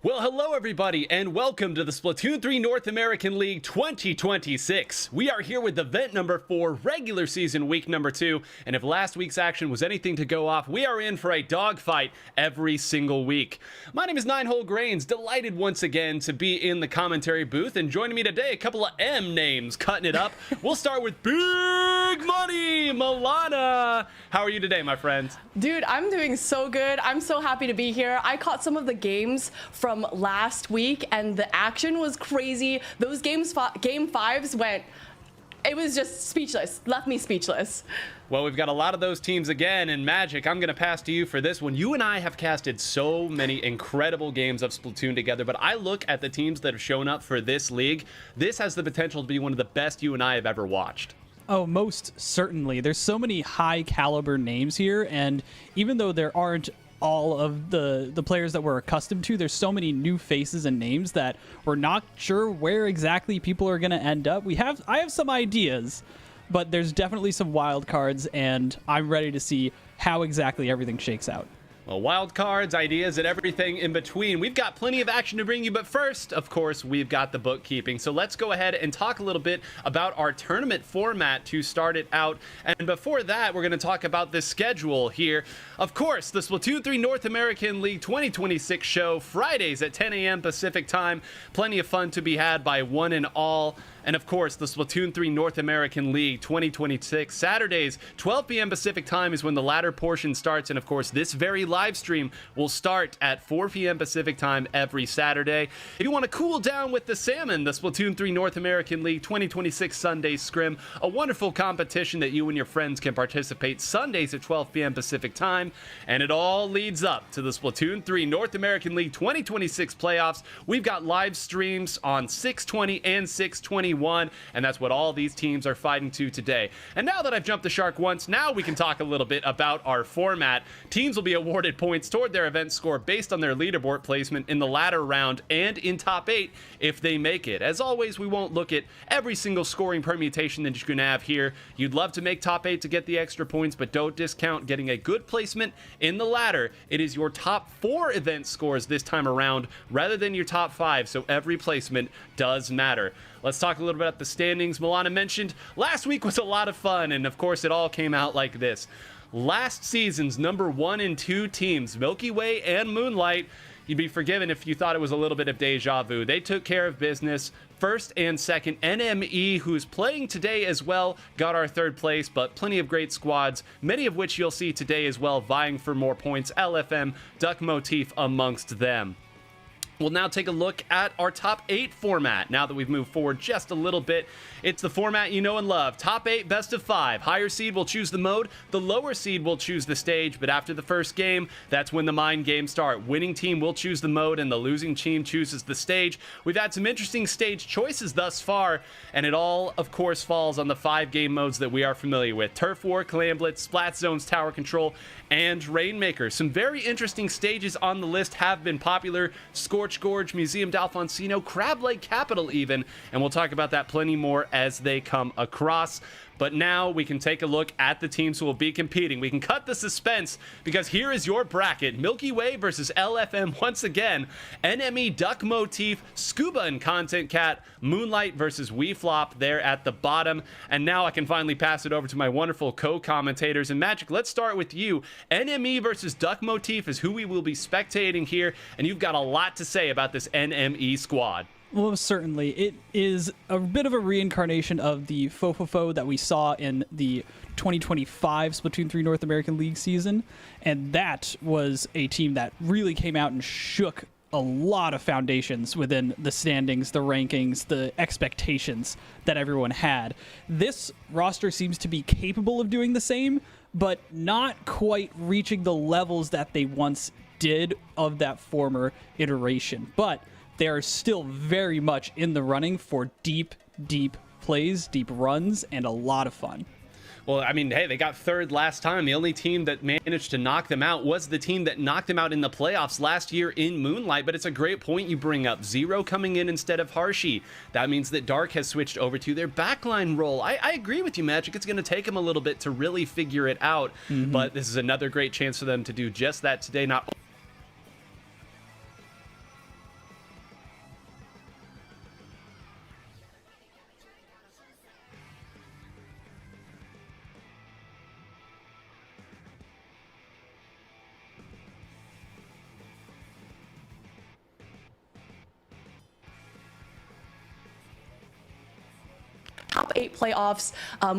Well, hello everybody, and welcome to the Splatoon 3 North American League 2026. We are here with event number 4, regular season week number 2, and if last week's action was anything to go off, we are in for a dogfight every single week. My name is Ninehole Grains, delighted once again to be in the commentary booth, and joining me today, a couple of M names cutting it up. We'll start with Big Money, Milana. How are you today, my friend? Dude, I'm doing so good. I'm so happy to be here. I caught some of the games from last week and the action was crazy. Those game fives went, it was just speechless, left me speechless. Well, we've got a lot of those teams again, and Magic, I'm going to pass to you for this one. You and I have casted so many incredible games of Splatoon together, but I look at the teams that have shown up for this league. This has the potential to be one of the best you and I have ever watched. Oh, most certainly. There's so many high caliber names here, and even though there aren't all of the players that we're accustomed to, there's so many new faces and names that we're not sure where exactly people are going to end up. I have some ideas, but there's definitely some wild cards, and I'm ready to see how exactly everything shakes out. Well, wild cards, ideas, and everything in between. We've got plenty of action to bring you, but first, of course, we've got the bookkeeping. So let's go ahead and talk a little bit about our tournament format to start it out. And before that, we're going to talk about the schedule here. Of course, the Splatoon 3 North American League 2026 show, Fridays at 10 a.m. Pacific time. Plenty of fun to be had by one and all. And of course, the Splatoon 3 North American League 2026, Saturdays, 12 p.m. Pacific time is when the latter portion starts. And of course, this very live stream will start at 4 p.m. Pacific time every Saturday. If you want to cool down with the salmon, the Splatoon 3 North American League 2026 Sunday Scrim, a wonderful competition that you and your friends can participate Sundays at 12 p.m. Pacific time. And it all leads up to the Splatoon 3 North American League 2026 playoffs. We've got live streams on 620 and 621. And that's what all these teams are fighting to today. And now that I've jumped the shark once, now we can talk a little bit about our format. Teams will be awarded points toward their event score based on their leaderboard placement in the ladder round and in top 8 if they make it. As always, we won't look at every single scoring permutation that you can have here. You'd love to make top 8 to get the extra points, but don't discount getting a good placement in the ladder. It is your top 4 event scores this time around rather than your top 5, so every placement does matter. Let's talk a little bit about the standings. Milana mentioned last week was a lot of fun, and of course it all came out like this. Last season's number 1 and 2 teams, Milky Way and Moonlight, you'd be forgiven if you thought it was a little bit of deja vu. They took care of business. First and second, NME, who's playing today as well, got our 3rd place, but plenty of great squads, many of which you'll see today as well, vying for more points. LFM, Duck Motif amongst them. We'll now take a look at our top 8 format. Now that we've moved forward just a little bit, it's the format you know and love. Top 8, best of 5. Higher seed will choose the mode. The lower seed will choose the stage. But after the first game, that's when the mind games start. Winning team will choose the mode, and the losing team chooses the stage. We've had some interesting stage choices thus far, and it all, of course, falls on the 5 game modes that we are familiar with. Turf War, Clam Blitz, Splat Zones, Tower Control, and Rainmaker. Some very interesting stages on the list have been popular. Scorch Gorge, Museum d'Alfonsino, Crab Lake Capital even, and we'll talk about that plenty more as they come across. But now we can take a look at the teams who will be competing. We can cut the suspense because here is your bracket. Milky Way versus LFM once again. NME, Duck Motif, Scuba and Content Cat, Moonlight versus WeFlop there at the bottom. And now I can finally pass it over to my wonderful co-commentators. And Magic, let's start with you. NME versus Duck Motif is who we will be spectating here. And you've got a lot to say about this NME squad. Well, certainly. It is a bit of a reincarnation of the Fofofo that we saw in the 2025 Splatoon 3 North American League season, and that was a team that really came out and shook a lot of foundations within the standings, the rankings, the expectations that everyone had. This roster seems to be capable of doing the same, but not quite reaching the levels that they once did of that former iteration. But they are still very much in the running for deep plays, deep runs, and a lot of fun. Well, I mean, hey, they got 3rd last time. The only team that managed to knock them out was the team that knocked them out in the playoffs last year in Moonlight. But it's a great point you bring up. Zero coming in instead of Harshi. That means that Dark has switched over to their backline role. I agree with you, Magic. It's going to take them a little bit to really figure it out. But this is another great chance for them to do just that today. Not 8 playoffs.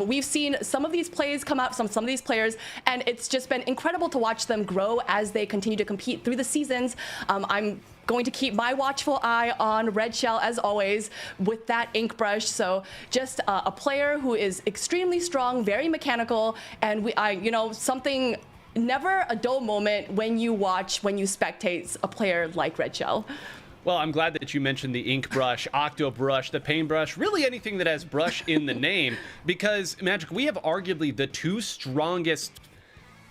We've seen some of these plays come out, some of these players, and it's just been incredible to watch them grow as they continue to compete through the seasons. I'm going to keep my watchful eye on Red Shell as always with that ink brush. So just a player who is extremely strong, very mechanical, and something, never a dull moment when you spectate a player like Red Shell. Well, I'm glad that you mentioned the ink brush, octo brush, the paintbrush, really anything that has brush in the name, because Magic, we have arguably the 2 strongest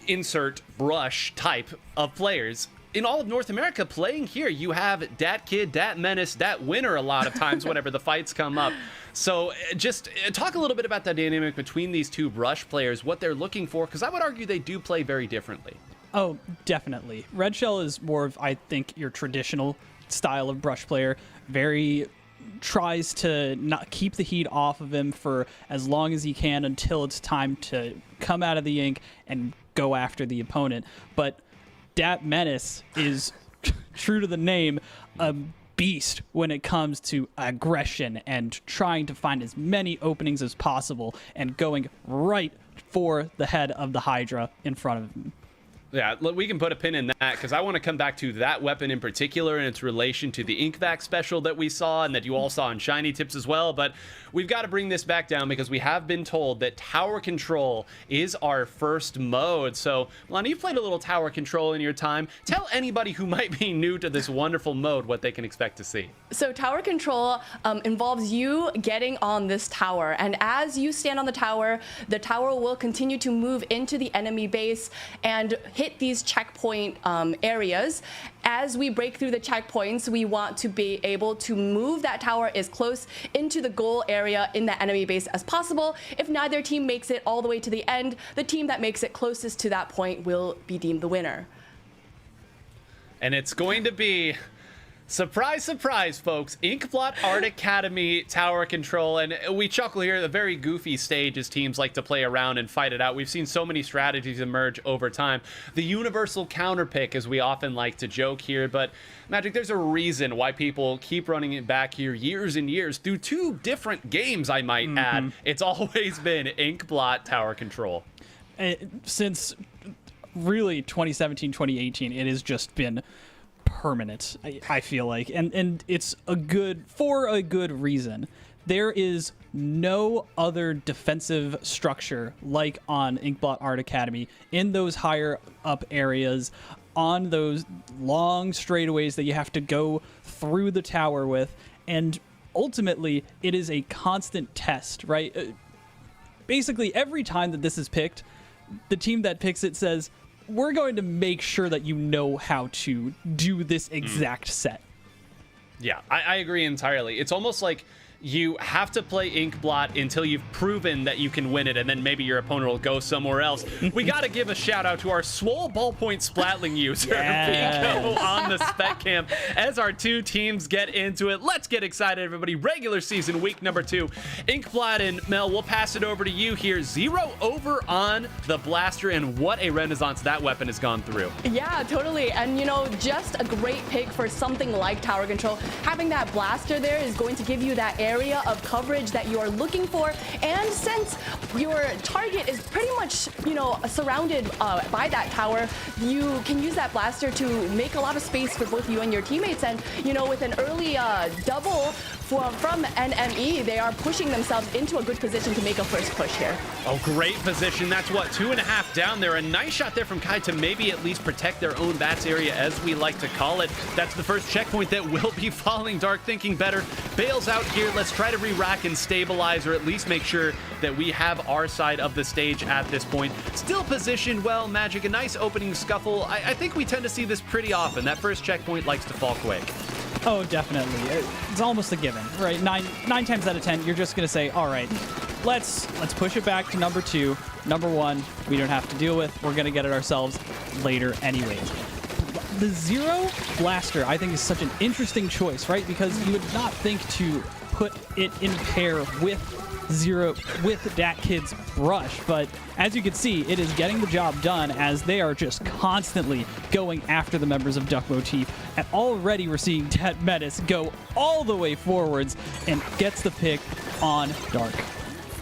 insert brush type of players in all of North America playing here. You have Dat Kid, Dat Menace, Dat Winner a lot of times whenever the fights come up. So just talk a little bit about the dynamic between these 2 brush players, what they're looking for, because I would argue they do play very differently. Oh, definitely. Red Shell is more of, I think, your traditional style of brush player. Very tries to not keep the heat off of him for as long as he can until it's time to come out of the ink and go after the opponent. But Dat Menace is, true to the name, a beast when it comes to aggression and trying to find as many openings as possible and going right for the head of the Hydra in front of him. Yeah, we can put a pin in that because I want to come back to that weapon in particular and its relation to the Ink Vac special that we saw and that you all saw in Shiny Tips as well. But we've got to bring this back down because we have been told that tower control is our first mode. So, Lana, you've played a little tower control in your time. Tell anybody who might be new to this wonderful mode what they can expect to see. So tower control involves you getting on this tower, and as you stand on the tower will continue to move into the enemy base and hit these checkpoint areas. As we break through the checkpoints, we want to be able to move that tower as close into the goal area in the enemy base as possible. If neither team makes it all the way to the end, the team that makes it closest to that point will be deemed the winner. And it's going to be... surprise, surprise, folks. Inkblot Art Academy tower control. And we chuckle here, the very goofy stage as teams like to play around and fight it out. We've seen so many strategies emerge over time. The universal counter pick, as we often like to joke here. But Magic, there's a reason why people keep running it back here years and years through 2 different games, I might add. It's always been Inkblot tower control. Since really 2017, 2018, it has just been permanent, I feel like, and it's for a good reason. There is no other defensive structure like on Inkblot Art Academy in those higher up areas, on those long straightaways that you have to go through the tower with, and ultimately it is a constant test, right? Basically every time that this is picked, the team that picks it says, we're going to make sure that you know how to do this exact set. Yeah, I agree entirely. It's almost like you have to play Inkblot until you've proven that you can win it, and then maybe your opponent will go somewhere else. We got to give a shout out to our Swole Ballpoint Splatling user, Pico, on the spec camp as our 2 teams get into it. Let's get excited, everybody. Regular season week number 2. Inkblot and Mel, we'll pass it over to you here. 0 over on the blaster, and what a renaissance that weapon has gone through. Yeah, totally. And just a great pick for something like tower control. Having that blaster there is going to give you that area of coverage that you are looking for, and since your target is pretty much surrounded by that tower, you can use that blaster to make a lot of space for both you and your teammates. And with an early double from NME, they are pushing themselves into a good position to make a first push here. Oh, great position. That's what, 2.5 down there. A nice shot there from Kai to maybe at least protect their own bats area, as we like to call it. That's the first checkpoint that will be falling. Dark thinking better. Bails out here. Let's try to re-rack and stabilize, or at least make sure that we have our side of the stage at this point. Still positioned well, Magic. A nice opening scuffle. I think we tend to see this pretty often. That first checkpoint likes to fall quick. Oh, definitely. It's almost a given, right? Nine times out of 10, you're just going to say, all right, let's push it back to number 2. Number 1, we don't have to deal with. We're going to get it ourselves later anyways. The 0 blaster, I think, is such an interesting choice, right? Because you would not think to put it in pair with Dat Kid's brush, but as you can see, it is getting the job done as they are just constantly going after the members of Duck Motif, and already we're seeing Dat Menace go all the way forwards and gets the pick on Dark.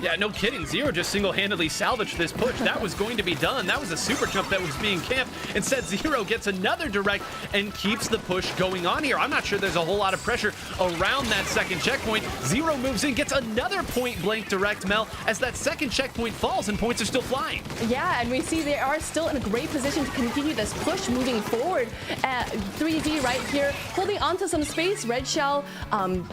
Yeah, no kidding. Zero just single-handedly salvaged this push. That was going to be done. That was a super jump that was being camped. Instead, Zero gets another direct and keeps the push going on here. I'm not sure there's a whole lot of pressure around that second checkpoint. Zero moves in, gets another point-blank direct, Mel, as that second checkpoint falls and points are still flying. Yeah, and we see they are still in a great position to continue this push moving forward. 3Z right here, holding onto some space. Red Shell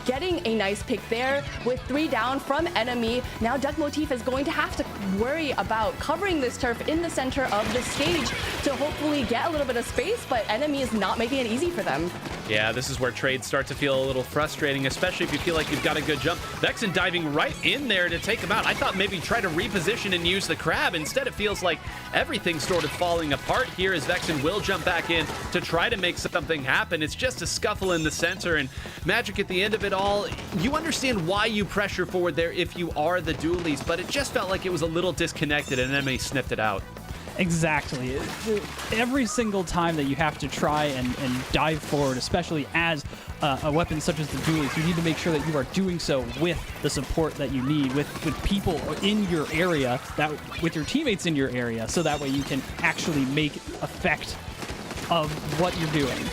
getting a nice pick there with 3 down from enemy. Now Duck Motif is going to have to worry about covering this turf in the center of the stage to hopefully get a little bit of space, but enemy is not making it easy for them. Yeah, this is where trades start to feel a little frustrating, especially if you feel like you've got a good jump. Vexen diving right in there to take him out. I thought maybe try to reposition and use the crab. Instead, it feels like everything's sort of falling apart here as Vexen will jump back in to try to make something happen. It's just a scuffle in the center, and Magic at the end of it all, you understand why you pressure forward there if you are the dualies, but it just felt like it was a little disconnected and enemy sniffed it out. Exactly. Every single time that you have to try and dive forward, especially as a weapon such as the dualies, you need to make sure that you are doing so with the support that you need, with people in your area, with your teammates in your area, so that way you can actually make effect of what you're doing.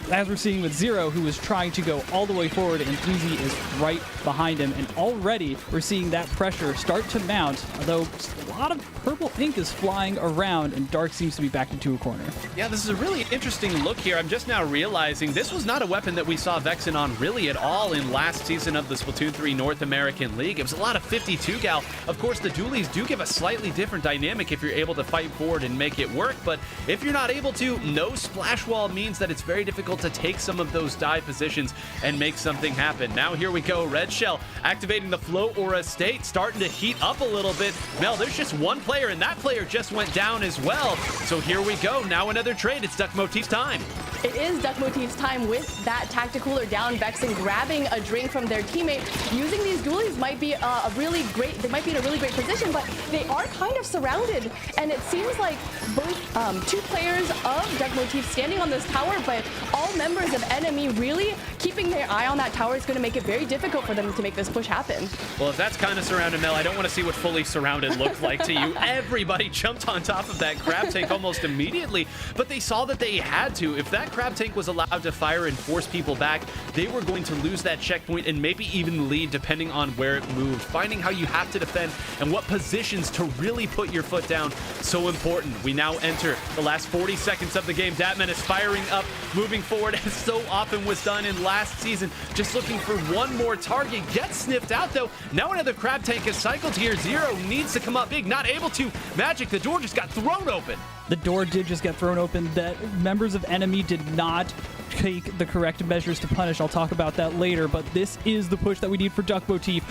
As we're seeing with Zero, who is trying to go all the way forward, and 3Z is right behind him. And already we're seeing that pressure start to mount, although a lot of purple ink is flying around, and Dark seems to be backed into a corner. Yeah, this is a really interesting look here. I'm just now realizing this was not a weapon that we saw Vexen on really at all in last season of the Splatoon 3 North American League. It was a lot of 52 gal. Of course, the dualies do give a slightly different dynamic if you're able to fight forward and make it work, but if you're not able to, no splash wall means that it's very difficult to take some of those dive positions and make something happen. Now here we go. Red Shell activating the Flow Aura state, starting to heat up a little bit. Mel, there's just one player, and that player just went down as well. So here we go. Now another trade. It's Duck Motif's time. It is Duck Motif's time with that tactical or down Vexen grabbing a drink from their teammate. Using these dualies might be they might be in a really great position, but they are kind of surrounded. And it seems like both 2 players of Duck Motif standing on this tower, but all members of enemy really keeping their eye on that tower is going to make it very difficult for them to make this push happen. Well, if that's kind of surrounded, Mel, I don't want to see what fully surrounded looked like to you. Everybody jumped on top of that crab tank almost immediately, but they saw that they had to. If that crab tank was allowed to fire and force people back, they were going to lose that checkpoint and maybe even lead depending on where it moved. Finding how you have to defend and what positions to really put your foot down, so important. We now enter the last 40 seconds of the game. Datman is firing up, moving forward, as so often was done in last season, just looking for one more target. Gets sniffed out though. Now another crab tank is cycled here. Zero needs to come up big, not able to. Magic, the door just got thrown open. The door did just get thrown open. That members of enemy did not take the correct measures to punish. I'll talk about that later, but this is the push that we need for Duck Motif.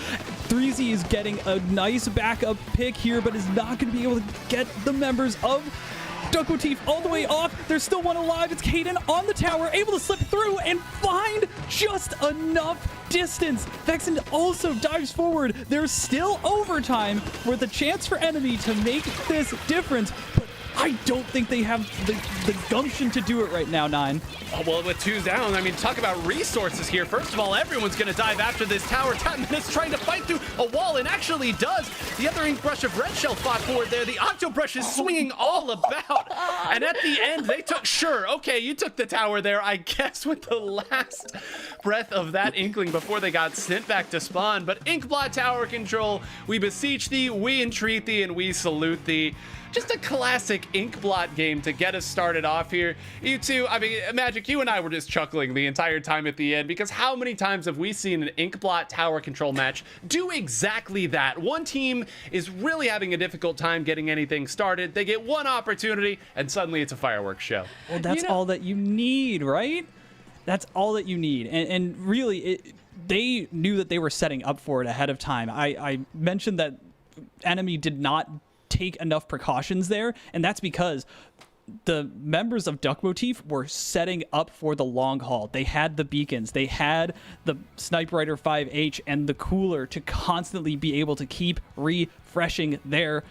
3Z is getting a nice backup pick here, but is not going to be able to get the members of Duck Motif all the way off. There's still one alive. It's Caden on the tower, able to slip through and find just enough distance. Vexen also dives forward. There's still overtime with a chance for enemy to make this difference, but I don't think they have the gumption to do it right now, 9. Oh, well, with 2 down, I mean, talk about resources here. First of all, everyone's going to dive after this tower. Tatman is trying to fight through a wall and actually does. The other ink brush of Red Shell fought forward there. The Octo Brush is swinging all about. And at the end, they took, sure, okay, you took the tower there, I guess, with the last breath of that Inkling before they got sent back to spawn. But Inkblot Tower Control, we beseech thee, we entreat thee, and we salute thee. Just a classic Inkblot game to get us started off here. You two, I mean, Magic, you and I were just chuckling the entire time at the end, because how many times have we seen an Inkblot tower control match do exactly that? One team is really having a difficult time getting anything started. They get one opportunity, and suddenly it's a fireworks show. Well, that's all that you need, right? That's all that you need. And really, they knew that they were setting up for it ahead of time. I mentioned that enemy did not take enough precautions there, and that's because the members of Duck Motif were setting up for the long haul. They had the beacons, they had the Sniper Rider 5H and the cooler to constantly be able to keep refreshing their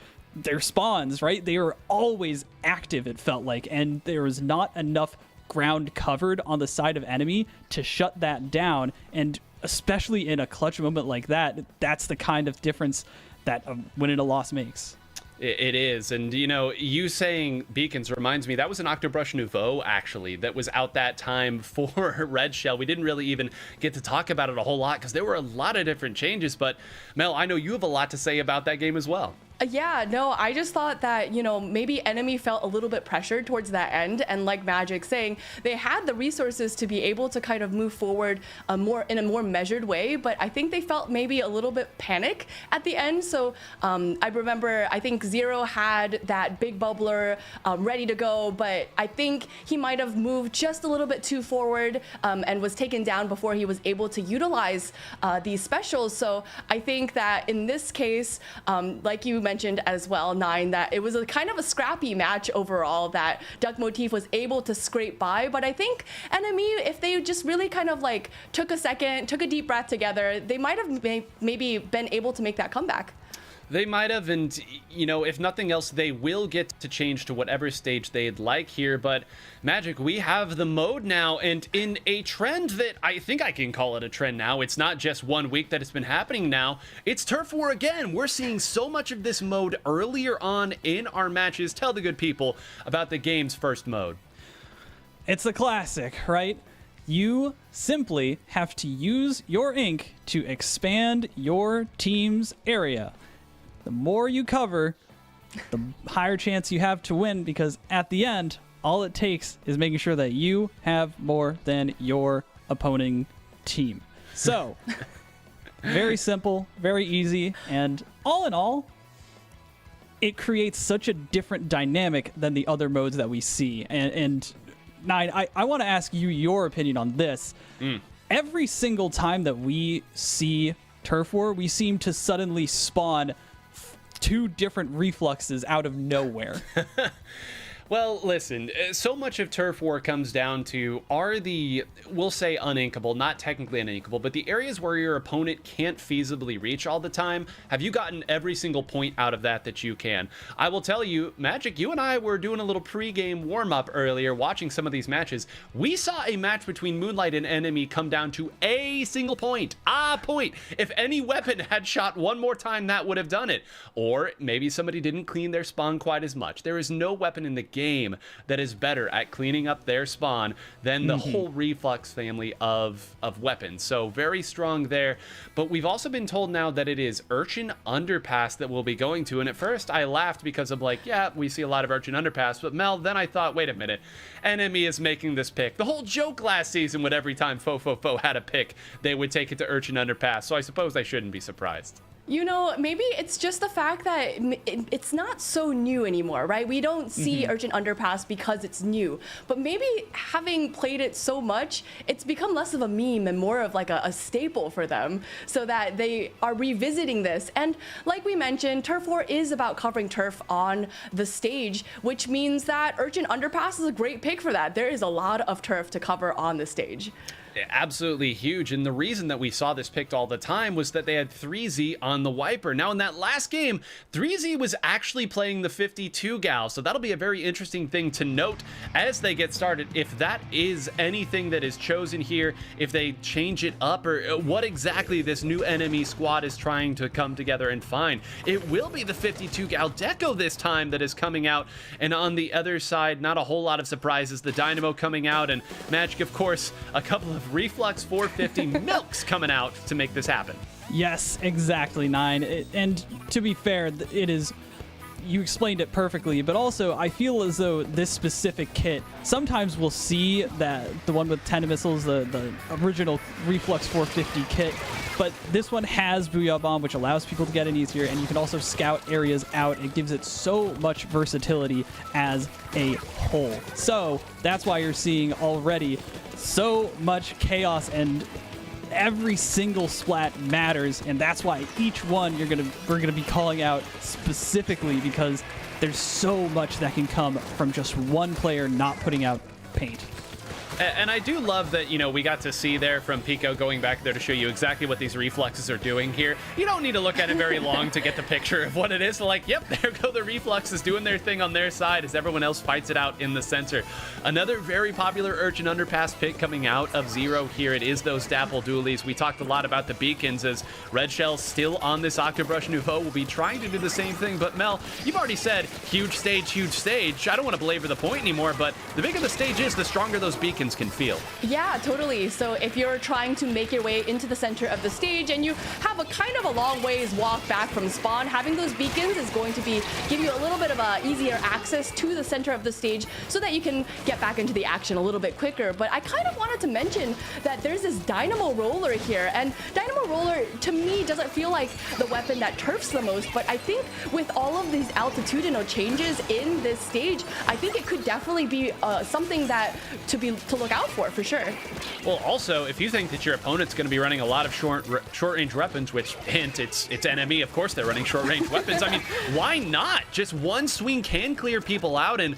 spawns, right? They were always active, it felt like, and there was not enough ground covered on the side of enemy to shut that down. And especially in a clutch moment like that, that's the kind of difference that a win and a loss makes. It is. And, you know, you saying beacons reminds me, that was an Octobrush Nouveau, actually, that was out that time for Red Shell. We didn't really even get to talk about it a whole lot because there were a lot of different changes. But, Mel, I know you have a lot to say about that game as well. Yeah, no, I just thought that, you know, maybe enemy felt a little bit pressured towards that end. And like Magic saying, they had the resources to be able to kind of move forward in a more measured way. But I think they felt maybe a little bit panic at the end. So I remember, I think Zero had that big bubbler ready to go. But I think he might have moved just a little bit too forward and was taken down before he was able to utilize these specials. So I think that in this case, like you mentioned as well, Nine, that it was a kind of a scrappy match overall, that Duck Motif was able to scrape by. But I think enemy, if they just really kind of like took a second, took a deep breath together, they might have maybe been able to make that comeback. They might have, and, you know, if nothing else, they will get to change to whatever stage they'd like here. But, Magic, we have the mode now, and in a trend that I think I can call it a trend now, it's not just 1 week that it's been happening now, it's Turf War again. We're seeing so much of this mode earlier on in our matches. Tell the good people about the game's first mode. It's a classic, right? You simply have to use your ink to expand your team's area. The more you cover, the higher chance you have to win, because at the end, all it takes is making sure that you have more than your opposing team. So, very simple, very easy, and all in all, it creates such a different dynamic than the other modes that we see. And Nine, I want to ask you your opinion on this. Every single time that we see Turf War, we seem to suddenly spawn two different refluxes out of nowhere. Well, listen, so much of Turf War comes down to, are the, we'll say uninkable, not technically uninkable, but the areas where your opponent can't feasibly reach all the time, have you gotten every single point out of that you can? I will tell you, Magic, you and I were doing a little pre-game warm-up earlier, watching some of these matches. We saw a match between Moonlight and Enemy come down to a single point. A point. If any weapon had shot one more time, that would have done it. Or maybe somebody didn't clean their spawn quite as much. There is no weapon in the game that is better at cleaning up their spawn than the whole Reflux family of weapons. So very strong there. But we've also been told now that it is Urchin Underpass that we'll be going to. And at first I laughed because I'm like, yeah, we see a lot of Urchin Underpass. But Mel, then I thought, wait a minute, Enemy is making this pick. The whole joke last season would every time Fo had a pick, they would take it to Urchin Underpass. So I suppose I shouldn't be surprised. You know, maybe it's just the fact that it's not so new anymore, right? We don't see Urchin Underpass because it's new. But maybe having played it so much, it's become less of a meme and more of like a staple for them, so that they are revisiting this. And like we mentioned, Turf War is about covering turf on the stage, which means that Urchin Underpass is a great pick for that. There is a lot of turf to cover on the stage. Absolutely huge, and the reason that we saw this picked all the time was that they had 3Z on the wiper. Now in that last game, 3Z was actually playing the 52 gal, so that'll be a very interesting thing to note as they get started, if that is anything that is chosen here, if they change it up, or what exactly this new enemy squad is trying to come together and find. It will be the 52 gal Deco this time that is coming out, and on the other side, not a whole lot of surprises. The Dynamo coming out, and Magic, of course, a couple of Reflux 450 milks coming out to make this happen. Yes, exactly, Nine. And to be fair, it is, you explained it perfectly, but also I feel as though this specific kit, sometimes we'll see that the one with 10 missiles, the original Reflux 450 kit, but this one has Booyah Bomb, which allows people to get in easier, and you can also scout areas out. It gives it so much versatility as a whole. So that's why you're seeing already so much chaos, and every single splat matters, and that's why each one we're gonna be calling out specifically, because there's so much that can come from just one player not putting out paint. And I do love that, we got to see there from Pico going back there to show you exactly what these reflexes are doing here. You don't need to look at it very long to get the picture of what it is. Like, yep, there go the reflexes doing their thing on their side as everyone else fights it out in the center. Another very popular Urchin Underpass pick coming out of Zero here. It is those Dapple Dualies. We talked a lot about the beacons as Red Shell still on this Octobrush Nouveau will be trying to do the same thing. But Mel, you've already said huge stage, huge stage. I don't want to belabor the point anymore, but the bigger the stage is, the stronger those beacons can feel. Yeah, totally. So if you're trying to make your way into the center of the stage and you have a kind of a long ways walk back from spawn, having those beacons is going to give you a little bit of a easier access to the center of the stage so that you can get back into the action a little bit quicker. But I kind of wanted to mention that there's this Dynamo Roller here, and Dynamo Roller to me doesn't feel like the weapon that turfs the most, but I think with all of these altitudinal changes in this stage, I think it could definitely be something that to look out for sure. Well, also, if you think that your opponent's going to be running a lot of short-range weapons, which, hint, it's enemy, of course they're running short-range weapons. I mean, why not? Just one swing can clear people out, and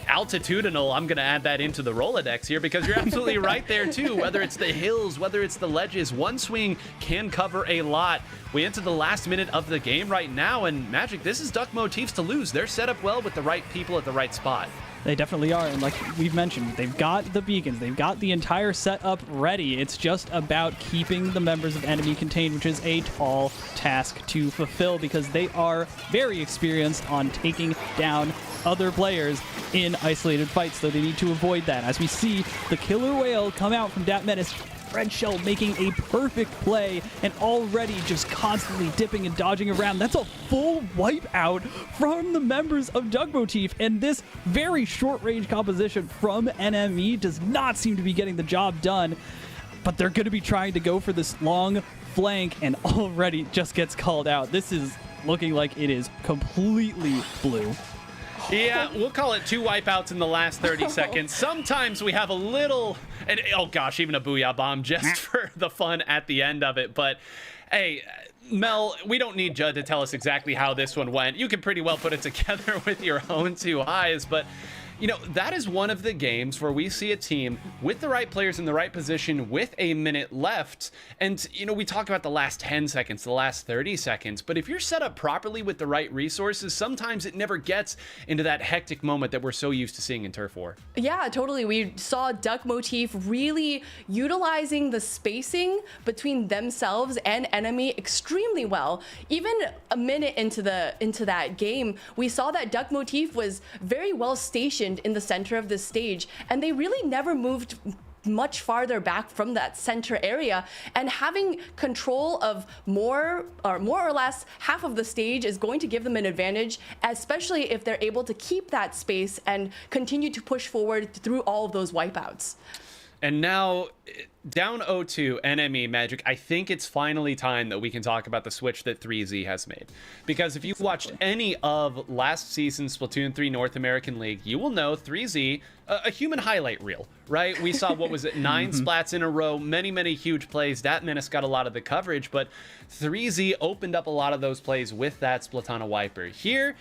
altitudinal, I'm going to add that into the Rolodex here because you're absolutely right there, too. Whether it's the hills, whether it's the ledges, one swing can cover a lot. We enter the last minute of the game right now, and Magic, this is Duck Motifs to lose. They're set up well with the right people at the right spot. They definitely are, and like we've mentioned, they've got the beacons, they've got the entire setup ready. It's just about keeping the members of enemy contained, which is a tall task to fulfill because they are very experienced on taking down other players in isolated fights, so they need to avoid that. As we see the killer whale come out from Dat Menace, Red Shell making a perfect play and already just constantly dipping and dodging around. That's a full wipeout from the members of Duck Motif, and this very short-range composition from NME does not seem to be getting the job done, but they're going to be trying to go for this long flank and already just gets called out. This is looking like it is completely blue. Yeah, we'll call it 2 wipeouts in the last 30 seconds. Sometimes we have a little, and oh gosh, even a Booyah Bomb just for the fun at the end of it. But hey, Mel, we don't need Judd to tell us exactly how this one went. You can pretty well put it together with your own 2 eyes, but that is one of the games where we see a team with the right players in the right position with a minute left. And, we talk about the last 10 seconds, the last 30 seconds, but if you're set up properly with the right resources, sometimes it never gets into that hectic moment that we're so used to seeing in Turf War. Yeah, totally. We saw Duck Motif really utilizing the spacing between themselves and enemy extremely well. Even a minute into that game, we saw that Duck Motif was very well stationed in the center of the stage, and they really never moved much farther back from that center area, and having control of more or less half of the stage is going to give them an advantage, especially if they're able to keep that space and continue to push forward through all of those wipeouts. And now, down 0-2, NME Magic, I think it's finally time that we can talk about the switch that 3Z has made. Because if you've watched any of last season's Splatoon 3 North American League, you will know 3Z, a human highlight reel, right? We saw, what was it, 9 splats in a row, many, many huge plays. Dat Menace got a lot of the coverage, but 3Z opened up a lot of those plays with that Splatana Wiper. Here,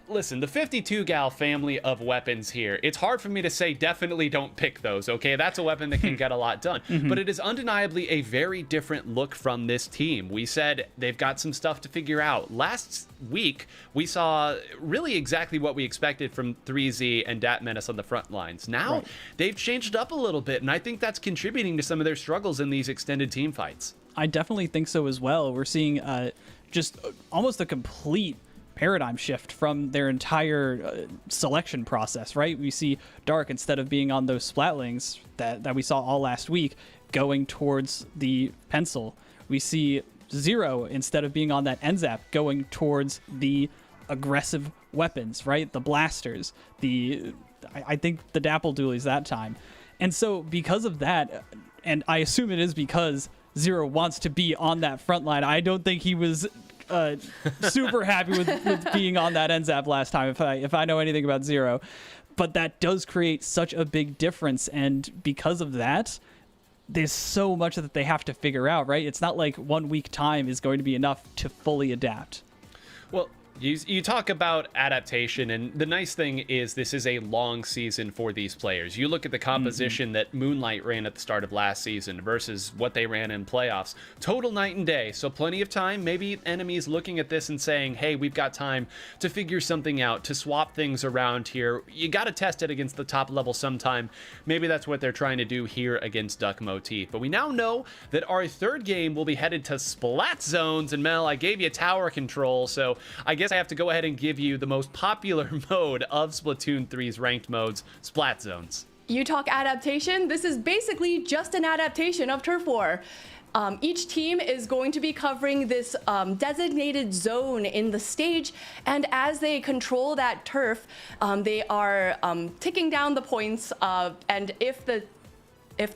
listen, the 52 gal family of weapons here, it's hard for me to say definitely don't pick those, okay? That's a weapon that can get a lot done. But it is undeniably a very different look from this team. We said they've got some stuff to figure out. Last week, we saw really exactly what we expected from 3Z and Dat Menace on the front lines. Now, they've changed up a little bit, and I think that's contributing to some of their struggles in these extended team fights. I definitely think so as well. We're seeing just almost a complete paradigm shift from their entire selection process, right? We see Dark, instead of being on those Splatlings that we saw all last week, going towards the pencil. We see Zero, instead of being on that NZAP, going towards the aggressive weapons, right? The blasters, I think the Dapple Dualies that time. And so because of that, and I assume it is because Zero wants to be on that front line, I don't think he was super happy with being on that NZAP last time, if I know anything about Zero. But that does create such a big difference, and because of that, there's so much that they have to figure out, right? It's not like 1 week time is going to be enough to fully adapt. Well, You talk about adaptation, and the nice thing is this is a long season for these players. You look at the composition that Moonlight ran at the start of last season versus what they ran in playoffs. Total night and day, so plenty of time. Maybe enemies looking at this and saying, hey, we've got time to figure something out, to swap things around here. You got to test it against the top level sometime. Maybe that's what they're trying to do here against Duck Motif. But we now know that our third game will be headed to Splat zones, and Mel, I gave you tower control, so I guess I have to go ahead and give you the most popular mode of Splatoon 3's ranked modes, Splat zones. You talk adaptation, this is basically just an adaptation of Turf War. Each team is going to be covering this designated zone in the stage, and as they control that turf, they are ticking down the points, and if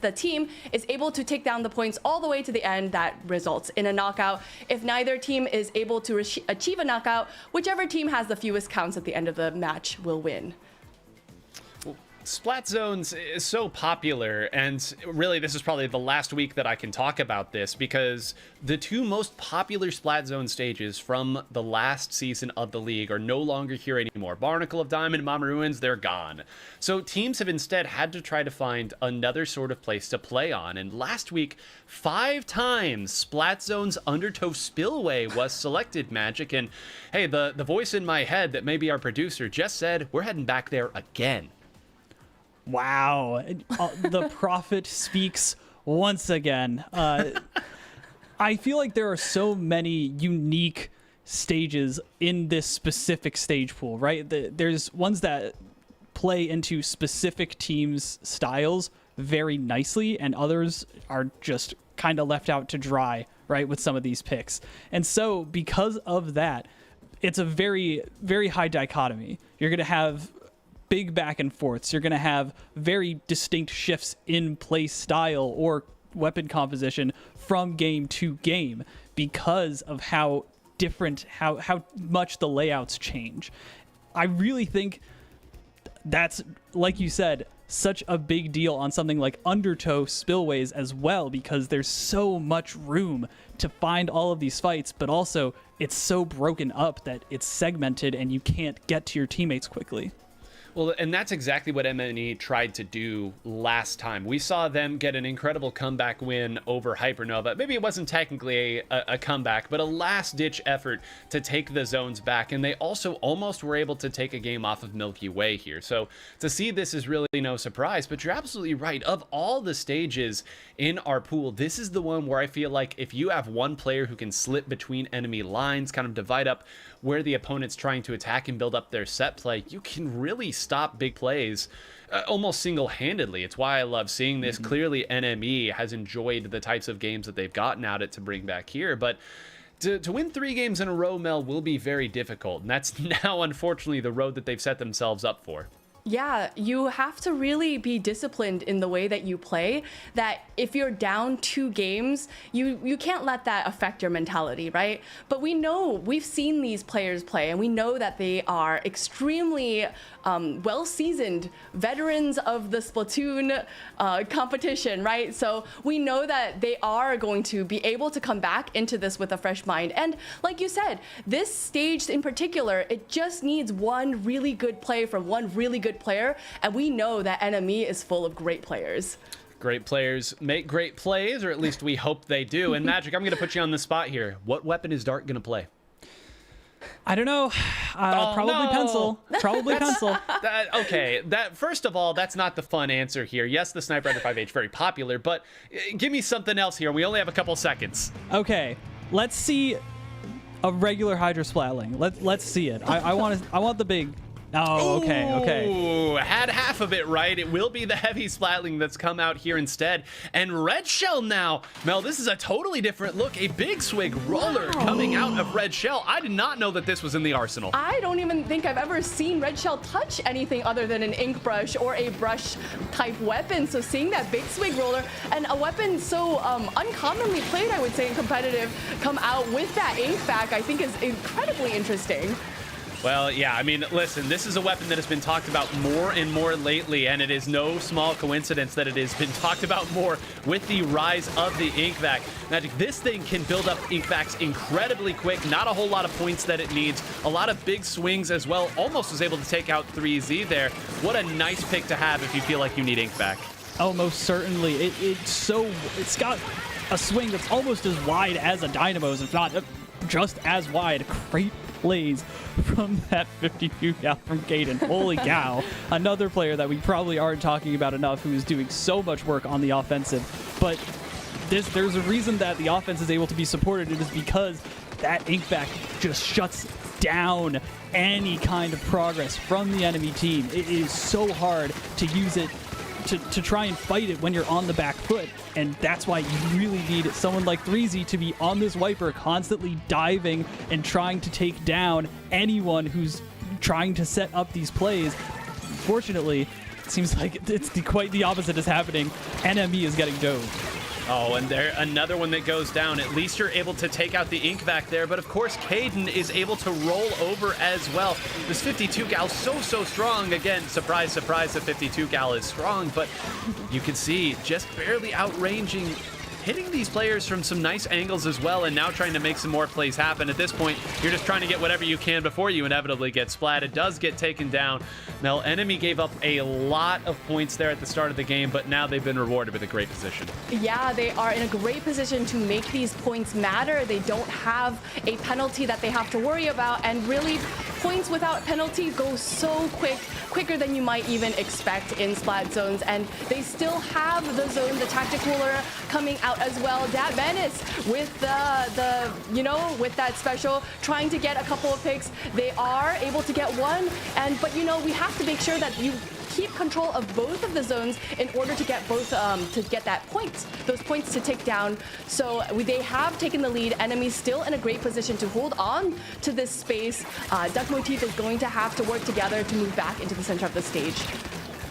the team is able to take down the points all the way to the end, that results in a knockout. If neither team is able to achieve a knockout, whichever team has the fewest counts at the end of the match will win. Splat zones is so popular, and really this is probably the last week that I can talk about this, because the two most popular Splat zone stages from the last season of the league are no longer here anymore. Barnacle of Diamond and Mama Ruins, they're gone. So teams have instead had to try to find another sort of place to play on, and last week 5 times Splat zone's Undertow Spillway was selected, Magic, and hey, the voice in my head that maybe our producer just said, we're heading back there again. Wow. The prophet speaks once again. I feel like there are so many unique stages in this specific stage pool, right? There's ones that play into specific teams' styles very nicely, and others are just kind of left out to dry, right, with some of these picks. And so because of that, it's a very, very high dichotomy. You're going to have big back and forths. You're going to have very distinct shifts in play style or weapon composition from game to game because of how different, how much the layouts change. I really think that's, like you said, such a big deal on something like Undertow Spillways as well, because there's so much room to find all of these fights, but also it's so broken up that it's segmented and you can't get to your teammates quickly. Well, and that's exactly what MNE tried to do last time. We saw them get an incredible comeback win over Hypernova. Maybe it wasn't technically a comeback, but a last-ditch effort to take the zones back. And they also almost were able to take a game off of Milky Way here. So to see this is really no surprise, but you're absolutely right. Of all the stages in our pool, this is the one where I feel like if you have one player who can slip between enemy lines, kind of divide up where the opponent's trying to attack and build up their set play, you can really stop big plays almost single-handedly. It's why I love seeing this. Clearly, NME has enjoyed the types of games that they've gotten out of it to bring back here, but to win 3 games in a row, Mel, will be very difficult, and that's now, unfortunately, the road that they've set themselves up for. Yeah, you have to really be disciplined in the way that you play, that if you're down 2 games, you can't let that affect your mentality, right? But we know, we've seen these players play, and we know that they are extremely well-seasoned veterans of the Splatoon competition, right? So we know that they are going to be able to come back into this with a fresh mind. And like you said, this stage in particular, it just needs one really good play from one really good player, and we know that NME is full of great players. Great players make great plays, or at least we hope they do. And Magic, I'm going to put you on the spot here. What weapon is Dark going to play? I don't know. Probably no. pencil. Probably pencil. Okay, first of all, that's not the fun answer here. Yes, the Sniper Under 5H very popular, but give me something else here. We only have a couple seconds. Okay, let's see a regular Hydra Splatling. Let's see it. I want the big. Oh, okay. Ooh, had half of it right. It will be the heavy Splatling that's come out here instead. And Red Shell now. Mel, this is a totally different look. A big swig roller coming out of Red Shell. I did not know that this was in the arsenal. I don't even think I've ever seen Red Shell touch anything other than an ink brush or a brush type weapon. So seeing that big swig roller and a weapon so uncommonly played, I would say, in competitive, come out with that ink back, I think is incredibly interesting. Well, yeah, I mean, listen, this is a weapon that has been talked about more and more lately, and it is no small coincidence that it has been talked about more with the rise of the Ink Vac. Magic, this thing can build up Ink Vacs incredibly quick, not a whole lot of points that it needs, a lot of big swings as well, almost was able to take out 3Z there. What a nice pick to have if you feel like you need Ink Vac. Oh, most certainly. It's got a swing that's almost as wide as a Dynamo's, if not just as wide. Great plays from that 52 gal from Caden. Holy cow. Another player that we probably aren't talking about enough who is doing so much work on the offensive. But there's a reason that the offense is able to be supported. It is because that Ink Vac just shuts down any kind of progress from the enemy team. It is so hard to use it to try and fight it when you're on the back foot, and that's why you really need someone like 3Z to be on this wiper, constantly diving and trying to take down anyone who's trying to set up these plays. Fortunately, it seems like it's quite the opposite is happening. NME is getting dove. Oh, and there another one that goes down. At least you're able to take out the Ink Vac there, but of course Caden is able to roll over as well. This 52 gal so strong. Again, surprise, surprise, the 52 gal is strong, but you can see just barely outranging, hitting these players from some nice angles as well, and now trying to make some more plays happen. At this point, you're just trying to get whatever you can before you inevitably get splat. It does get taken down. Now, enemy gave up a lot of points there at the start of the game, but now they've been rewarded with a great position. Yeah, they are in a great position to make these points matter. They don't have a penalty that they have to worry about, and really, points without penalty go so quicker than you might even expect in splat zones, and they still have the zone, the tactic cooler coming out as well. Dat Menace with with that special, trying to get a couple of picks. They are able to get one, but we have to make sure that you keep control of both of the zones in order to get both to get those points to take down. So they have taken the lead. Enemies still in a great position to hold on to this space. Duck Motif is going to have to work together to move back into the center of the stage.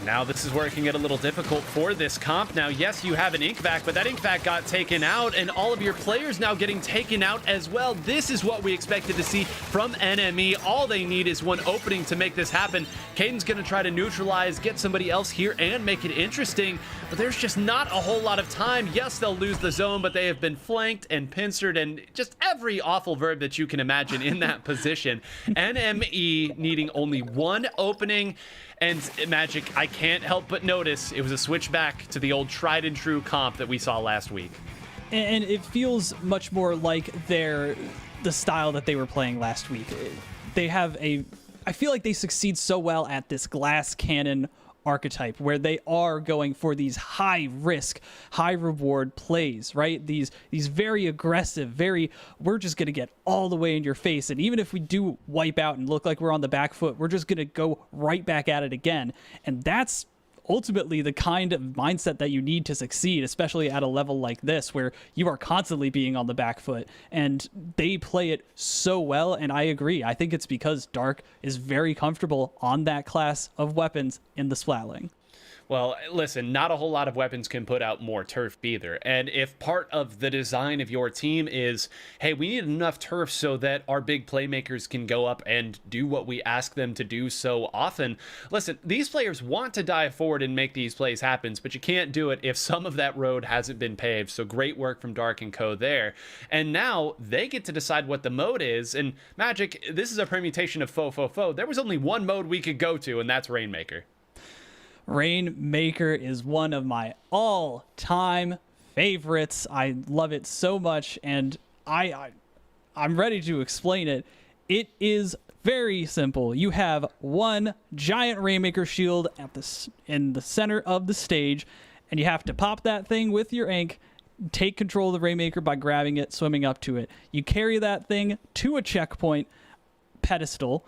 Now this is working it a little difficult for this comp. Now, yes, you have an Ink Vac, but that Ink Vac got taken out, and all of your players now getting taken out as well. This is what we expected to see from NME. All they need is one opening to make this happen. Caden's going to try to neutralize, get somebody else here, and make it interesting, but there's just not a whole lot of time. Yes, they'll lose the zone, but they have been flanked and pincered and just every awful verb that you can imagine in that position. NME needing only one opening. And Magic, I can't help but notice it was a switch back to the old tried and true comp that we saw last week. And it feels much more like the style that they were playing last week. I feel like they succeed so well at this glass cannon archetype where they are going for these high risk, high reward plays, right? These very aggressive, we're just going to get all the way in your face. And even if we do wipe out and look like we're on the back foot, we're just going to go right back at it again. And that's ultimately the kind of mindset that you need to succeed, especially at a level like this where you are constantly being on the back foot, and they play it so well. And I agree, I think it's because Dark is very comfortable on that class of weapons in the Splat lane. Well, listen, not a whole lot of weapons can put out more turf either. And if part of the design of your team is, hey, we need enough turf so that our big playmakers can go up and do what we ask them to do so often. Listen, these players want to dive forward and make these plays happen, but you can't do it if some of that road hasn't been paved. So great work from Dark and Co there. And now they get to decide what the mode is. And Magic, this is a permutation of Fo. There was only one mode we could go to, and that's Rainmaker. Rainmaker is one of my all-time favorites. I love it so much, and I'm ready to explain it. It is very simple. You have one giant Rainmaker shield in the center of the stage, and you have to pop that thing with your ink, take control of the Rainmaker by grabbing it, swimming up to it. You carry that thing to a checkpoint pedestal,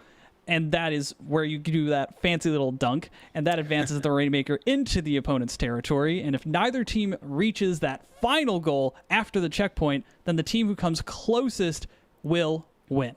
and that is where you do that fancy little dunk, and that advances the Rainmaker into the opponent's territory. And if neither team reaches that final goal after the checkpoint, then the team who comes closest will win.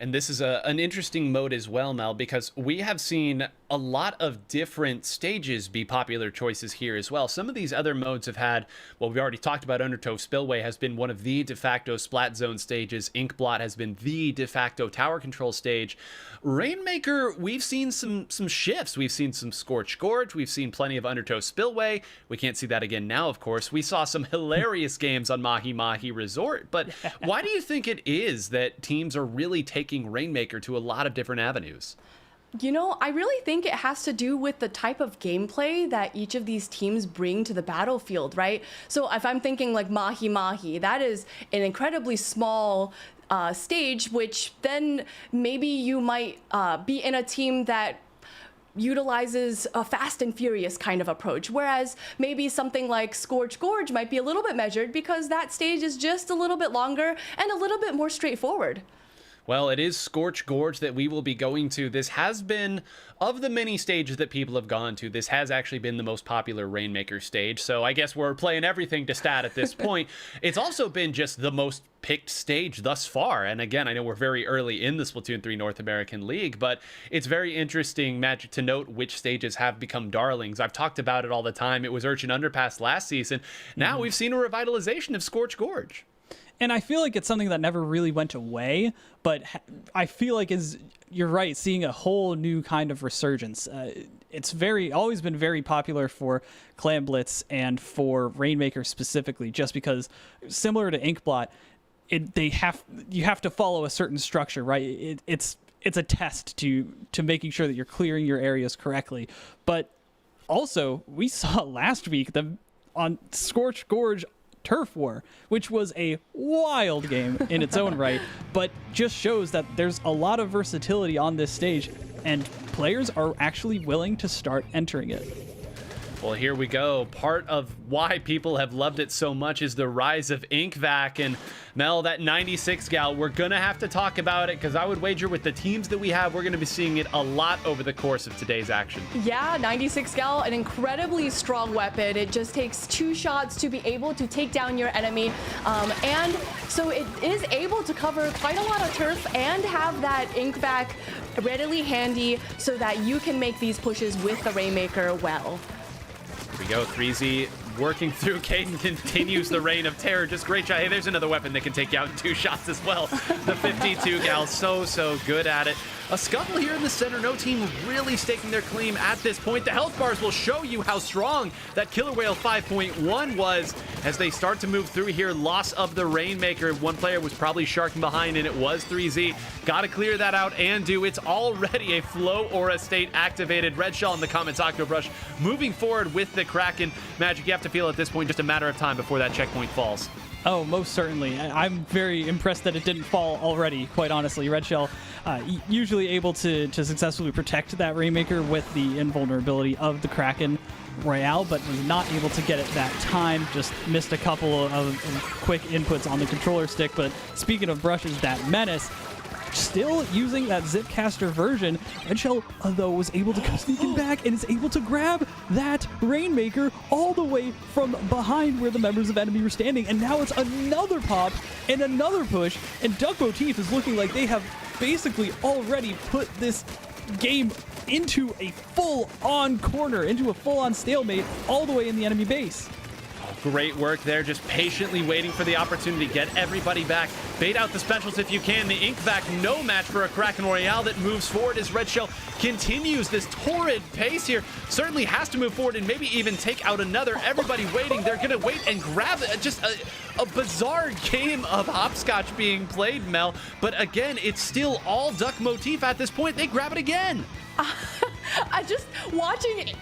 And this is an interesting mode as well, Mel, because we have seen a lot of different stages be popular choices here as well. Some of these other modes have had, well, we already talked about Undertow Spillway has been one of the de facto Splat Zone stages. Inkblot has been the de facto tower control stage. Rainmaker, we've seen some shifts. We've seen some Scorched Gorge. We've seen plenty of Undertow Spillway. We can't see that again now, of course. We saw some hilarious games on Mahi Mahi Resort. But why do you think it is that teams are really taking Rainmaker to a lot of different avenues? You know, I really think it has to do with the type of gameplay that each of these teams bring to the battlefield, right? So if I'm thinking like Mahi Mahi, that is an incredibly small stage, which then maybe you might be in a team that utilizes a fast and furious kind of approach, whereas maybe something like Scorched Gorge might be a little bit measured because that stage is just a little bit longer and a little bit more straightforward. Well, it is Scorched Gorge that we will be going to. This has been, of the many stages that people have gone to, this has actually been the most popular Rainmaker stage. So I guess we're playing everything to stat at this point. It's also been just the most picked stage thus far. And again, I know we're very early in the Splatoon 3 North American League, but it's very interesting, Magic, to note which stages have become darlings. I've talked about it all the time. It was Urchin Underpass last season. Now we've seen a revitalization of Scorched Gorge. And I feel like it's something that never really went away, but I feel like you're right, seeing a whole new kind of resurgence. It's always been very popular for Clam Blitz and for Rainmaker specifically, just because similar to Inkblot, you have to follow a certain structure, right? It's a test to making sure that you're clearing your areas correctly. But also, we saw last week on Scorched Gorge Turf War, which was a wild game in its own right, but just shows that there's a lot of versatility on this stage, and players are actually willing to start entering it. Well, here we go. Part of why people have loved it so much is the rise of InkVac. And Mel, that 96 gal, we're going to have to talk about it because I would wager with the teams that we have, we're going to be seeing it a lot over the course of today's action. Yeah, 96 gal, an incredibly strong weapon. It just takes 2 shots to be able to take down your enemy. And so it is able to cover quite a lot of turf and have that InkVac readily handy so that you can make these pushes with the Rainmaker well. Here we go, 3Z working through. Caden continues the reign of terror. Just great shot. Hey, there's another weapon that can take you out in 2 shots as well. The 52 gal, so good at it. A scuffle here in the center. No team really staking their claim at this point. The health bars will show you how strong that Killer Whale 5.1 was as they start to move through here. Loss of the Rainmaker. One player was probably sharking behind, and it was 3Z. Got to clear that out and do. It's already a Flow Aura state activated. Red Shell in the comments, Octobrush moving forward with the Kraken. Magic, you have to feel at this point just a matter of time before that checkpoint falls. Oh, most certainly. I'm very impressed that it didn't fall already, quite honestly. Red Shell usually able to successfully protect that Rainmaker with the invulnerability of the Kraken Royale, but was not able to get it that time. Just missed a couple of quick inputs on the controller stick. But speaking of brushes, that Menace, still using that Zipcaster version. Red Shell, though, was able to come sneaking back and is able to grab that Rainmaker all the way from behind where the members of enemy were standing. And now it's another pop and another push. And Duck Motif is looking like they have basically already put this game into a full-on corner, into a full-on stalemate all the way in the enemy base. Great work there, just patiently waiting for the opportunity to get everybody back. Bait out the specials if you can. The InkVac, no match for a Kraken Royale that moves forward as Red Shell continues this torrid pace here. Certainly has to move forward and maybe even take out another. Everybody waiting. They're going to wait and grab just a bizarre game of hopscotch being played, Mel. But again, it's still all Duck Motif at this point. They grab it again. I just watching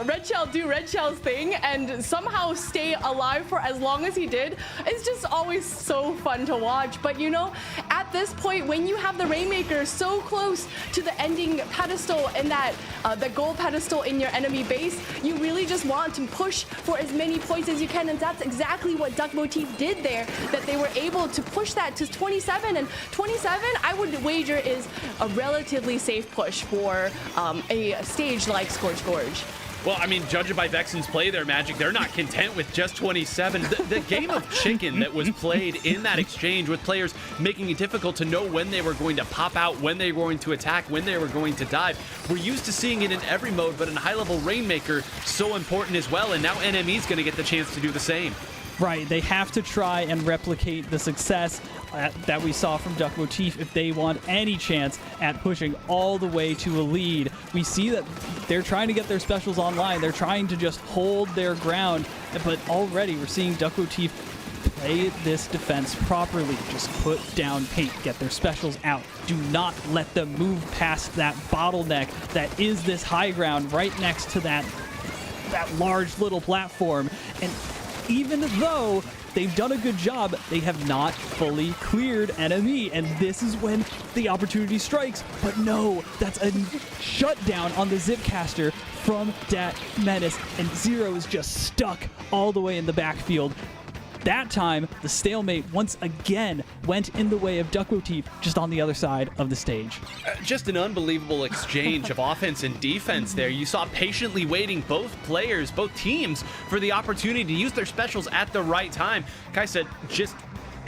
Red Shell do Red Shell's thing and somehow stay alive for as long as he did. It's just always so fun to watch. But you know, at this point, when you have the Rainmaker so close to the ending pedestal and that the goal pedestal in your enemy base, you really just want to push for as many points as you can, and that's exactly what Duck Motif did there. That they were able to push that to 27, and 27, I would wager, is a relatively safe push for a stage like Scorched Gorge. Well, I mean, judging by Vexen's play there, Magic, they're not content with just 27. The game of chicken that was played in that exchange with players making it difficult to know when they were going to pop out, when they were going to attack, when they were going to dive. We're used to seeing it in every mode, but in high-level Rainmaker, so important as well, and now NME's going to get the chance to do the same. Right, they have to try and replicate the success that we saw from Duck Motif if they want any chance at pushing all the way to a lead. We see that they're trying to get their specials online. They're trying to just hold their ground, but already we're seeing Duck Motif play this defense properly. Just put down paint, get their specials out. Do not let them move past that bottleneck that is this high ground right next to that large little platform. And even though they've done a good job, they have not fully cleared enemy, and this is when the opportunity strikes. But no, that's a shutdown on the Zipcaster from Dat Menace, and Zero is just stuck all the way in the backfield. That time, the stalemate once again went in the way of Duck Motif, just on the other side of the stage. Just an unbelievable exchange of offense and defense there. You saw patiently waiting both players, both teams, for the opportunity to use their specials at the right time. Kai said, just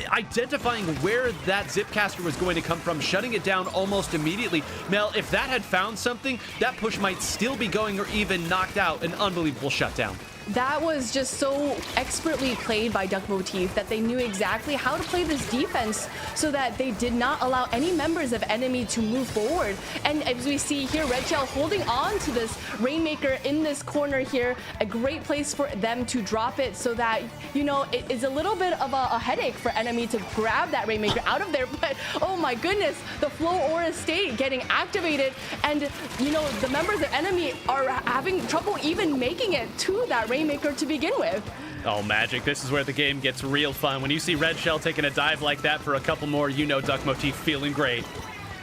identifying where that Zipcaster was going to come from, shutting it down almost immediately. Mel, if that had found something, that push might still be going or even knocked out. An unbelievable shutdown. That was just so expertly played by Duck Motif that they knew exactly how to play this defense so that they did not allow any members of enemy to move forward. And as we see here, Red Shell holding on to this Rainmaker in this corner here, a great place for them to drop it so that, you know, it is a little bit of a headache for enemy to grab that Rainmaker out of there. But oh my goodness, the Flow Aura State getting activated, and you know, the members of enemy are having trouble even making it to that Rainmaker to begin with. Oh, Magic, this is where the game gets real fun. When you see Red Shell taking a dive like that for a couple more, you know Duck Motif feeling great.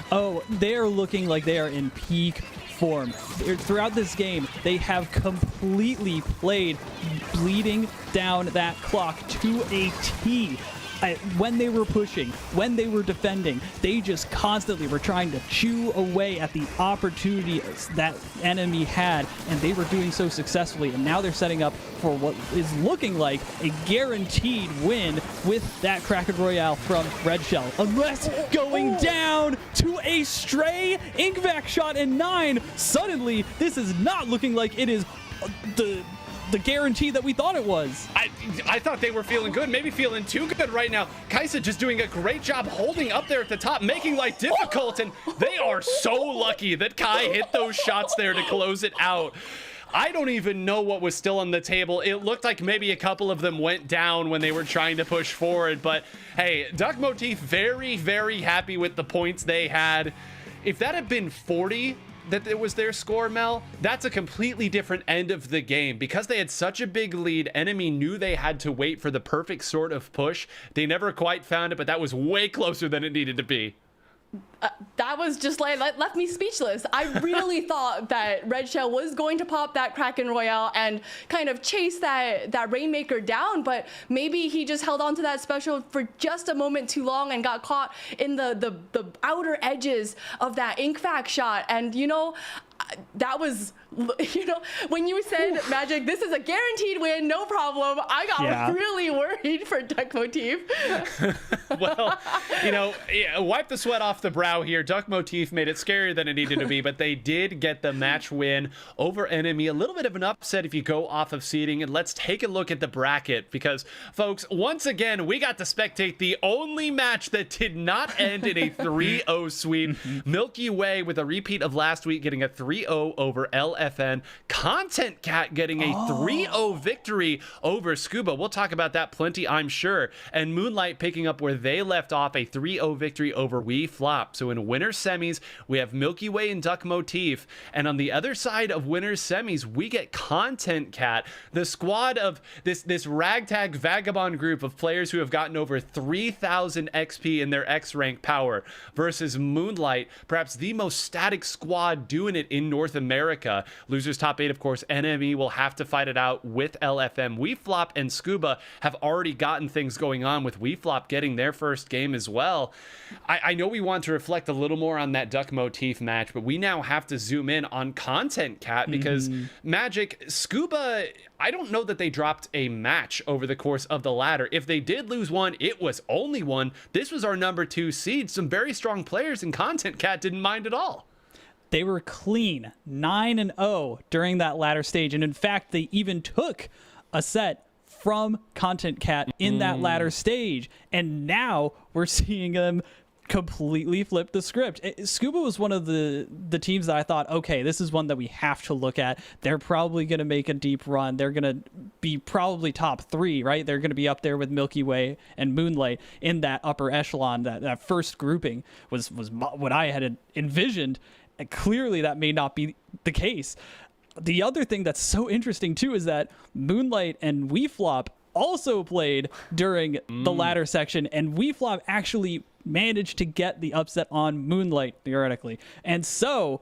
Oh, they're looking like they are in peak form. Throughout this game, they have completely played bleeding down that clock to a T. When they were pushing, when they were defending, they just constantly were trying to chew away at the opportunities that enemy had, and they were doing so successfully. And now they're setting up for what is looking like a guaranteed win with that Kraken Royale from Red Shell. Unless going down to a stray Inkvac shot in 9, suddenly this is not looking like it is the guarantee that we thought it was. I thought they were feeling good, maybe feeling too good right now. Kaisa just doing a great job holding up there at the top, making life difficult, and they are so lucky that Kai hit those shots there to close it out. I don't even know what was still on the table. It looked like maybe a couple of them went down when they were trying to push forward, but hey, Duck Motif very, very happy with the points they had. If that had been 40, that it was their score, Mel, that's a completely different end of the game. Because they had such a big lead, enemy knew they had to wait for the perfect sort of push. They never quite found it, but that was way closer than it needed to be. That was just like, left me speechless. I really thought that Red Shell was going to pop that Kraken Royale and kind of chase that Rainmaker down, but maybe he just held on to that special for just a moment too long and got caught in the outer edges of that Inkvac shot. And you know, that was, you know, when you said, Magic, this is a guaranteed win, no problem, I got really worried for Duck Motif. Well, you know, wipe the sweat off the brow here. Duck Motif made it scarier than it needed to be, but they did get the match win over enemy. A little bit of an upset if you go off of seeding. And let's take a look at the bracket because, folks, once again, we got to spectate the only match that did not end in a 3-0 sweep. Milky Way with a repeat of last week getting a 3-0 over LFN. Content Cat getting a 3-0 victory over Scuba. We'll talk about that plenty, I'm sure. And Moonlight picking up where they left off, a 3-0 victory over We Flop. So in winners semis, we have Milky Way and Duck Motif. And on the other side of winners semis, we get Content Cat, the squad of this ragtag vagabond group of players who have gotten over 3,000 XP in their X rank power versus Moonlight, perhaps the most static squad doing it in in North America. Losers top 8, of course, NME will have to fight it out with LFM. WeFlop and Scuba have already gotten things going on, with WeFlop getting their first game as well. I know we want to reflect a little more on that duck motif match, but we now have to zoom in on Content Cat, because Magic, Scuba, I don't know that they dropped a match over the course of the ladder. If they did lose one, it was only one. This was our number 2 seed. Some very strong players, and Content Cat didn't mind at all. They were clean 9-0 during that latter stage. And in fact, they even took a set from Content Cat in that latter stage. And now we're seeing them completely flip the script. Scuba was one of the teams that I thought, okay, this is one that we have to look at. They're probably going to make a deep run. They're going to be probably top 3, right? They're going to be up there with Milky Way and Moonlight in that upper echelon. That first grouping was what I had envisioned. And clearly that may not be the case. The other thing that's so interesting too is that Moonlight and WeFlop also played during the latter section, and WeFlop actually managed to get the upset on Moonlight, theoretically. And so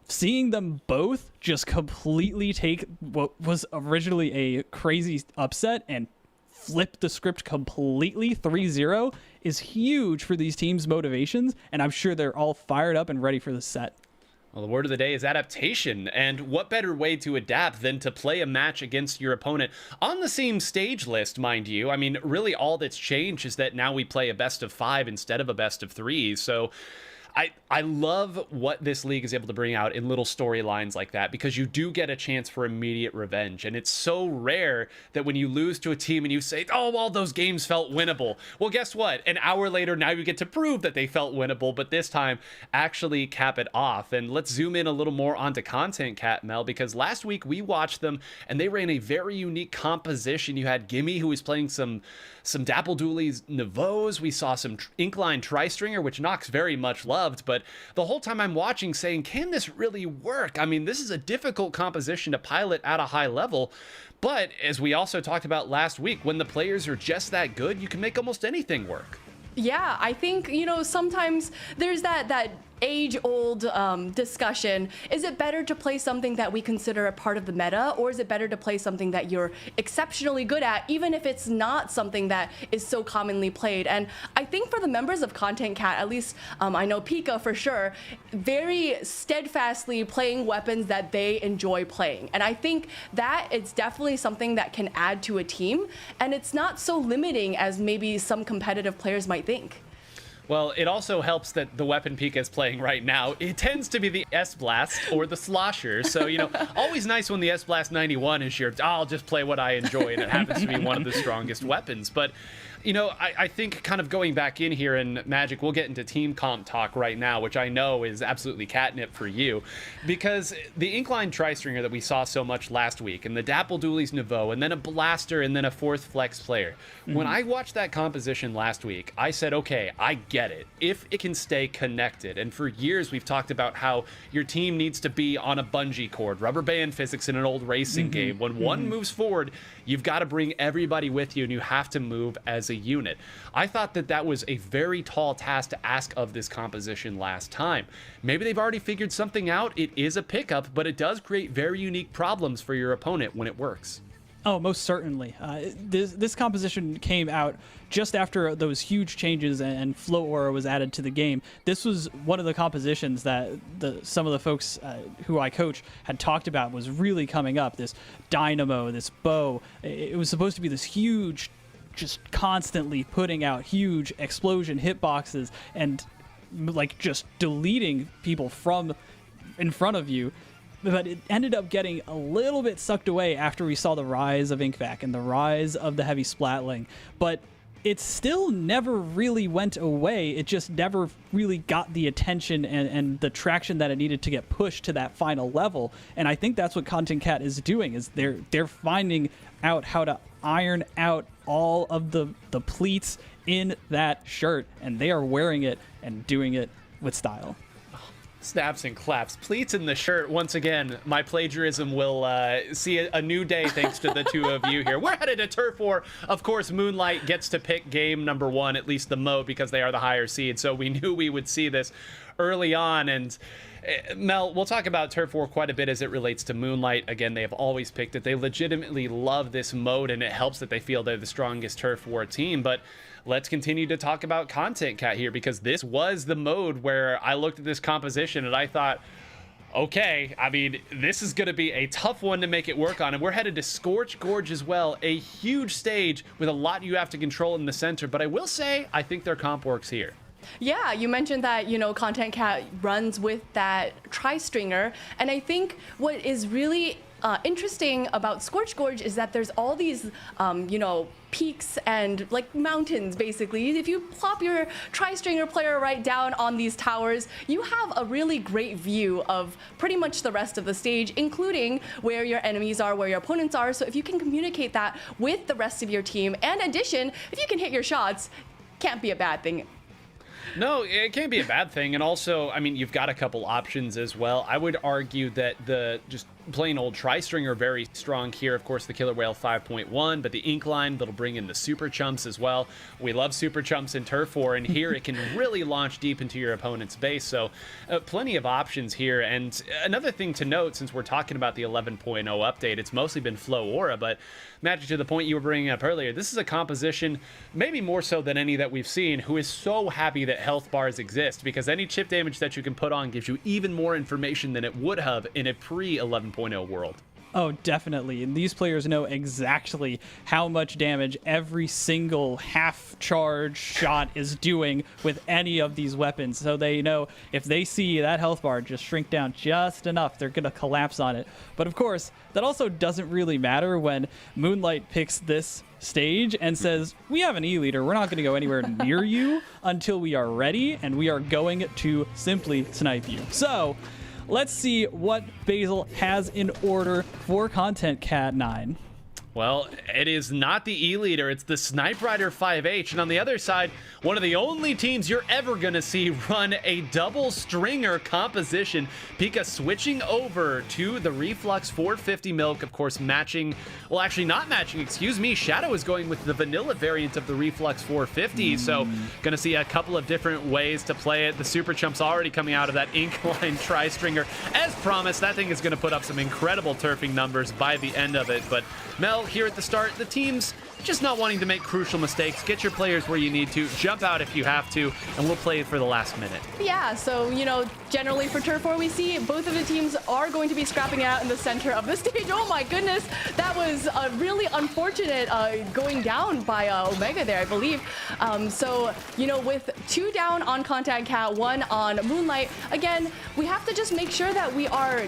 seeing them both just completely take what was originally a crazy upset and flip the script completely 3-0 is huge for these teams' motivations, and I'm sure they're all fired up and ready for the set. Well, the word of the day is adaptation, and what better way to adapt than to play a match against your opponent on the same stage list, mind you. I mean, really all that's changed is that now we play a best of 5 instead of a best of 3, so I love what this league is able to bring out in little storylines like that, because you do get a chance for immediate revenge. And it's so rare that when you lose to a team and you say, oh, all those games felt winnable. Well, guess what? An hour later, now you get to prove that they felt winnable, but this time actually cap it off. And let's zoom in a little more onto Content Cat, Mel, because last week we watched them and they ran a very unique composition. You had Gimme, who was playing some Dapple Dooley's Navos. We saw some Inkline Tri-Stringer, which Nox very much loved, but the whole time I'm watching saying, can this really work? I mean, this is a difficult composition to pilot at a high level, but as we also talked about last week, when the players are just that good, you can make almost anything work. Yeah, I think, sometimes there's that age-old discussion. Is it better to play something that we consider a part of the meta, or is it better to play something that you're exceptionally good at, even if it's not something that is so commonly played? And I think for the members of Content Cat, at least I know Pika for sure, very steadfastly playing weapons that they enjoy playing. And I think that it's definitely something that can add to a team, and it's not so limiting as maybe some competitive players might think. Well, it also helps that the weapon Pika is playing right now, it tends to be the S-Blast or the Slosher. So, always nice when the S-Blast 91 is your, I'll just play what I enjoy, and it happens to be one of the strongest weapons. But, I think kind of going back in here in Magic, we'll get into team comp talk right now, which I know is absolutely catnip for you, because the Inkline Tri-Stringer that we saw so much last week, and the Dapple Dooley's Nouveau, and then a Blaster, and then a 4th Flex player. When I watched that composition last week, I said, okay, I get it, if it can stay connected. And for years, we've talked about how your team needs to be on a bungee cord, rubber band physics in an old racing game. When one moves forward, you've got to bring everybody with you, and you have to move as a unit. I thought that was a very tall task to ask of this composition last time. Maybe they've already figured something out. It is a pickup, but it does create very unique problems for your opponent when it works. Oh, most certainly. This composition came out just after those huge changes and Flow Aura was added to the game. This was one of the compositions that some of the folks who I coach had talked about was really coming up. This Dynamo, this Bow. It was supposed to be this huge, just constantly putting out huge explosion hitboxes and like just deleting people from in front of you. But it ended up getting a little bit sucked away after we saw the rise of Inkvac and the rise of the heavy splatling. But it still never really went away. It just never really got the attention and the traction that it needed to get pushed to that final level. And I think that's what Content Cat is doing, is they're finding out how to iron out all of the pleats in that shirt, and they are wearing it and doing it with style. Snaps and claps. Pleats in the shirt. Once again, my plagiarism will see a new day thanks to the two of you here. We're headed to Turf War. Of course, Moonlight gets to pick game number 1, at least the mode, because they are the higher seed. So we knew we would see this early on. And Mel, we'll talk about Turf War quite a bit as it relates to Moonlight. Again, they have always picked it. They legitimately love this mode, and it helps that they feel they're the strongest Turf War team. But let's continue to talk about Content Cat here, because this was the mode where I looked at this composition and I thought, okay, I mean, this is going to be a tough one to make it work on. And we're headed to Scorch Gorge as well, a huge stage with a lot you have to control in the center. But I will say, I think their comp works here. Yeah, you mentioned that, Content Cat runs with that tri-stringer. And I think what is really interesting about Scorch Gorge is that there's all these, peaks and like mountains, basically. If you plop your tri-stringer player right down on these towers, you have a really great view of pretty much the rest of the stage, including where your enemies are, where your opponents are. So if you can communicate that with the rest of your team, and in addition, if you can hit your shots, can't be a bad thing. No, it can't be a bad thing. And also, I mean, you've got a couple options as well. I would argue that the just plain old tri-stringer very strong here. Of course, the Killer Whale 5.1, but the Inkline, that'll bring in the Super Chumps as well. We love Super Chumps in Turf War, and here it can really launch deep into your opponent's base. So plenty of options here. And another thing to note, since we're talking about the 11.0 update, it's mostly been Flow Aura, but Magic, to the point you were bringing up earlier, this is a composition, maybe more so than any that we've seen, who is so happy that health bars exist, because any chip damage that you can put on gives you even more information than it would have in a pre-11.0 world. Oh, definitely. And these players know exactly how much damage every single half charge shot is doing with any of these weapons. So they know if they see that health bar just shrink down just enough, they're going to collapse on it. But of course, that also doesn't really matter when Moonlight picks this stage and says, we have an E-leader. We're not going to go anywhere near you until we are ready, and we are going to simply snipe you. So let's see what Basil has in order for Content Cat 9. Well, it is not the E-leader, it's the Snipe Rider 5H, and on the other side, one of the only teams you're ever going to see run a double stringer composition. Pika switching over to the Reflux 450 Milk, of course matching, well actually not matching, excuse me, Shadow is going with the vanilla variant of the Reflux 450, so going to see a couple of different ways to play it. The Super Chump's already coming out of that Inkline tri-stringer. As promised, that thing is going to put up some incredible turfing numbers by the end of it, but Mel, here at the start, the team's just not wanting to make crucial mistakes. Get your players where you need to, jump out if you have to, and we'll play it for the last minute. Yeah, so, generally for Turf War, we see both of the teams are going to be scrapping it out in the center of the stage. Oh my goodness, that was really unfortunate going down by Omega there, I believe. So, with 2 down on Contact Cat, 1 on Moonlight, again, we have to just make sure that we are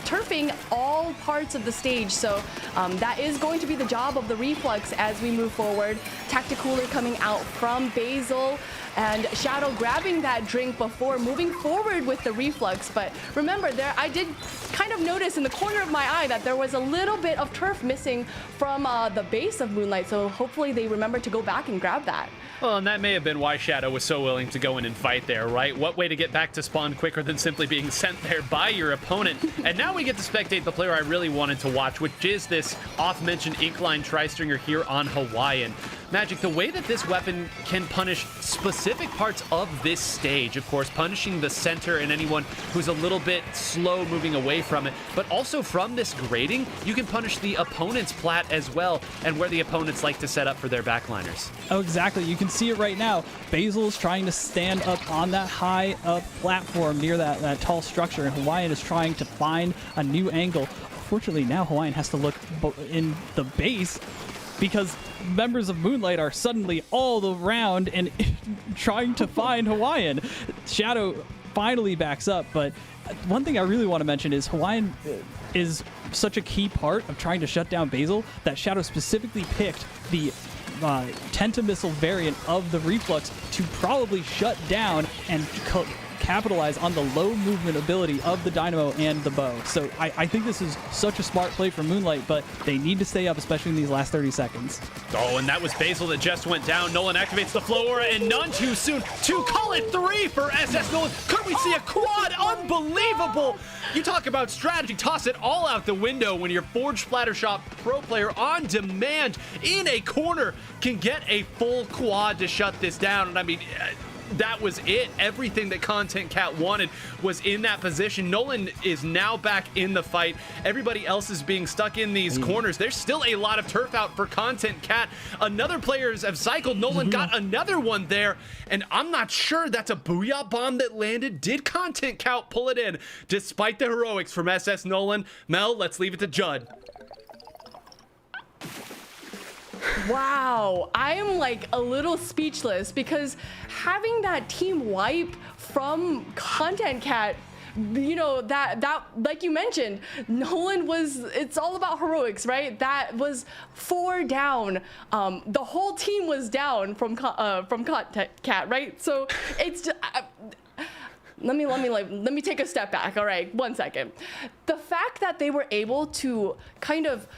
turfing all parts of the stage. So that is going to be the job of the Reflux as we move forward. Tacticooler coming out from Basil, and Shadow grabbing that drink before moving forward with the Reflux. But remember, there I did kind of notice in the corner of my eye that there was a little bit of turf missing from the base of Moonlight, so hopefully they remember to go back and grab that. Well, and that may have been why Shadow was so willing to go in and fight there, right? What way to get back to spawn quicker than simply being sent there by your opponent? And now we get to spectate the player I really wanted to watch, which is this oft-mentioned Inkline tri-stringer here on Hawaiian. Magic, the way that this weapon can punish specific parts of this stage, of course, punishing the center and anyone who's a little bit slow moving away from it, but also from this grading, you can punish the opponent's plat as well, and where the opponents like to set up for their backliners. Oh, exactly. You can see it right now. Basil's trying to stand up on that high up platform near that tall structure, and Hawaiian is trying to find a new angle. Unfortunately, now Hawaiian has to look in the base, because members of Moonlight are suddenly all around and trying to find Hawaiian. Shadow finally backs up, but one thing I really want to mention is Hawaiian is such a key part of trying to shut down Basil that Shadow specifically picked the Tentamissile variant of the Reflux to probably shut down and capitalize on the low movement ability of the Dynamo and the bow. So I think this is such a smart play for Moonlight, but they need to stay up, especially in these last 30 seconds. Oh, and that was Basil that just went down. Nolan activates the Flow Aura, and none too soon to call it 3 for SS Nolan. Could we see a quad? Unbelievable! You talk about strategy, toss it all out the window when your Forge Splattershot pro player on demand in a corner can get a full quad to shut this down. And I mean, that was it. Everything that Content Cat wanted was in that position. Nolan is now back in the fight. Everybody else is being stuck in these corners. There's still a lot of turf out for Content Cat. Another players have cycled. Nolan got another one there, and I'm not sure that's a Booyah bomb that landed. Did Content Cat pull it in despite the heroics from SS Nolan? Mel, let's leave it to Judd. Wow, I am like a little speechless because having that team wipe from Content Cat, you know, that like you mentioned, Nolan was, it's all about heroics, right? That was 4 down. The whole team was down from Content Cat, right? So it's let me take a step back. All right, 1 second. The fact that they were able to kind of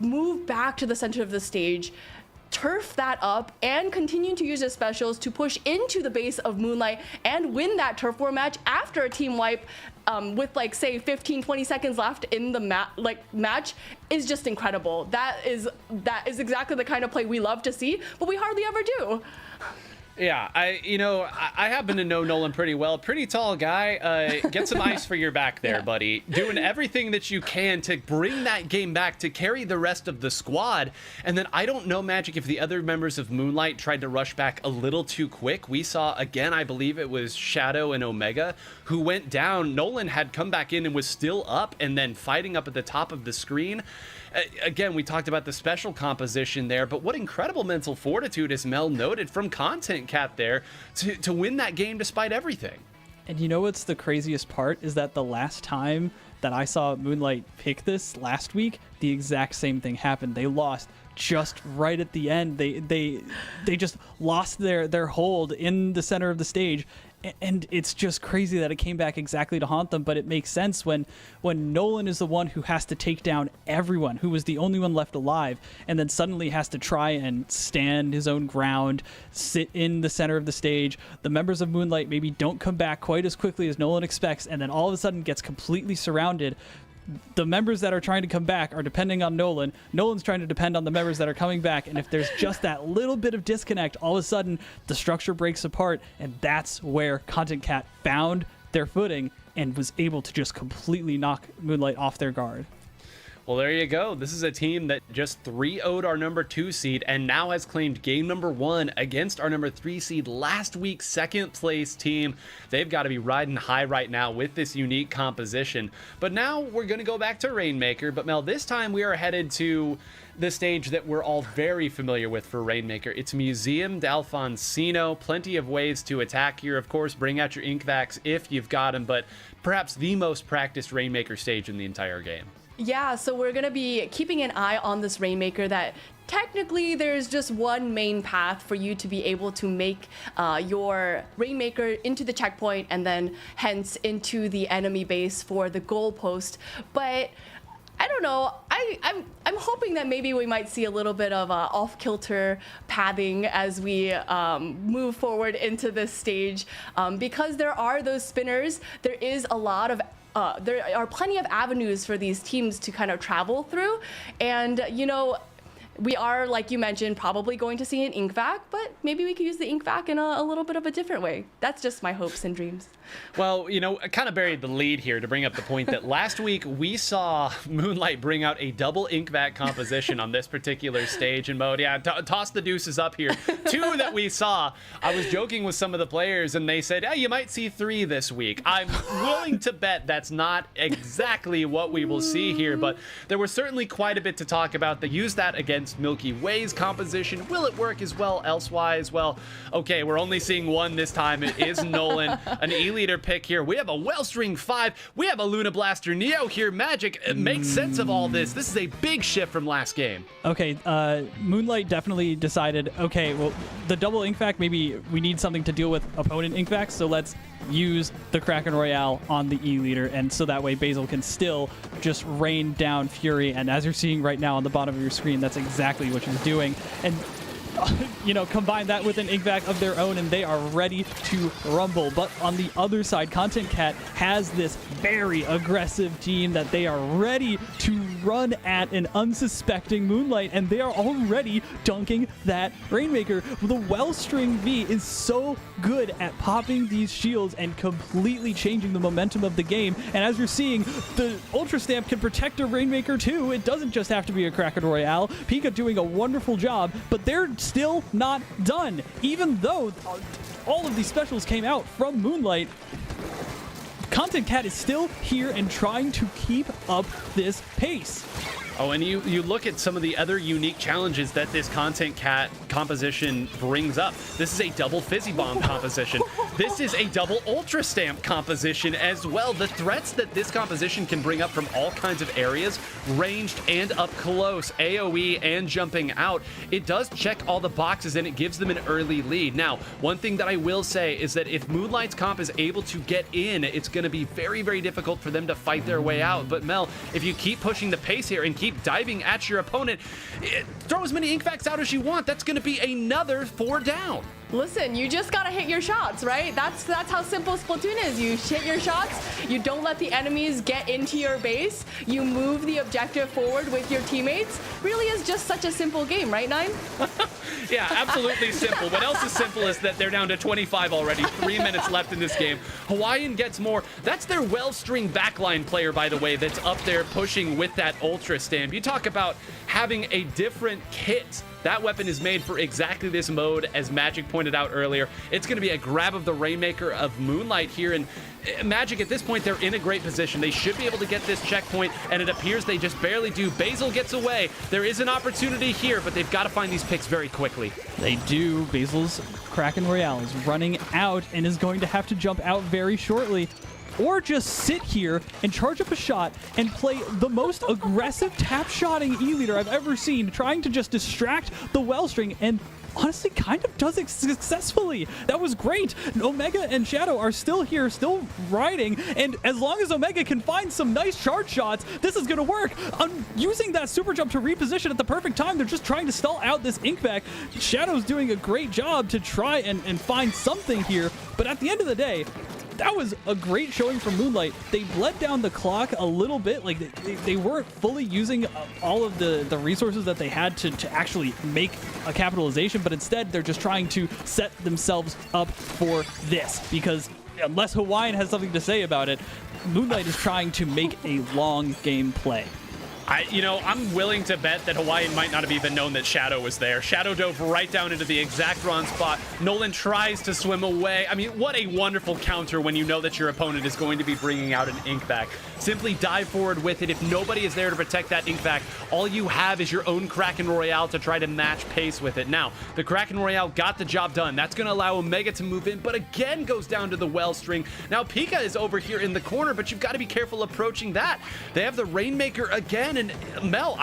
move back to the center of the stage, turf that up, and continue to use their specials to push into the base of Moonlight and win that turf war match after a team wipe with like say 15-20 seconds left in the match is just incredible. That is exactly the kind of play we love to see, but we hardly ever do. Yeah, I happen to know Nolan pretty well. Pretty tall guy. Get some ice for your back there, buddy. Doing everything that you can to bring that game back, to carry the rest of the squad. And then I don't know, Magic, if the other members of Moonlight tried to rush back a little too quick. We saw, again, I believe it was Shadow and Omega, who went down. Nolan had come back in and was still up and then fighting up at the top of the screen. Again, we talked about the special composition there, but what incredible mental fortitude, as Mel noted, from Content Cat there to win that game despite everything. And you know what's the craziest part is that the last time that I saw Moonlight pick this last week, the exact same thing happened. They lost just right at the end. They just lost their hold in the center of the stage. And it's just crazy that it came back exactly to haunt them, but it makes sense when Nolan is the one who has to take down everyone, who was the only one left alive, and then suddenly has to try and stand his own ground, sit in the center of the stage. The members of Moonlight maybe don't come back quite as quickly as Nolan expects, and then all of a sudden gets completely surrounded. The members that are trying to come back are depending on Nolan. Nolan's trying to depend on the members that are coming back. And if there's just that little bit of disconnect, all of a sudden the structure breaks apart. And that's where Content Cat found their footing and was able to just completely knock Moonlight off their guard. Well, there you go. This is a team that just 3-0'd our number 2 seed and now has claimed game number 1 against our number 3 seed last week's second place team. They've got to be riding high right now with this unique composition. But now we're going to go back to Rainmaker. But Mel, this time we are headed to the stage that we're all very familiar with for Rainmaker. It's Museum d'Alfonsino. Plenty of ways to attack here. Of course, bring out your Inkvacs if you've got them, but perhaps the most practiced Rainmaker stage in the entire game. Yeah, so we're gonna be keeping an eye on this Rainmaker that technically there's just one main path for you to be able to make your Rainmaker into the checkpoint and then hence into the enemy base for the goalpost. But I don't know, I'm hoping that maybe we might see a little bit of off-kilter pathing as we move forward into this stage. Because there are those spinners, there is a lot of there are plenty of avenues for these teams to kind of travel through. And, you know, we are, like you mentioned, probably going to see an Inkvac, but maybe we could use the Inkvac in a little bit of a different way. That's just my hopes and dreams. Well, you know, I kind of buried the lead here to bring up the point that last week we saw Moonlight bring out a double Inkvac composition on this particular stage in mode. Yeah, toss the deuces up here. 2 that we saw. I was joking with some of the players and they said, hey, you might see 3 this week. I'm willing to bet that's not exactly what we will see here, but there was certainly quite a bit to talk about. They used that against Milky Way's composition. Will it work as well elsewise? Well, okay, we're only seeing 1 this time. It is Nolan, an E-leader pick here. We have a Wellstring 5. We have a Luna Blaster Neo here. Magic, make sense of all this. This is a big shift from last game. Okay, Moonlight definitely decided, okay, well, the double Inkvac, maybe we need something to deal with opponent Inkvacs, so let's use the Kraken Royale on the E-leader, and so that way Basil can still just rain down Fury. And as you're seeing right now on the bottom of your screen, that's exactly what she's doing. And you know, combine that with an Inkvac of their own and they are ready to rumble. But on the other side, Content Cat has this very aggressive team that they are ready to run at an unsuspecting Moonlight, and they are already dunking that Rainmaker. The Wellstring V is so good at popping these shields and completely changing the momentum of the game. And as you're seeing, the Ultra Stamp can protect a Rainmaker too. It doesn't just have to be a Kraken Royale. Pika doing a wonderful job, but they're still not done. Even though all of these specials came out from Moonlight, Content Cat is still here and trying to keep up this pace. Oh, and you look at some of the other unique challenges that this Content Cat composition brings up. This is a double Fizzy Bomb composition. This is a double Ultra Stamp composition as well. The threats that this composition can bring up from all kinds of areas, ranged and up close, AoE and jumping out, it does check all the boxes and it gives them an early lead. Now, one thing that I will say is that if Moonlight's comp is able to get in, it's going to be very, very difficult for them to fight their way out. But Mel, if you keep pushing the pace here and keep diving at your opponent, throw as many ink facts out as you want. That's going to be another 4 down. Listen, you just gotta hit your shots, right? That's how simple Splatoon is. You hit your shots, you don't let the enemies get into your base, you move the objective forward with your teammates. Really is just such a simple game, right, Nine? Yeah, absolutely simple. What else is simple is that they're down to 25 already, 3 minutes left in this game. Hawaiian gets more. That's their well-string backline player, by the way, that's up there pushing with that Ultra Stamp. You talk about having a different kit. That weapon is made for exactly this mode, as Magic pointed out earlier. It's going to be a grab of the Rainmaker of Moonlight here, and Magic at this point, they're in a great position. They should be able to get this checkpoint, and it appears they just barely do. Basil gets away. There is an opportunity here, but they've got to find these picks very quickly. They do. Basil's Kraken Royale is running out and is going to have to jump out very shortly. Or just sit here and charge up a shot and play the most aggressive tap-shotting E-leader I've ever seen, trying to just distract the Wellstring, and honestly kind of does it successfully. That was great. Omega and Shadow are still here, still riding, and as long as Omega can find some nice charge shots, this is going to work. Using that super jump to reposition at the perfect time, they're just trying to stall out this ink back. Shadow's doing a great job to try and find something here, but at the end of the day, that was a great showing from Moonlight. They bled down the clock a little bit. Like they weren't fully using all of the resources that they had to actually make a capitalization, but instead they're just trying to set themselves up for this, because unless Hawaiian has something to say about it, Moonlight is trying to make a long game play. I'm willing to bet that Hawaiian might not have even known that Shadow was there. Shadow dove right down into the exact wrong spot. Nolan tries to swim away. I mean, what a wonderful counter when you know that your opponent is going to be bringing out an ink back. Simply dive forward with it. If nobody is there to protect that ink back, all you have is your own Kraken Royale to try to match pace with it. Now, the Kraken Royale got the job done. That's going to allow Omega to move in, but again goes down to the Wellstring. Now, Pika is over here in the corner, but you've got to be careful approaching that. They have the Rainmaker again, and Mel,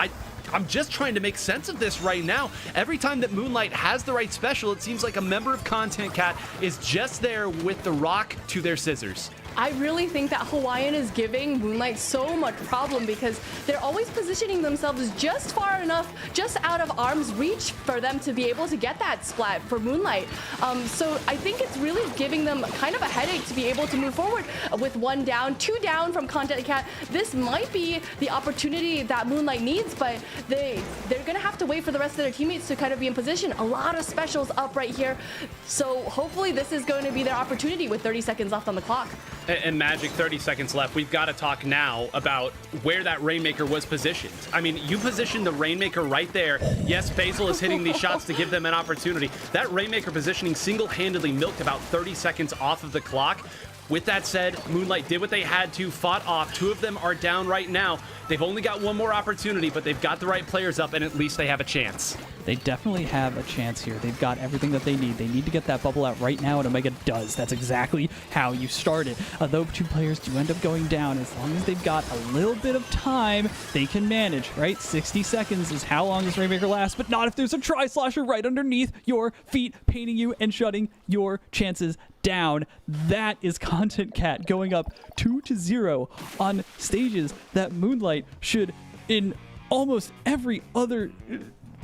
I'm just trying to make sense of this right now. Every time that Moonlight has the right special, it seems like a member of Content Cat is just there with the rock to their scissors. I really think that Hawaiian is giving Moonlight so much problem because they're always positioning themselves just far enough, just out of arm's reach for them to be able to get that splat for Moonlight. So I think it's really giving them kind of a headache to be able to move forward with 1 down, 2 down from Content Cat. This might be the opportunity that Moonlight needs, but they're going to have to wait for the rest of their teammates to kind of be in position. A lot of specials up right here. So hopefully this is going to be their opportunity with 30 seconds left on the clock. And Magic, 30 seconds left. We've got to talk now about where that Rainmaker was positioned. I mean, you positioned the Rainmaker right there. Yes, Basil is hitting these shots to give them an opportunity. That Rainmaker positioning single-handedly milked about 30 seconds off of the clock. With that said, Moonlight did what they had to, fought off. 2 of them are down right now. They've only got 1 more opportunity, but they've got the right players up, and at least they have a chance. They definitely have a chance here. They've got everything that they need. They need to get that bubble out right now, and Omega does. That's exactly how you start it. Though 2 players do end up going down, as long as they've got a little bit of time, they can manage, right? 60 seconds is how long this Rainmaker lasts, but not if there's a Tri-Slasher right underneath your feet, painting you and shutting your chances down. That is Content Cat going up 2-0 on stages that Moonlight should, in almost every other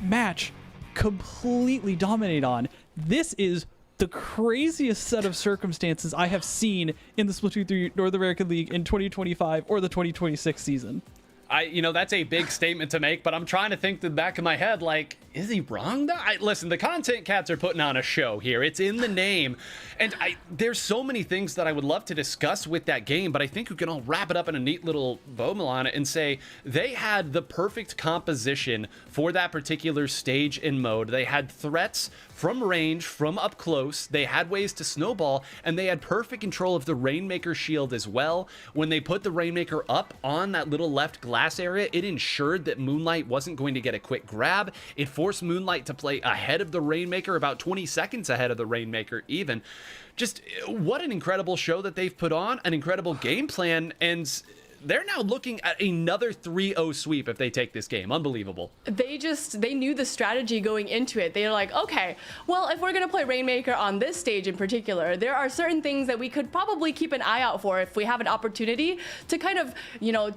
match, completely dominate on. This is the craziest set of circumstances I have seen in the Splatoon 3 North American League in 2025 or the 2026 season. That's a big statement to make, but I'm trying to think the back of my head, like, Is he wrong though? Listen, the content cats are putting on a show here. It's in the name. And there's so many things that I would love to discuss with that game, but I think we can all wrap it up in a neat little bow on it and say they had the perfect composition for that particular stage and mode. They had threats from range, from up close. They had ways to snowball, and they had perfect control of the Rainmaker shield as well. When they put the Rainmaker up on that little left glass area, it ensured that Moonlight wasn't going to get a quick grab. It forced Moonlight to play ahead of the Rainmaker, about 20 seconds ahead of the Rainmaker even. Just what an incredible show that they've put on, an incredible game plan, and they're now looking at another 3-0 sweep if they take this game. Unbelievable. They knew the strategy going into it. They're like, okay, well, if we're going to play Rainmaker on this stage in particular, there are certain things that we could probably keep an eye out for if we have an opportunity to kind of,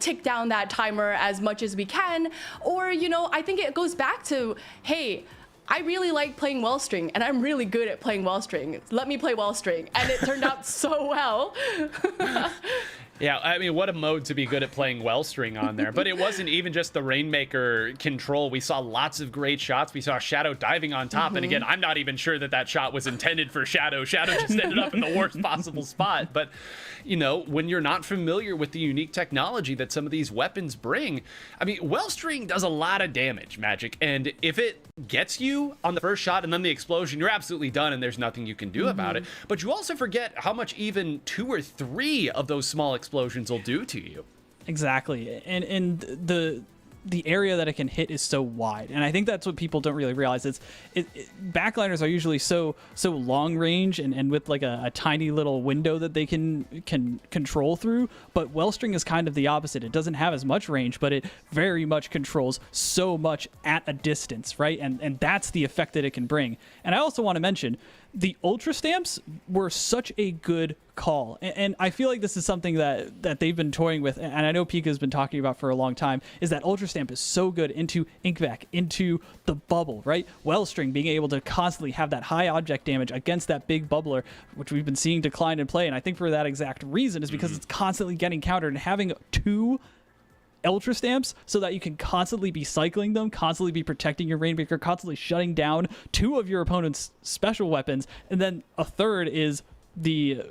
tick down that timer as much as we can. Or, I think it goes back to, hey, I really like playing Wellstring, and I'm really good at playing Wellstring. Let me play Wellstring. And it turned out so well. Yeah, I mean, what a mode to be good at playing Wellstring on there. But it wasn't even just the Rainmaker control. We saw lots of great shots. We saw Shadow diving on top. And again, I'm not even sure that shot was intended for Shadow. Shadow just ended up in the worst possible spot. But, when you're not familiar with the unique technology that some of these weapons bring, I mean, Wellstring does a lot of damage, Magic. And if it gets you on the first shot and then the explosion, you're absolutely done and there's nothing you can do about it. But you also forget how much even 2 or 3 of those small explosions will do to you. Exactly. And the area that it can hit is so wide, and I think that's what people don't really realize. Backliners are usually so long range and with like a tiny little window that they can control through, but Wellstring is kind of the opposite. It doesn't have as much range, but it very much controls so much at a distance, right? And that's the effect that it can bring. And I also want to mention the Ultra Stamps were such a good call. And I feel like this is something that they've been toying with, and I know Pika's been talking about for a long time, is that Ultra Stamp is so good into Inkvac, into the bubble, right? Wellstring being able to constantly have that high object damage against that big bubbler, which we've been seeing decline in play, and I think for that exact reason is because it's constantly getting countered, and having 2 Ultra Stamps so that you can constantly be cycling them, constantly be protecting your Rainmaker, constantly shutting down 2 of your opponent's special weapons, and then a third is the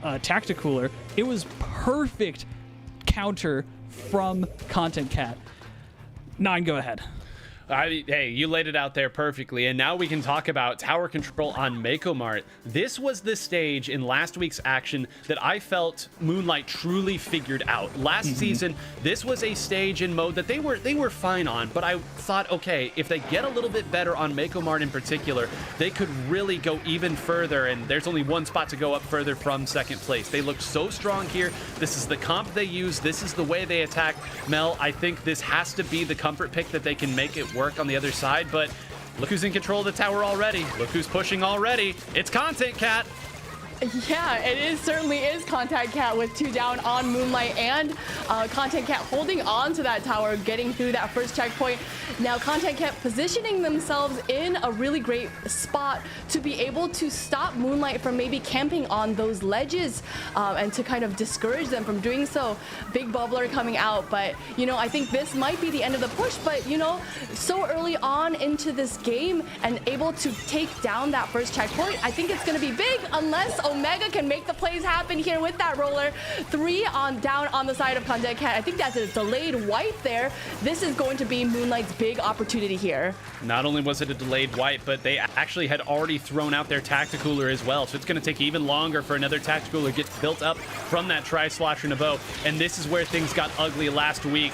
Tacticooler. It was perfect counter from Content Cat. 9, go ahead. Hey, you laid it out there perfectly, and now we can talk about tower control on Mako Mart. This was the stage in last week's action that I felt Moonlight truly figured out. Last season, this was a stage in mode that they were fine on, but I thought, okay, if they get a little bit better on Mako Mart in particular, they could really go even further, and there's only one spot to go up further from second place. They look so strong here. This is the comp they use. This is the way they attack. Mel, I think this has to be the comfort pick that they can make it work on the other side, but look who's in control of the tower already. Look who's pushing already. It's Content Cat. Yeah, it certainly is Content Cat with 2 down on Moonlight, and Content Cat holding on to that tower, getting through that first checkpoint. Now Content Cat positioning themselves in a really great spot to be able to stop Moonlight from maybe camping on those ledges and to kind of discourage them from doing so. Big bubbler coming out, but I think this might be the end of the push, but so early on into this game and able to take down that first checkpoint, I think it's going to be big unless Omega can make the plays happen here with that roller. 3 down on the side of Content Cat. I think that's a delayed wipe there. This is going to be Moonlight's big opportunity here. Not only was it a delayed wipe, but they actually had already thrown out their Tacticooler as well. So it's going to take even longer for another Tacticooler to get built up from that Tri-Slosher Nabo. And this is where things got ugly last week.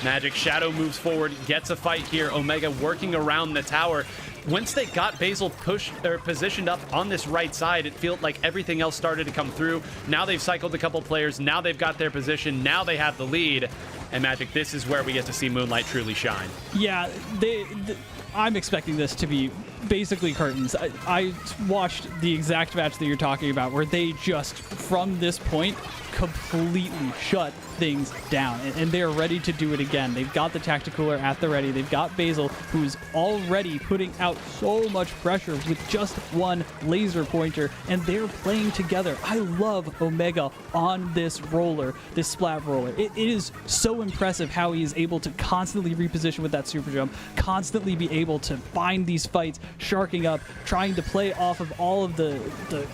Magic Shadow moves forward, gets a fight here. Omega working around the tower. Once they got Basil positioned up on this right side, it felt like everything else started to come through. Now they've cycled a couple players. Now they've got their position. Now they have the lead. And Magic, this is where we get to see Moonlight truly shine. Yeah, I'm expecting this to be basically curtains. I watched the exact match that you're talking about where they just, from this point, completely shut things down, and they're ready to do it again. They've got the Tacticooler at the ready. They've got Basil, who's already putting out so much pressure with just one laser pointer, and they're playing together. I love Omega on this roller, this Splat roller. It is so impressive how he is able to constantly reposition with that super jump, constantly be able to find these fights, sharking up, trying to play off of all of the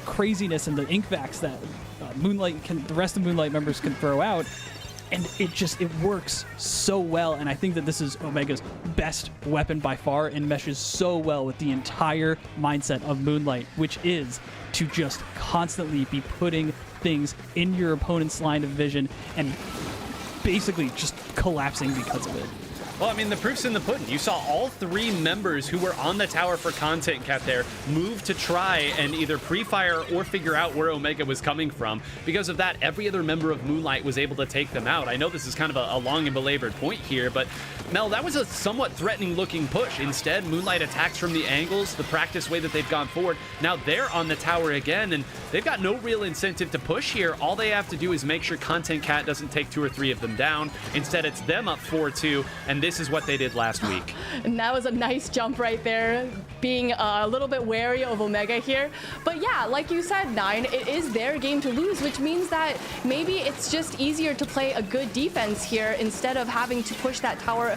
craziness and the ink vacs that the rest of Moonlight members can throw out. And it works so well, and I think that this is Omega's best weapon by far and meshes so well with the entire mindset of Moonlight, which is to just constantly be putting things in your opponent's line of vision and basically just collapsing because of it. Well, I mean, the proof's in the pudding. You saw all three members who were on the tower for Content Cat there move to try and either pre-fire or figure out where Omega was coming from. Because of that, every other member of Moonlight was able to take them out. I know this is kind of a long and belabored point here, but Mel, that was a somewhat threatening looking push. Instead, Moonlight attacks from the angles, the practice way that they've gone forward. Now they're on the tower again, and they've got no real incentive to push here. All they have to do is make sure Content Cat doesn't take 2 or 3 of them down. Instead, it's them up 4-2, and this is what they did last week. And that was a nice jump right there, being a little bit wary of Omega here. But yeah, like you said, Nine, it is their game to lose, which means that maybe it's just easier to play a good defense here instead of having to push that tower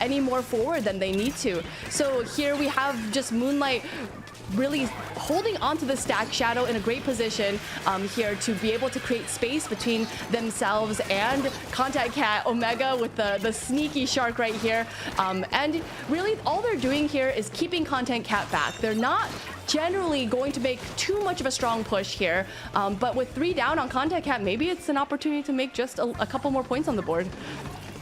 any more forward than they need to. So here we have just Moonlight really holding onto the stack Shadow in a great position here to be able to create space between themselves and Contact Cat. Omega with the sneaky shark right here. And really all they're doing here is keeping Content Cat back. They're not generally going to make too much of a strong push here, but with 3 down on Contact Cat, maybe it's an opportunity to make just a couple more points on the board.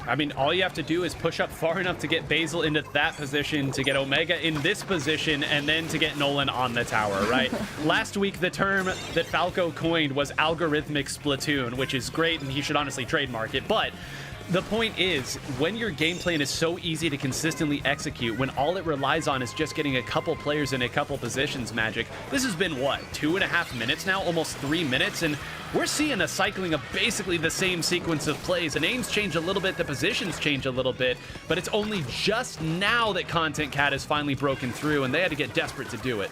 I mean, all you have to do is push up far enough to get Basil into that position, to get Omega in this position, and then to get Nolan on the tower, right? Last week, the term that Falco coined was algorithmic Splatoon, which is great, and he should honestly trademark it, but the point is, when your game plan is so easy to consistently execute, when all it relies on is just getting a couple players in a couple positions, Magic, this has been, what, 2.5 minutes now? Almost 3 minutes? And we're seeing a cycling of basically the same sequence of plays. The names change a little bit, the positions change a little bit, but it's only just now that Content Cat has finally broken through, and they had to get desperate to do it.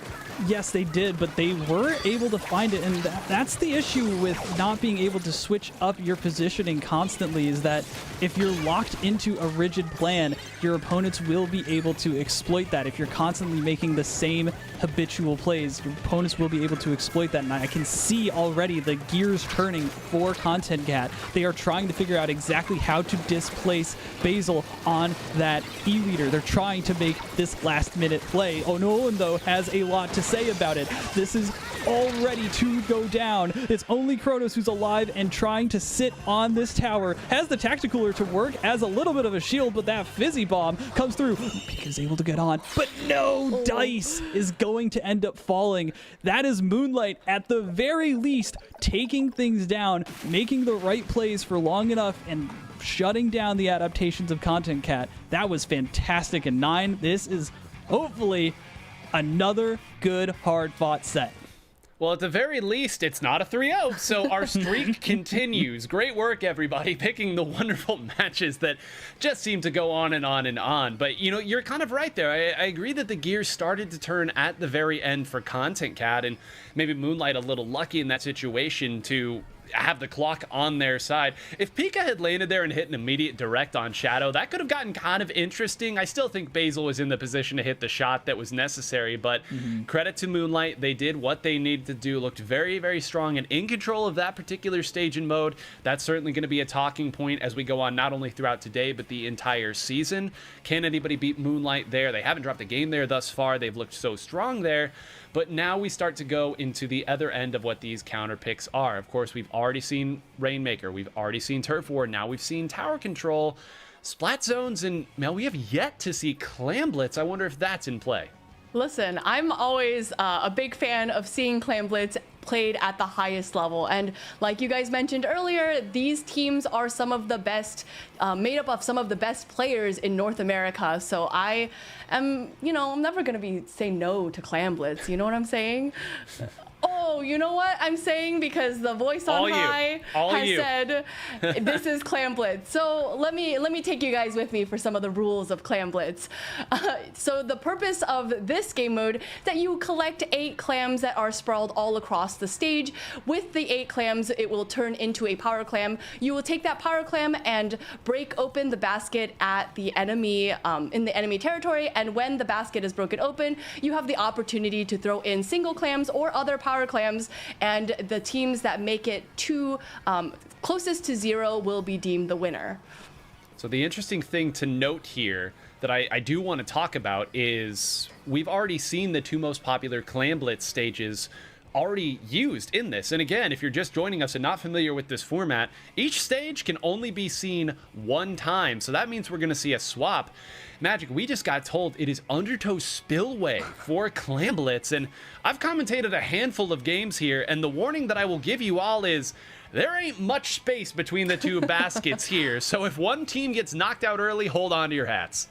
Yes, they did, but they were able to find it, and that's the issue with not being able to switch up your positioning constantly, is that if you're locked into a rigid plan, your opponents will be able to exploit that. If you're constantly making the same habitual plays, your opponents will be able to exploit that, and I can see already the gears turning for Content Cat. They are trying to figure out exactly how to displace Basil on that E-leader. They're trying to make this last-minute play. Oh, Nolan, though, has a lot to say about it. This is all ready to go down. It's only Kronos who's alive and trying to sit on this tower. Has the Tacticooler to work as a little bit of a shield, but that Fizzy Bomb comes through. Pika's able to get on, but no, Dice is going to end up falling. That is Moonlight, at the very least, taking things down, making the right plays for long enough, and shutting down the adaptations of Content Cat. That was fantastic. And 9, this is hopefully another good, hard-fought set. Well, at the very least, it's not a 3-0, so our streak continues. Great work, everybody, picking the wonderful matches that just seem to go on and on and on. But, you know, you're kind of right there. I agree that the gears started to turn at the very end for Content Cat, and maybe Moonlight a little lucky in that situation to have the clock on their side. If Pika had landed there and hit an immediate direct on Shadow, that could have gotten kind of interesting. I still think Basil was in the position to hit the shot that was necessary, but credit to Moonlight. They did what they needed to do, looked very, very strong and in control of that particular stage and mode. That's certainly going to be a talking point as we go on, not only throughout today, but the entire season. Can anybody beat Moonlight there? They haven't dropped a game there thus far. They've looked so strong there. But now we start to go into the other end of what these counter picks are. Of course, we've already seen Rainmaker. We've already seen Turf War. Now we've seen Tower Control, Splat Zones, and Mel, we have yet to see Clam Blitz. I wonder if that's in play. Listen, I'm always a big fan of seeing Clam Blitz played at the highest level. And like you guys mentioned earlier, these teams are some of the best, made up of some of the best players in North America. So I am, you know, I'm never going to be saying no to Clam Blitz. You know what I'm saying? Oh, No, you know what I'm saying? Because the voice All on you. high All has you. said this is Clam Blitz. So let me take you guys with me for some of the rules of Clam Blitz. So the purpose of this game mode is that you collect 8 clams that are sprawled all across the stage. With the 8 clams, it will turn into a power clam. You will take that power clam and break open the basket at the enemy in the enemy territory, and when the basket is broken open, you have the opportunity to throw in single clams or other power clams, and the teams that make it to closest to 0 will be deemed the winner. So the interesting thing to note here that I do want to talk about is we've already seen the 2 most popular Clam Blitz stages already used in this. And again, if you're just joining us and not familiar with this format, each stage can only be seen 1 time. So that means we're going to see a swap. Magic, we just got told it is Undertow Spillway for Clam Blitz, and I've commentated a handful of games here, and the warning that I will give you all is there ain't much space between the 2 baskets here. So if one team gets knocked out early, hold on to your hats.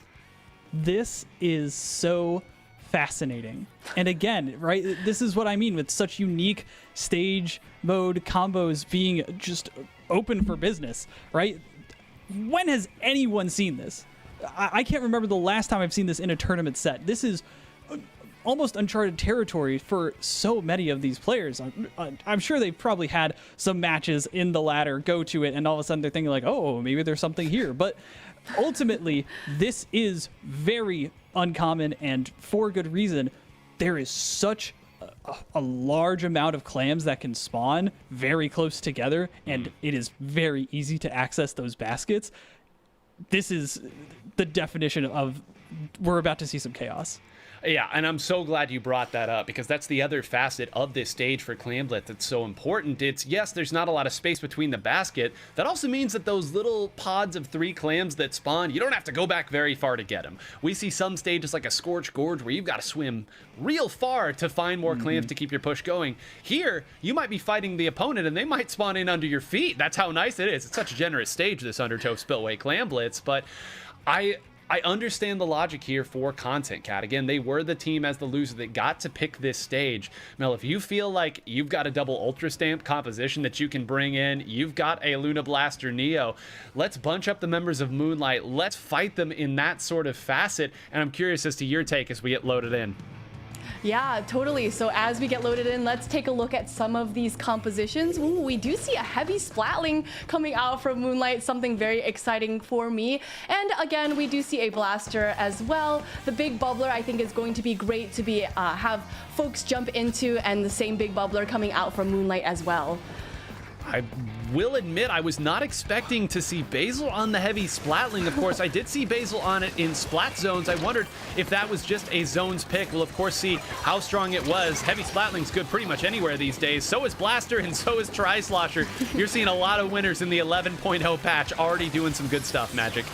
This is so fascinating. And again, right, this is what I mean with such unique stage mode combos being just open for business, right? When has anyone seen this? I can't remember the last time I've seen this in a tournament set. This is almost uncharted territory for so many of these players. I'm sure they've probably had some matches in the ladder, go to it, and all of a sudden they're thinking like, oh, maybe there's something here. But ultimately, this is very uncommon, and for good reason. There is such a large amount of clams that can spawn very close together, and it is very easy to access those baskets. This is the definition of we're about to see some chaos. Yeah, and I'm so glad you brought that up, because that's the other facet of this stage for Clam Blitz that's so important. It's, yes, there's not a lot of space between the basket. That also means that those little pods of 3 clams that spawn, you don't have to go back very far to get them. We see some stages like a Scorch Gorge where you've got to swim real far to find more clams to keep your push going. Here, you might be fighting the opponent and they might spawn in under your feet. That's how nice it is. It's such a generous stage, this Undertow Spillway Clam Blitz, but I understand the logic here for Content Cat. Again, they were the team as the loser that got to pick this stage. Mel, if you feel like you've got a double Ultra Stamp composition that you can bring in, you've got a Luna Blaster Neo, let's bunch up the members of Moonlight. Let's fight them in that sort of facet. And I'm curious as to your take as we get loaded in. Yeah, totally. So as we get loaded in, let's take a look at some of these compositions. Ooh, we do see a heavy Splatling coming out from Moonlight, something very exciting for me. And again, we do see a Blaster as well. The Big Bubbler, I think, is going to be great to be have folks jump into, and the same Big Bubbler coming out from Moonlight as well. I will admit I was not expecting to see Basil on the heavy Splatling. Of course, I did see Basil on it in Splat zones. I wondered if that was just a zones pick. We'll, of course, see how strong it was. Heavy Splatling's good pretty much anywhere these days. So is Blaster, and so is Tri-Slosher. You're seeing a lot of winners in the 11.0 patch already doing some good stuff, Magic.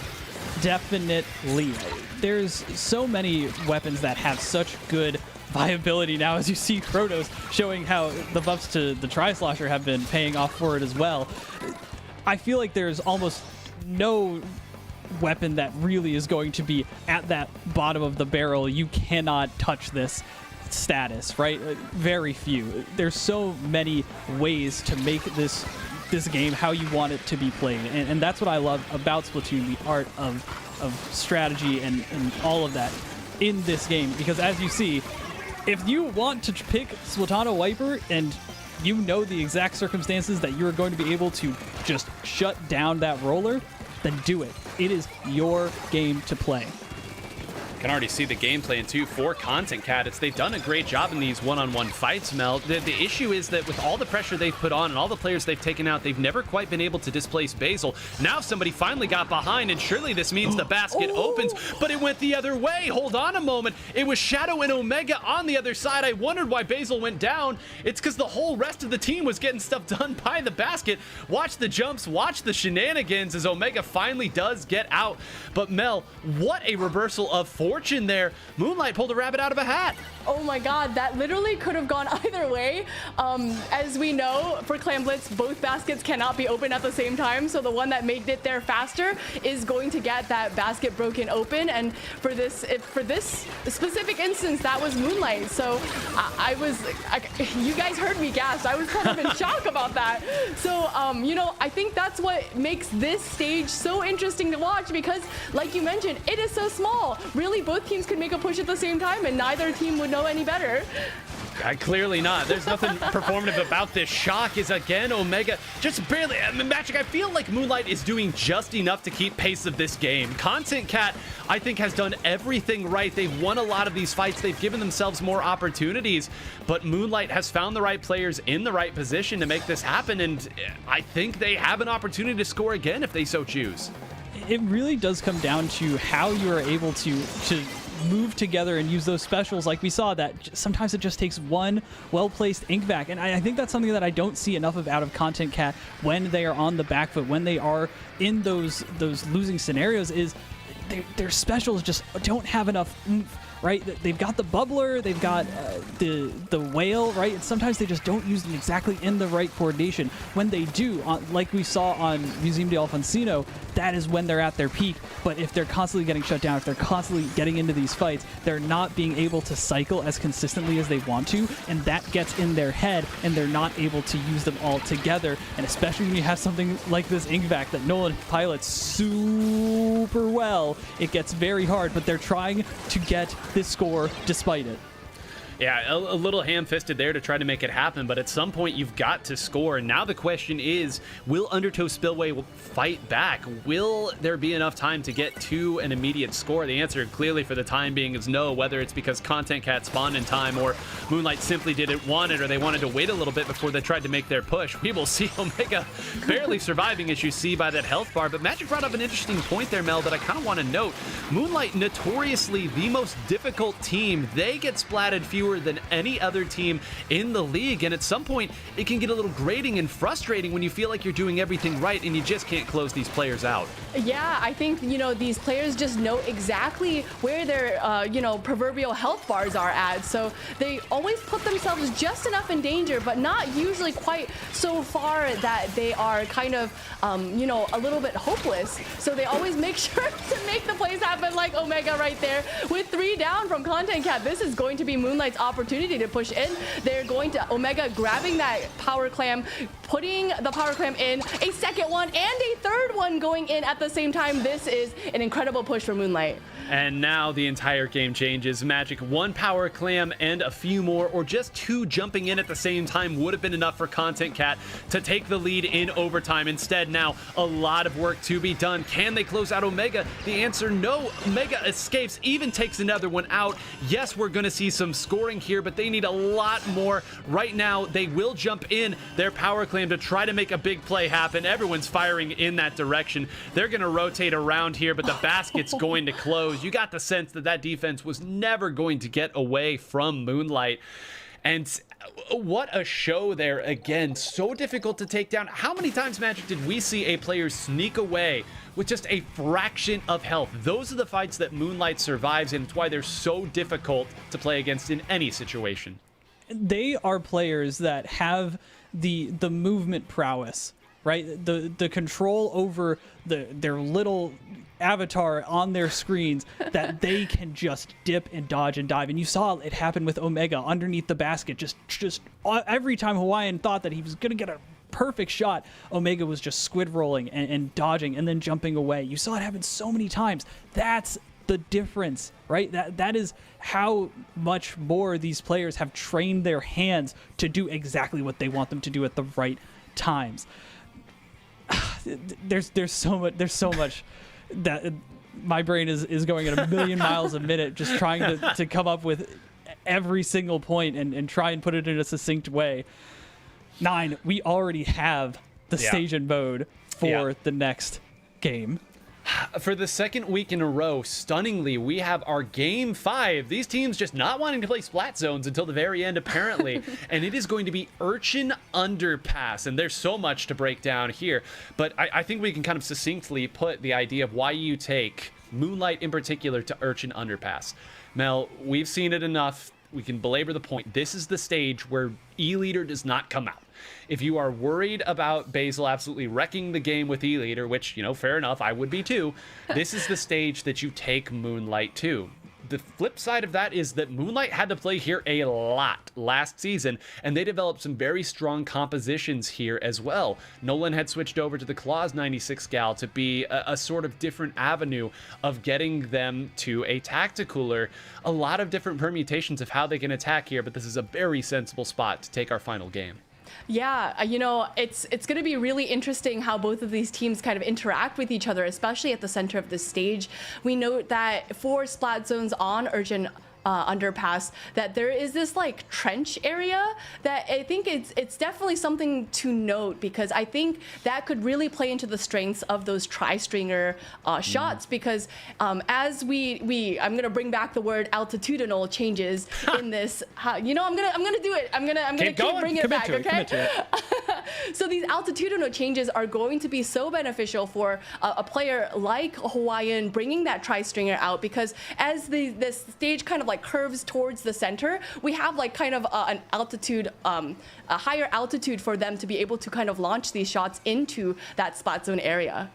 Definitely. There's so many weapons that have such good viability now, as you see Kronos showing how the buffs to the Tri-Slosher have been paying off for it as well. I feel like there's almost no weapon that really is going to be at that bottom of the barrel. You cannot touch this status, right? Very few. There's so many ways to make this game how you want it to be played, and that's what I love about Splatoon, the art of strategy and all of that in this game, because as you see, if you want to pick Splatana Wiper and you know the exact circumstances that you're going to be able to just shut down that roller, then do it. It is your game to play. Can already see the game plan too for Content Cat. They've done a great job in these one-on-one fights, Mel. The issue is that with all the pressure they've put on and all the players they've taken out, they've never quite been able to displace Basil. Now somebody finally got behind, and surely this means the basket opens, but it went the other way. Hold on a moment. It was Shadow and Omega on the other side. I wondered why Basil went down. It's because the whole rest of the team was getting stuff done by the basket. Watch the jumps, watch the shenanigans as Omega finally does get out. But Mel, what a reversal of form fortune there. Moonlight pulled a rabbit out of a hat. Oh my god, that literally could have gone either way. As we know, for Clam Blitz, both baskets cannot be open at the same time, so the one that made it there faster is going to get that basket broken open. And for this specific instance, that was Moonlight. So you guys heard me gasp. I was kind of in shock about that. So, you know, I think that's what makes this stage so interesting to watch, because like you mentioned, it is so small. Really, both teams could make a push at the same time and neither team would know any better. Clearly not. There's nothing performative about this. Shock is again Omega just barely. I mean, Magic, I feel like Moonlight is doing just enough to keep pace of this game. Content Cat, I think, has done everything right. They've won a lot of these fights. They've given themselves more opportunities, but Moonlight has found the right players in the right position to make this happen, and I think they have an opportunity to score again if they so choose. It really does come down to how you are able to move together and use those specials. Like we saw, that sometimes it just takes one well-placed ink back, and I think that's something that I don't see enough of out of Content Cat when they are on the back foot, when they are in those losing scenarios, is their specials just don't have enough oomph, right? They've got the bubbler, they've got the whale, right? And sometimes they just don't use them exactly in the right coordination. When they do, like we saw on Museum de Alfonsino, that is when they're at their peak. But if they're constantly getting shut down, if they're constantly getting into these fights, they're not being able to cycle as consistently as they want to, and that gets in their head, and they're not able to use them all together. And especially when you have something like this Inkvac that Nolan pilots super well, it gets very hard, but they're trying to get this score despite it. Yeah, a little ham-fisted there to try to make it happen, but at some point you've got to score. Now the question is, will Undertow Spillway fight back? Will there be enough time to get to an immediate score? The answer clearly for the time being is no, whether it's because Content Cat spawned in time or Moonlight simply didn't want it, or they wanted to wait a little bit before they tried to make their push. We will see Omega barely surviving, as you see by that health bar. But Magic brought up an interesting point there, Mel, that I kind of want to note. Moonlight, notoriously the most difficult team. They get splatted fewer than any other team in the league, and at some point it can get a little grating and frustrating when you feel like you're doing everything right and you just can't close these players out. Yeah, I think, you know, these players just know exactly where their you know, proverbial health bars are at, so they always put themselves just enough in danger, but not usually quite so far that they are kind of you know, a little bit hopeless. So they always make sure to make the plays happen, like Omega right there with 3 down from Content Cat. This is going to be Moonlight's opportunity to push in. They're going to Omega grabbing that power clam, putting the power clam in, a second one and a third one going in at the same time. This is an incredible push for Moonlight. And now the entire game changes. Magic, 1 power clam and a few more, or just 2 jumping in at the same time would have been enough for Content Cat to take the lead in overtime. Instead, now a lot of work to be done. Can they close out Omega? The answer, no. Omega escapes, even takes another one out. Yes, we're going to see some scoring here, but they need a lot more. Right now, they will jump in their power clam to try to make a big play happen. Everyone's firing in that direction. They're going to rotate around here, but the basket's going to close. You got the sense that that defense was never going to get away from Moonlight. And what a show there again. So difficult to take down. How many times, Magic, did we see a player sneak away with just a fraction of health? Those are the fights that Moonlight survives, and it's why they're so difficult to play against in any situation. They are players that have the movement prowess, right? The control over their little avatar on their screens, that they can just dip and dodge and dive. And you saw it happen with Omega underneath the basket. Just every time Hawaiian thought that he was going to get a perfect shot, Omega was just squid rolling and dodging and then jumping away. You saw it happen so many times. That's the difference, right? That is how much more these players have trained their hands to do exactly what they want them to do at the right times. There's so much that my brain is going at 1,000,000 miles a minute, just trying to come up with every single point and try and put it in a succinct way. 9, we already have the station mode for the next game. For the second week in a row, stunningly, we have our Game 5. These teams just not wanting to play Splat Zones until the very end, apparently. And it is going to be Urchin Underpass. And there's so much to break down here. But I think we can kind of succinctly put the idea of why you take Moonlight in particular to Urchin Underpass. Mel, we've seen it enough. We can belabor the point. This is the stage where E-Leader does not come out. If you are worried about Basil absolutely wrecking the game with E-Leader, which, fair enough, I would be too, this is the stage that you take Moonlight to. The flip side of that is that Moonlight had to play here a lot last season, and they developed some very strong compositions here as well. Nolan had switched over to the Claws 96 Gal to be a sort of different avenue of getting them to a tacticooler. A lot of different permutations of how they can attack here, but this is a very sensible spot to take our final game. Yeah, it's going to be really interesting how both of these teams kind of interact with each other, especially at the center of the stage. We note that for Splat zones on Urchin Underpass, that there is this like trench area that I think it's definitely something to note, because I think that could really play into the strengths of those tri-stringer shots, because as I'm gonna bring back the word altitudinal changes in this. I'm gonna do it. I'm gonna keep bringing it back. Okay. So these altitudinal changes are going to be so beneficial for a player like Hawaiian, bringing that tri-stringer out, because as this stage kind of like curves towards the center, we have like kind of an altitude, a higher altitude for them to be able to kind of launch these shots into that spot zone area.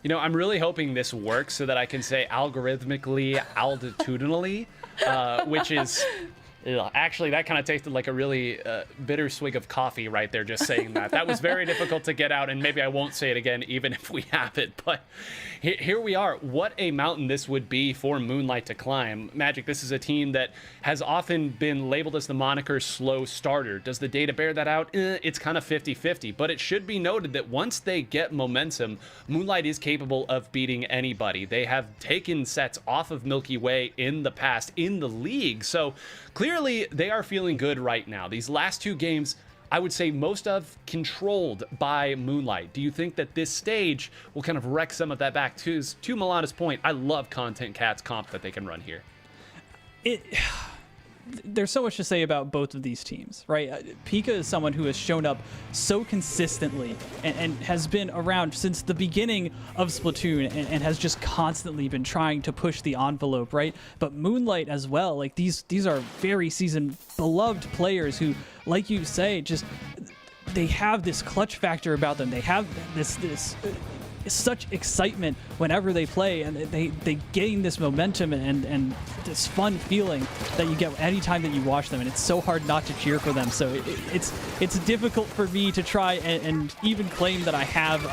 I'm really hoping this works so that I can say algorithmically, altitudinally, which is... Actually, that kind of tasted like a really bitter swig of coffee right there, just saying that. That was very difficult to get out, and maybe I won't say it again, even if we have it. But here we are. What a mountain this would be for Moonlight to climb. Magic, this is a team that has often been labeled as the moniker slow starter. Does the data bear that out? It's kind of 50-50. But it should be noted that once they get momentum, Moonlight is capable of beating anybody. They have taken sets off of Milky Way in the past in the league. So clearly, they are feeling good right now. These last two games, I would say most of controlled by Moonlight. Do you think that this stage will kind of wreck some of that back? To Milana's point, I love Content Cat's comp that they can run here. There's so much to say about both of these teams, right? Pika is someone who has shown up so consistently and has been around since the beginning of Splatoon and has just constantly been trying to push the envelope, right? But Moonlight as well, like these are very seasoned, beloved players who, like you say, just they have this clutch factor about them. They have this such excitement whenever they play, and they gain this momentum and this fun feeling that you get anytime that you watch them, and it's so hard not to cheer for them. So it's difficult for me to try and even claim that I have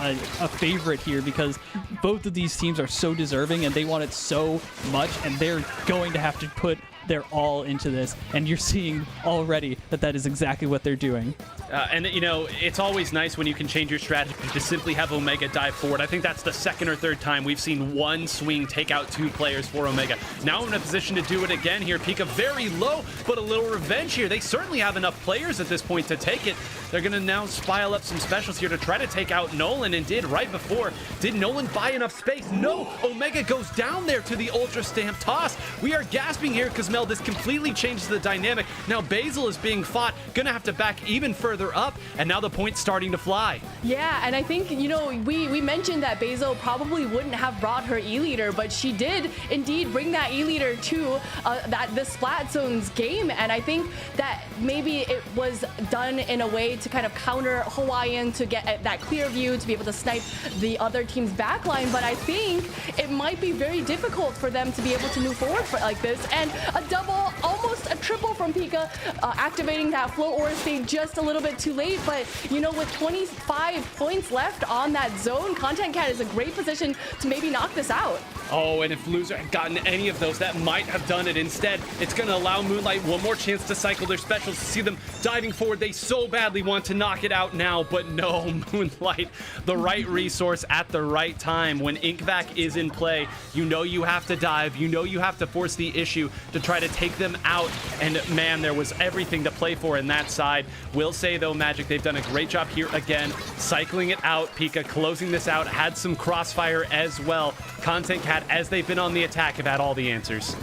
a favorite here, because both of these teams are so deserving and they want it so much, and they're going to have to put their all into this, and you're seeing already that is exactly what they're doing. And it's always nice when you can change your strategy to simply have Omega dive forward. I think that's the second or third time we've seen one swing take out two players for Omega. Now in a position to do it again here. Pika very low, but a little revenge here. They certainly have enough players at this point to take it. They're going to now spile up some specials here to try to take out Nolan, and did right before. Did Nolan buy enough space? No! Omega goes down there to the Ultra Stamp toss. We are gasping here because, Mel, this completely changes the dynamic. Now Basil is being fought, going to have to back even further up, and now the point's starting to fly. Yeah, and I think, we mentioned that Basil probably wouldn't have brought her E-Leader, but she did indeed bring that E-Leader to the Splat Zone's game, and I think that maybe it was done in a way to kind of counter Hawaiian, to get that clear view, to be able to snipe the other team's backline, but I think it might be very difficult for them to be able to move forward like this, and a double, almost a triple from Pika, activating that flow aura state just a little bit too late, but with 25 points left on that zone, Content Cat is a great position to maybe knock this out. Oh, and if Loser had gotten any of those, that might have done it. Instead, it's going to allow Moonlight one more chance to cycle their specials, to see them diving forward. They so badly want to knock it out now, but no, Moonlight, the right resource at the right time. When Inkvac is in play, you have to dive, you have to force the issue to try to take them out, and man, there was everything to play for in that side. Will say, though, Magic, they've done a great job here again, cycling it out. Pika closing this out, had some crossfire as well. Content Cat, as they've been on the attack, have had all the answers.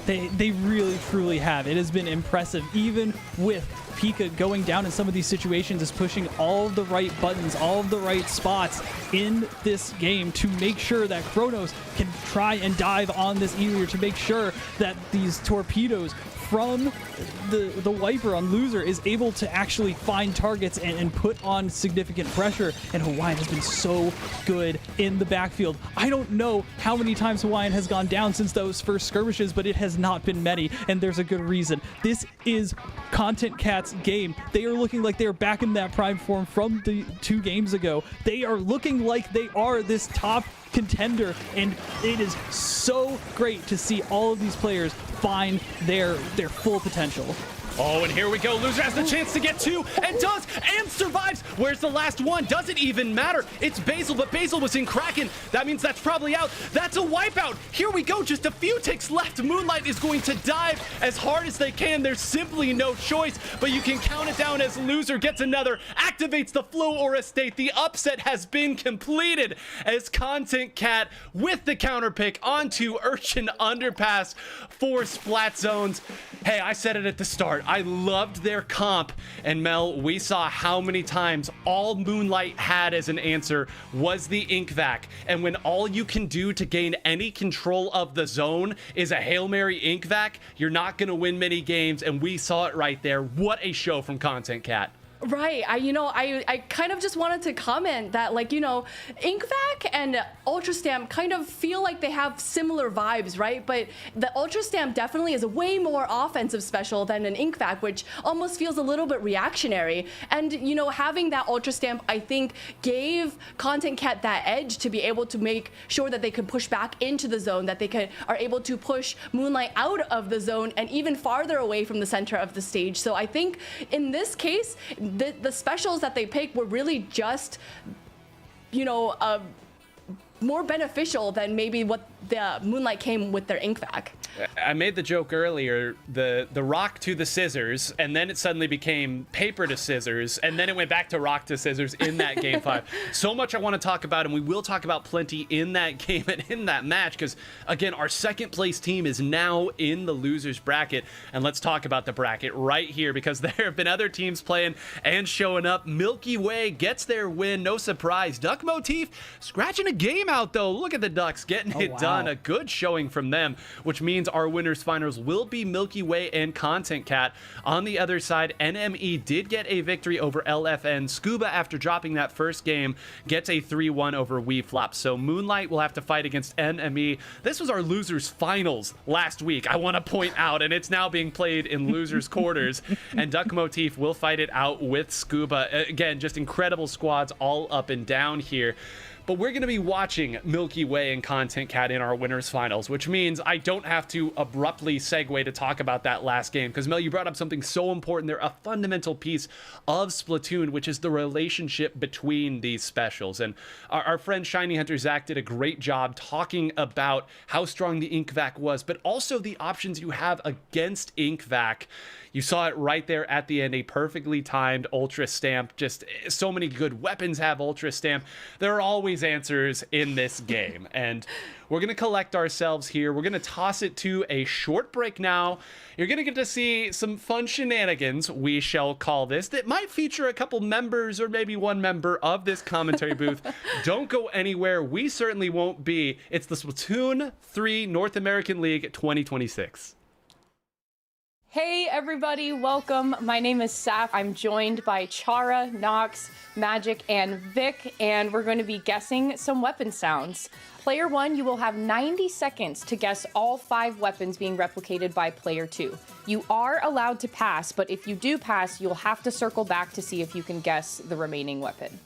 They really, truly have. It has been impressive, even with Pika going down in some of these situations is pushing all of the right buttons, all of the right spots in this game to make sure that Kronos can try and dive on this Elir, to make sure that these torpedoes from the wiper on loser is able to actually find targets and put on significant pressure. And Hawaiian has been so good in the backfield. I don't know how many times Hawaiian has gone down since those first skirmishes, but it has not been many, and there's a good reason. This is Content Cat's game. They are looking like they're back in that prime form from the 2 games ago. They are looking like they are this top contender, and it is so great to see all of these players find their full potential. Oh, and here we go. Loser has the chance to get 2 and does and survives. Where's the last one? Doesn't even matter. It's Basil, but Basil was in Kraken. That means that's probably out. That's a wipeout. Here we go. Just a few ticks left. Moonlight is going to dive as hard as they can. There's simply no choice, but you can count it down as Loser gets another, activates the Flow Aura State. The upset has been completed as Content Cat with the counter pick onto Urchin Underpass for Splat Zones. Hey, I said it at the start. I loved their comp, and Mel, we saw how many times all Moonlight had as an answer was the Ink Vac, and when all you can do to gain any control of the zone is a Hail Mary Ink Vac, you're not going to win many games, and we saw it right there. What a show from Content Cat. Right. I kind of just wanted to comment that, like, Ink Vac and Ultra Stamp kind of feel like they have similar vibes, right? But the Ultra Stamp definitely is a way more offensive special than an Ink Vac, which almost feels a little bit reactionary. And, having that Ultra Stamp, I think, gave Content Cat that edge to be able to make sure that they could push back into the zone, that they are able to push Moonlight out of the zone and even farther away from the center of the stage. So I think in this case, the specials that they picked were really just, more beneficial than maybe what the Moonlight came with their Ink Vac. I made the joke earlier, the rock to the scissors, and then it suddenly became paper to scissors, and then it went back to rock to scissors in that game 5. So much I want to talk about, and we will talk about plenty in that game and in that match, because again, our second place team is now in the losers bracket, and let's talk about the bracket right here, because there have been other teams playing and showing up. Milky Way gets their win, no surprise. Duck Motif scratching a game out though. Look at the Ducks getting it done. A good showing from them, which means our winners finals will be Milky Way and Content Cat. On the other side, NME did get a victory over LFN. Scuba, after dropping that first game, gets a 3-1 over WeFlop. So Moonlight will have to fight against NME. This was our losers finals last week, I want to point out, and it's now being played in losers quarters. And Duck Motif will fight it out with Scuba. Again, just incredible squads all up and down here. But we're going to be watching Milky Way and Content Cat in our winners finals, which means I don't have to abruptly segue to talk about that last game, because Mel, you brought up something so important. They're a fundamental piece of Splatoon, which is the relationship between these specials. And our friend Shiny Hunter Zach did a great job talking about how strong the Ink Vac was, but also the options you have against Ink Vac. You saw it right there at the end, a perfectly timed Ultra Stamp. Just so many good weapons have Ultra Stamp. There are always answers in this game, and we're going to collect ourselves here. We're going to toss it to a short break now. You're going to get to see some fun shenanigans, we shall call this, that might feature a couple members or maybe one member of this commentary booth. Don't go anywhere. We certainly won't be. It's the Splatoon 3 North American League 2026. Hey everybody, welcome. My name is Saf. I'm joined by Chara, Nox, Magic, and Vic, and we're going to be guessing some weapon sounds. Player 1, you will have 90 seconds to guess all 5 weapons being replicated by Player 2. You are allowed to pass, but if you do pass, you'll have to circle back to see if you can guess the remaining weapon.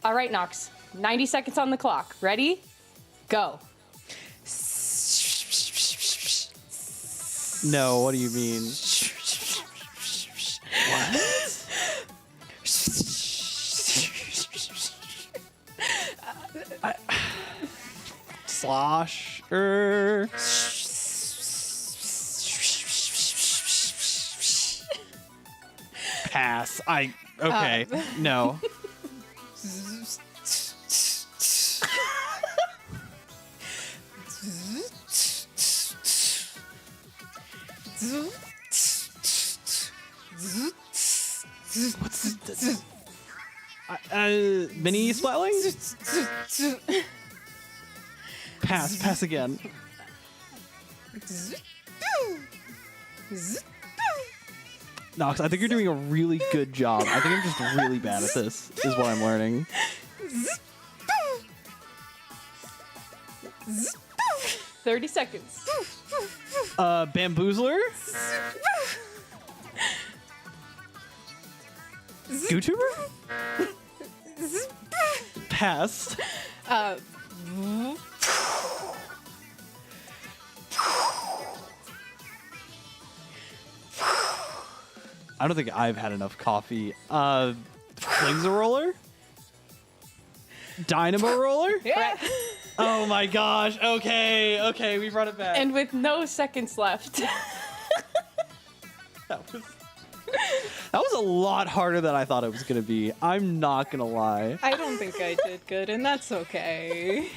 All right, Nox, 90 seconds on the clock. Ready? Go. No, what do you mean? What? Slosher. Pass. Okay. No. Mini splatling? Pass again. Nox, I think you're doing a really good job. I think I'm just really bad at this, is what I'm learning. 30 seconds. Bamboozler? YouTuber? Pass. I don't think I've had enough coffee. Flings a roller? Dynamo roller? Yeah. Oh my gosh. Okay, we brought it back. And with no seconds left. That was a lot harder than I thought it was going to be. I'm not going to lie. I don't think I did good, and that's okay.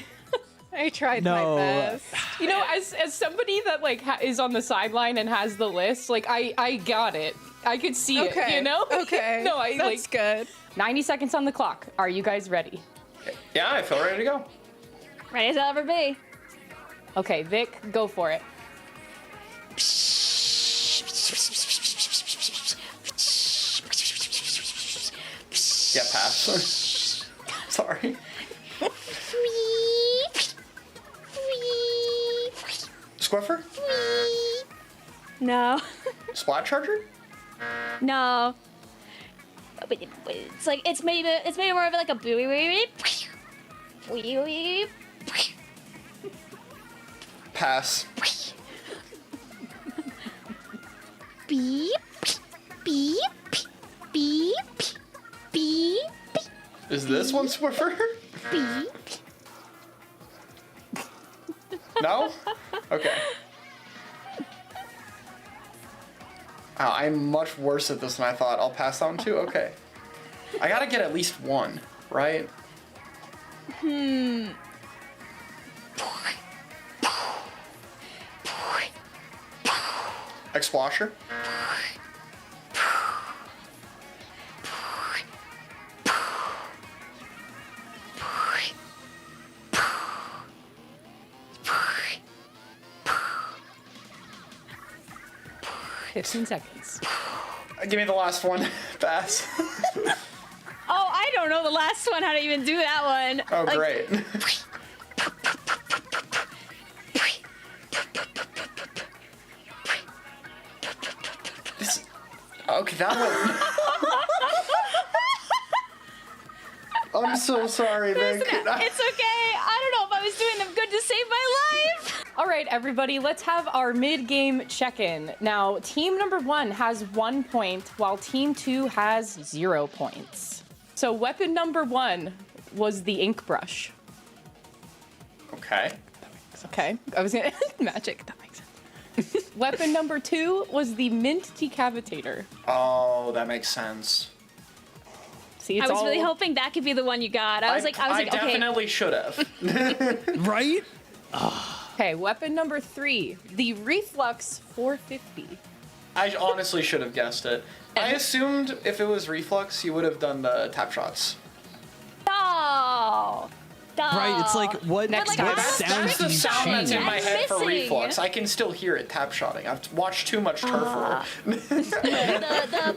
I tried my No. best. You know, as somebody that like is on the sideline and has the list, like I got it. I could see it, Okay. you know? Okay. No, I that's like good. 90 seconds on the clock. Are you guys ready? Yeah, I feel ready to go. Ready as I'll ever be. Okay, Vic, go for it. Yeah, pass. Sorry. Squiffer? No. Splat Charger? No. But it's like it's maybe more of like a buoy wee. Pass. Beep beep beep beep Is this one Swiffer? beep. No? Okay. Wow, I'm much worse at this than I thought. I'll pass that one too? Okay. I gotta get at least one, right? X-Washer? Fifteen seconds. Give me the last one. Pass. Oh, I don't know the last one how to even do that one. Oh, Like, great. Okay, that one. I'm so sorry, Vic. It's okay. I don't know if I was doing them good to save my life. All right, everybody, let's have our mid-game check-in. Now, team number 1 has 1 point, while team 2 has 0 points. So weapon number 1 was the ink brush. Okay. Okay, I was gonna magic. That makes sense. Weapon number 2 was the mint decapitator. Oh, that makes sense. See, it's I was all... really hoping that could be the one you got. I was like, okay. definitely should have. Right? Okay, weapon number 3, the reflux 450. I honestly should have guessed it. I assumed if it was reflux, you would have done the tap shots. Oh. Right, it's like, what, Next what time. sounds That's the do you sound that's in change? my head for missing. reflux. I can still hear it tap shotting. I've watched too much turf war. the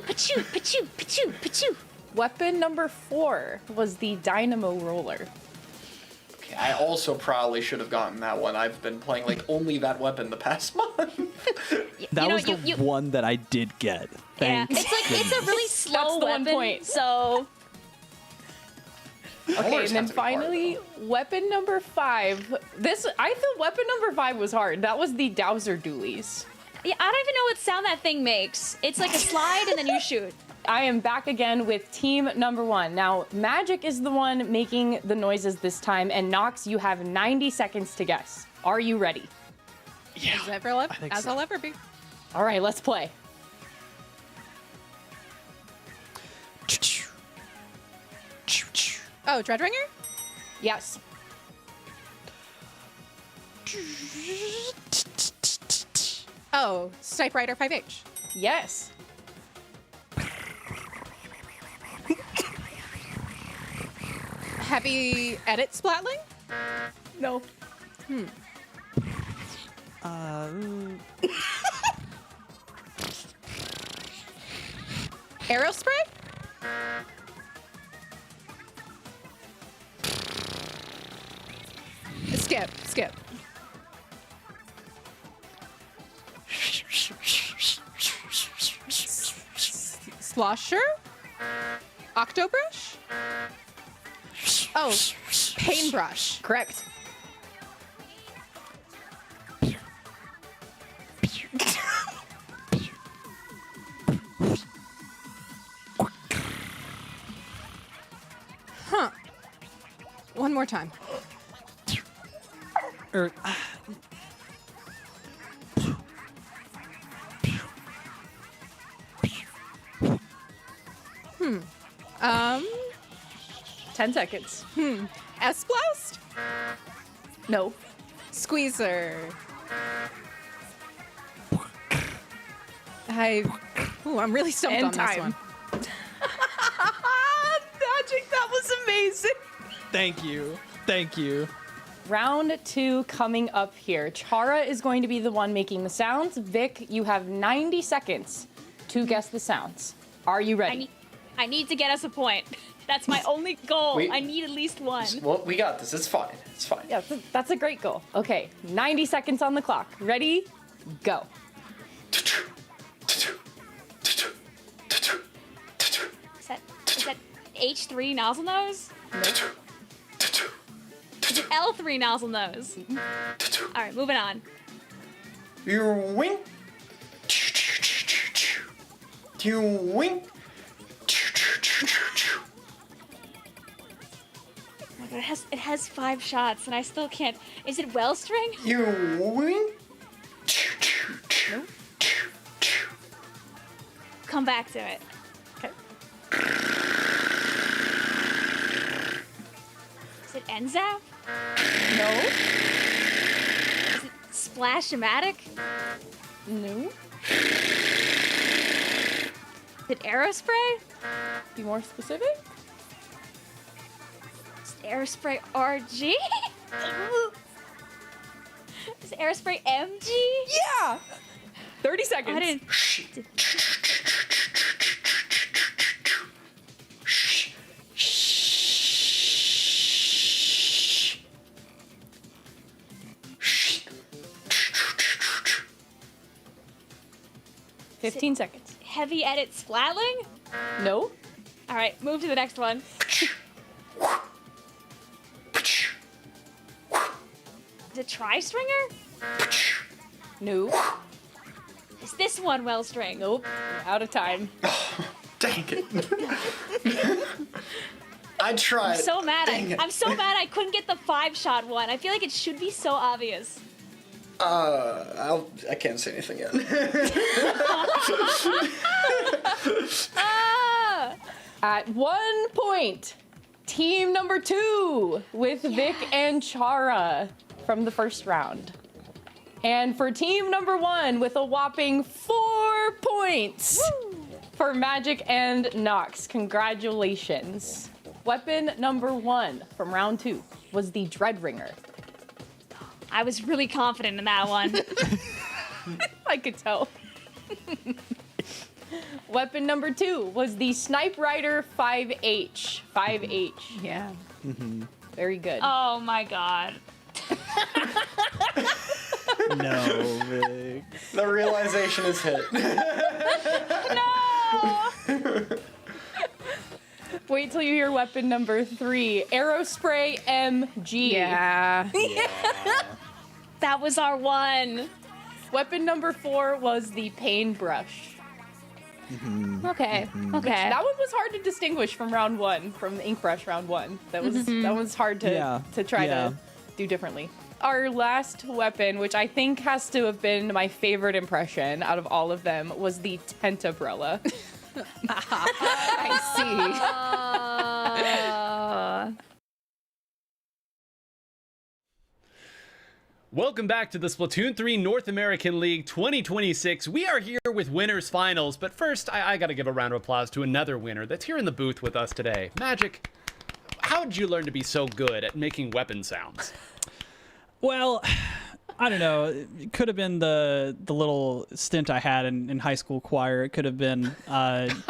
pachoo, pachoo, pachoo, pachoo. Weapon number 4 was the dynamo roller. Okay, I also probably should have gotten that one. I've been playing like only that weapon the past month. That You know, was the one that I did get. Yeah, Thank it's like it's a really That's slow the 1 weapon. point. So Okay, Rollers and then have to be hard, finally, weapon number 5. I thought weapon number 5 was hard. That was the Dowser dualies. yeah, I don't even know what sound that thing makes. It's like a slide and then you shoot. I am back again with team number 1. Now, Magic is the one making the noises this time, and Nox, you have 90 seconds to guess. Are you ready? As I'll ever be. All right, let's play. Oh, Dreadringer? Yes. Oh, Snipe Rider 5H. Yes. Heavy edit splatling? No. Aerospray? Skip. Slosher? Octobrush? Oh, paintbrush. Correct. Huh. One more time. Or, 10 seconds. S-Blast? No. Squeezer. I'm really stumped And on this time. one. Magic, that was amazing. Thank you. Thank you. Round 2 coming up here. Chara is going to be the one making the sounds. Vic, you have 90 seconds to guess the sounds. Are you ready? I need to get us a point. That's my only goal. Wait. I need at least one. Well, we got this. It's fine. It's fine. Yeah, that's a great goal. Okay, 90 seconds on the clock. Ready? Go. Is that H3 nozzle nose? Is it L3 nozzle nose? All right, moving on. You wink. You wink. Oh my God, it has 5 shots, and I still can't. Is it Wellstring? You wink. Come back to it. Okay. Is it Enzap? No. Is it Splash-O-Matic? No. Is it Aerospray? Be more specific? Is it Aerospray RG? Is it Aerospray MG? Yeah. 30 seconds. I didn't. Is it 15 seconds. Heavy edit splatling? No. All right, move to the next one. Is it Tri-Stringer? No. Is this one Wellstring? Nope. Out of time. Dang it. I tried. So mad. Dang it. I'm so mad I couldn't get the 5-shot one. I feel like it should be so obvious. I can't say anything yet. Ah! At 1 point, team number 2 with Vic and Chara from the first round. And for team number 1 with a whopping 4 points for Magic and Nox. Congratulations. Weapon number 1 from round 2 was the Dreadringer. I was really confident in that one. I could tell. Weapon number 2 was the Snipe Rider 5H. 5H. Yeah. Very good. Oh my god. no, Vic. The realization is hit. Wait till you hear weapon number 3. Aerospray MG. Yeah. That was our one. Weapon number 4 was the Paintbrush. Okay. Okay. That one was hard to distinguish from round 1, from the Ink Brush round 1. That was hard to try to do differently. Our last weapon, which I think has to have been my favorite impression out of all of them, was the Tentabrella. I see. Welcome back to the Splatoon 3 North American League 2026. We are here with winners finals, but first I gotta give a round of applause to another winner that's here in the booth with us today. Magic, how did you learn to be so good at making weapon sounds? Well, I don't know. It could have been the little stint I had in high school choir. It could have been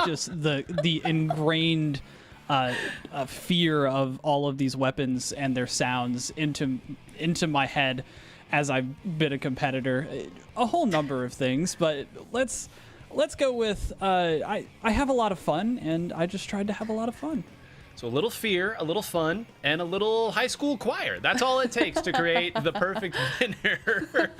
just the ingrained fear of all of these weapons and their sounds into my head as I've been a competitor. A whole number of things, but let's go with I have a lot of fun, and I just tried to have a lot of fun. So a little fear, a little fun, and a little high school choir. That's all it takes to create the perfect winner.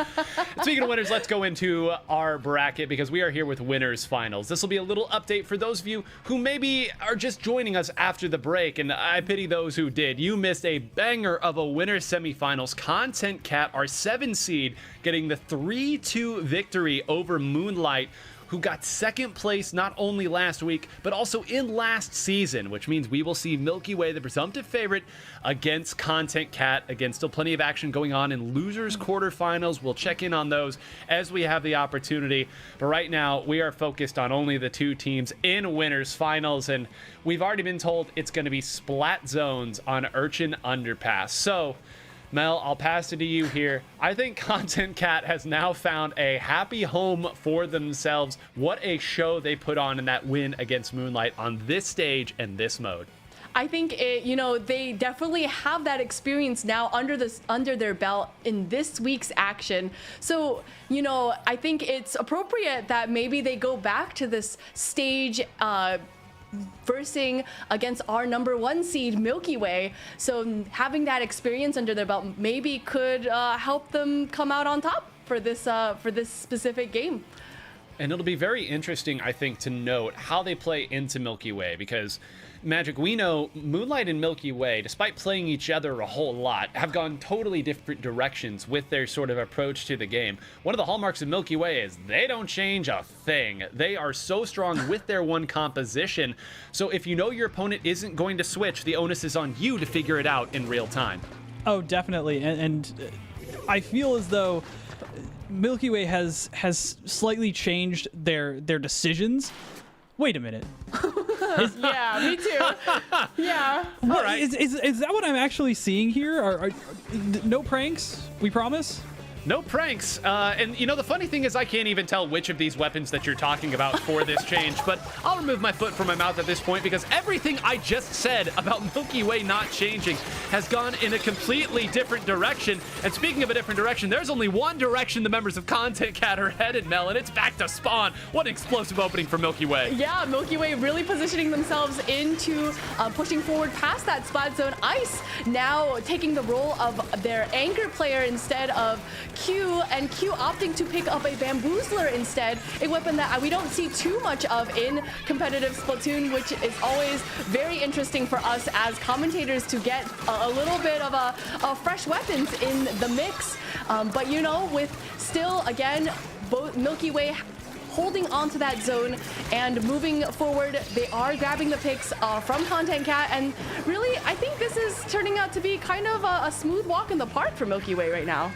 Speaking of winners, let's go into our bracket because we are here with winners finals. This will be a little update for those of you who maybe are just joining us after the break, and I pity those who did. You missed a banger of a winners semifinals. Content Cat, our 7 seed, getting the 3-2 victory over Moonlight, who got second place not only last week, but also in last season, which means we will see Milky Way, the presumptive favorite, against Content Cat. Again, still plenty of action going on in losers quarterfinals. We'll check in on those as we have the opportunity. But right now, we are focused on only the 2 teams in winners finals, and we've already been told it's going to be Splat zones on Urchin Underpass. So, Mel, I'll pass it to you here. I think Content Cat has now found a happy home for themselves. What a show they put on in that win against Moonlight on this stage and this mode. I think they definitely have that experience now under their belt in this week's action. So, I think it's appropriate that maybe they go back to this stage versing against our number 1 seed Milky Way. So having that experience under their belt maybe could help them come out on top for this specific game. And it'll be very interesting, I think, to note how they play into Milky Way, because Magic, we know Moonlight and Milky Way, despite playing each other a whole lot, have gone totally different directions with their sort of approach to the game. One of the hallmarks of Milky Way is they don't change a thing. They are so strong with their one composition. So if you know your opponent isn't going to switch, the onus is on you to figure it out in real time. Oh, definitely. And I feel as though Milky Way has slightly changed their decisions. Wait a minute. Yeah, me too. Yeah. All right. Is that what I'm actually seeing here? Are no pranks? We promise? No pranks. And the funny thing is I can't even tell which of these weapons that you're talking about for this change, but I'll remove my foot from my mouth at this point because everything I just said about Milky Way not changing has gone in a completely different direction. And speaking of a different direction, there's only one direction the members of Content Cat are headed, Mel, and it's back to spawn. What an explosive opening for Milky Way. Yeah, Milky Way really positioning themselves into pushing forward past that Splat Zone Ice, now taking the role of their anchor player instead of Q, and Q opting to pick up a Bamboozler instead, a weapon that we don't see too much of in competitive Splatoon, which is always very interesting for us as commentators to get a little bit of fresh weapons in the mix. But with still, again, both Milky Way holding on to that zone and moving forward. They are grabbing the picks from Content Cat, and really, I think this is turning out to be kind of a smooth walk in the park for Milky Way right now.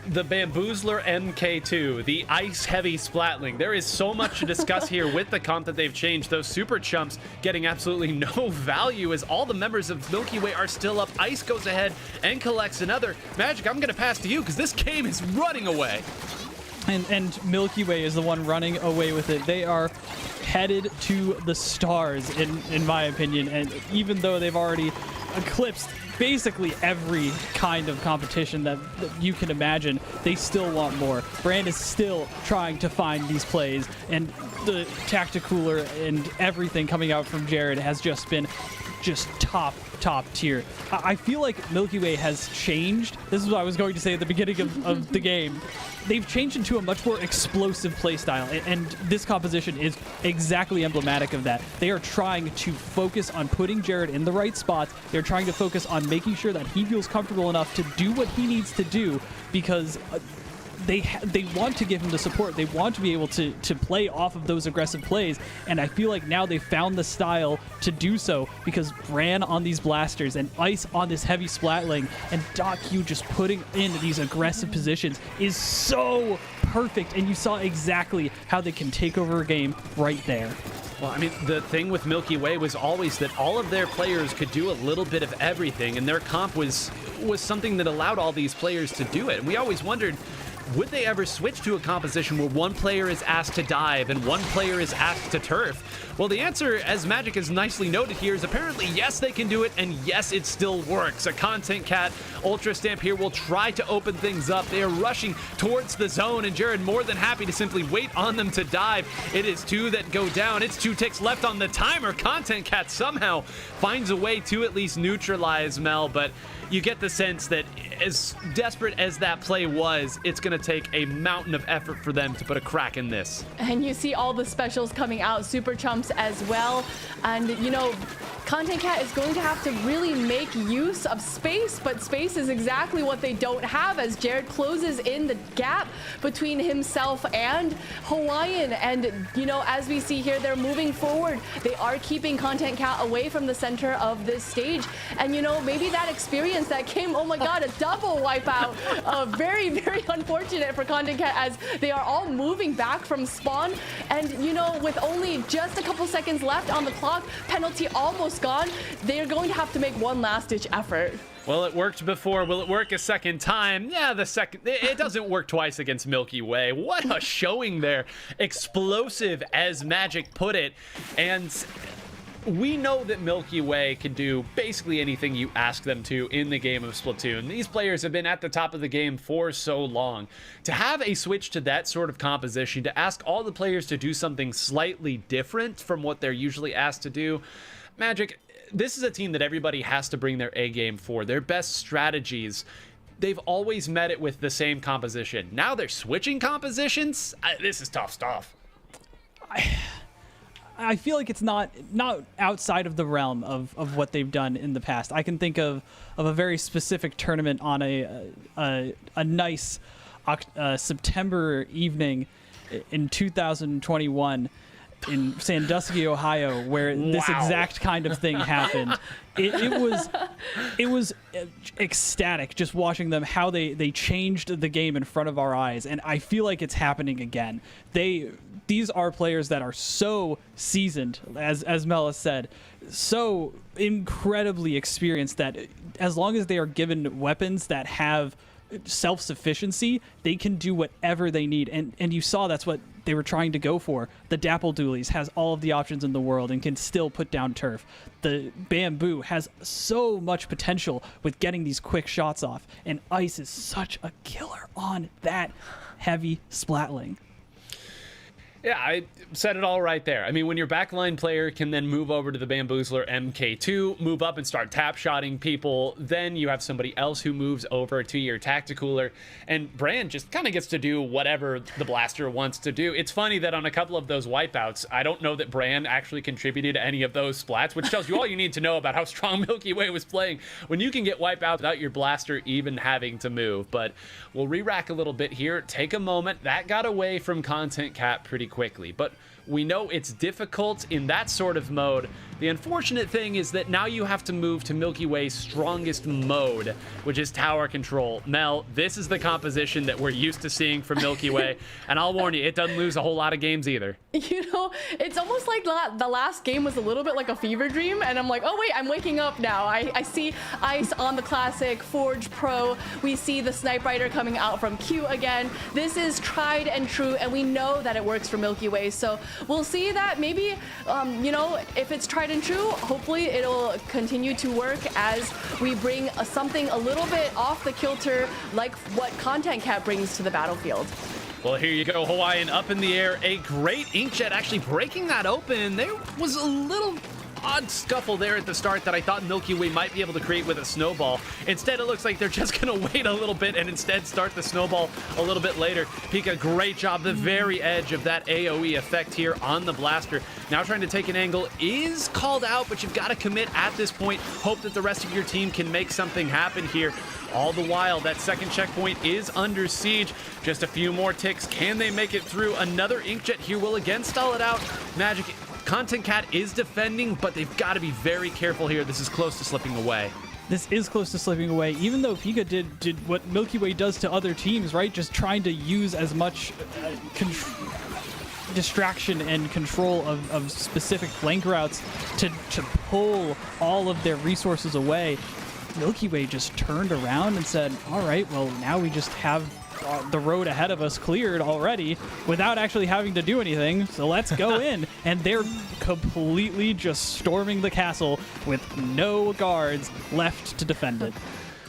The Bamboozler MK2, the ice-heavy Splatling. There is so much to discuss here with the comp that they've changed. Those super chumps getting absolutely no value as all the members of Milky Way are still up. Ice goes ahead and collects another. Magic, I'm going to pass to you because this game is running away. And Milky Way is the one running away with it. They are headed to the stars, in my opinion. And even though they've already eclipsed basically every kind of competition that you can imagine, they still want more. Brand is still trying to find these plays, and the Tacticooler and everything coming out from Jared has just been top tier. I feel like Milky Way has changed. This is what I was going to say at the beginning of the game. They've changed into a much more explosive playstyle, and this composition is exactly emblematic of that. They are trying to focus on putting Jared in the right spots. They're trying to focus on making sure that he feels comfortable enough to do what he needs to do, because they want to give him the support. They want to be able to play off of those aggressive plays, and I feel like now they've found the style to do so, because Bran on these blasters and Ice on this heavy Splatling and DotQ just putting in these aggressive positions is so perfect, and you saw exactly how they can take over a game right there. Well, I mean, the thing with Milky Way was always that all of their players could do a little bit of everything, and their comp was something that allowed all these players to do it. And we always wondered, would they ever switch to a composition where one player is asked to dive and one player is asked to turf? Well, the answer, as Magic has nicely noted here, is apparently yes, they can do it, and yes, it still works. A Content Cat Ultra Stamp here will try to open things up. They are rushing towards the zone, and Jared more than happy to simply wait on them to dive. It is 2 that go down. It's 2 ticks left on the timer. Content Cat somehow finds a way to at least neutralize Mel, but you get the sense that as desperate as that play was, it's going to take a mountain of effort for them to put a crack in this. And you see all the specials coming out, Super Chumps as well. And, you know, Content Cat is going to have to really make use of space, but space is exactly what they don't have as Jared closes in the gap between himself and Hawaiian. And, you know, as we see here, they're moving forward. They are keeping Content Cat away from the center of this stage. And, you know, maybe that experience that came, oh my God, a double wipeout. Very, very unfortunate for Content Cat as they are all moving back from spawn. And, you know, with only just a couple seconds left on the clock, penalty almost gone, they are going to have to make one last-ditch effort. Well, it worked before. Will it work a second time? Yeah, it doesn't work twice against Milky Way. What a showing there. Explosive, as Magic put it. And we know that Milky Way can do basically anything you ask them to in the game of Splatoon. These players have been at the top of the game for so long. To have a switch to that sort of composition, to ask all the players to do something slightly different from what they're usually asked to do, Magic, this is a team that everybody has to bring their A game for. Their best strategies, they've always met it with the same composition. Now they're switching compositions? This is tough stuff. I feel like it's not outside of the realm of what they've done in the past. I can think of a very specific tournament on a nice September evening in 2021 in Sandusky, Ohio, where this exact kind of thing happened. It was ecstatic just watching them, how they changed the game in front of our eyes, and I feel like it's happening again. These are players that are so seasoned, as Mela said, so incredibly experienced that as long as they are given weapons that have self-sufficiency, they can do whatever they need. And you saw that's what they were trying to go for. The Dapple Doolies has all of the options in the world and can still put down turf. The Bamboo has so much potential with getting these quick shots off. And Ice is such a killer on that heavy Splatling. Yeah, I said it all right there. I mean, when your backline player can then move over to the Bamboozler MK2, move up and start tap-shotting people, then you have somebody else who moves over to your Tacticooler, and Brand just kind of gets to do whatever the Blaster wants to do. It's funny that on a couple of those wipeouts, I don't know that Brand actually contributed to any of those splats, which tells you all you need to know about how strong Milky Way was playing when you can get wiped out without your Blaster even having to move. But we'll re-rack a little bit here, take a moment. That got away from Content Cat pretty quickly, but we know it's difficult in that sort of mode. The unfortunate thing is that now you have to move to Milky Way's strongest mode, which is tower control. Mel, this is the composition that we're used to seeing from Milky Way, and I'll warn you, it doesn't lose a whole lot of games either. You know, it's almost like the last game was a little bit like a fever dream, and I'm like, oh wait, I'm waking up now. I see Ice on the Classic, Forge Pro. We see the Snipe Rider coming out from Q again. This is tried and true, and we know that it works for Milky Way. So we'll see that maybe, you know, if it's tried and true, hopefully it'll continue to work as we bring something a little bit off the kilter like what Content Cat brings to the battlefield. Well, here you go, Hawaiian up in the air. A great inkjet actually breaking that open. There was a little odd scuffle there at the start that I thought Milky Way might be able to create with a snowball. Instead, it looks like they're just going to wait a little bit and instead start the snowball a little bit later. Pika, great job. The very edge of that AoE effect here on the Blaster. Now trying to take an angle is called out, but you've got to commit at this point. Hope that the rest of your team can make something happen here. All the while, that second checkpoint is under siege. Just a few more ticks. Can they make it through? Another inkjet here will again stall it out. Magic Content Cat is defending, but they've got to be very careful here. This is close to slipping away. This is close to slipping away, even though Pika did what Milky Way does to other teams, right? Just trying to use as much distraction and control of specific flank routes to pull all of their resources away, Milky Way just turned around and said, all right, well, now we just have the road ahead of us cleared already without actually having to do anything, so let's go in. And they're completely just storming the castle with no guards left to defend it.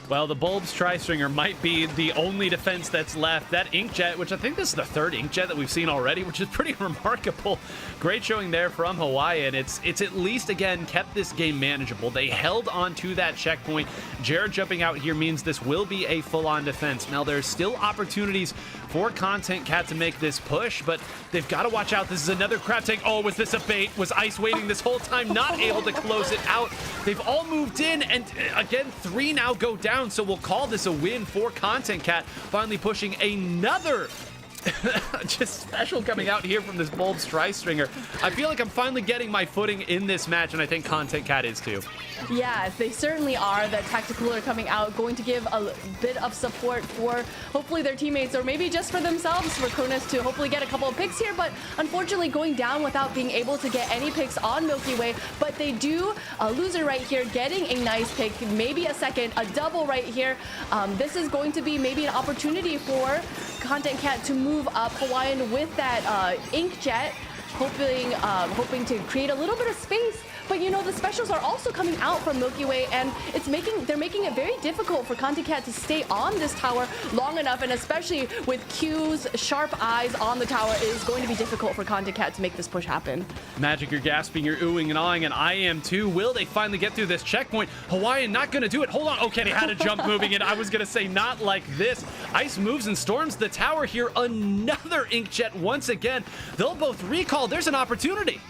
Well, the Bulbs Tri-Stringer might be the only defense that's left. That Inkjet, which I think this is the third Inkjet that we've seen already, which is pretty remarkable. Great showing there from Hawaii, and it's at least, again, kept this game manageable. They held on to that checkpoint. Jared jumping out here means this will be a full-on defense. Now, there's still opportunities for Content Cat to make this push, but they've got to watch out. This is another crab tank. Oh, was this a bait? Was Ice waiting this whole time, not able to close it out? They've all moved in, and again, 3 now go down. So we'll call this a win for Content Cat, finally pushing another just special coming out here from this Bulbs Tri-Stringer. I feel like I'm finally getting my footing in this match, and I think Content Cat is too. Yeah, they certainly are. The Tactical are coming out, going to give a bit of support for hopefully their teammates, or maybe just for themselves, for Cronus to hopefully get a couple of picks here, but unfortunately going down without being able to get any picks on Milky Way. But they do, a loser right here, getting a nice pick, maybe a second, a double right here. This is going to be maybe an opportunity for Content Cat to move up. Hawaiian with that Inkjet, hoping to create a little bit of space. But you know, the specials are also coming out from Milky Way, and they're making it very difficult for Content Cat to stay on this tower long enough, and especially with Q's sharp eyes on the tower, it is going to be difficult for Content Cat to make this push happen. Magic, you're gasping, you're oohing and awing, and I am too. Will they finally get through this checkpoint? Hawaiian not going to do it. Hold on. Okay, they had a jump moving in. I was going to say not like this. Ice moves and storms the tower here. Another Inkjet once again. They'll both recall. There's an opportunity.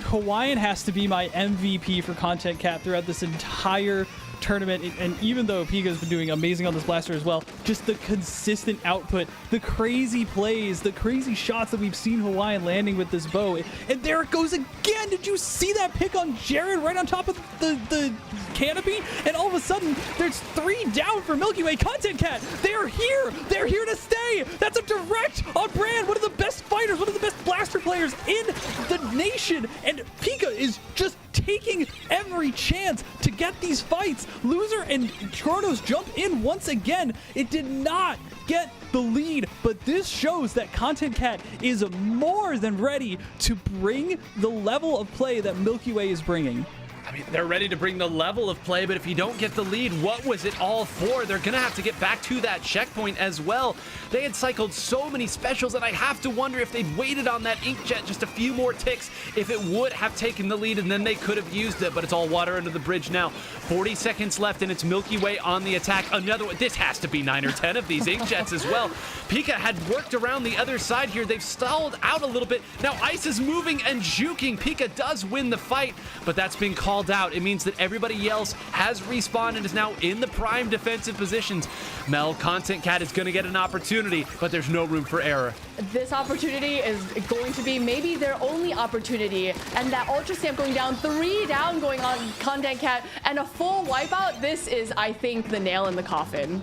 Hawaiian has to be my MVP for Content Cat throughout this entire tournament, and even though Pika's been doing amazing on this blaster as well, just the consistent output, the crazy plays, the crazy shots that we've seen Hawaiian landing with this bow. And there it goes again. Did you see that pick on Jared right on top of the canopy? And all of a sudden, there's 3 down for Milky Way. Content Cat, they're here. They're here to stay. That's a direct on brand. One of the best fighters, one of the best blaster players in the nation. And Pika is just taking every chance to get these fights. Loser and Kronos jump in once again. It did not get the lead, but this shows that Content Cat is more than ready to bring the level of play that Milky Way is bringing. I mean, they're ready to bring the level of play, but if you don't get the lead, what was it all for? They're going to have to get back to that checkpoint as well. They had cycled so many specials, and I have to wonder if they'd waited on that Inkjet just a few more ticks, if it would have taken the lead, and then they could have used it, but it's all water under the bridge now. 40 seconds left, and it's Milky Way on the attack. Another one. This has to be 9 or 10 of these Inkjets as well. Pika had worked around the other side here. They've stalled out a little bit. Now Ice is moving and juking. Pika does win the fight, but that's been called out. It means that everybody else has respawned and is now in the prime defensive positions. Mel, Content Cat is going to get an opportunity, but there's no room for error. This opportunity is going to be maybe their only opportunity, and that Ultra Stamp going down, 3 down going on Content Cat, and a full wipeout. This is, I think, the nail in the coffin.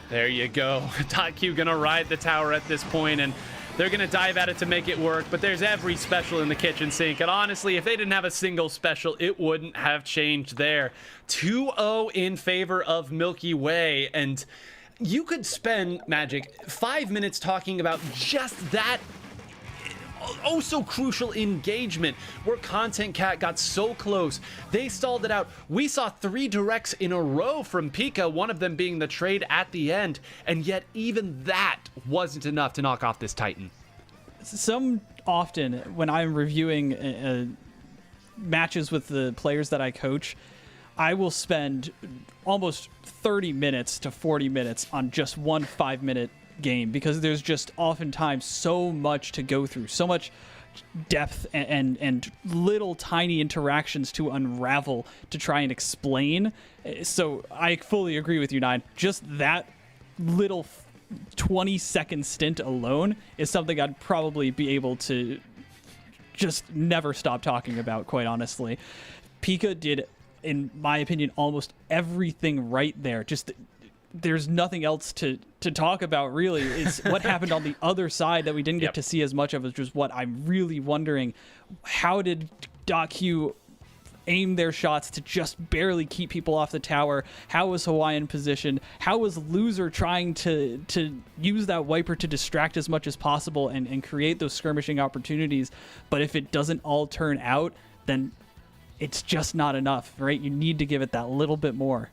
There you go. .Q gonna ride the tower at this point, and they're going to dive at it to make it work, but there's every special in the kitchen sink. And honestly, if they didn't have a single special, it wouldn't have changed there. 2-0 in favor of Milky Way. And you could spend, Magic, 5 minutes talking about just that oh so crucial engagement where Content Cat got so close. They stalled it out. We saw 3 directs in a row from Pika, one of them being the trade at the end, and yet even that wasn't enough to knock off this Titan. Often when I'm reviewing matches with the players that I coach, I will spend almost 30 minutes to 40 minutes on just one 5-minute game, because there's just oftentimes so much to go through, so much depth and little tiny interactions to unravel to try and explain. So I fully agree with you, Nine. Just that little 20-second stint alone is something I'd probably be able to just never stop talking about, quite honestly. Pika did, in my opinion, almost everything right there. Just there's nothing else to talk about, really. It's what happened on the other side that we didn't get to see as much of, which is what I'm really wondering. How did .Q aim their shots to just barely keep people off the tower? How was Hawaiian positioned? How was Loser trying to use that wiper to distract as much as possible and create those skirmishing opportunities? But if it doesn't all turn out, then it's just not enough, right? You need to give it that little bit more.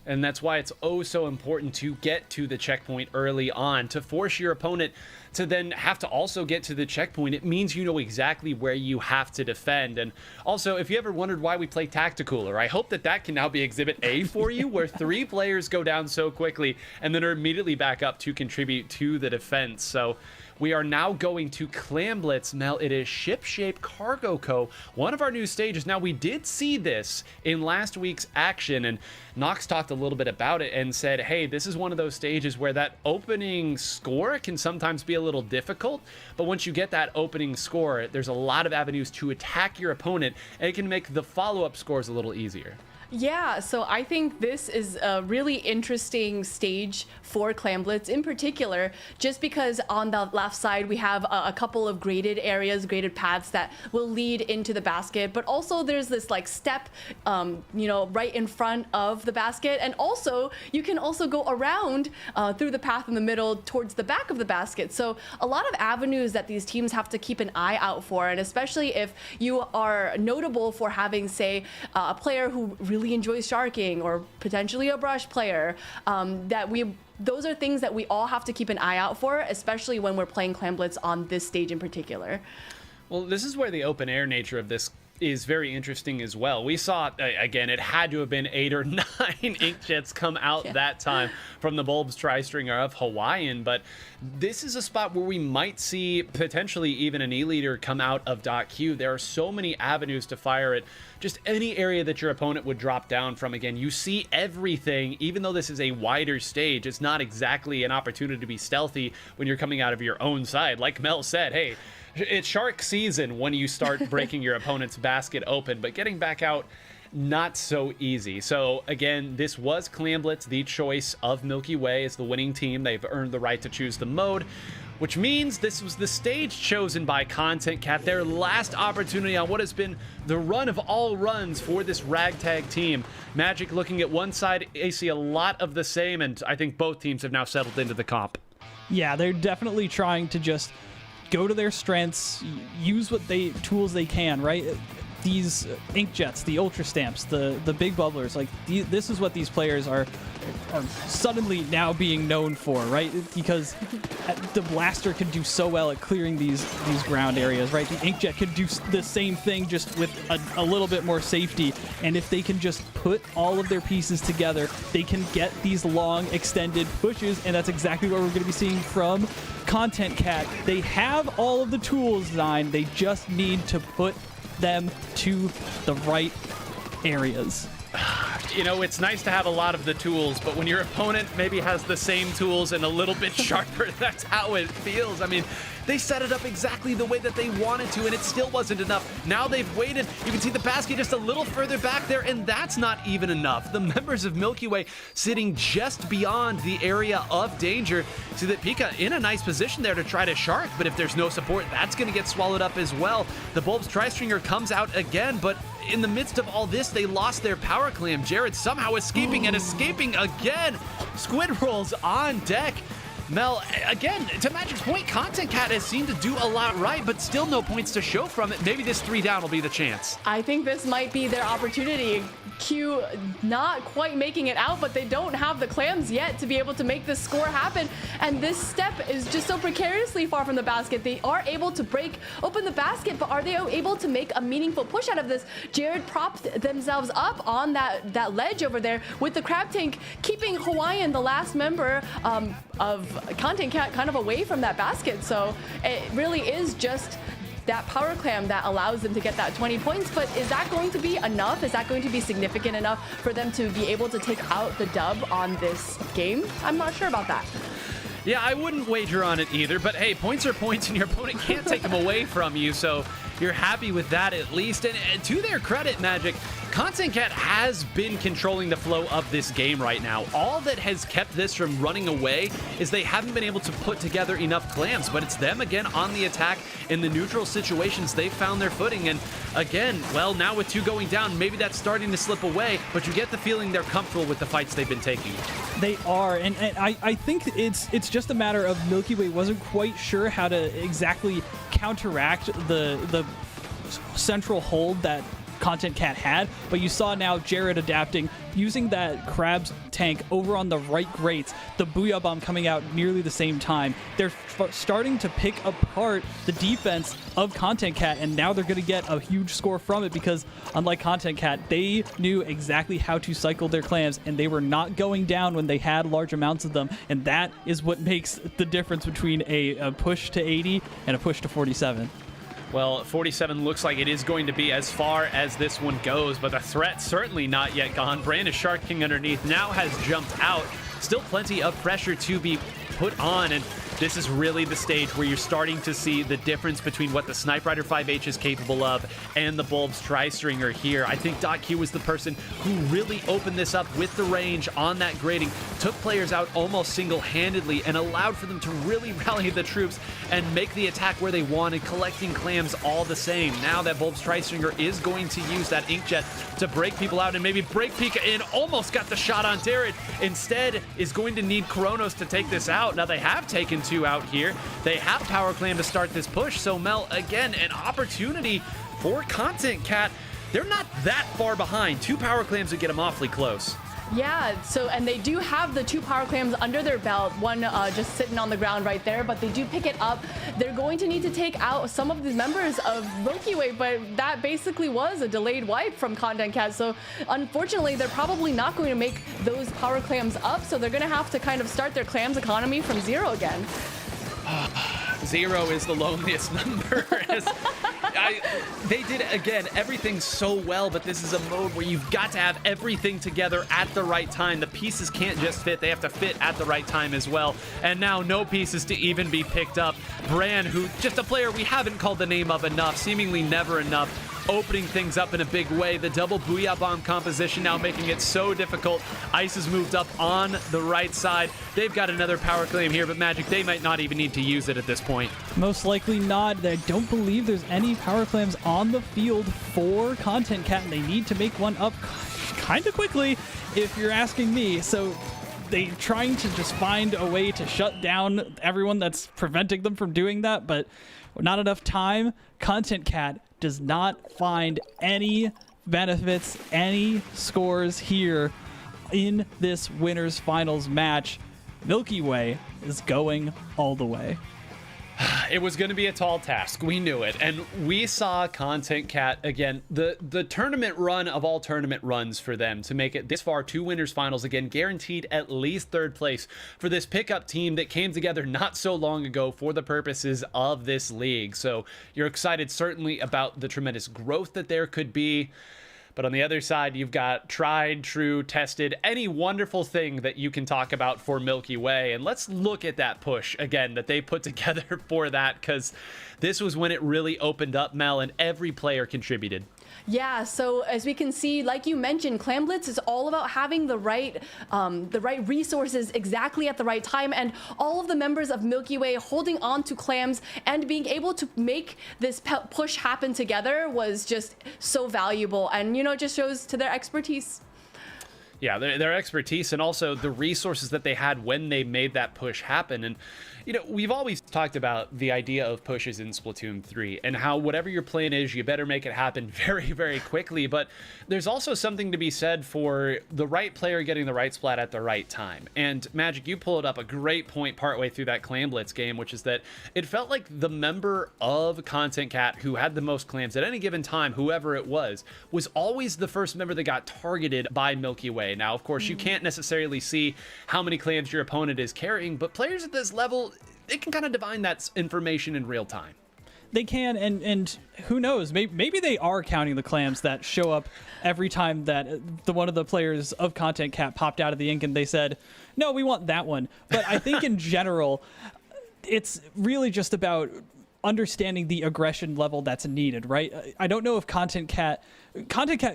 And that's why it's oh so important to get to the checkpoint early on, to force your opponent to then have to also get to the checkpoint. It means you know exactly where you have to defend. And also, if you ever wondered why we play Tacticooler, I hope that that can now be Exhibit A for you, where 3 players go down so quickly and then are immediately back up to contribute to the defense. So we are now going to Clam Blitz. Mel, it is Ship-Shape Cargo Co., one of our new stages. Now, we did see this in last week's action, and Nox talked a little bit about it and said, hey, this is one of those stages where that opening score can sometimes be a little difficult, but once you get that opening score, there's a lot of avenues to attack your opponent, and it can make the follow-up scores a little easier. Yeah, so I think this is a really interesting stage for Clam Blitz in particular, just because on the left side we have a couple of graded areas, graded paths that will lead into the basket, but also there's this like step, right in front of the basket, and also you can also go around through the path in the middle towards the back of the basket. So a lot of avenues that these teams have to keep an eye out for, and especially if you are notable for having, say, a player who really enjoys sharking, or potentially a brush player, those are things that we all have to keep an eye out for, especially when we're playing Clam Blitz on this stage in particular. Well, this is where the open air nature of this is very interesting as well. We saw, again, it had to have been 8 or 9 inkjets come out that time from the Bulbs Tri-Stringer of Hawaiian, but this is a spot where we might see potentially even an E-leader come out of .Q. There are so many avenues to fire at just any area that your opponent would drop down from. Again, you see everything. Even though this is a wider stage, it's not exactly an opportunity to be stealthy when you're coming out of your own side. Like Mel said, hey, it's shark season when you start breaking your opponent's basket open, but getting back out, not so easy. So again, this was Clam Blitz, the choice of Milky Way as the winning team. They've earned the right to choose the mode, which means this was the stage chosen by Content Cat, their last opportunity on what has been the run of all runs for this ragtag team. Magic looking at one side, I see a lot of the same, and I think both teams have now settled into the comp. Yeah, they're definitely trying to just go to their strengths, use what tools they can, right? These inkjets, the ultra stamps, the big bubblers, like this is what these players are suddenly now being known for, right? Because the blaster can do so well at clearing these ground areas, right? The inkjet can do the same thing, just with a little bit more safety. And if they can just put all of their pieces together, they can get these long extended pushes, and that's exactly what we're going to be seeing from Content Cat. They have all of the tools designed, they just need to put them to the right areas. You know, it's nice to have a lot of the tools, but when your opponent maybe has the same tools and a little bit sharper, that's how it feels. I mean, they set it up exactly the way that they wanted to, and it still wasn't enough. Now they've waited. You can see the basket just a little further back there, and that's not even enough. The members of Milky Way sitting just beyond the area of danger. See that Pika in a nice position there to try to shark, but if there's no support, that's going to get swallowed up as well. The Bulbs Tri-Stringer comes out again, but in the midst of all this, they lost their power clam. Jared somehow escaping and escaping again. Squid rolls on deck. Mel, again, to Magic's point, Content Cat has seemed to do a lot right, but still no points to show from it. Maybe this 3 down will be the chance. I think this might be their opportunity. Q not quite making it out, but they don't have the clams yet to be able to make this score happen. And this step is just so precariously far from the basket. They are able to break open the basket, but are they able to make a meaningful push out of this? Jared propped themselves up on that ledge over there with the crab tank, keeping Hawaiian, the last member of Content Cat, kind of away from that basket. So it really is just that power clam that allows them to get that 20 points, but is that going to be enough? Is that going to be significant enough for them to be able to take out the dub on this game? I'm not sure about that. Yeah, I wouldn't wager on it either, but hey, points are points and your opponent can't take them away from you, so you're happy with that at least. And to their credit, Magic, Content Cat has been controlling the flow of this game right now. All that has kept this from running away is they haven't been able to put together enough clams, but it's them again on the attack. In the neutral situations, they've found their footing, and again, well, now with 2 going down, maybe that's starting to slip away, but you get the feeling they're comfortable with the fights they've been taking. They are, and I think it's just a matter of Milky Way wasn't quite sure how to exactly counteract the central hold that Content Cat had, but you saw now Jared adapting, using that Crab's tank over on the right grates, the Booyah Bomb coming out nearly the same time. They're starting to pick apart the defense of Content Cat, and now they're going to get a huge score from it because, unlike Content Cat, they knew exactly how to cycle their clams, and they were not going down when they had large amounts of them, and that is what makes the difference between a push to 80 and a push to 47. Well, 47 looks like it is going to be as far as this one goes, but the threat's certainly not yet gone. Brand is Shark King underneath, now has jumped out. Still plenty of pressure to be put on, and this is really the stage where you're starting to see the difference between what the Snipe Rider 5H is capable of and the Bulbs Tri-Stringer here. I think .Q was the person who really opened this up with the range on that grading, took players out almost single-handedly, and allowed for them to really rally the troops and make the attack where they wanted, collecting clams all the same. Now that Bulbs Tri-Stringer is going to use that Inkjet to break people out and maybe break Pika in. Almost got the shot on Jared. Instead, is going to need Kronos to take this out. Now they have taken 2 out here. They have Power Clam to start this push. So Mel, again, an opportunity for Content Cat. They're not that far behind. 2 Power Clams would get them awfully close. Yeah, so, and they do have the 2 power clams under their belt, one just sitting on the ground right there, but they do pick it up. They're going to need to take out some of the members of Milky Way, but that basically was a delayed wipe from Content Cat, so unfortunately they're probably not going to make those power clams up, so they're going to have to kind of start their clams economy from 0 again. 0 is the loneliest number. They did, again, everything so well, but this is a mode where you've got to have everything together at the right time. The pieces can't just fit. They have to fit at the right time as well. And now no pieces to even be picked up. Bran, who, just a player we haven't called the name of enough, seemingly never enough, opening things up in a big way. The double Booyah Bomb composition now making it so difficult. Ice has moved up on the right side. They've got another power claim here, but Magic, they might not even need to use it at this point. Most likely not. I don't believe there's any power clams on the field for Content Cat, and they need to make one up kind of quickly, if you're asking me. So they're trying to just find a way to shut down everyone that's preventing them from doing that, but not enough time. Content Cat does not find any benefits, any scores here in this winners finals match. Milky Way is going all the way. It was going to be a tall task. We knew it. And we saw Content Cat, again, the tournament run of all tournament runs for them to make it this far to winners finals. Again, guaranteed at least 3rd place for this pickup team that came together not so long ago for the purposes of this league. So you're excited certainly about the tremendous growth that there could be. But on the other side, you've got tried, true, tested, any wonderful thing that you can talk about for Milky Way. And let's look at that push again that they put together for that, because this was when it really opened up, Mel, and every player contributed. Yeah, so as we can see, like you mentioned, Clam Blitz is all about having the right resources exactly at the right time, and all of the members of Milky Way holding on to clams and being able to make this push happen together was just so valuable, and, you know, it just shows to their expertise. Yeah, their expertise and also the resources that they had when they made that push happen. And, you know, we've always talked about the idea of pushes in Splatoon 3 and how whatever your plan is, you better make it happen very, very quickly. But there's also something to be said for the right player getting the right splat at the right time. And Magic, you pulled up a great point partway through that Clam Blitz game, which is that it felt like the member of Content Cat who had the most clams at any given time, whoever it was always the first member that got targeted by Milky Way. Now, of course, you can't necessarily see how many clams your opponent is carrying, but players at this level, they can kind of divine that information in real time. They can, and who knows, maybe they are counting the clams that show up every time that one of the players of Content Cat popped out of the ink and they said, no, we want that one. But I think in general, it's really just about understanding the aggression level that's needed, right? I don't know if Content Cat,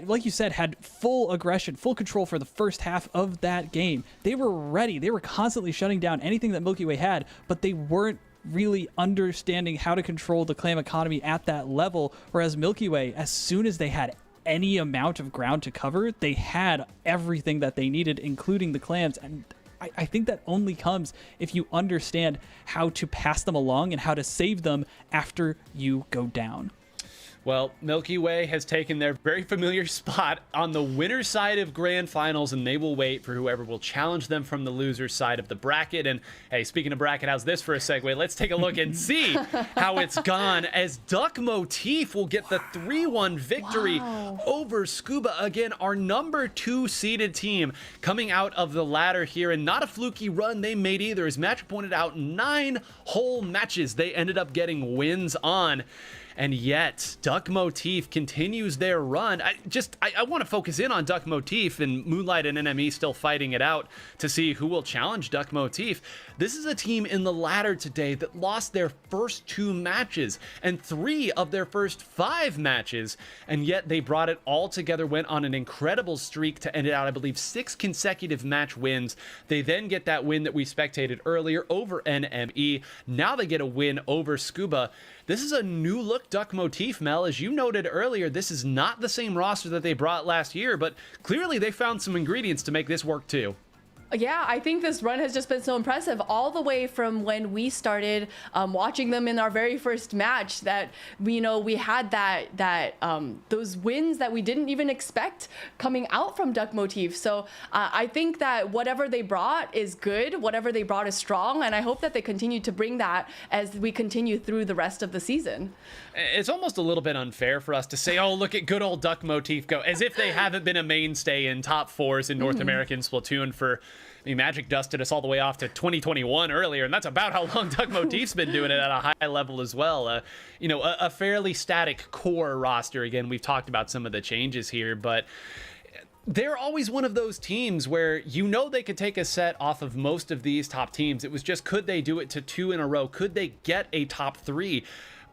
like you said, had full aggression, full control for the first half of that game. They were ready. They were constantly shutting down anything that Milky Way had, but they weren't really understanding how to control the Clam economy at that level. Whereas Milky Way, as soon as they had any amount of ground to cover, they had everything that they needed, including the Clams. And I think that only comes if you understand how to pass them along and how to save them after you go down. Well, Milky Way has taken their very familiar spot on the winner's side of Grand Finals, and they will wait for whoever will challenge them from the loser's side of the bracket. And hey, speaking of bracket, how's this for a segue? Let's take a look and see how it's gone, as Duck Motif will get the 3-1 victory over Scuba. Again, our number 2 seeded team coming out of the ladder here, and not a fluky run they made either. As Match pointed out, 9 whole matches they ended up getting wins on. And yet, Duck Motif continues their run. I want to focus in on Duck Motif, and Moonlight and NME still fighting it out to see who will challenge Duck Motif. This is a team in the ladder today that lost their first 2 matches and 3 of their first 5 matches, and yet they brought it all together, went on an incredible streak to end it out, I believe 6 consecutive match wins. They then get that win that we spectated earlier over NME. Now they get a win over Scuba. This is a new look Duck Motif, Mel. As you noted earlier, this is not the same roster that they brought last year, but clearly they found some ingredients to make this work too. Yeah, I think this run has just been so impressive, all the way from when we started watching them in our very first match, that we had those wins that we didn't even expect coming out from Duck Motif. So I think that whatever they brought is good, whatever they brought is strong, and I hope that they continue to bring that as we continue through the rest of the season. It's almost a little bit unfair for us to say, oh, look at good old Duck Motif go, as if they haven't been a mainstay in top 4s in North American Splatoon for... I mean, Magic dusted us all the way off to 2021 earlier, and that's about how long Duck Motif's been doing it at a high level as well. A fairly static core roster. Again, we've talked about some of the changes here, but they're always one of those teams where they could take a set off of most of these top teams. It was just, could they do it to 2 in a row? Could they get a top 3?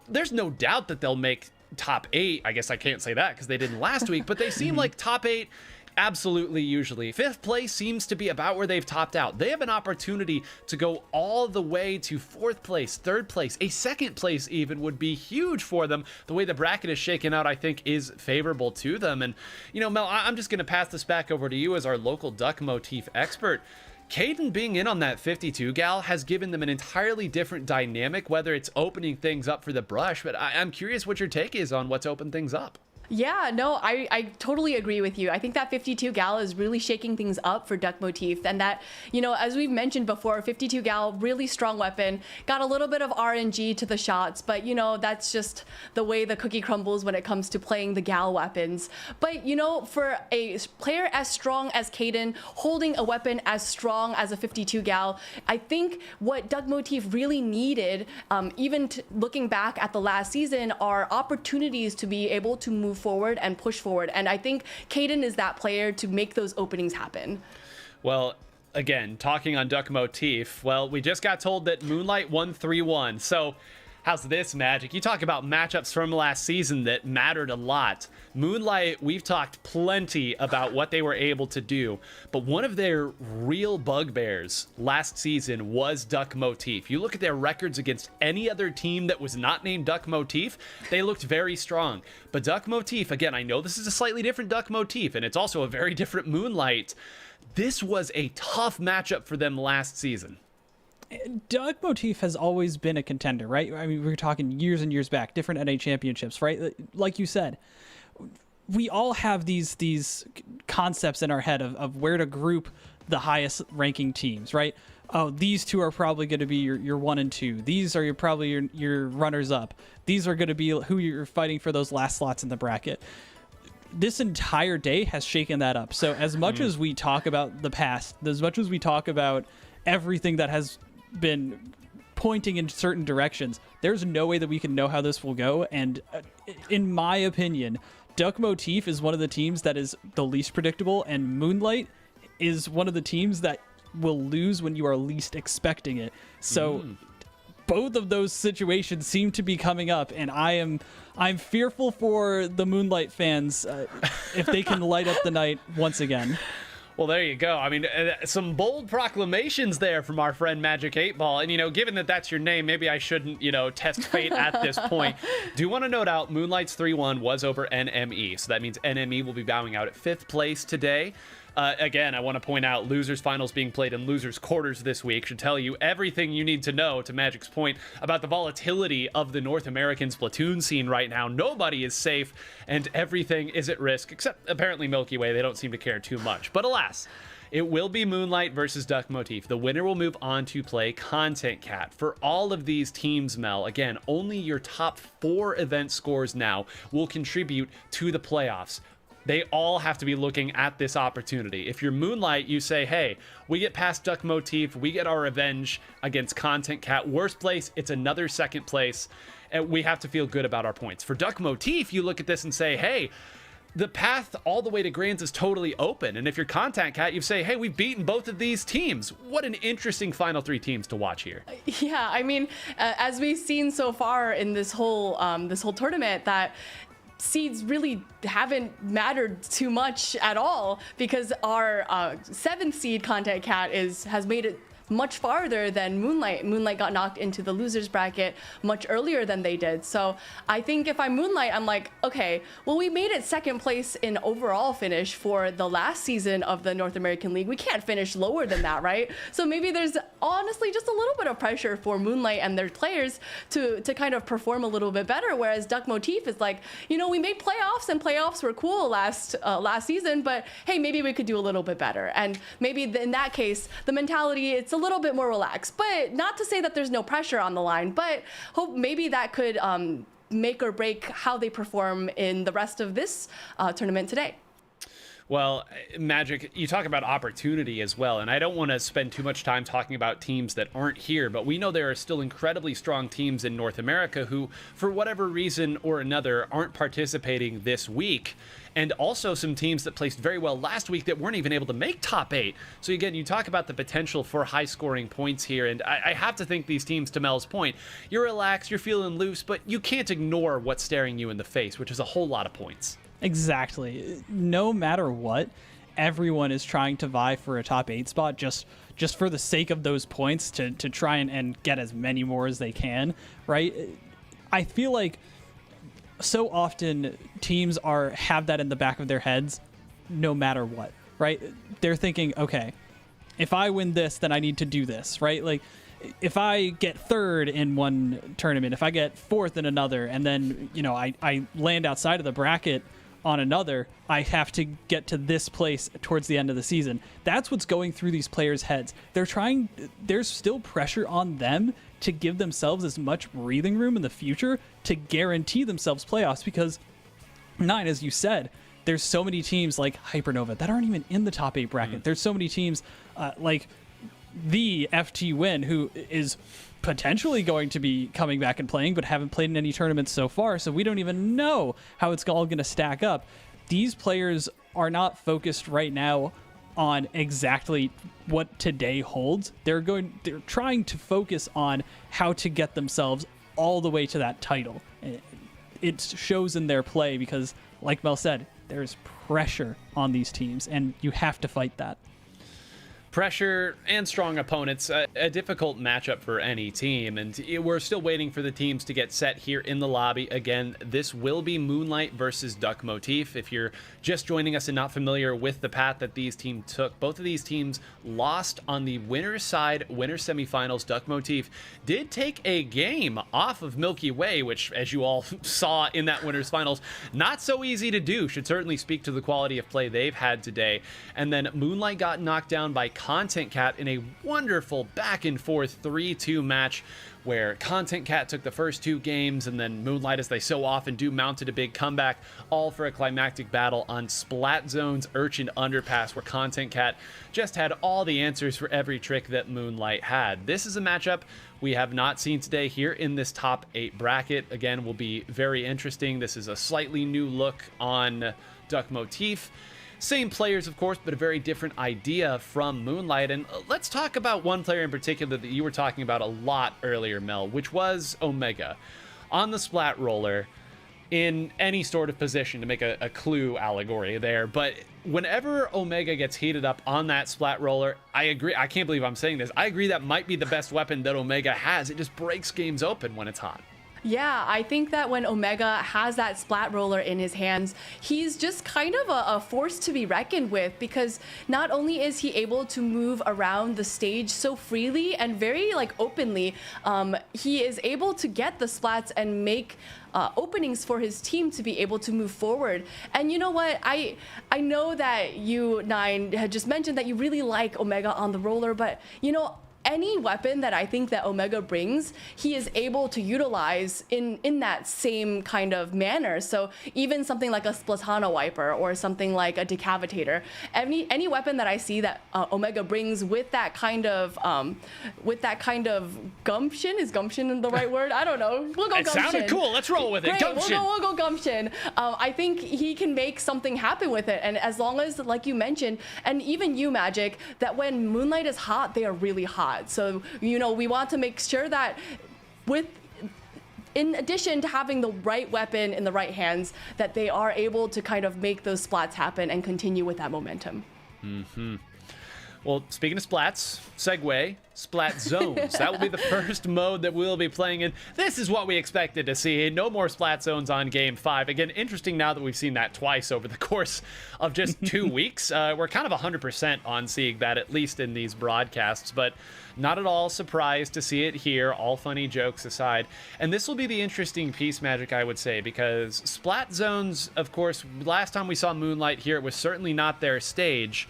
There's no doubt that they'll make top 8. I guess I can't say that because they didn't last week, but they seem like top 8. Absolutely, usually. 5th place seems to be about where they've topped out. They have an opportunity to go all the way to 4th place, 3rd place, a 2nd place even would be huge for them. The way the bracket is shaken out, I think, is favorable to them. And, Mel, I'm just going to pass this back over to you as our local Duck Motif expert. Caden being in on that 52 gal has given them an entirely different dynamic, whether it's opening things up for the brush, but I'm curious what your take is on what's opened things up. Yeah, no, I totally agree with you. I think that 52 gal is really shaking things up for Duck Motif, and that, as we've mentioned before, 52 gal, really strong weapon, got a little bit of RNG to the shots, but that's just the way the cookie crumbles when it comes to playing the gal weapons. But for a player as strong as Caden, holding a weapon as strong as a 52 gal, I think what Duck Motif really needed, even looking back at the last season, are opportunities to be able to move forward and push forward. And I think Caden is that player to make those openings happen. Well, again, talking on Duck Motif, we just got told that Moonlight won 3-1. So how's this, Magic? You talk about matchups from last season that mattered a lot. Moonlight, we've talked plenty about what they were able to do, but one of their real bugbears last season was Duck Motif. You look at their records against any other team that was not named Duck Motif, they looked very strong. But Duck Motif, again, I know this is a slightly different Duck Motif, and it's also a very different Moonlight. This was a tough matchup for them last season. Duck Motif has always been a contender, right? I mean, we're talking years and years back, different NA championships, right? Like you said, we all have these concepts in our head of where to group the highest ranking teams, right? Oh, these 2 are probably going to be your 1 and 2. These are probably your runners up. These are going to be who you're fighting for those last slots in the bracket. This entire day has shaken that up. So as much as we talk about the past, as much as we talk about everything that has been pointing in certain directions, there's no way that we can know how this will go. And in my opinion, Duck Motif is one of the teams that is the least predictable, and Moonlight is one of the teams that will lose when you are least expecting it. So both of those situations seem to be coming up, and I'm fearful for the Moonlight fans if they can light up the night once again. Well, there you go. I mean, some bold proclamations there from our friend Magic 8 Ball. And, given that that's your name, maybe I shouldn't, test fate at this point. Do want to note out Moonlight's 3-1 was over NME. So that means NME will be bowing out at 5th place today. Again, I want to point out losers finals being played in losers quarters this week should tell you everything you need to know, to Magic's point, about the volatility of the North American Splatoon scene right now. Nobody is safe and everything is at risk, except apparently Milky Way. They don't seem to care too much. But alas, it will be Moonlight versus Duck Motif. The winner will move on to play Content Cat. For all of these teams, Mel, again, only your top 4 event scores now will contribute to the playoffs. They all have to be looking at this opportunity. If you're Moonlight, you say, hey, we get past Duck Motif, we get our revenge against Content Cat. Worst place, it's another 2nd place, and we have to feel good about our points. For Duck Motif, you look at this and say, hey, the path all the way to Grands is totally open. And if you're Content Cat, you say, hey, we've beaten both of these teams. What an interesting final 3 teams to watch here. Yeah, I mean, as we've seen so far in this whole tournament, that seeds really haven't mattered too much at all, because our 7th seed Content Cat has made it much farther than Moonlight. Moonlight got knocked into the losers bracket much earlier than they did. So I think if I'm Moonlight, I'm like, okay, well, we made it 2nd place in overall finish for the last season of the North American League. We can't finish lower than that, right? So maybe there's honestly just a little bit of pressure for Moonlight and their players to kind of perform a little bit better, whereas Duck Motif is like, we made playoffs and playoffs were cool last season, but hey, maybe we could do a little bit better. And maybe in that case, the mentality, it's a little bit more relaxed, but not to say that there's no pressure on the line, but hope maybe that could make or break how they perform in the rest of this tournament today. Well, Magic, you talk about opportunity as well, and I don't want to spend too much time talking about teams that aren't here, but we know there are still incredibly strong teams in North America who, for whatever reason or another, aren't participating this week, and also some teams that placed very well last week that weren't even able to make top 8. So again, you talk about the potential for high-scoring points here, and I have to think these teams, to Mel's point, you're relaxed, you're feeling loose, but you can't ignore what's staring you in the face, which is a whole lot of points. Exactly. No matter what, everyone is trying to vie for a top 8 spot just for the sake of those points to try and get as many more as they can, right? I feel like so often teams have that in the back of their heads no matter what, right? They're thinking, okay, if I win this, then I need to do this, right? Like, if I get 3rd in one tournament, if I get 4th in another, and then, I land outside of the bracket on another, I have to get to this place towards the end of the season. That's what's going through these players' heads. There's still pressure on them to give themselves as much breathing room in the future to guarantee themselves playoffs, because 9, as you said, there's so many teams like Hypernova that aren't even in the top 8 bracket. There's so many teams like the FT Win, who is potentially going to be coming back and playing, but haven't played in any tournaments so far, so we don't even know how it's all going to stack up. These players are not focused right now on exactly what today holds. They're trying to focus on how to get themselves all the way to that title. It shows in their play because, like Mel said, there's pressure on these teams, and you have to fight that. Pressure and strong opponents, a difficult matchup for any team, and we're still waiting for the teams to get set here in the lobby. Again, this will be Moonlight versus Duck Motif. If you're just joining us and not familiar with the path that these teams took, both of these teams lost on the winner's side, winner semifinals. Duck Motif did take a game off of Milky Way, which, as you all saw in that winner's finals, not so easy to do. Should certainly speak to the quality of play they've had today. And then Moonlight got knocked down by Content Cat in a wonderful back and forth 3-2 match where Content Cat took the first 2 games, and then Moonlight, as they so often do, mounted a big comeback, all for a climactic battle on Splat Zone's Urchin Underpass, where Content Cat just had all the answers for every trick that Moonlight had. This is a matchup we have not seen today here in this top 8 bracket. Again, will be very interesting. This is a slightly new look on Duck Motif. Same players, of course, but a very different idea from Moonlight. And let's talk about one player in particular that you were talking about a lot earlier, Mel, which was Omega. On the Splat roller, in any sort of position, to make a clue allegory there, but whenever Omega gets heated up on that Splat roller, I agree. I can't believe I'm saying this. I agree that might be the best weapon that Omega has. It just breaks games open when it's hot. Yeah, I think that when Omega has that Splat roller in his hands, he's just kind of a force to be reckoned with, because not only is he able to move around the stage so freely and very like openly, he is able to get the splats and make openings for his team to be able to move forward. And you know what? I know that you, Nine, had just mentioned that you really like Omega on the roller, but you know, any weapon that I think that Omega brings, he is able to utilize in that same kind of manner. So even something like a Splatana Wiper or something like a Decavitator, any weapon that I see that Omega brings with that kind of gumption, is gumption the right word? I don't know. We'll go It gumption. sounded cool. Let's roll with it. Great. Gumption. We'll go gumption. I think he can make something happen with it. And as long as, like you mentioned, and even you, Magic, that when Moonlight is hot, they are really hot. So, you know, we want to make sure that in addition to having the right weapon in the right hands, that they are able to kind of make those splats happen and continue with that momentum. Well, speaking of splats, segue, Splat Zones. That will be the first mode that we'll be playing in. This is what we expected to see. No more Splat Zones on Game 5. Again, interesting now that we've seen that twice over the course of just 2 weeks. We're kind of 100% on seeing that, at least in these broadcasts, but not at all surprised to see it here, all funny jokes aside. And this will be the interesting piece, Magic, I would say, because Splat Zones, of course, last time we saw Moonlight here, it was certainly not their stage.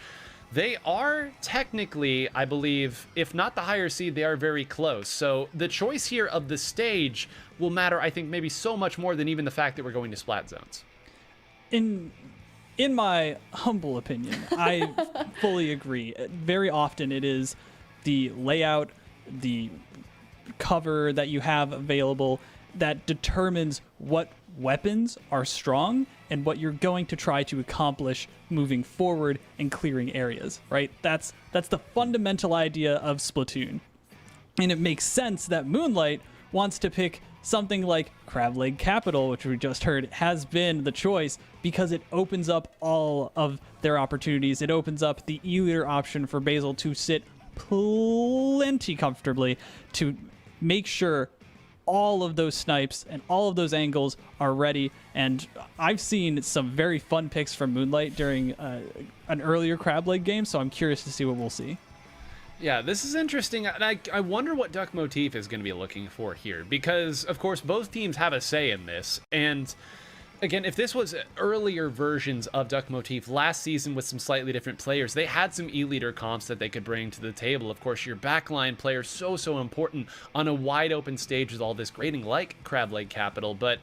They are technically, I believe, if not the higher seed, they are very close. So the choice here of the stage will matter, I think, maybe so much more than even the fact that we're going to Splat Zones. In my humble opinion, I fully agree. Very often it is the layout, the cover that you have available that determines what weapons are strong and what you're going to try to accomplish moving forward and clearing areas, right? That's the fundamental idea of Splatoon. And it makes sense that Moonlight wants to pick something like Crab Leg Capital, which we just heard has been the choice because it opens up all of their opportunities. It opens up the E-Leader option for Basil to sit plenty comfortably to make sure all of those snipes and all of those angles are ready. And I've seen some very fun picks from Moonlight during an earlier Crab Leg game, so I'm curious to see what we'll see. Yeah, this is interesting, and I wonder what Duck Motif is going to be looking for here, because, of course, both teams have a say in this, and again, if this was earlier versions of Duck Motif last season with some slightly different players, they had some E-Leader comps that they could bring to the table. Of course, your backline player so important on a wide open stage with all this grading like Crab Leg Capital, but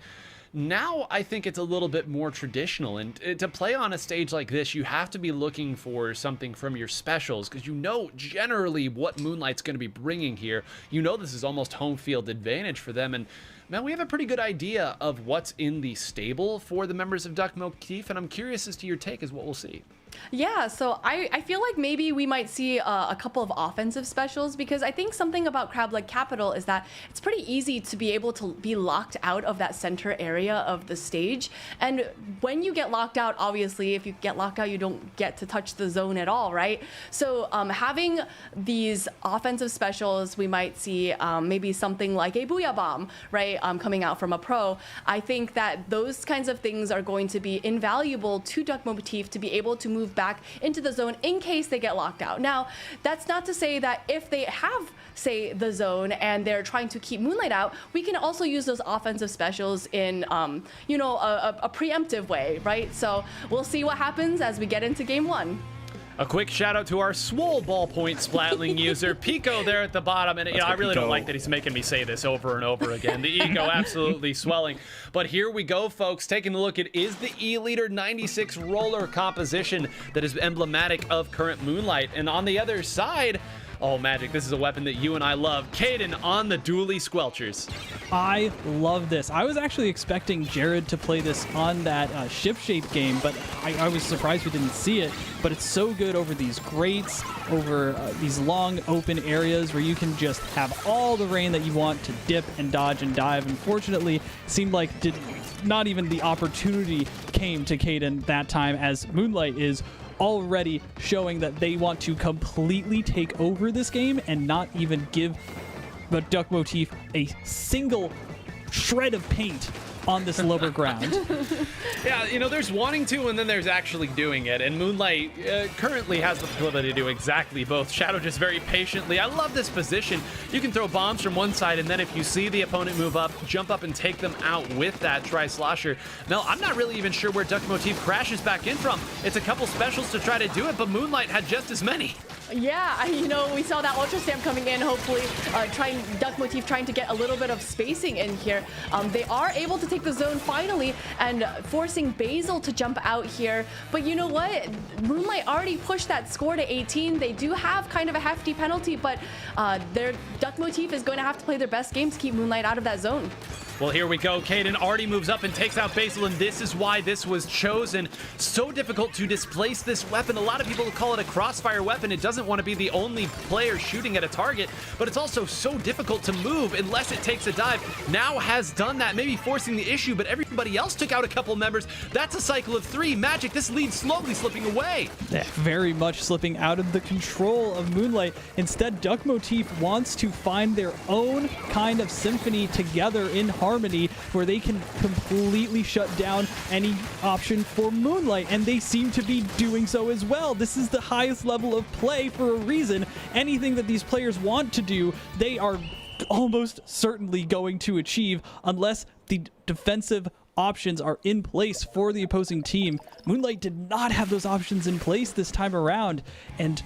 now I think it's a little bit more traditional, and to play on a stage like this, you have to be looking for something from your specials, because you know generally what Moonlight's going to be bringing here. You know this is almost home field advantage for them, and man, we have a pretty good idea of what's in the stable for the members of Duck Motif, and I'm curious as to your take as what we'll see. Yeah, so I feel like maybe we might see a couple of offensive specials, because I think something about Crab Leg Capital is that it's pretty easy to be able to be locked out of that center area of the stage. And when you get locked out, obviously, if you get locked out, you don't get to touch the zone at all, right? So having these offensive specials, we might see maybe something like a Booyah Bomb, right, coming out from a pro. I think that those kinds of things are going to be invaluable to Duck Motif to be able to move back into the zone in case they get locked out. Now, that's not to say that if they have, say, the zone and they're trying to keep Moonlight out, we can also use those offensive specials in, you know, a preemptive way, right? So we'll see what happens as we get into game 1. A quick shout out to our swole ballpoint Splatling user, Pico, there at the bottom. And you know, I really don't like that he's making me say this over and over again. The ego absolutely swelling. But here we go, folks, taking a look at is the E-Leader 96 roller composition that is emblematic of current Moonlight. And on the other side, Oh, Magic, this is a weapon that you and I love. Caden on the dually squelchers. I love this. I was actually expecting Jared to play this on that ship shape game, but I was surprised we didn't see it. But it's so good over these grates, over these long open areas where you can just have all the rain that you want to dip and dodge and dive. Unfortunately, it seemed like not even the opportunity came to Caden that time, as Moonlight is already showing that they want to completely take over this game and not even give the Duck Motif a single shred of paint on this lower ground. Yeah, you know, there's wanting to, and then there's actually doing it. And Moonlight currently has the ability to do exactly both. Shadow just very patiently. I love this position. You can throw bombs from one side, and then if you see the opponent move up, jump up and take them out with that Tri-Slosher. Now, I'm not really even sure where Duck Motif crashes back in from. It's a couple specials to try to do it, but Moonlight had just as many. Yeah, you know, we saw that Ultra Stamp coming in, hopefully Duck Motif trying to get a little bit of spacing in here. They are able to take the zone finally and forcing Basil to jump out here. But you know what? Moonlight already pushed that score to 18. They do have kind of a hefty penalty, but their Duck Motif is going to have to play their best game to keep Moonlight out of that zone. Well, here we go. Caden already moves up and takes out Basil, and this is why this was chosen. So difficult to displace this weapon. A lot of people call it a crossfire weapon. It doesn't want to be the only player shooting at a target, but it's also so difficult to move unless it takes a dive. Now has done that, maybe forcing the issue, but everybody else took out a couple members. That's a cycle of 3. Magic, this lead slowly slipping away. Yeah, very much slipping out of the control of Moonlight. Instead, Duck Motif wants to find their own kind of symphony together in harmony where they can completely shut down any option for Moonlight, and they seem to be doing so as well. This is the highest level of play for a reason. Anything that these players want to do, they are almost certainly going to achieve unless the defensive options are in place for the opposing team. Moonlight did not have those options in place this time around, and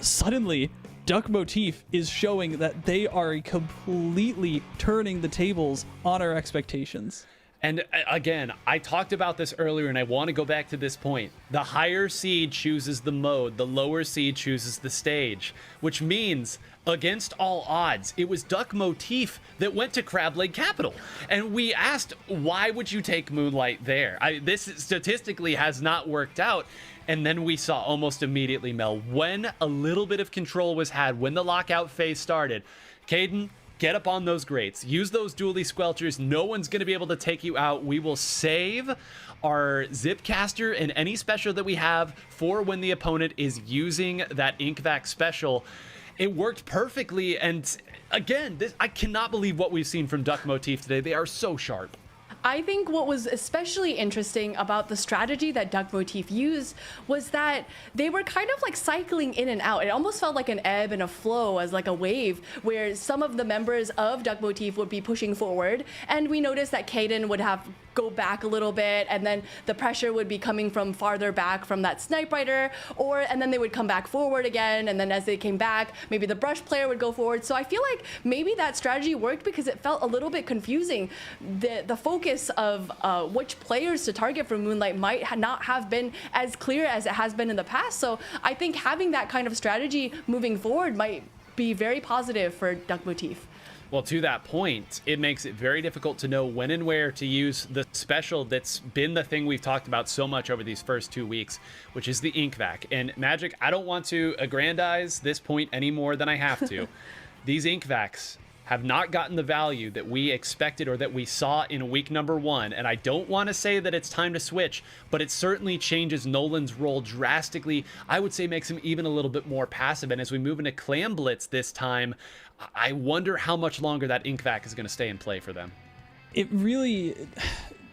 suddenly Duck Motif is showing that they are completely turning the tables on our expectations. And again, I talked about this earlier, and I want to go back to this point. The higher seed chooses the mode, the lower seed chooses the stage, which means against all odds, it was Duck Motif that went to Crab Leg Capital. And we asked, why would you take Moonlight there? This statistically has not worked out. And then we saw almost immediately, Mel, when a little bit of control was had, when the lockout phase started, Caden, get up on those grates. Use those dually squelchers. No one's going to be able to take you out. We will save our Zipcaster and any special that we have for when the opponent is using that Inkvac special. It worked perfectly. And again, I cannot believe what we've seen from Duck Motif today. They are so sharp. I think what was especially interesting about the strategy that Duck Motif used was that they were kind of like cycling in and out. It almost felt like an ebb and a flow, as like a wave, where some of the members of Duck Motif would be pushing forward, and we noticed that Caden would have go back a little bit, and then the pressure would be coming from farther back from that snipe rider, and then they would come back forward again, and then as they came back, maybe the brush player would go forward. So I feel like maybe that strategy worked because it felt a little bit confusing. The focus of which players to target for Moonlight might not have been as clear as it has been in the past. So I think having that kind of strategy moving forward might be very positive for Duck Motif. Well, to that point, it makes it very difficult to know when and where to use the special that's been the thing we've talked about so much over these first 2 weeks, which is the Inkvac. And Magic, I don't want to aggrandize this point any more than I have to. These Inkvacs have not gotten the value that we expected or that we saw in week number 1. And I don't want to say that it's time to switch, but it certainly changes Nolan's role drastically. I would say makes him even a little bit more passive. And as we move into Clam Blitz this time, I wonder how much longer that Inkvac is going to stay in play for them. It really,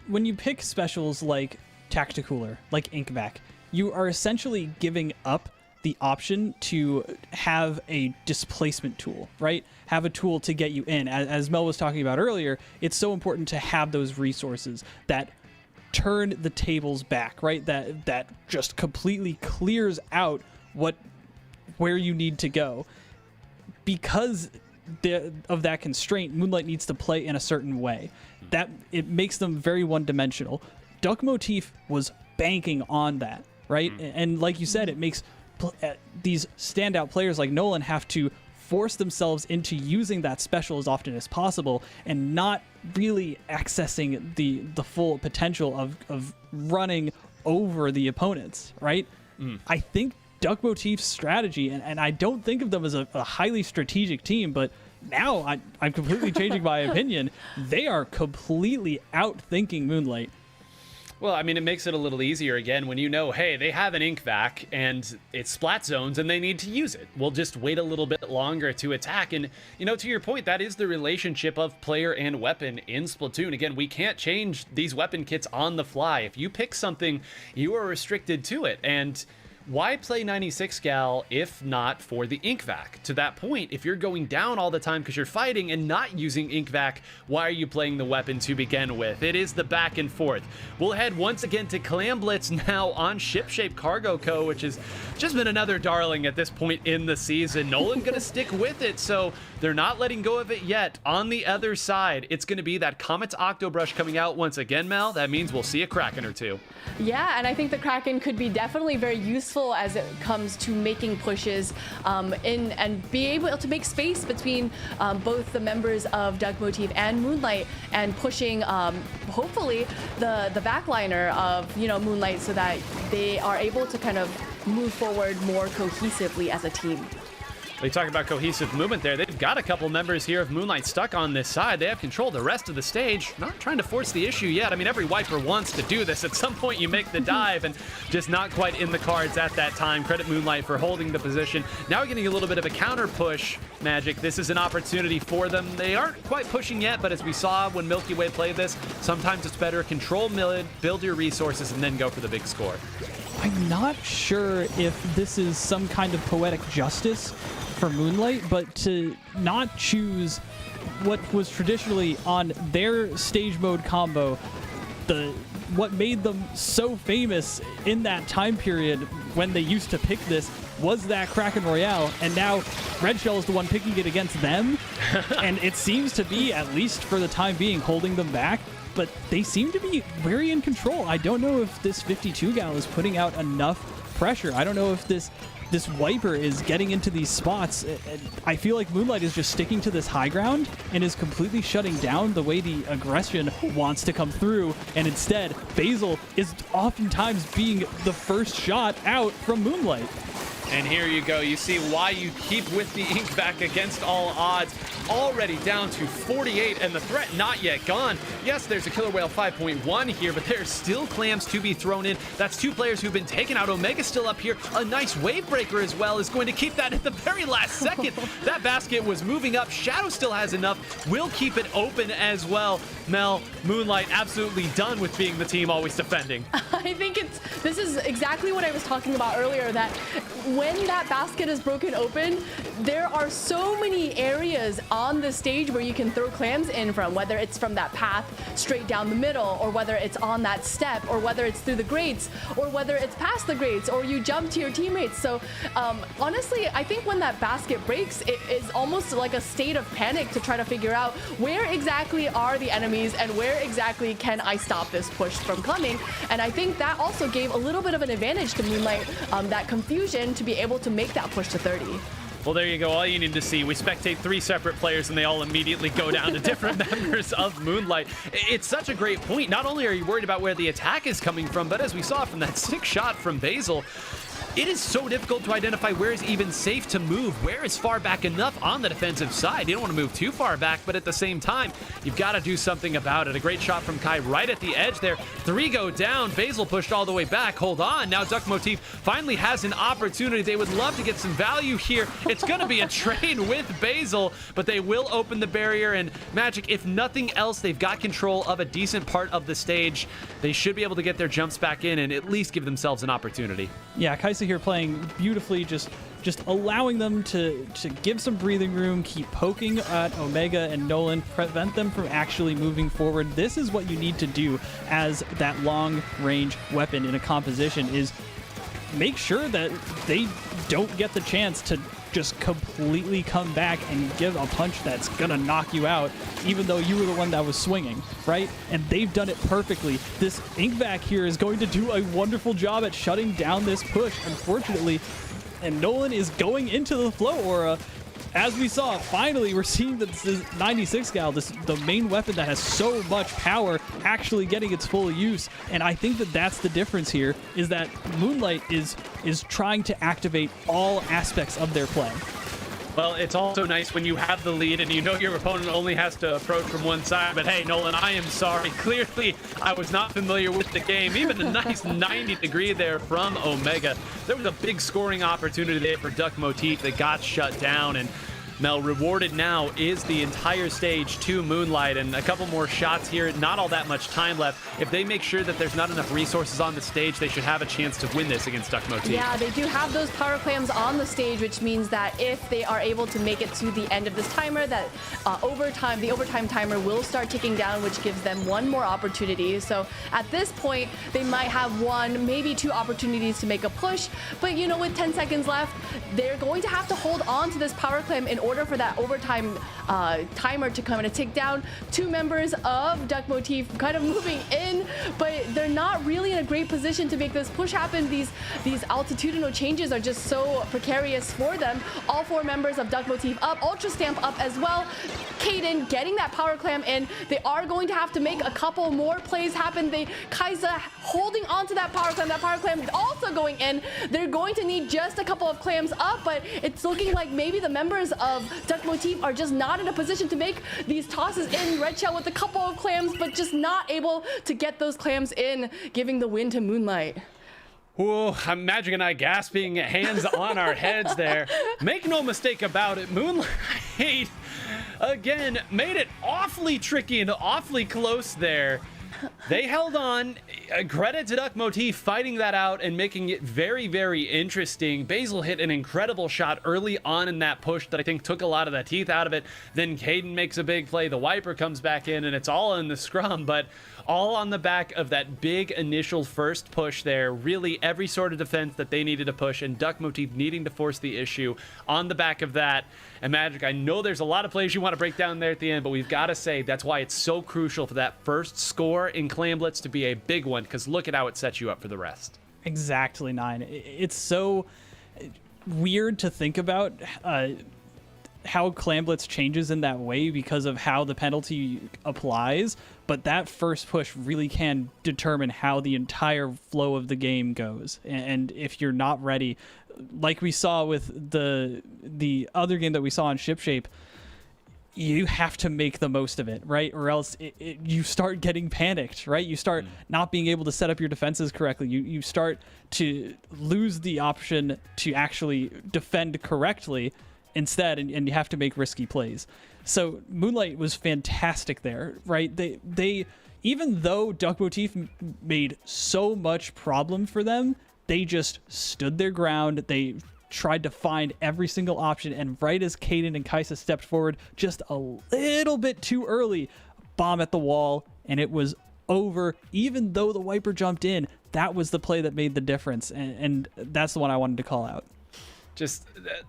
when you pick specials like Tacticooler, like Inkvac, you are essentially giving up the option to have a displacement tool, right? Have a tool to get you in. As Mel was talking about earlier, it's so important to have those resources that turn the tables back, right? That just completely clears out where you need to go. Because of that constraint, Moonlight needs to play in a certain way. That it makes them very one-dimensional. Duck Motif was banking on that, right? And like you said, it makes these standout players like Nolan have to force themselves into using that special as often as possible and not really accessing the full potential of running over the opponents, right? I think Duck Motif's strategy, and I don't think of them as a highly strategic team, but now I'm completely changing my opinion. They are completely outthinking Moonlight. Well, I mean, it makes it a little easier again when you know, hey, they have an ink vac and it's splat zones and they need to use it. We'll just wait a little bit longer to attack. And, you know, to your point, that is the relationship of player and weapon in Splatoon. Again, we can't change these weapon kits on the fly. If you pick something, you are restricted to it. And why play 96 Gal if not for the ink vac? To that point, if you're going down all the time because you're fighting and not using ink vac, why are you playing the weapon to begin with? It is the back and forth. We'll head once again to Clam Blitz now on Shipshape Cargo Co., which has just been another darling at this point in the season. Nolan gonna stick with it, so they're not letting go of it yet. On the other side, it's gonna be that Comet's Octobrush coming out once again, Mel. That means we'll see a Kraken or two. Yeah, and I think the Kraken could be definitely very useful as it comes to making pushes in and be able to make space between both the members of Duck Motif and Moonlight and pushing hopefully the backliner of Moonlight so that they are able to kind of move forward more cohesively as a team. They talk about cohesive movement there. They've got a couple members here of Moonlight stuck on this side. They have control of the rest of the stage. Not trying to force the issue yet. I mean, every wiper wants to do this. At some point, you make the dive, and just not quite in the cards at that time. Credit Moonlight for holding the position. Now we're getting a little bit of a counter push, Magic. This is an opportunity for them. They aren't quite pushing yet, but as we saw when Milky Way played this, sometimes it's better control mid, build your resources, and then go for the big score. I'm not sure if this is some kind of poetic justice for Moonlight, but to not choose what was traditionally on their stage mode combo, what made them so famous in that time period when they used to pick this was that Kraken Royale, and now Red Shell is the one picking it against them, and it seems to be, at least for the time being, holding them back. But they seem to be very in control. I don't know if this 52 gal is putting out enough pressure. I don't know if this wiper is getting into these spots. I feel like Moonlight is just sticking to this high ground and is completely shutting down the way the aggression wants to come through. And instead, Basil is oftentimes being the first shot out from Moonlight. And here you go. You see why you keep with the ink vac against all odds. Already down to 48, and the threat not yet gone. Yes, there's a Killer Whale 5.1 here, but there's still clams to be thrown in. That's two players who've been taken out. Omega still up here. A nice wave breaker as well is going to keep that at the very last second. That basket was moving up. Shadow still has enough. Will keep it open as well. Mel, Moonlight absolutely done with being the team always defending. I think this is exactly what I was talking about earlier, that when that basket is broken open, there are so many areas on the stage where you can throw clams in from, whether it's from that path straight down the middle, or whether it's on that step, or whether it's through the grates, or whether it's past the grates, or you jump to your teammates. So honestly, I think when that basket breaks, it is almost like a state of panic to try to figure out where exactly are the enemies and where exactly can I stop this push from coming. And I think that also gave a little bit of an advantage to Moonlight, that confusion to be able to make that push to 30. Well, there you go. All you need to see. We spectate three separate players, and they all immediately go down to different members of Moonlight. It's such a great point. Not only are you worried about where the attack is coming from, but as we saw from that sick shot from Basil, it is so difficult to identify where is even safe to move, where is far back enough on the defensive side. You don't want to move too far back, but at the same time, you've got to do something about it. A great shot from Kai right at the edge there. Three go down. Basil pushed all the way back. Hold on. Now Duck Motif finally has an opportunity. They would love to get some value here. It's going to be a trade with Basil, but they will open the barrier. And Magic, if nothing else, they've got control of a decent part of the stage. They should be able to get their jumps back in and at least give themselves an opportunity. Yeah, Kaisa here playing beautifully, just allowing them to give some breathing room, keep poking at Omega and Nolan, prevent them from actually moving forward. This is what you need to do as that long-range weapon in a composition, is make sure that they don't get the chance to just completely come back and give a punch that's gonna knock you out, even though you were the one that was swinging, right? And they've done it perfectly. This ink vac here is going to do a wonderful job at shutting down this push. Unfortunately, and Nolan is going into the flow aura. As we saw, finally, we're seeing that this 96 gal, the main weapon that has so much power, actually getting its full use. And I think that that's the difference here, is that Moonlight is trying to activate all aspects of their play. Well, it's also nice when you have the lead and you know your opponent only has to approach from one side. But hey, Nolan, I am sorry. Clearly, I was not familiar with the game. Even a nice 90-degree there from Omega. There was a big scoring opportunity there for Duck Motif that got shut down. And Mel, rewarded now is the entire stage to Moonlight, and a couple more shots here. Not all that much time left. If they make sure that there's not enough resources on the stage, they should have a chance to win this against Duck Motif. Yeah, they do have those power clams on the stage, which means that if they are able to make it to the end of this timer, that the overtime timer will start ticking down, which gives them one more opportunity. So at this point, they might have one, maybe two opportunities to make a push. But you know, with 10 seconds left, they're going to have to hold on to this power clam in order for that overtime timer to come and tick down. Two members of Duck Motif kind of moving in, but they're not really in a great position to make this push happen. These altitudinal changes are just so precarious for them. All four members of Duck Motif up, Ultra Stamp up as well. Kaden getting that power clam in. They are going to have to make a couple more plays happen. Kaisa holding on to that power clam also going in. They're going to need just a couple of clams up, but it's looking like maybe the members of Duck Motif are just not in a position to make these tosses in. Red Shell with a couple of clams, but just not able to get those clams in, giving the win to Moonlight. Whoa, Magic and I gasping, hands on our heads there. Make no mistake about it, Moonlight, again, made it awfully tricky and awfully close there. They held on. Credit to Duck Motif fighting that out and making it very, very interesting. Basil hit an incredible shot early on in that push that I think took a lot of the teeth out of it. Then Caden makes a big play. The Wiper comes back in, and it's all in the scrum, but all on the back of that big initial first push there. Really every sort of defense that they needed to push, and Duck Motif needing to force the issue on the back of that. And Magic, I know there's a lot of plays you want to break down there at the end, but we've got to say that's why it's so crucial for that first score in Clam Blitz to be a big one, because look at how it sets you up for the rest. Exactly, Nine. It's so weird to think about how Clam Blitz changes in that way because of how the penalty applies, but that first push really can determine how the entire flow of the game goes. And if you're not ready, like we saw with the other game that we saw in Shipshape, you have to make the most of it, right? Or else you start getting panicked, right? You start not being able to set up your defenses correctly. You start to lose the option to actually defend correctly instead, and you have to make risky plays. So Moonlight was fantastic there, right? They even though Duck Motif made so much problem for them, they just stood their ground. They tried to find every single option, and right as Kaden and Kaisa stepped forward just a little bit too early, bomb at the wall, and it was over. Even though the Wiper jumped in, that was the play that made the difference, and that's the one I wanted to call out. Just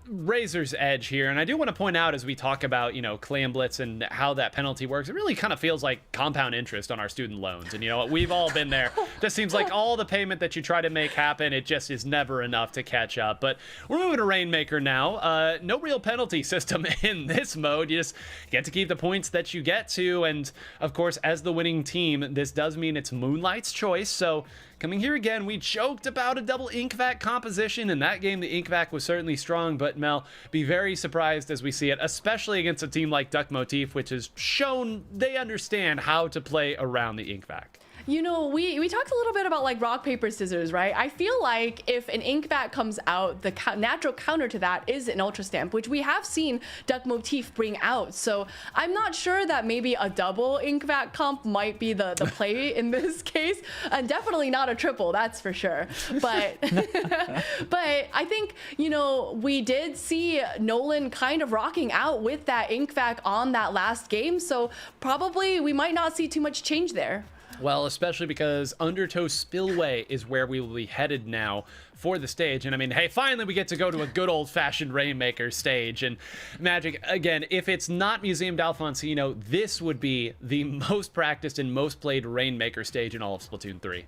razor's edge here. And I do want to point out, as we talk about, you know, Clam Blitz and how that penalty works, it really kind of feels like compound interest on our student loans. And you know what, we've all been there. Just seems like all the payment that you try to make happen, it just is never enough to catch up. But we're moving to Rainmaker now. No real penalty system in this mode. You just get to keep the points that you get to. And of course, as the winning team, this does mean it's Moonlight's choice. So coming here again, we joked about a double Inkvac composition. In that game, the Inkvac was certainly strong, but Mel, be very surprised as we see it, especially against a team like Duck Motif, which has shown they understand how to play around the Inkvac. You know, we talked a little bit about like rock, paper, scissors, right? I feel like if an Inkvac comes out, the natural counter to that is an Ultra Stamp, which we have seen Duck Motif bring out. So I'm not sure that maybe a double Inkvac comp might be the play in this case. And definitely not a triple, that's for sure. But but I think, you know, we did see Nolan kind of rocking out with that Inkvac on that last game. So probably we might not see too much change there. Well, especially because Undertow Spillway is where we will be headed now for the stage. And I mean, hey, finally we get to go to a good old-fashioned Rainmaker stage. And Magic, again, if it's not Museum d'Alfonsino, this would be the most practiced and most played Rainmaker stage in all of Splatoon 3.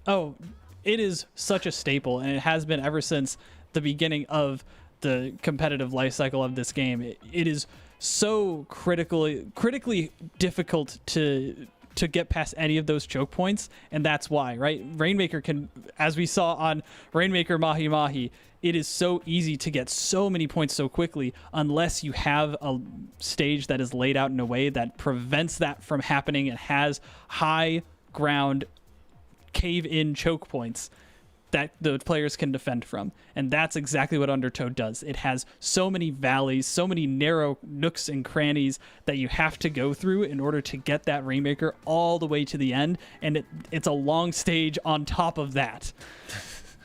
Oh, it is such a staple, and it has been ever since the beginning of the competitive life cycle of this game. It is so critically difficult to get past any of those choke points, and that's why, right? Rainmaker can, as we saw on Rainmaker Mahi Mahi, it is so easy to get so many points so quickly unless you have a stage that is laid out in a way that prevents that from happening and has high ground cave-in choke points that the players can defend from. And that's exactly what Undertow does. It has so many valleys, so many narrow nooks and crannies that you have to go through in order to get that Rainmaker all the way to the end, and it's a long stage on top of that.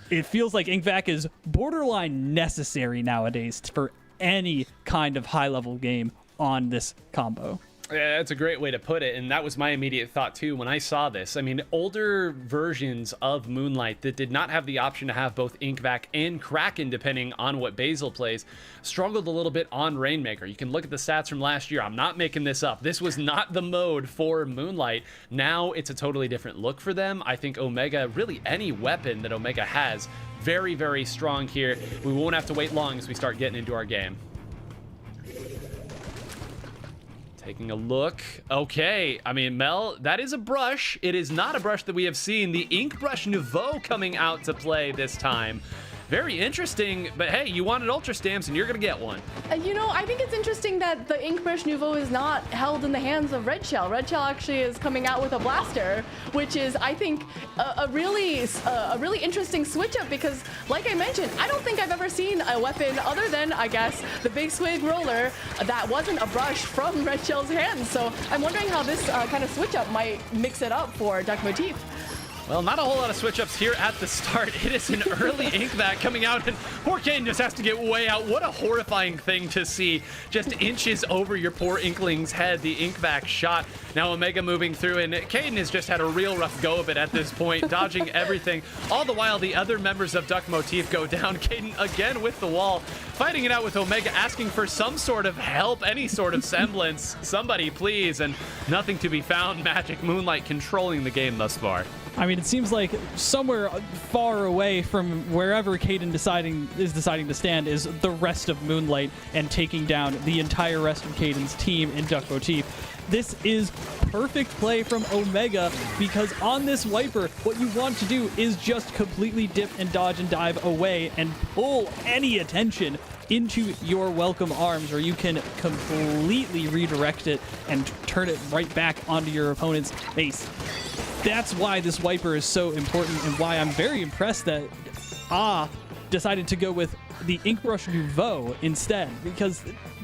It feels like Inkvac is borderline necessary nowadays for any kind of high-level game on this combo. Yeah, that's a great way to put it, and that was my immediate thought too when I saw this. I mean, older versions of Moonlight that did not have the option to have both Inkvac and Kraken, depending on what Basil plays, struggled a little bit on Rainmaker. You can look at the stats from last year. I'm not making this up. This was not the mode for Moonlight. Now it's a totally different look for them. I think Omega, really any weapon that Omega has, very, very strong here. We won't have to wait long as we start getting into our game. Taking a look. Okay, I mean, Mel, that is a brush. It is not a brush that we have seen. The Ink Brush Nouveau coming out to play this time. Very interesting, but hey, you wanted Ultra Stamps and you're gonna get one. You know, I think it's interesting that the Ink Brush Nouveau is not held in the hands of Red Shell. Red Shell actually is coming out with a blaster, which is, I think, a really interesting switch up because, like I mentioned, I don't think I've ever seen a weapon other than, I guess, the Big Swig Roller that wasn't a brush from Red Shell's hands. So I'm wondering how this kind of switch up might mix it up for Duck Motif. Well, not a whole lot of switch-ups here at the start. It is an early Inkvac coming out, and poor Caden just has to get way out. What a horrifying thing to see. Just inches over your poor Inkling's head, the Inkvac shot. Now Omega moving through, and Caden has just had a real rough go of it at this point, dodging everything. All the while, the other members of Duck Motif go down. Caden again with the wall, fighting it out with Omega, asking for some sort of help, any sort of semblance. Somebody, please, and nothing to be found. Magic Moonlight controlling the game thus far. I mean, it seems like somewhere far away from wherever Caden is deciding to stand is the rest of Moonlight and taking down the entire rest of Caden's team in Duck Motif. This is perfect play from Omega because on this wiper, what you want to do is just completely dip and dodge and dive away and pull any attention into your welcome arms, or you can completely redirect it and turn it right back onto your opponent's base. That's why this wiper is so important and why I'm very impressed that decided to go with the Ink Brush Nouveau instead, because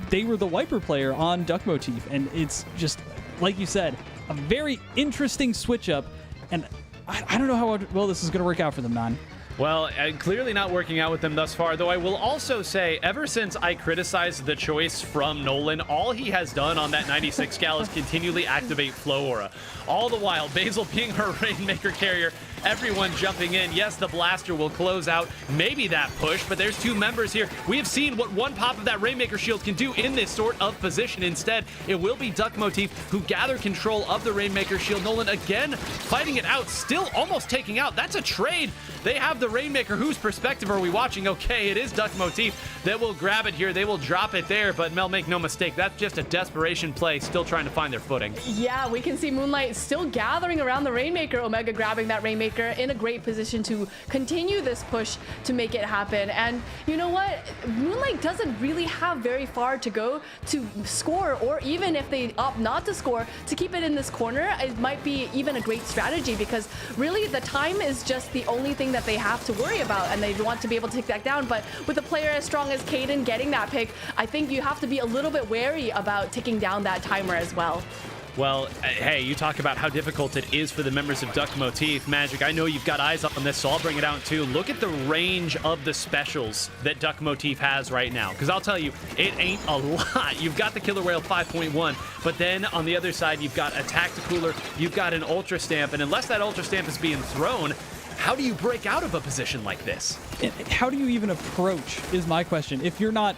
they were the wiper player on Duck Motif, and it's just, like you said, a very interesting switch up, and I don't know how well this is going to work out for them, man. Well, clearly not working out with them thus far, though I will also say, ever since I criticized the choice from Nolan, all he has done on that 96 cal is continually activate Flow Aura. All the while, Basil being her Rainmaker carrier, everyone jumping in. Yes, the blaster will close out maybe that push, but there's two members here. We have seen what one pop of that Rainmaker shield can do in this sort of position. Instead, it will be Duck Motif who gather control of the Rainmaker shield. Nolan again fighting it out, still almost taking out. That's a trade. They have the Rainmaker. Whose perspective are we watching? Okay, it is Duck Motif that will grab it here. They will drop it there, but Mel, make no mistake, that's just a desperation play, still trying to find their footing. Yeah, we can see Moonlight still gathering around the Rainmaker. Omega grabbing that Rainmaker in a great position to continue this push to make it happen. And you know what? Moonlight doesn't really have very far to go to score, or even if they opt not to score, to keep it in this corner, it might be even a great strategy, because really the time is just the only thing that they have to worry about, and they want to be able to take that down. But with a player as strong as Caden getting that pick, I think you have to be a little bit wary about taking down that timer as well. Well, hey, you talk about how difficult it is for the members of Duck Motif. Magic, I know you've got eyes on this, so I'll bring it out too. Look at the range of the specials that Duck Motif has right now, because I'll tell you, it ain't a lot. You've got the Killer Whale 5.1, but then on the other side, you've got a Tacticooler, you've got an Ultra Stamp, and unless that Ultra Stamp is being thrown, how do you break out of a position like this? How do you even approach is my question. If you're not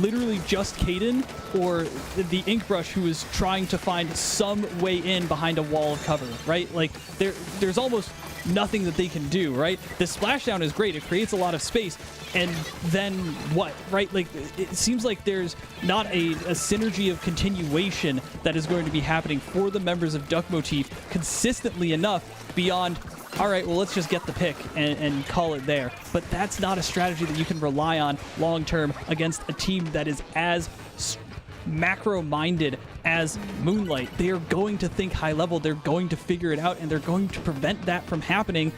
literally just Caden or the Inkbrush who is trying to find some way in behind a wall of cover, right? Like there's almost nothing that they can do, right? The splashdown is great. It creates a lot of space. And then what, right? Like, it seems like there's not a synergy of continuation that is going to be happening for the members of Duck Motif consistently enough beyond, all right, well, let's just get the pick and call it there. But that's not a strategy that you can rely on long-term against a team that is as macro-minded as Moonlight. They are going to think high level, they're going to figure it out, and they're going to prevent that from happening.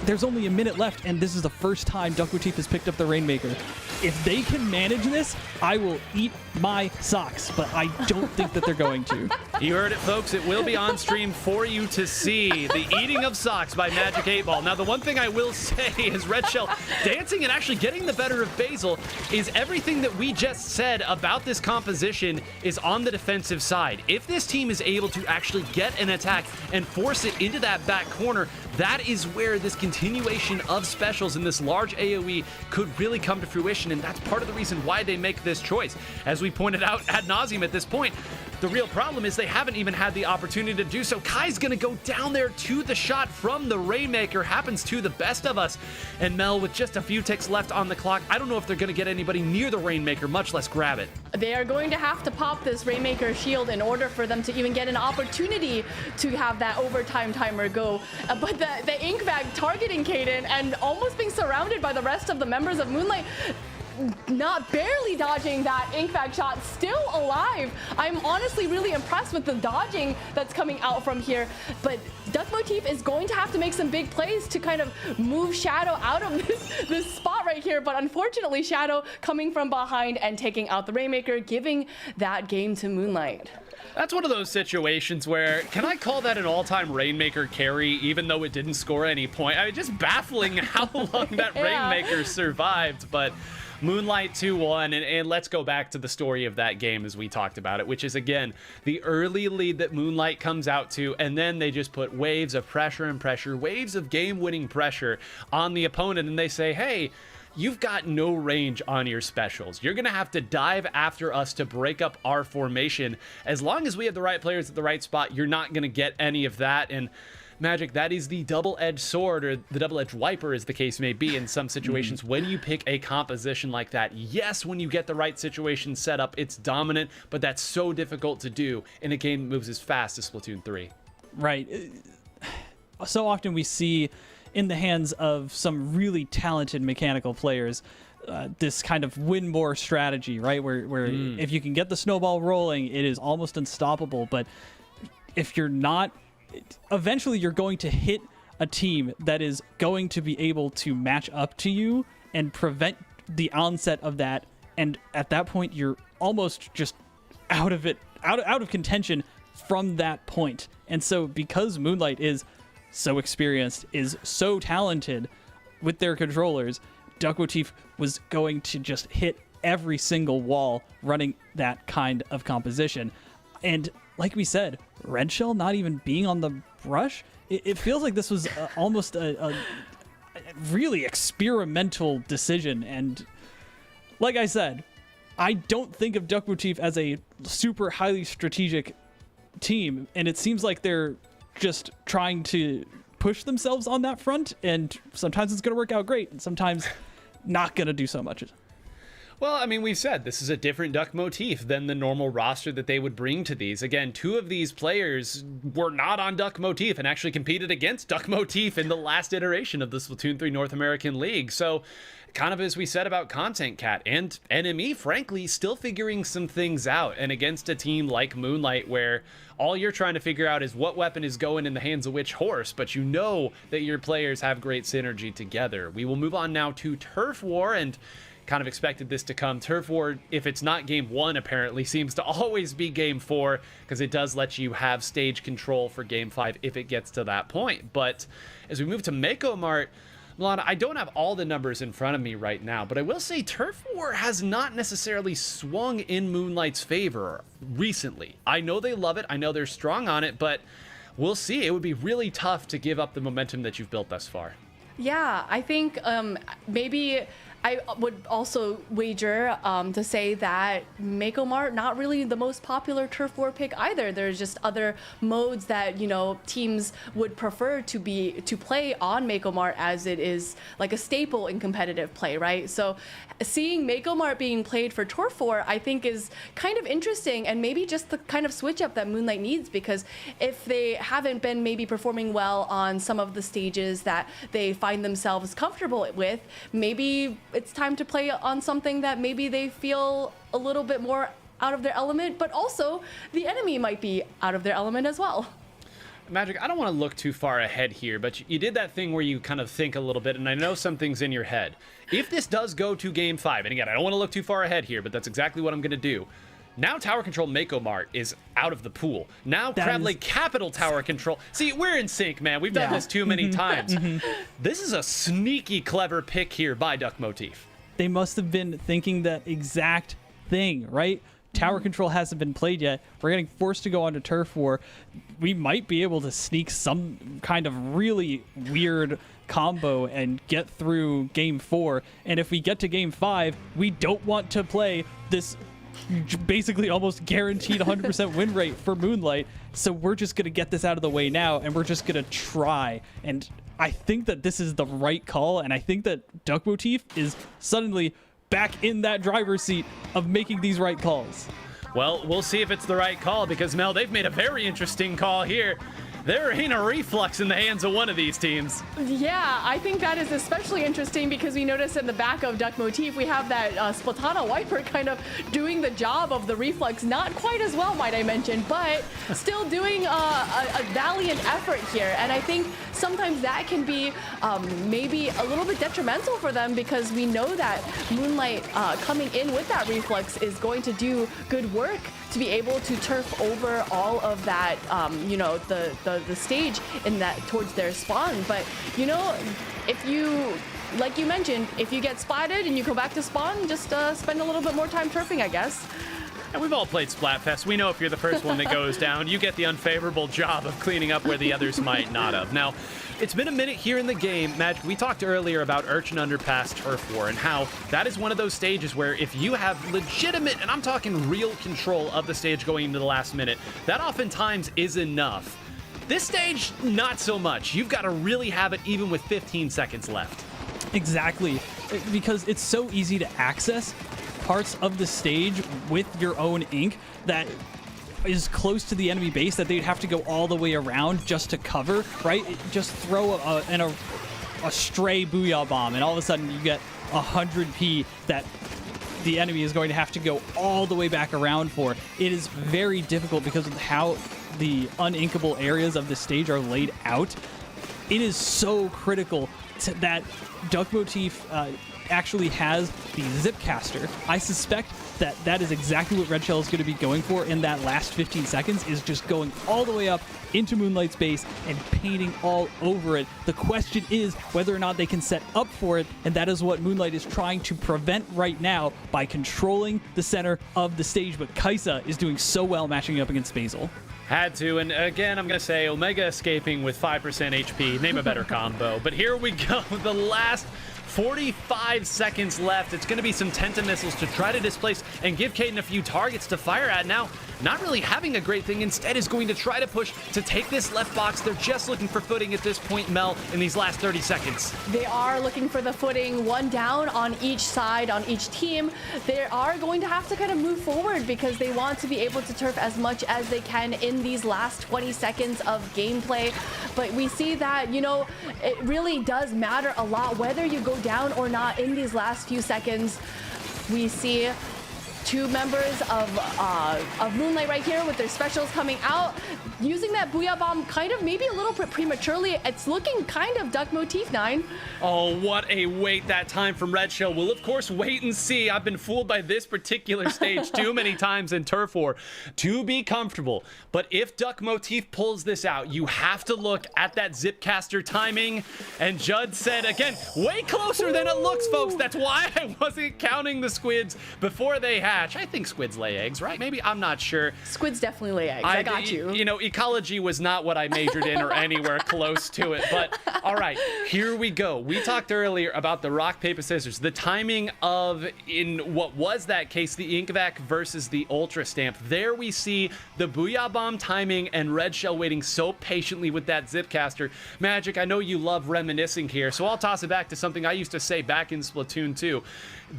There's only a minute left, and this is the first time Duck Motif has picked up the Rainmaker. If they can manage this, I will eat my socks, but I don't think that they're going to. You heard it, folks. It will be on stream for you to see. The eating of socks by Magic 8 Ball. Now, the one thing I will say is Red Shell dancing and actually getting the better of Basil is everything that we just said about this composition is on the defensive side. If this team is able to actually get an attack and force it into that back corner, that is where this continuation of specials in this large AoE could really come to fruition, and that's part of the reason why they make this choice. As we pointed out ad nauseum at this point, the real problem is they haven't even had the opportunity to do so. Kai's gonna go down there to the shot from the Rainmaker, happens to the best of us. And Mel, with just a few ticks left on the clock, I don't know if they're gonna get anybody near the Rainmaker, much less grab it. They are going to have to pop this Rainmaker shield in order for them to even get an opportunity to have that overtime timer go. But the Ink Bag targeting Caden and almost being surrounded by the rest of the members of Moonlight, not barely dodging that Ink Bag shot, still alive. I'm honestly really impressed with the dodging that's coming out from here, but Duck Motif is going to have to make some big plays to kind of move Shadow out of this spot right here, but unfortunately Shadow coming from behind and taking out the Rainmaker, giving that game to Moonlight. That's one of those situations where, can I call that an all-time Rainmaker carry, even though it didn't score any point? I mean, just baffling how long that Rainmaker survived, but Moonlight 2-1, and let's go back to the story of that game as we talked about it, which is, again, the early lead that Moonlight comes out to, and then they just put waves of pressure and pressure, waves of game-winning pressure on the opponent, and they say, hey, you've got no range on your specials. You're going to have to dive after us to break up our formation. As long as we have the right players at the right spot, you're not going to get any of that. And Magic, that is the double-edged sword, or the double-edged wiper as the case may be in some situations when you pick a composition like that. Yes, when you get the right situation set up, it's dominant, but that's so difficult to do in a game that moves as fast as Splatoon 3. Right. So often we see in the hands of some really talented mechanical players this kind of win more strategy, right? Where if you can get the snowball rolling, it is almost unstoppable. But if you're not, eventually you're going to hit a team that is going to be able to match up to you and prevent the onset of that. And at that point, you're almost just out of it, out of contention from that point. And so because Moonlight is so experienced, is so talented with their controllers, Duck Motif was going to just hit every single wall running that kind of composition. And like we said, Red Shell not even being on the brush, it feels like this was almost a really experimental decision. And like I said, I don't think of Duck Motif as a super highly strategic team, and it seems like they're just trying to push themselves on that front, and sometimes it's going to work out great, and sometimes not going to do so much. Well, I mean, we've said this is a different Duck Motif than the normal roster that they would bring to these. Again, two of these players were not on Duck Motif and actually competed against Duck Motif in the last iteration of the Splatoon 3 North American League. So, kind of as we said about Content Cat and NME, frankly, still figuring some things out. And against a team like Moonlight, where all you're trying to figure out is what weapon is going in the hands of which horse, but you know that your players have great synergy together. We will move on now to Turf War, and kind of expected this to come. Turf War, if it's not game 1, apparently seems to always be game 4, because it does let you have stage control for game 5 if it gets to that point. But as we move to Mako Mart, Milana, I don't have all the numbers in front of me right now, but I will say Turf War has not necessarily swung in Moonlight's favor recently. I know they love it, I know they're strong on it, but we'll see. It would be really tough to give up the momentum that you've built thus far. Yeah, I think maybe I would also wager to say that Mako Mart not really the most popular turf war pick either. There's just other modes that teams would prefer to play on Mako Mart, as it is like a staple in competitive play, right? So seeing Mako Mart being played for turf war, I think is kind of interesting, and maybe just the kind of switch up that Moonlight needs, because if they haven't been maybe performing well on some of the stages that they find themselves comfortable with, maybe it's time to play on something that maybe they feel a little bit more out of their element, but also the enemy might be out of their element as well. Magic, I don't want to look too far ahead here, but you did that thing where you kind of think a little bit, and I know something's in your head. If this does go to Game 5, and again, I don't want to look too far ahead here, but that's exactly what I'm going to do. Now Tower Control Mako Mart is out of the pool. Now Crab Lake Capital Tower Control. See, we're in sync, man. We've done this too many times. This is a sneaky, clever pick here by Duck Motif. They must have been thinking that exact thing, right? Tower control hasn't been played yet. We're getting forced to go on to turf war. We might be able to sneak some kind of really weird combo and get through game 4. And if we get to game 5, we don't want to play this basically almost guaranteed 100% win rate for Moonlight. So we're just going to get this out of the way now, and we're just going to try. And I think that this is the right call, and I think that Duck Motif is suddenly back in that driver's seat of making these right calls. Well, we'll see if it's the right call, because, Mel, they've made a very interesting call here. There ain't a reflux in the hands of one of these teams. Yeah, I think that is especially interesting because we notice in the back of Duck Motif, we have that Splatana Wiper kind of doing the job of the reflux. Not quite as well, might I mention, but still doing a valiant effort here. And I think sometimes that can be maybe a little bit detrimental for them, because we know that Moonlight coming in with that reflux is going to do good work to be able to turf over all of that, the stage in that towards their spawn. But if you, like you mentioned, if you get spotted and you go back to spawn, just spend a little bit more time turfing, I guess. And we've all played Splatfest. We know if you're the first one that goes down, you get the unfavorable job of cleaning up where the others might not have. Now, it's been a minute here in the game. Magic, we talked earlier about Urchin Underpass Turf War and how that is one of those stages where if you have legitimate, and I'm talking real control of the stage going into the last minute, that oftentimes is enough. This stage, not so much. You've got to really have it even with 15 seconds left. Exactly, because it's so easy to access parts of the stage with your own ink that is close to the enemy base that they'd have to go all the way around just to cover, right? Just throw a stray Booyah Bomb, and all of a sudden you get 100p that the enemy is going to have to go all the way back around for. It is very difficult because of how the uninkable areas of the stage are laid out. It is so critical that Duck Motif actually has the Zipcaster. I suspect that that is exactly what Red Shell is going to be going for in that last 15 seconds, is just going all the way up into Moonlight's base and painting all over it. The question is whether or not they can set up for it, and that is what Moonlight is trying to prevent right now by controlling the center of the stage. But Kaisa is doing so well matching up against Basil. Had to, and again, I'm going to say Omega escaping with 5% HP. Name a better combo. But here we go, the last 45 seconds left. It's going to be some Tenta missiles to try to displace and give Kaden a few targets to fire at. Now, not really having a great thing. Instead is going to try to push to take this left box. They're just looking for footing at this point, Mel, in these last 30 seconds. They are looking for the footing, one down on each side, on each team. They are going to have to kind of move forward because they want to be able to turf as much as they can in these last 20 seconds of gameplay. But we see that, it really does matter a lot whether you go down or not in these last few seconds. We see two members of Moonlight right here with their specials coming out, using that Booyah Bomb kind of maybe a little bit prematurely. It's looking kind of Duck Motif 9. Oh, what a wait that time from Red Shell. We'll, of course, wait and see. I've been fooled by this particular stage too many times in Turf War to be comfortable. But if Duck Motif pulls this out, you have to look at that Zipcaster timing. And Judd said, again, way closer than it looks, folks. That's why I wasn't counting the squids before they had. match. I think squids lay eggs, right? Maybe, I'm not sure. Squids definitely lay eggs. I got you. You know, ecology was not what I majored in or anywhere close to it. But all right, here we go. We talked earlier about the rock, paper, scissors. The timing of, in what was that case, the Inkvac versus the Ultra Stamp. There we see the Booyah Bomb timing and Red Shell waiting so patiently with that Zipcaster. Magic, I know you love reminiscing here, so I'll toss it back to something I used to say back in Splatoon 2.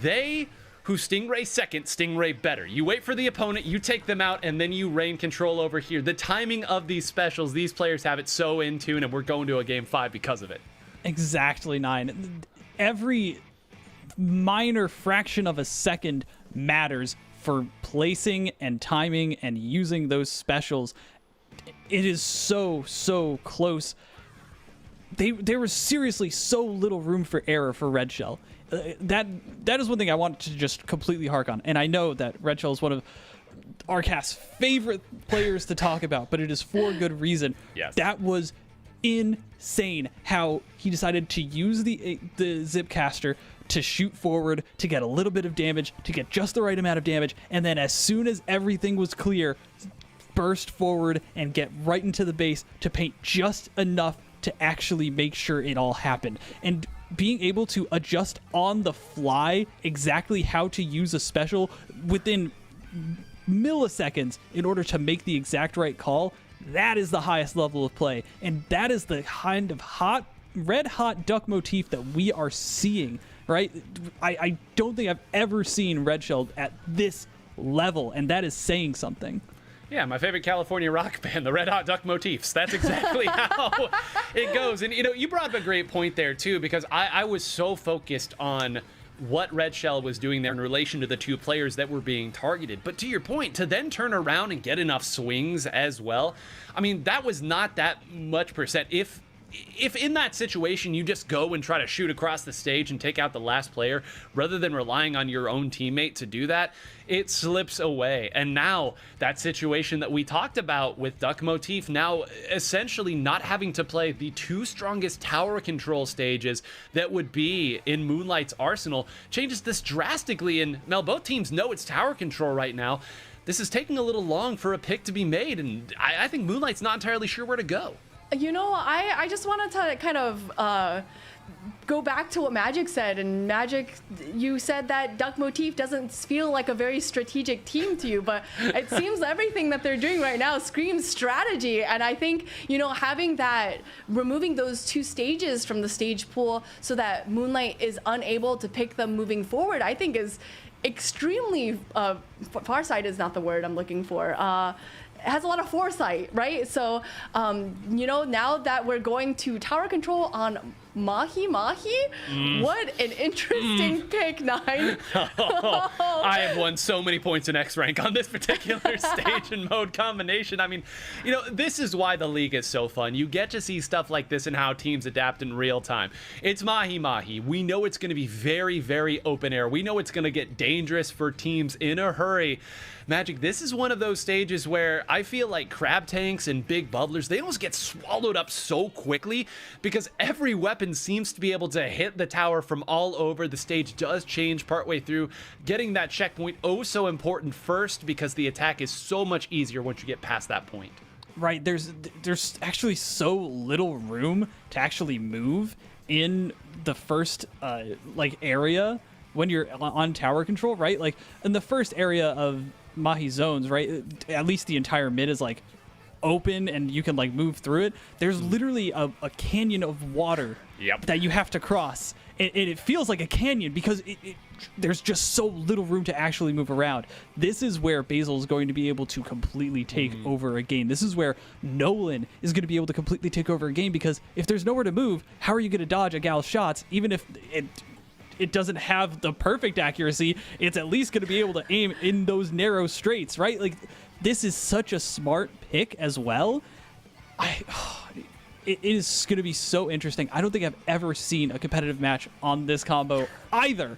They who stingray second, stingray better. You wait for the opponent, you take them out, and then you reign control over here. The timing of these specials, these players have it so in tune, and we're going to a game 5 because of it. Exactly, 9. Every minor fraction of a second matters for placing and timing and using those specials. It is so close. There was seriously so little room for error for Red Shell. That is one thing I want to just completely hark on. And I know that Red Shell is one of our cast's favorite players to talk about, but it is for good reason. Yes. That was insane how he decided to use the Zipcaster to shoot forward, to get a little bit of damage, to get just the right amount of damage, and then as soon as everything was clear, burst forward and get right into the base to paint just enough to actually make sure it all happened. And being able to adjust on the fly exactly how to use a special within milliseconds in order to make the exact right call, that is the highest level of play. And that is the kind of red hot duck motif that we are seeing, right? I don't think I've ever seen Red Shell at this level, and that is saying something. Yeah, my favorite California rock band, the Red Hot Duck Motifs. That's exactly how it goes. And, you know, you brought up a great point there, too, because I was so focused on what Red Shell was doing there in relation to the two players that were being targeted. But to your point, to then turn around and get enough swings as well, I mean, that was not that much percent. If in that situation you just go and try to shoot across the stage and take out the last player rather than relying on your own teammate to do that, it slips away. And now that situation that we talked about with Duck Motif, now essentially not having to play the two strongest tower control stages that would be in Moonlight's arsenal, changes this drastically. And Mel, both teams know it's tower control right now. This is taking a little long for a pick to be made, and I think Moonlight's not entirely sure where to go. You know, I just wanted to kind of go back to what Magic said. And Magic, you said that Duck Motif doesn't feel like a very strategic team to you, but it seems everything that they're doing right now screams strategy. And I think, you know, having that, removing those two stages from the stage pool so that Moonlight is unable to pick them moving forward, I think is extremely, farsight is not the word I'm looking for. Has a lot of foresight, right? So, you know, now that we're going to tower control on Mahi, what an interesting pick, 9. I have won so many points in X rank on this particular stage and mode combination. I mean, you know, this is why the league is so fun. You get to see stuff like this and how teams adapt in real time. It's Mahi. We know it's going to be very, very open air. We know it's going to get dangerous for teams in a hurry. Magic, this is one of those stages where I feel like crab tanks and big bubblers, they almost get swallowed up so quickly because every weapon seems to be able to hit the tower from all over. The stage does change partway through. Getting that checkpoint oh so important first because the attack is so much easier once you get past that point. Right, there's actually so little room to actually move in the first like area when you're on tower control, right? Like in the first area of Mahi zones, right, at least the entire mid is like open and you can like move through it. There's literally a canyon of water that you have to cross, and it feels like a canyon because there's just so little room to actually move around. This is where Basil is going to be able to completely take over a game. This is where Nolan is going to be able to completely take over a game, because if there's nowhere to move, how are you going to dodge a gal's shots? Even if it doesn't have the perfect accuracy, it's at least going to be able to aim in those narrow straights, right? Like, this is such a smart pick as well. It is going to be so interesting. I don't think I've ever seen a competitive match on this combo either.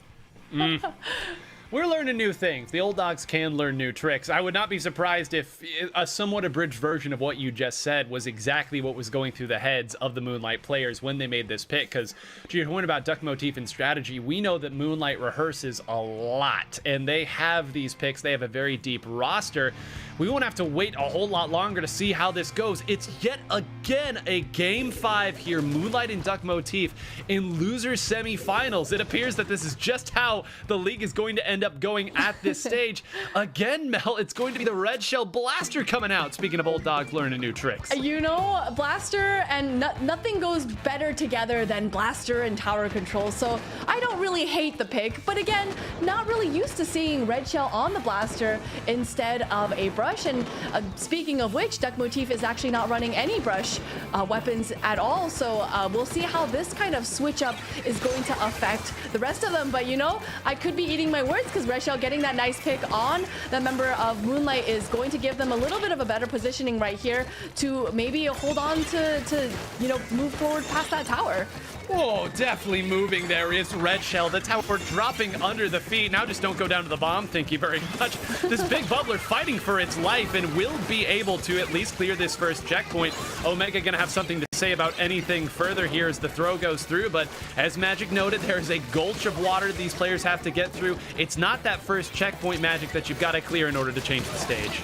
We're learning new things. The old dogs can learn new tricks. I would not be surprised if a somewhat abridged version of what you just said was exactly what was going through the heads of the Moonlight players when they made this pick. Because to your point about duck motif and strategy, we know that Moonlight rehearses a lot, and they have these picks. They have a very deep roster. We won't have to wait a whole lot longer to see how this goes. It's yet again a Game 5 here, Moonlight and duck motif in losers semifinals. It appears that this is just how the league is going to end up going at this stage. Again, Mel, it's going to be the Red Shell Blaster coming out. Speaking of old dogs learning new tricks. You know, Blaster and nothing goes better together than Blaster and tower control, so I don't really hate the pick, but again, not really used to seeing Red Shell on the Blaster instead of a brush. And speaking of which, duck motif is actually not running any brush weapons at all, so we'll see how this kind of switch up is going to affect the rest of them. But you know, I could be eating my words, because Red Shell getting that nice pick on that member of Moonlight is going to give them a little bit of a better positioning right here to maybe hold on to you know, move forward past that tower. Whoa, definitely moving there is Red Shell. The tower dropping under the feet. Now just don't go down to the bomb, thank you very much. This big bubbler fighting for its life and will be able to at least clear this first checkpoint. Omega gonna have something to say about anything further here as the throw goes through, but as Magic noted, there is a gulch of water these players have to get through. It's not that first checkpoint, Magic, that you've got to clear in order to change the stage.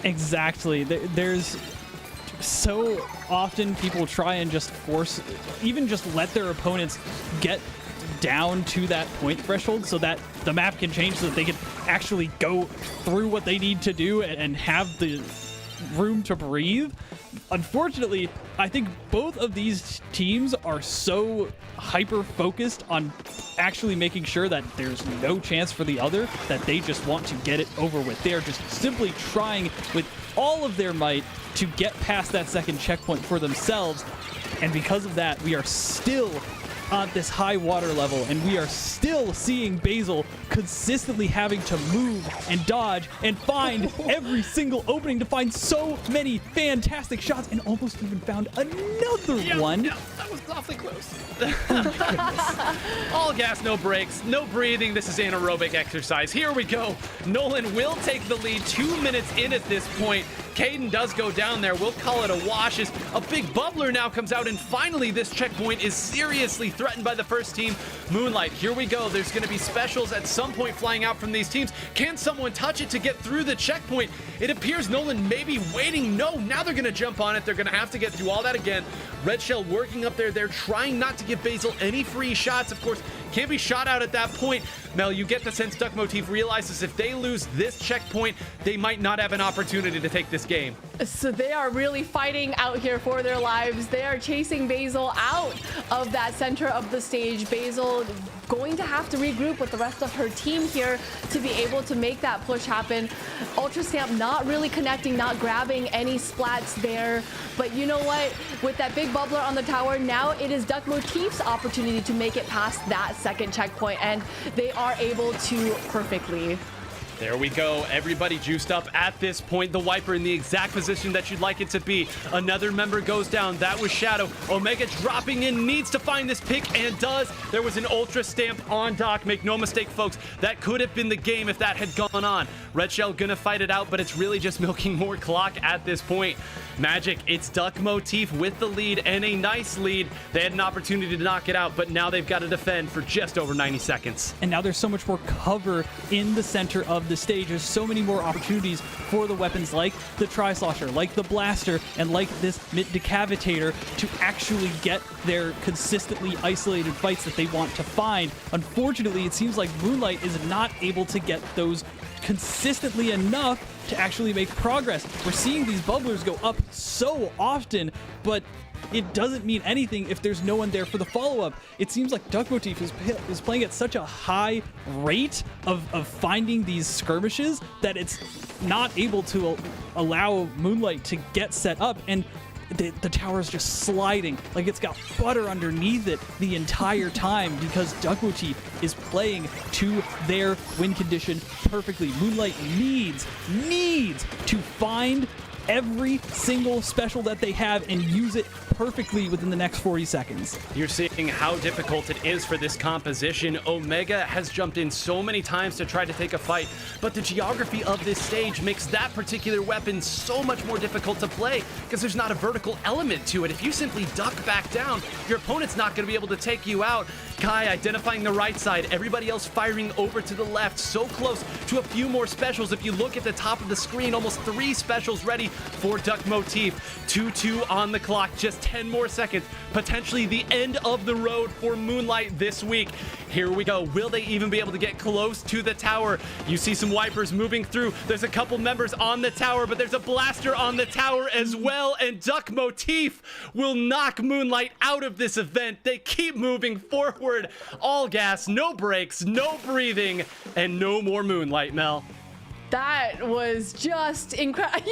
Exactly. There's so often people try and just force, even just let their opponents get down to that point threshold so that the map can change, so that they can actually go through what they need to do and have the room to breathe. Unfortunately, I think both of these teams are so hyper focused on actually making sure that there's no chance for the other, that they just want to get it over with. They're just simply trying with all of their might to get past that second checkpoint for themselves. And because of that, we are still on this high water level, and we are still seeing Basil consistently having to move and dodge and find every single opening to find so many fantastic shots, and almost even found another one. Yeah, that was awfully close. All gas, no brakes, no breathing. This is anaerobic exercise. Here we go. Nolan will take the lead 2 minutes in at this point. Caden does go down there. We'll call it a wash as a big bubbler now comes out, and finally this checkpoint is seriously threatened by the first team, Moonlight. Here we go. There's going to be specials at some point flying out from these teams. Can someone touch it to get through the checkpoint? It appears Nolan may be waiting. No, now they're going to jump on it. They're going to have to get through all that again. Red Shell working up there. They're trying not to give Basil any free shots. Of course, can't be shot out at that point. Mel, you get the sense Duck Motif realizes if they lose this checkpoint, they might not have an opportunity to take this game. So they are really fighting out here for their lives. They are chasing Basil out of that center of the stage. Basil going to have to regroup with the rest of her team here to be able to make that push happen. Ultra Stamp not really connecting, not grabbing any splats there. But you know what? With that big bubbler on the tower, now it is Duck Motif's opportunity to make it past that second checkpoint, and they are able to perfectly. There we go. Everybody juiced up at this point. The Wiper in the exact position that you'd like it to be. Another member goes down. That was Shadow. Omega dropping in, needs to find this pick, and does. There was an Ultra Stamp on Doc. Make no mistake, folks. That could have been the game if that had gone on. Red Shell gonna fight it out, but it's really just milking more clock at this point. Magic, it's Duck Motif with the lead, and a nice lead. They had an opportunity to knock it out, but now they've got to defend for just over 90 seconds. And now there's so much more cover in the center of the stage. There's so many more opportunities for the weapons like the Tri-Slosher, like the Blaster, and like this Mid-Decavitator to actually get their consistently isolated fights that they want to find. Unfortunately, it seems like Moonlight is not able to get those consistently enough to actually make progress. We're seeing these bubblers go up so often, but it doesn't mean anything if there's no one there for the follow-up. It seems like Duck Motif is playing at such a high rate of finding these skirmishes that it's not able to allow Moonlight to get set up, and the tower's just sliding like it's got butter underneath it the entire time because Duck Motif is playing to their win condition perfectly. Moonlight needs to find every single special that they have and use it perfectly within the next 40 seconds. You're seeing how difficult it is for this composition. Omega has jumped in so many times to try to take a fight, but the geography of this stage makes that particular weapon so much more difficult to play because there's not a vertical element to it. If you simply duck back down, your opponent's not going to be able to take you out. Kai identifying the right side, everybody else firing over to the left, so close to a few more specials. If you look at the top of the screen, almost 3 specials ready for Duck Motif. 2-2 on the clock, just 10 more seconds, potentially the end of the road for Moonlight this week. Here we go. Will they even be able to get close to the tower? You see some wipers moving through. There's a couple members on the tower, but there's a blaster on the tower as well, and Duck Motif will knock Moonlight out of this event. They keep moving forward. All gas, no brakes, no breathing, and no more Moonlight, Mel. That was just incredible.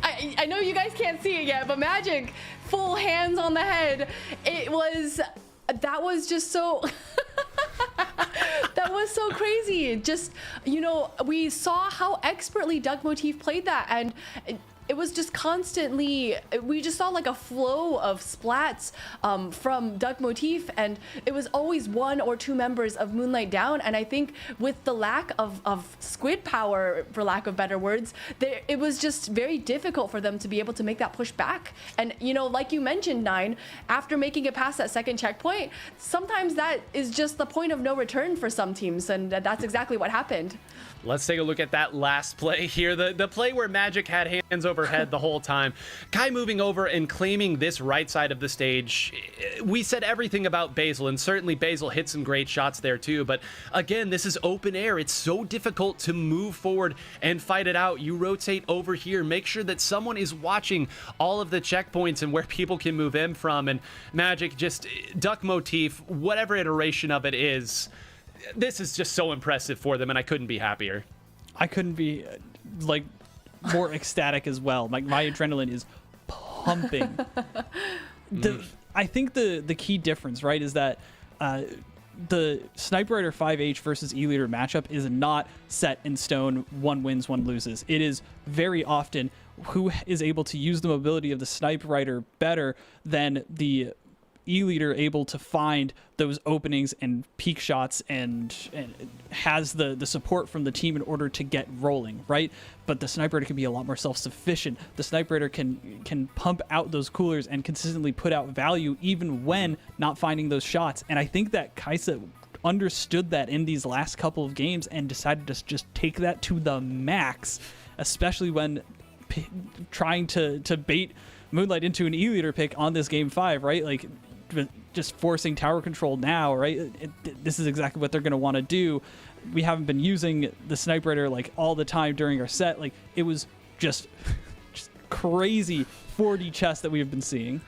I know you guys can't see it yet, but Magic, full hands on the head. That was just so, that was so crazy. Just, we saw how expertly Duck Motif played that, and it was just constantly, we just saw like a flow of splats from Duck Motif, and it was always 1 or 2 members of Moonlight down. And I think with the lack of squid power, for lack of better words, it was just very difficult for them to be able to make that push back. And like you mentioned, Nine, after making it past that second checkpoint, sometimes that is just the point of no return for some teams, and that's exactly what happened. Let's take a look at that last play here. The play where Magic had hands overhead the whole time. Kai moving over and claiming this right side of the stage. We said everything about Basil, and certainly Basil hit some great shots there too. But again, this is open air. It's so difficult to move forward and fight it out. You rotate over here. Make sure that someone is watching all of the checkpoints and where people can move in from. And Magic, just Duck Motif, whatever iteration of it is, this is just so impressive for them, and I couldn't be happier. I couldn't be more ecstatic as well. My adrenaline is pumping. I think the key difference, right, is that the Sniper Rider 5H versus E-Leader matchup is not set in stone, one wins, one loses. It is very often who is able to use the mobility of the Sniper Rider better than the E-Leader able to find those openings and peak shots and has the support from the team in order to get rolling, right? But the Sniper Rider can be a lot more self-sufficient. The Sniper Rider can pump out those coolers and consistently put out value even when not finding those shots. And I think that Kaisa understood that in these last couple of games and decided to just take that to the max, especially when trying to bait Moonlight into an E-Leader pick on this game 5, right? Like, just forcing tower control now, right? This is exactly what they're going to want to do. We haven't been using the Sniper Rider like all the time during our set. Like, it was just crazy 4D chess that we have been seeing.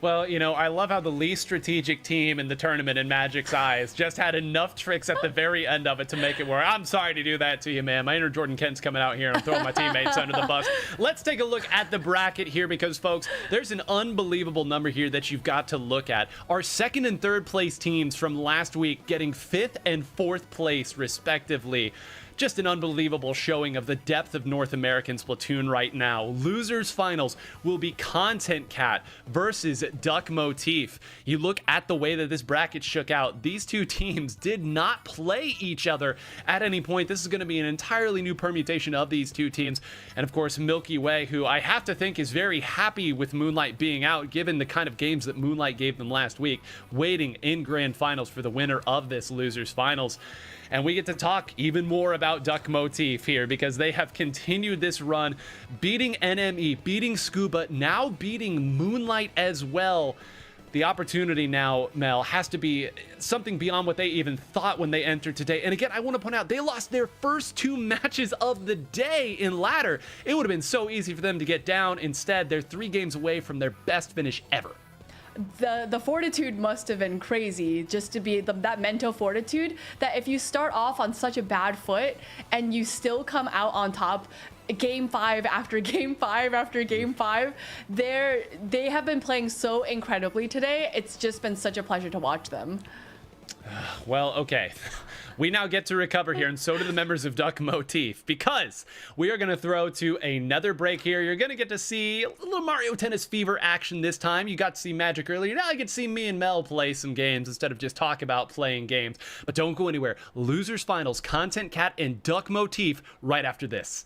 Well, I love how the least strategic team in the tournament in Magic's eyes just had enough tricks at the very end of it to make it work. I'm sorry to do that to you, man. My inner Jordan Kent's coming out here, and I'm throwing my teammates under the bus. Let's take a look at the bracket here because, folks, there's an unbelievable number here that you've got to look at. Our 2nd and 3rd place teams from last week getting 5th and 4th place, respectively. Just an unbelievable showing of the depth of North American Splatoon right now. Losers finals will be Content Cat versus Duck Motif. You look at the way that this bracket shook out. These two teams did not play each other at any point. This is going to be an entirely new permutation of these two teams. And of course, Milky Way, who I have to think is very happy with Moonlight being out, given the kind of games that Moonlight gave them last week, waiting in grand finals for the winner of this losers finals. And we get to talk even more about Duck Motif here because they have continued this run, beating NME, beating Scuba, now beating Moonlight as well. The opportunity now, Mel, has to be something beyond what they even thought when they entered today. And again, I want to point out, they lost their first 2 matches of the day in ladder. It would have been so easy for them to get down. Instead, they're 3 games away from their best finish ever. The fortitude must have been crazy, just to be that mental fortitude that if you start off on such a bad foot and you still come out on top game 5 after game 5 after game 5, they have been playing so incredibly today. It's just been such a pleasure to watch them. Well, okay. We now get to recover here, and so do the members of Duck Motif, because we are going to throw to another break here. You're going to get to see a little Mario Tennis Fever action this time. You got to see Magic earlier. Now you get to see me and Mel play some games instead of just talk about playing games. But don't go anywhere. Losers Finals, Content Cat, and Duck Motif right after this.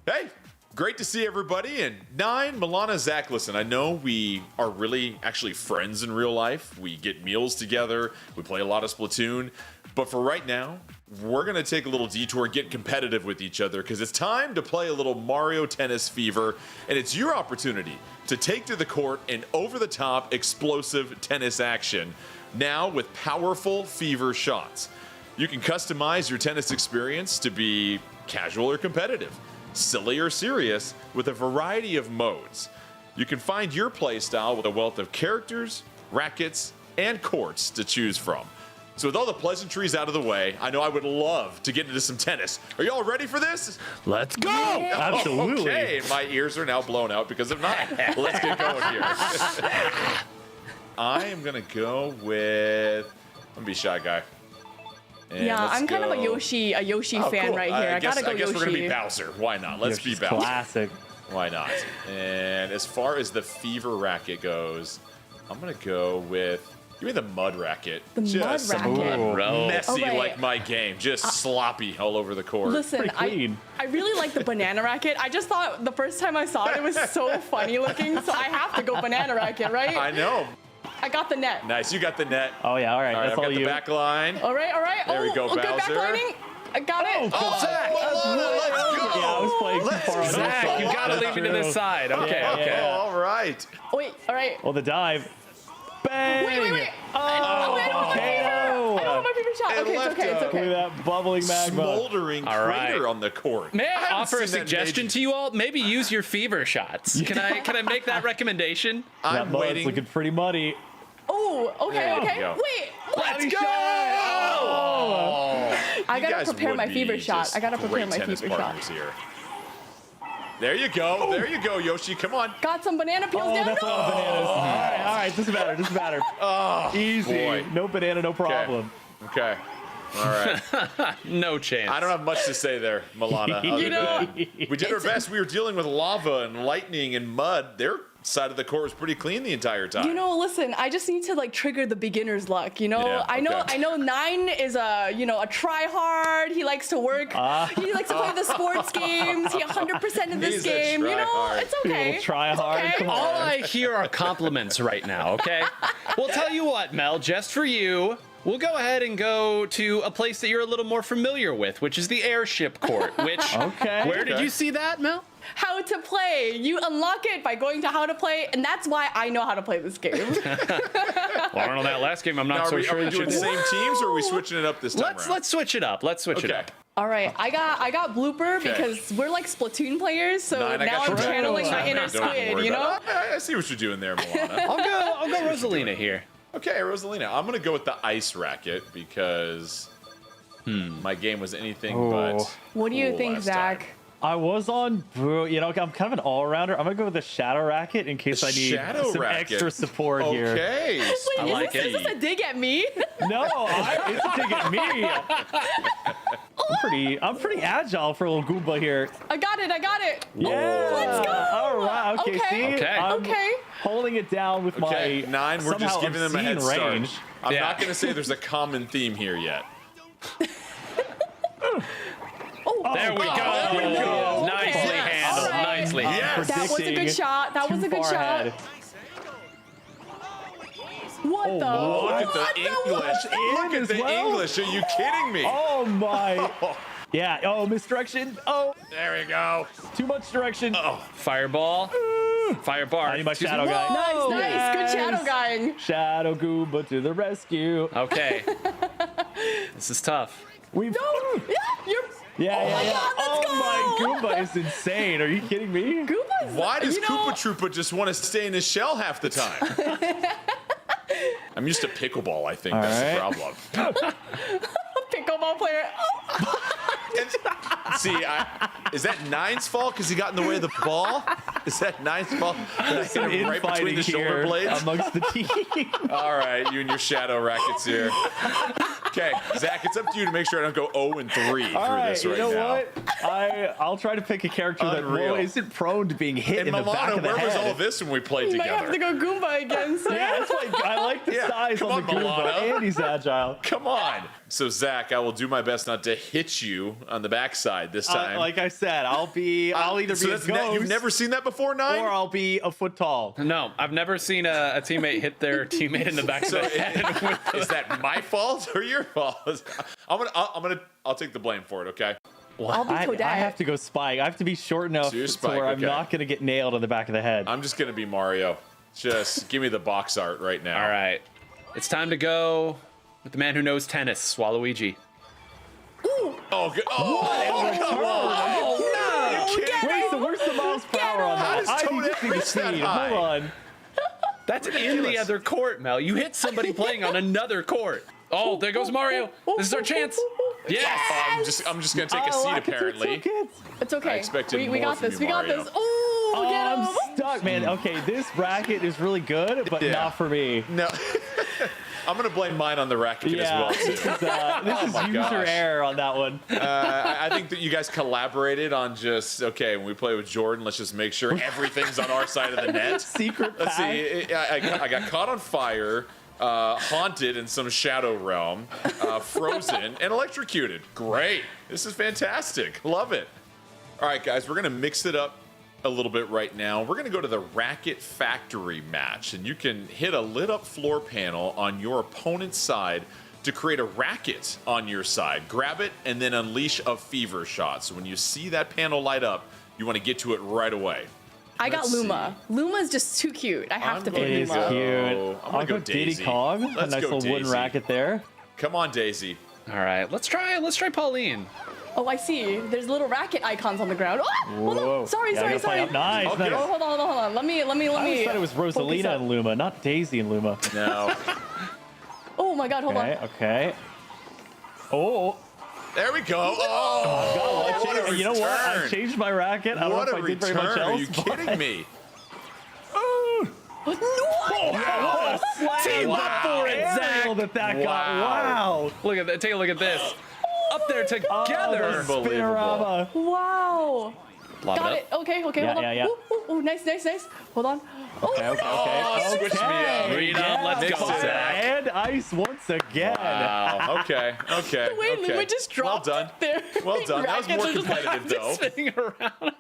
Hey, great to see everybody. And 9, Milana, Zach, listen, I know we are really actually friends in real life. We get meals together. We play a lot of Splatoon. But for right now, we're going to take a little detour, get competitive with each other, because it's time to play a little Mario Tennis Fever. And it's your opportunity to take to the court an over-the-top explosive tennis action, now with powerful Fever shots. You can customize your tennis experience to be casual or competitive, silly or serious, with a variety of modes. You can find your playstyle with a wealth of characters, rackets, and courts to choose from. So with all the pleasantries out of the way, I know I would love to get into some tennis. Are y'all ready for this? Let's go! Absolutely. Okay, my ears are now blown out because of 9. Let's get going here. I am going to go with... I'm going to be a shy guy. And Yeah, let's I'm kind of a go- Yoshi Oh, fan cool. right here. I gotta go I guess Yoshi. we're going to be Bowser. Why not? Let's be Bowser. Classic. Why not? And as far as the Fever racket goes, I'm going to go with... Give me the mud racket. The mud some racket. messy Okay. like my game. Just sloppy all over the court. Listen, Pretty clean. I really like the banana racket. I just thought the first time I saw it, it was so funny looking, so I have to go banana racket, right? I know. I got the net. Nice. You got the net. Oh, yeah. All right. All right, That's I've all got the you. back line. All right, all right. There we go, good Bowser. backlining. I got it. Oh, Zach! Let's go! Yeah, I was playing too far on this Zach, side. you gotta leave me to this side. Okay, Yeah, okay. yeah. All right. Wait, all right. Oh, the dive. Bang! Wait. Oh, wait, I don't have my fever. I don't have my fever shot. It Okay, it's left okay, it's a- Look okay. at that bubbling magma. Smoldering All right. crater on the court. May I haven't offer a seen that suggestion to you all? Maybe use your fever shots. Can I make that recommendation? That I'm mud's waiting. looking pretty muddy. Oh, okay, There you okay. go. Wait, Let's go! I You gotta guys prepare would my be fever shot. just I gotta prepare great my tennis fever shot. partners here. There you go. There you go, Yoshi. Come on. Got some banana peels Oh, down. that's a lot of bananas. All right. Doesn't matter. Doesn't matter. Oh, Easy. boy. No banana, no problem. Okay. All right. No chance. I don't have much to say there, Milana. other You know, than we did our best. We were dealing with lava and lightning and mud. Their side of the court was pretty clean the entire time. You know, listen, I just need to like trigger the beginner's luck. You know, Yeah, I know, okay. I know. 9 is a try hard. He likes to work. He likes to play the sports games. He 100% in this He's a game. You know, try-hard. it's okay. People try hard. Okay. Come on. All I hear are compliments right now, okay? Well, tell you what, Mel, just for you, we'll go ahead and go to a place that you're a little more familiar with, which is the airship court, which... Okay. Where did you see that, Mel? How to play. You unlock it by going to how to play, and that's why I know how to play this game. Well, I don't know that last game. I'm Now, not are so we sure. doing that the you- same teams, or are we switching it up this time around? Let's switch it up. Let's switch it Okay. up. All right, I got blooper Okay. because we're like Splatoon players, so 9, I now got I'm your back. channeling my Don't inner worry squid. You know. about it. I see what you're doing there, Milana. I'll go Rosalina here. Okay, Rosalina. I'm gonna go with the ice racket because my game was anything but. What do you cool think, last Zach? time. I was on, you know, I'm kind of an all-rounder. I'm gonna go with the shadow racket in case I need Shadow some racket. extra support here. Okay. Wait, like is this a dig at me? No, it's a dig at me. I'm pretty agile for a little Goomba here. I got it. Yeah. Let's go. All right. Okay. Okay. See, Okay. I'm Okay. holding it down with Okay, my 9. We're just somehow giving them a head obscene start. range. I'm Yeah. not gonna say there's a common theme here yet. There we go. there we go. Nicely Okay. handled. All right. Nicely Yes. handled. That was a Predicting good shot. That was too a good far shot. ahead. What the? Look at What the English. Look at as the well? English. Are you kidding me? Oh my. Yeah. Oh, misdirection. Oh, There we go. too much direction. Fireball. Fire bar. I need my shadow guy. Nice. Good shadow guying. Shadow Goomba to the rescue. Okay. This is tough. We've. Yeah, you're. Yeah, yeah, yeah. God, let's Oh go. my Goomba is insane. Are you kidding me? Goomba's. Why does you know, Koopa Troopa just want to stay in his shell half the time? I'm used to pickleball, I think. All That's right. the problem. pickleball player. See, is that 9's fault because he got in the way of the ball? Is that Nine's fault? Some Right between the shoulder here blades? amongst the team. All right, you and your shadow rackets here. Okay, Zach, it's up to you to make sure I don't go 0 and 3 through this right you know now. what? I'll try to pick a character that Unreal. isn't prone to being hit And in the back Milano, of the where was head. all this when we played You might have to together? go Goomba again, so Yeah, that's why I like the Yeah, size come on the on, Goomba, Milano. and he's agile. Come on. So, Zach, I will do my best not to hit you on the backside this time. Like I said, I'll either so be a that's ghost, you've never seen that before, Nine? or I'll be a foot tall. No, I've never seen a teammate hit their teammate in the back So of the head. is that my fault or your fault? I'll take the blame for it. Okay. I'll be I Toadette. have to go Spike. I have to be short enough So you're to Spike, where I'm okay. not going to get nailed on the back of the head. I'm just gonna be Mario. Just give me the box art right now. All right, it's time to go with the man who knows tennis, Waluigi. Oh, good. Oh, come on. Are you kidding me? Wait, so where's the miles per hour on How that? does I need Toadette to see the reach that speed. high? Hold on. That's in the other court, Mel. You hit somebody playing on another court. Oh, there goes Mario. This is our chance. Yes. I'm just gonna take a seat apparently. It's okay. I expected we more got from this. you, We got Mario. this. Oh, get him. I'm stuck, man. Okay, this bracket is really good, but Yeah. not for me. No. I'm gonna blame mine on the racket as well too. This is my user gosh. error on that one. I think that you guys collaborated on just when we play with Jordan, let's just make sure everything's on our side of the net. Secret Let's pack. see. I got caught on fire, haunted in some shadow realm, frozen, and electrocuted. Great. This is fantastic. Love it. All right, guys, we're gonna mix it up a little bit right now. We're gonna go to the Racket Factory match, and you can hit a lit up floor panel on your opponent's side to create a racket on your side. Grab it and then unleash a fever shot. So when you see that panel light up, you want to get to it right away. I got Let's Luma. Luma's just too cute. I have to gonna pick It is Luma. cute. I'm gonna I'll go go Diddy Daisy. Kong. A Let's nice go little wooden Daisy. racket there. Come on, Daisy. All right, let's try Pauline. Oh, I see. There's little racket icons on the ground. Oh, hold Whoa. on. Sorry, Yeah, I sorry, gotta play sorry. up. Nice. Okay. nice. Oh, hold on. Let me. I always thought it was focus Rosalina up. and Luma, not Daisy and Luma. No. Oh my God, hold Okay, on. okay. Oh, There we go. Oh, what a you know what? I return. changed my racket. I don't What know a if I did very much return. else. Are you kidding me? Team up for it, Aerial Zach. that Wow. got. Wow. Look at that. Take a look at this. Up there together. Unbelievable. Spinorama. Wow. Lob Got it it. up. Okay, Yeah, hold on. yeah, yeah. Ooh, nice. Hold on. Okay, okay, Oh, okay. switch me up. Read on. Let's Mix go, it. Zach. And ice once again. Wow. Okay. Okay. Wait, okay. Luma just dropped well done. it there. Well done. That was more Rackets are just like competitive, though. Spinning around.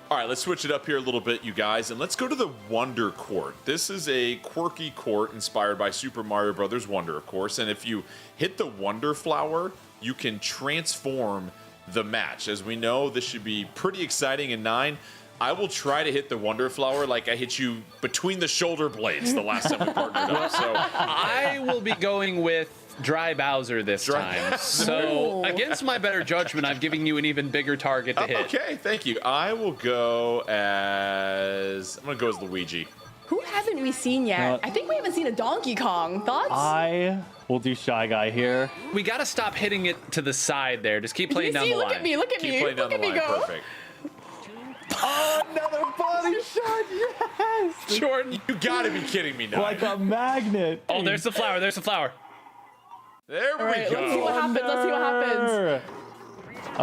All right, let's switch it up here a little bit, you guys, and let's go to the Wonder Court. This is a quirky court inspired by Super Mario Brothers Wonder, of course, and if you hit the Wonder Flower, you can transform the match. As we know, this should be pretty exciting in 9. I will try to hit the Wonder Flower like I hit you between the shoulder blades the last time we partnered up. So I will be going with Dry Bowser this time. So, against my better judgment, I'm giving you an even bigger target to hit. okay, thank you. I will go as I'm gonna go as Luigi. Who haven't we seen yet? I think we haven't seen a Donkey Kong. Thoughts? I will do Shy Guy here. We got to stop hitting it to the side there. Just keep playing You down see, the line. look at me. Look at Keep me. playing down Look the at me line. go. Perfect. Oh, another body shot. Yes. Jordan. You gotta be kidding me now. Like a magnet. Oh, there's the flower. There's the flower. There we All right, go. let's see what happens. Let's see what happens.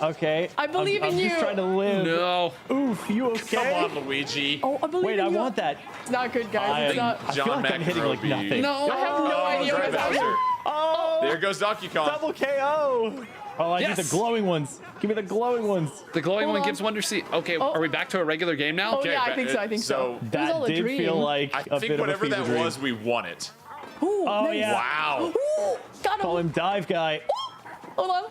Okay. I believe I'm in just you. trying to live. No. Oof, you okay? Come on, Luigi. Oh, I believe Wait, in I you. want that. It's not good, guys. It's not. I feel like I'm hitting like McEnroe. nothing. No. I have no idea Dry what's Bowser. happening. Oh, There goes Donkey Kong. double KO. Oh, I need Yes. the glowing ones. Give me the glowing ones. The glowing Hold one on. gives Wonder Seed. Okay, Oh. are we back to a regular game now? Oh, yeah, I think so. I think so. It was That all a did dream. feel like I a think bit whatever of a that fever dream. was, we won it. Ooh, Oh, nice. yeah. Wow. Ooh, got Call him. him Dive Guy. Hold on.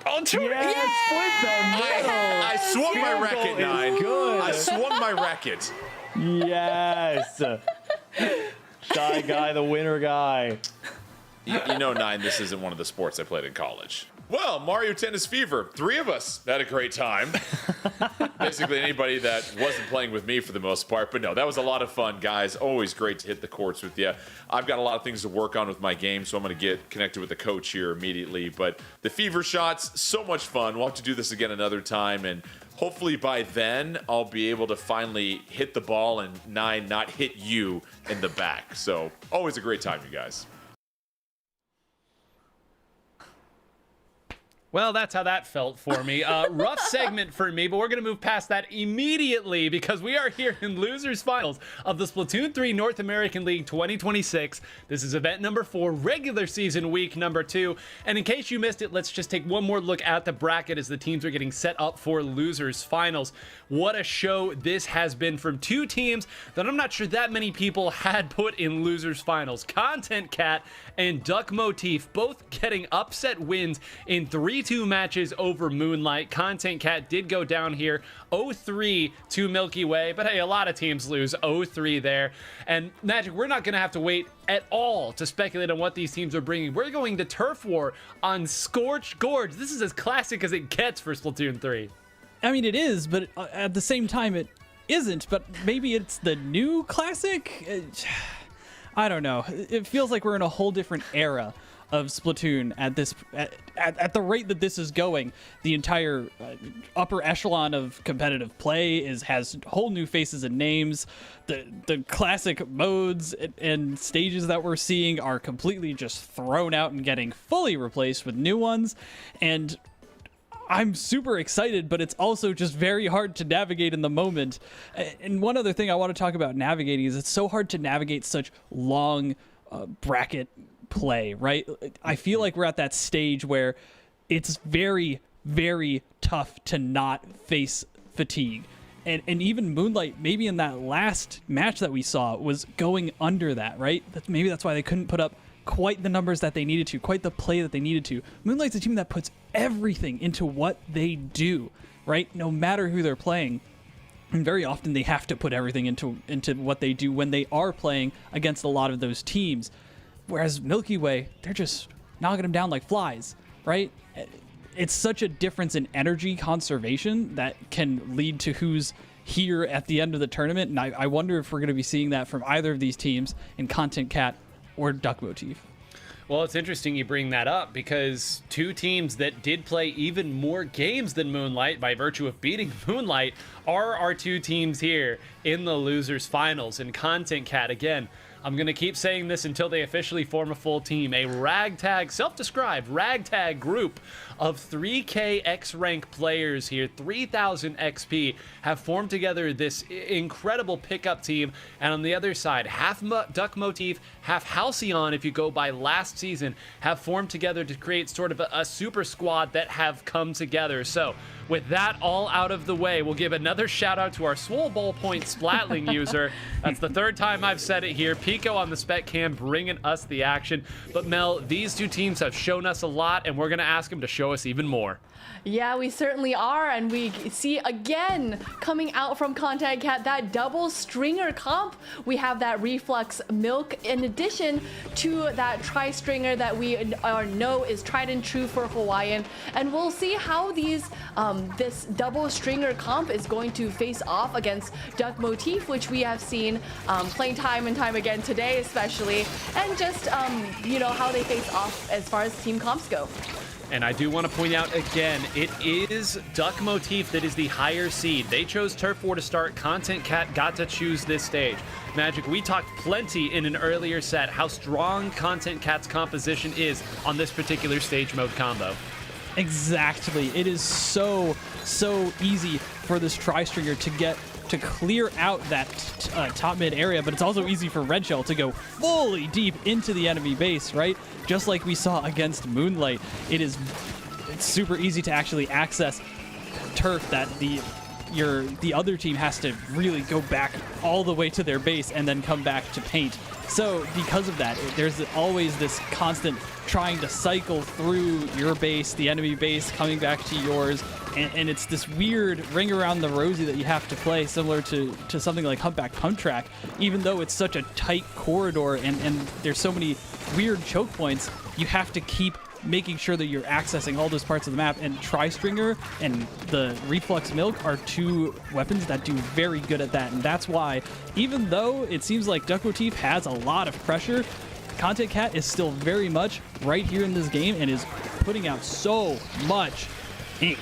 Oh, Jordan. Yes, split the middle. I swung my Field racket, goal is 9. good. I swung my racket. Yes. Shy Guy, the winner guy. You know, 9, this isn't one of the sports I played in college. Well, Mario Tennis Fever. 3 of us had a great time. Basically, anybody that wasn't playing with me for the most part. But no, that was a lot of fun, guys. Always great to hit the courts with you. I've got a lot of things to work on with my game, so I'm going to get connected with the coach here immediately. But the Fever shots, so much fun. We'll have to do this again another time. And hopefully by then, I'll be able to finally hit the ball and 9 not hit you in the back. So always a great time, you guys. Well, that's how that felt for me. Rough segment for me, but we're going to move past that immediately because we are here in Losers Finals of the Splatoon 3 North American League 2026. This is event number 4, regular season week number 2. And in case you missed it, let's just take one more look at the bracket as the teams are getting set up for Losers Finals. What a show this has been from 2 teams that I'm not sure that many people had put in Losers Finals. Content Cat and Duck Motif both getting upset wins in 3-2 matches over Moonlight. Content Cat did go down here 0-3 to Milky Way, but hey, a lot of teams lose 0-3 there. And Magic, we're not going to have to wait at all to speculate on what these teams are bringing. We're going to Turf War on Scorched Gorge. This is as classic as it gets for Splatoon 3. I mean, it is, but at the same time, it isn't. But maybe it's the new classic? I don't know. It feels like we're in a whole different era of Splatoon at the rate that this is going. The entire upper echelon of competitive play has whole new faces and names. The classic modes and stages that we're seeing are completely just thrown out and getting fully replaced with new ones. And I'm super excited, but it's also just very hard to navigate in the moment. And one other thing I want to talk about navigating is it's so hard to navigate such long bracket play, right? I feel like we're at that stage where it's very, very tough to not face fatigue. And even Moonlight, maybe in that last match that we saw, was going under that, right? Maybe that's why they couldn't put up quite the numbers that they needed to, quite the play that they needed to. Moonlight's a team that puts everything into what they do, right? No matter who they're playing. And very often they have to put everything into what they do when they are playing against a lot of those teams. Whereas Milky Way, they're just knocking them down like flies, right? It's such a difference in energy conservation that can lead to who's here at the end of the tournament. And I wonder if we're going to be seeing that from either of these teams in Content Cat or Duck Motif. Well, it's interesting you bring that up because 2 teams that did play even more games than Moonlight by virtue of beating Moonlight are our 2 teams here in the Losers Finals. And Content Cat, again, I'm going to keep saying this until they officially form a full team. A ragtag, self-described ragtag group of 3K X-rank players here, 3,000 XP, have formed together this incredible pickup team. And on the other side, half Duck Motif, half Halcyon, if you go by last season, have formed together to create sort of a super squad that have come together. So with that all out of the way, we'll give another shout out to our Swole Ballpoint Splatling user. That's the 3rd time I've said it here. Pico on the Spec Cam bringing us the action. But Mel, these 2 teams have shown us a lot, and we're going to ask them to show us even more. Yeah, we certainly are, and we see again coming out from Content Cat that double stringer comp. We have that Reflux Milk in addition to that tri-stringer that we know is tried and true for Hawaiian, and we'll see how these this double stringer comp is going to face off against Duck Motif, which we have seen playing time and time again today especially, and just how they face off as far as team comps go. And I do want to point out again, it is Duck Motif that is the higher seed. They chose Turf War to start. Content Cat got to choose this stage. Magic, we talked plenty in an earlier set how strong Content Cat's composition is on this particular stage mode combo. Exactly. It is so easy for this tri-stringer to clear out that top mid area, but it's also easy for Red Shell to go fully deep into the enemy base, right? Just like we saw against Moonlight. It's super easy to actually access turf that the other team has to really go back all the way to their base and then come back to paint. So because of that, there's always this constant trying to cycle through your base, the enemy base, coming back to yours, and it's this weird ring around the rosy that you have to play, similar to something like Humpback Pump Track, even though it's such a tight corridor and there's so many weird choke points. You have to keep making sure that you're accessing all those parts of the map. And Tri-Stringer and the Reflux Milk are two weapons that do very good at that. And that's why, even though it seems like Duck Motif has a lot of pressure, Content Cat is still very much right here in this game and is putting out so much ink.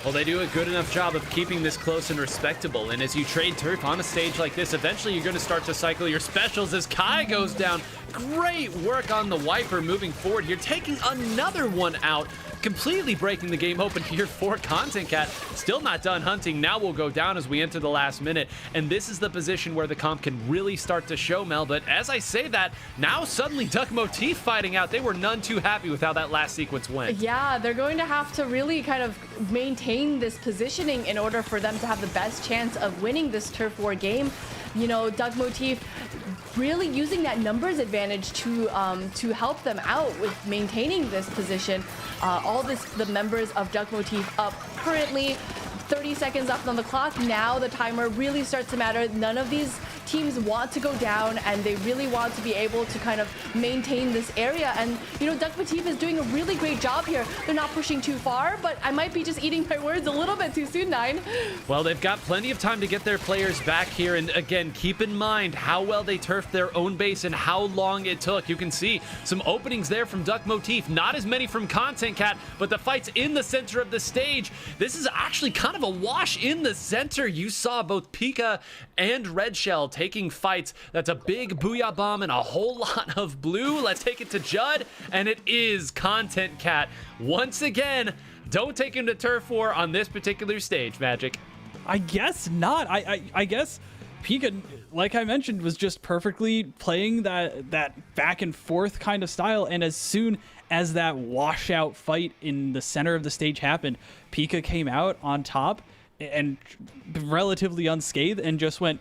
Well, they do a good enough job of keeping this close and respectable. And as you trade turf on a stage like this, eventually you're going to start to cycle your specials as Kai goes down. Great work on the Wiper moving forward here, taking another one out, completely breaking the game open here for Content Cat. Still not done hunting. Now we'll go down as we enter the last minute. And this is the position where the comp can really start to show, Mel. But as I say that, now suddenly Duck Motif fighting out. They were none too happy with how that last sequence went. Yeah, they're going to have to really kind of maintain this positioning in order for them to have the best chance of winning this turf war game. You know, Duck Motif really using that numbers advantage to help them out with maintaining this position. The members of Duck Motif up currently. 30 seconds left on the clock. Now the timer really starts to matter. None of these teams want to go down, and they really want to be able to kind of maintain this area. And, you know, Duck Motif is doing a really great job here. They're not pushing too far, but I might be just eating my words a little bit too soon, Nine. Well, they've got plenty of time to get their players back here. And again, keep in mind how well they turfed their own base and how long it took. You can see some openings there from Duck Motif. Not as many from Content Cat, but the fight's in the center of the stage. This is actually kind of a wash in the center. You saw both Pika and Red Shell taking fights. That's a big Booyah Bomb and a whole lot of blue. Let's take it to Judd, and it is Content Cat. Once again, don't take him to turf war on this particular stage, Magic. I guess not. I guess Pika, like I mentioned, was just perfectly playing that back and forth kind of style. And as soon as that washout fight in the center of the stage happened, Pika came out on top and relatively unscathed and just went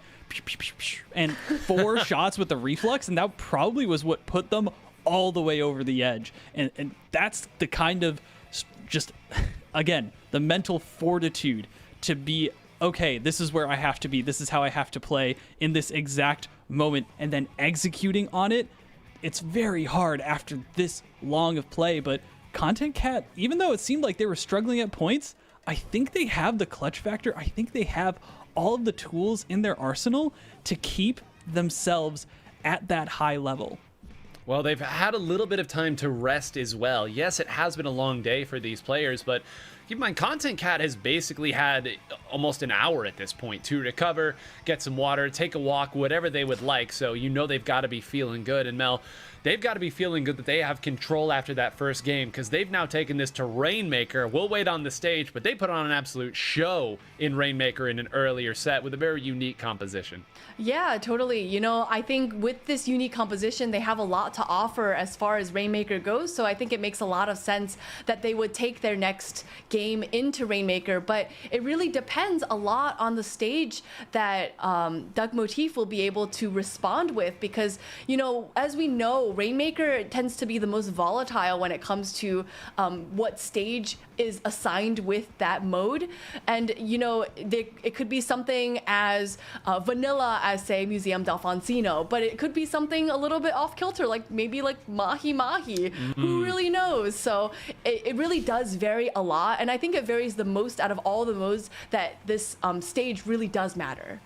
and 4 shots with the reflux, and that probably was what put them all the way over the edge. And that's the kind of, just again, the mental fortitude to be, okay, this is where I have to be, this is how I have to play in this exact moment, and then executing on it. It's very hard after this long of play, but Content Cat, even though it seemed like they were struggling at points, I think they have the clutch factor. I think they have all of the tools in their arsenal to keep themselves at that high level. Well, they've had a little bit of time to rest as well. Yes, it has been a long day for these players, but keep in mind, Content Cat has basically had almost an hour at this point to recover, get some water, take a walk, whatever they would like. So you know they've got to be feeling good. And Mel, they've got to be feeling good that they have control after that first game, because they've now taken this to Rainmaker. We'll wait on the stage, but they put on an absolute show in Rainmaker in an earlier set with a very unique composition. Yeah, totally. You know, I think with this unique composition, they have a lot to offer as far as Rainmaker goes. So I think it makes a lot of sense that they would take their next game into Rainmaker. But it really depends a lot on the stage that Duck Motif will be able to respond with. Because, you know, as we know, Rainmaker tends to be the most volatile when it comes to what stage is assigned with that mode. And, you know, it could be something as vanilla as, say, Museum D'Alfonsino, but it could be something a little bit off kilter, like maybe like Mahi Mahi. Who really knows? So it really does vary a lot, and I think it varies the most out of all the modes that this stage really does matter.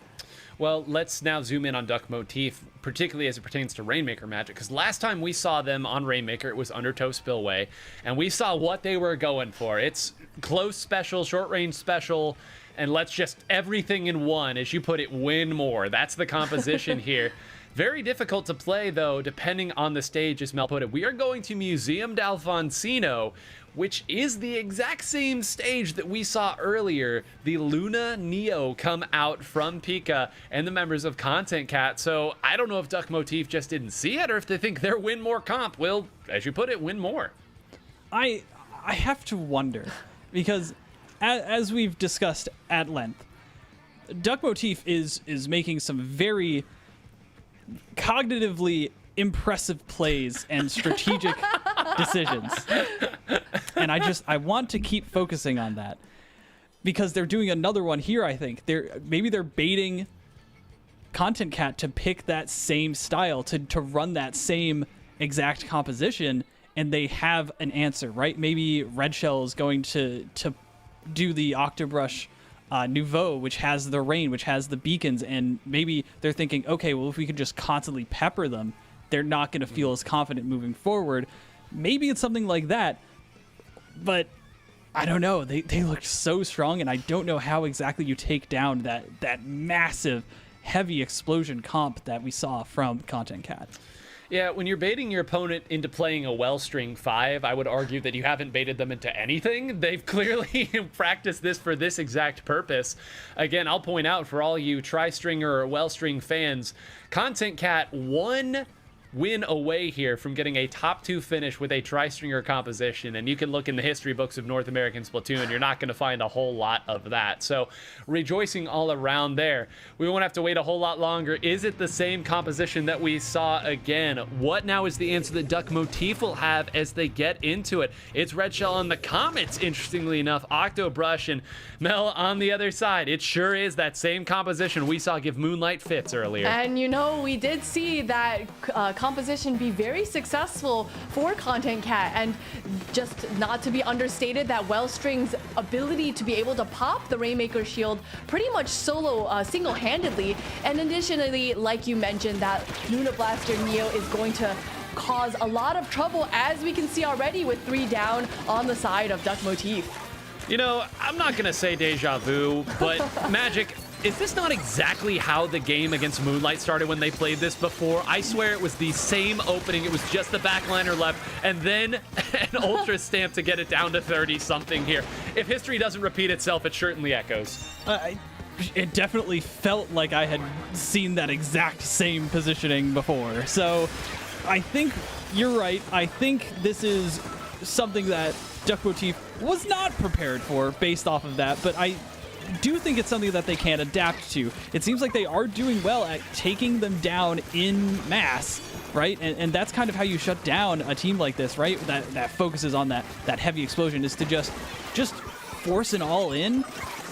Well, let's now zoom in on Duck Motif, particularly as it pertains to Rainmaker Magic, because last time we saw them on Rainmaker, it was Undertow Spillway, and we saw what they were going for. It's close special, short range special, and let's just everything in one, as you put it, win more. That's the composition here. Very difficult to play, though, depending on the stage, as Mel put it. We are going to Museum D'Alfonsino, which is the exact same stage that we saw earlier, the Luna Neo come out from Pika and the members of Content Cat. So I don't know if Duck Motif just didn't see it or if they think their win more comp will, as you put it, win more. I have to wonder, because as we've discussed at length, Duck Motif is making some very cognitively impressive plays and strategic decisions. And I want to keep focusing on that, because they're doing another one here. I think maybe they're baiting Content Cat to pick that same style, to run that same exact composition, and they have an answer, right? Maybe Red Shell is going to do the Octobrush Nouveau, which has the rain, which has the beacons, and maybe they're thinking, okay, well, if we could just constantly pepper them, they're not going to feel as confident moving forward. Maybe it's something like that, but I don't know. They looked so strong, and I don't know how exactly you take down that massive, heavy explosion comp that we saw from Content Cat. Yeah, when you're baiting your opponent into playing a Wellstring 5, I would argue that you haven't baited them into anything. They've clearly practiced this for this exact purpose. Again, I'll point out for all you Tri-Stringer or Wellstring fans, Content Cat one win away here from getting a top 2 finish with a Tri-Stringer composition, and you can look in the history books of North American Splatoon, you're not going to find a whole lot of that. So rejoicing all around there. We won't have to wait a whole lot longer. Is it the same composition that we saw again? What now is the answer that Duck Motif will have as they get into it? It's Red Shell on the Comets, interestingly enough, Octobrush and Mel on the other side. It sure is that same composition we saw give Moonlight fits earlier. And you know, we did see that composition be very successful for Content Cat, and just not to be understated that Wellstring's ability to be able to pop the Rainmaker shield pretty much solo, single-handedly, and additionally, like you mentioned, that Luna Blaster Neo is going to cause a lot of trouble, as we can see already with 3 down on the side of Duck Motif. You know, I'm not gonna say deja vu, but Magic, is this not exactly how the game against Moonlight started when they played this before? I swear it was the same opening. It was just the backliner left, and then an Ultra Stamp to get it down to 30-something here. If history doesn't repeat itself, it certainly echoes. It definitely felt like I had seen that exact same positioning before. So I think you're right. I think this is something that Duck Motif was not prepared for based off of that, but I do think it's something that they can adapt to. It seems like they are doing well at taking them down in mass, right? And that's kind of how you shut down a team like this, right? That focuses on that heavy explosion, is to just force an all in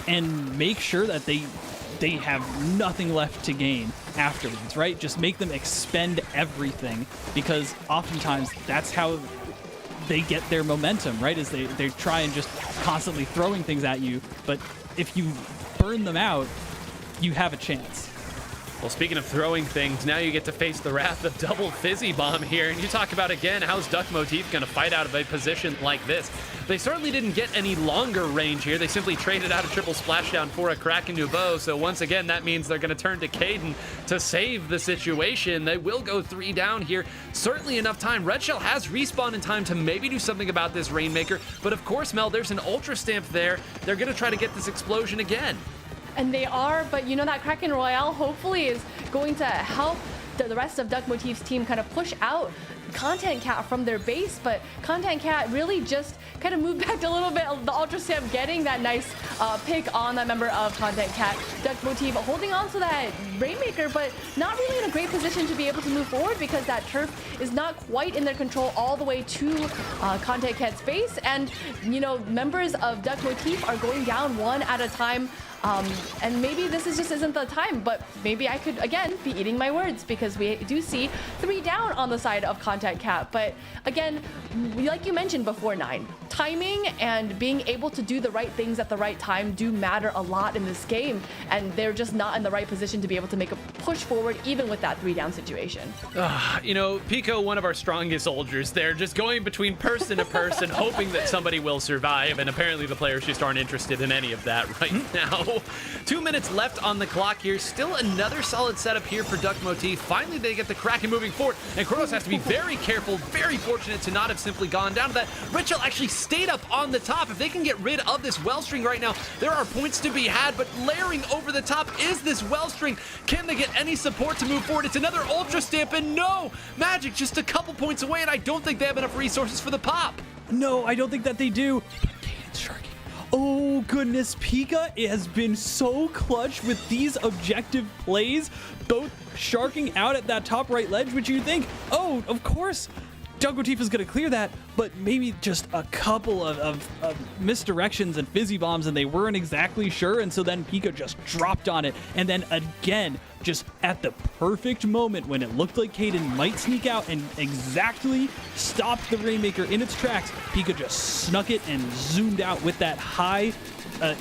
and make sure that they have nothing left to gain afterwards, right? Just make them expend everything, because oftentimes that's how they get their momentum, right? Is they try and just constantly throwing things at you, but if you burn them out, you have a chance. Well, speaking of throwing things, now you get to face the wrath of Double Fizzy Bomb here, and you talk about, again, how's Duck Motif going to fight out of a position like this? They certainly didn't get any longer range here. They simply traded out a triple splashdown for a Kraken Nouveau, so once again, that means they're going to turn to Caden to save the situation. They will go 3 down here. Certainly enough time. Red Shell has respawn in time to maybe do something about this Rainmaker, but of course, Mel, there's an Ultra Stamp there. They're going to try to get this explosion again. And they are, but you know, that Kraken Royale hopefully is going to help the rest of Duck Motif's team kind of push out Content Cat from their base, but Content Cat really just kind of moved back a little bit. The Ultra Stamp getting that nice pick on that member of Content Cat. Duck Motif holding on to that Rainmaker, but not really in a great position to be able to move forward, because that turf is not quite in their control all the way to Content Cat's base. And, you know, members of Duck Motif are going down one at a time. And maybe this just isn't the time, but maybe I could, again, be eating my words, because we do see 3 down on the side of Content Cat. But again, like you mentioned before, 9, timing and being able to do the right things at the right time do matter a lot in this game, and they're just not in the right position to be able to make a push forward, even with that 3 down situation. You know, Pico, one of our strongest soldiers there, just going between person to person, hoping that somebody will survive, and apparently the players just aren't interested in any of that right now. 2 minutes left on the clock here. Still another solid setup here for Duck Motif. Finally, they get the Kraken moving forward, and Kronos has to be very careful, very fortunate to not have simply gone down to that. Red Shell actually stayed up on the top. If they can get rid of this Wellstring right now, there are points to be had, but layering over the top is this Wellstring. Can they get any support to move forward? It's another Ultra Stamp, and no! Magic just a couple points away, and I don't think they have enough resources for the pop. No, I don't think that they do. But Caden's sharking. Oh goodness, Pika has been so clutch with these objective plays, both sharking out at that top right ledge, which you think, oh, of course, Duck Motif is going to clear that, but maybe just a couple of misdirections and fizzy bombs, and they weren't exactly sure, and so then Pika just dropped on it, and then again, just at the perfect moment when it looked like Kaden might sneak out and exactly stopped the Rainmaker in its tracks, Pika just snuck it and zoomed out with that high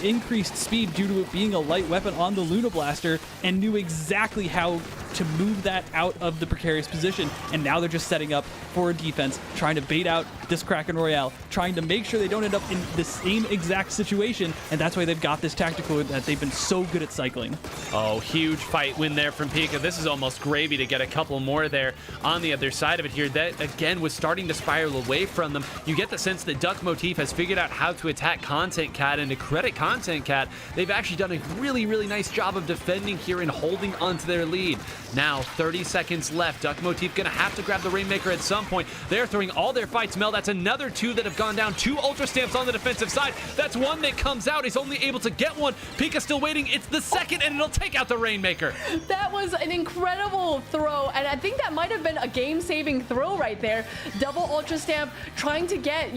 increased speed due to it being a light weapon on the Luna Blaster, and knew exactly how to move that out of the precarious position. And now they're just setting up for a defense, trying to bait out this Kraken Royale, trying to make sure they don't end up in the same exact situation, and that's why they've got this tactical that they've been so good at cycling. Oh, huge fight win there from Pika. This is almost gravy to get a couple more there on the other side of it here. That, again, was starting to spiral away from them. You get the sense that Duck Motif has figured out how to attack Content Cat, and to credit Content Cat, they've actually done a really, really nice job of defending here and holding onto their lead. Now, 30 seconds left. Duck Motif gonna have to grab the Rainmaker at some point. They're throwing all their fights. Mel, that's another 2 that have gone down. 2 Ultra Stamps on the defensive side. That's 1 that comes out. He's only able to get 1. Pika still waiting. It's the second, and it'll take out the Rainmaker. That was an incredible throw, and I think that might have been a game-saving throw right there. Double Ultra Stamp, trying to get,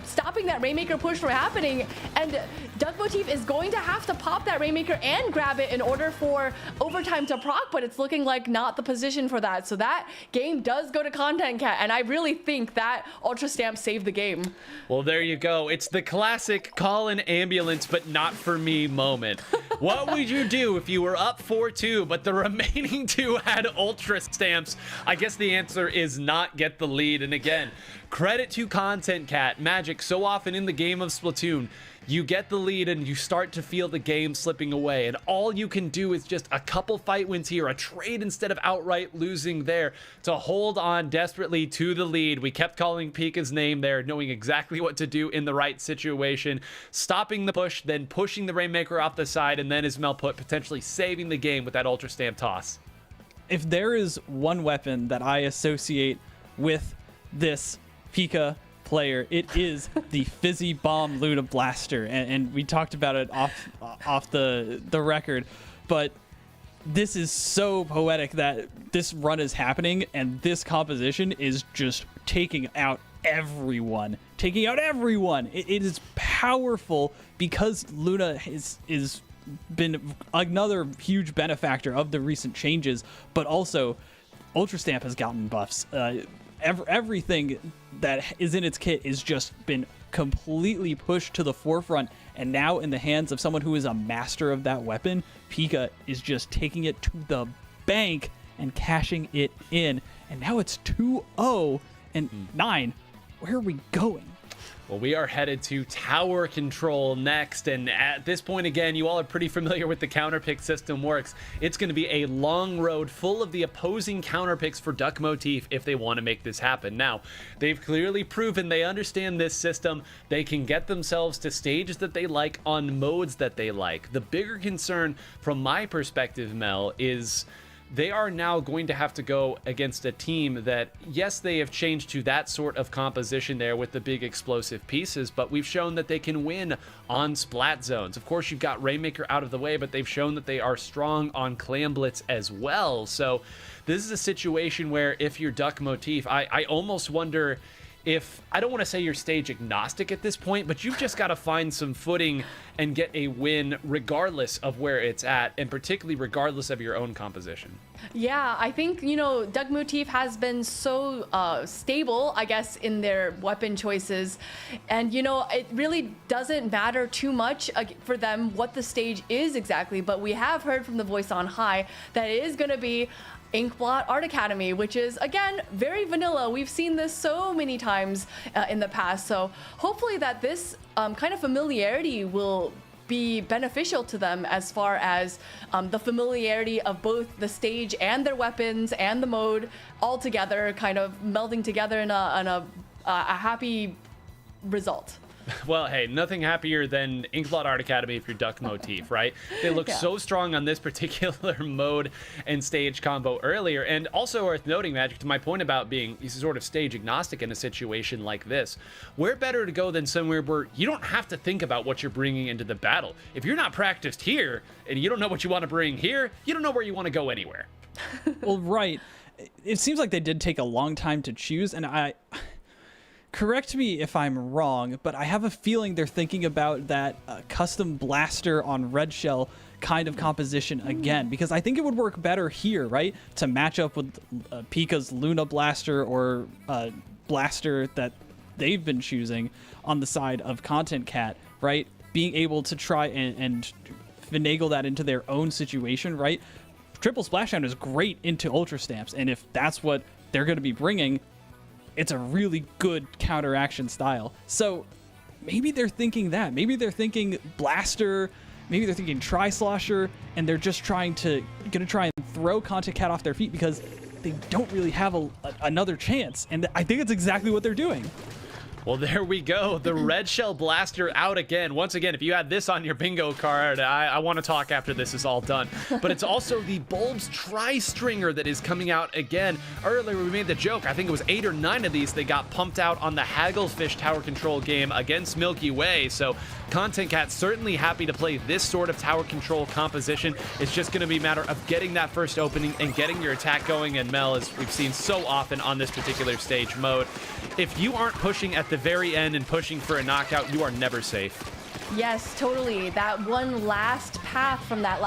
stopping that Rainmaker push from happening, and Duck Motif is going to have to pop that Rainmaker and grab it in order for overtime to proc, but it's looking like not the position for that. So that game does go to Content Cat, and I really think that Ultra Stamp saved the game. Well, there you go. It's the classic call an ambulance, but not for me moment. What would you do if you were up 4-2, but the remaining 2 had Ultra Stamps? I guess the answer is not get the lead. And again, credit to Content Cat. Magic, so often in the game of Splatoon, you get the lead and you start to feel the game slipping away, and all you can do is just a couple fight wins here, a trade instead of outright losing there, to hold on desperately to the lead. We kept calling Pika's name there, knowing exactly what to do in the right situation, stopping the push, then pushing the Rainmaker off the side, and then, as Mel put, potentially saving the game with that Ultra Stamp toss. If there is one weapon that I associate with this Pika player, it is the Fizzy Bomb Luna Blaster, and we talked about it off the record, but this is so poetic that this run is happening, and this composition is just taking out everyone. It is powerful because Luna is been another huge benefactor of the recent changes, but also Ultra Stamp has gotten buffs. Everything that is in its kit is just been completely pushed to the forefront, and now in the hands of someone who is a master of that weapon, Pika is just taking it to the bank and cashing it in, and now it's 2-0 and 9. Where are we going? Well, we are headed to tower control next, and at this point, again, you all are pretty familiar with the counter pick system works. It's going to be a long road full of the opposing counter picks for Duck Motif if they want to make this happen. Now, they've clearly proven they understand this system. They can get themselves to stages that they like on modes that they like. The bigger concern from my perspective, Mel, is they are now going to have to go against a team that, yes, they have changed to that sort of composition there with the big explosive pieces, but we've shown that they can win on splat zones. Of course, you've got Rainmaker out of the way, but they've shown that they are strong on Clam Blitz as well. So this is a situation where if you're Duck Motif, I almost wonder if, I don't want to say you're stage agnostic at this point, but you've just got to find some footing and get a win regardless of where it's at, and particularly regardless of your own composition. Yeah, I think, Duck Motif has been so stable, I guess, in their weapon choices. And, it really doesn't matter too much for them what the stage is exactly, but we have heard from the voice on high that it is going to be Inkblot Art Academy, which is, again, very vanilla. We've seen this so many times in the past, so hopefully that this kind of familiarity will be beneficial to them as far as the familiarity of both the stage and their weapons and the mode all together, kind of melding together in a happy result. Well, hey, nothing happier than Inkblot Art Academy if you're Duck Motif, right? They look so strong on this particular mode and stage combo earlier. And also worth noting, Magic, to my point about being sort of stage agnostic in a situation like this, where better to go than somewhere where you don't have to think about what you're bringing into the battle. If you're not practiced here and you don't know what you want to bring here, you don't know where you want to go anywhere. Well, right. It seems like they did take a long time to choose, and correct me if I'm wrong, but I have a feeling they're thinking about that custom blaster on Red Shell kind of composition again, because I think it would work better here, right? To match up with Pika's Luna blaster or blaster that they've been choosing on the side of Content Cat, right? Being able to try and finagle that into their own situation, right? Triple Splashdown is great into Ultra Stamps, and if that's what they're going to be bringing, it's a really good counteraction style. So maybe they're thinking that. Maybe they're thinking Blaster, maybe they're thinking Tri-Slosher, and they're just going to try and throw Content Cat off their feet because they don't really have another chance. And I think it's exactly what they're doing. Well, there we go. The Red Shell Blaster out again. Once again, if you had this on your bingo card, I want to talk after this is all done. But it's also the Bulbs Tri-Stringer that is coming out again. Earlier, we made the joke. I think it was 8 or 9 of these that got pumped out on the Hagglefish tower control game against Milky Way. So Content Cat certainly happy to play this sort of tower control composition. It's just going to be a matter of getting that first opening and getting your attack going. And Mel, as we've seen so often on this particular stage mode, if you aren't pushing at the very end and pushing for a knockout, you are never safe. Yes, totally. That one last path from that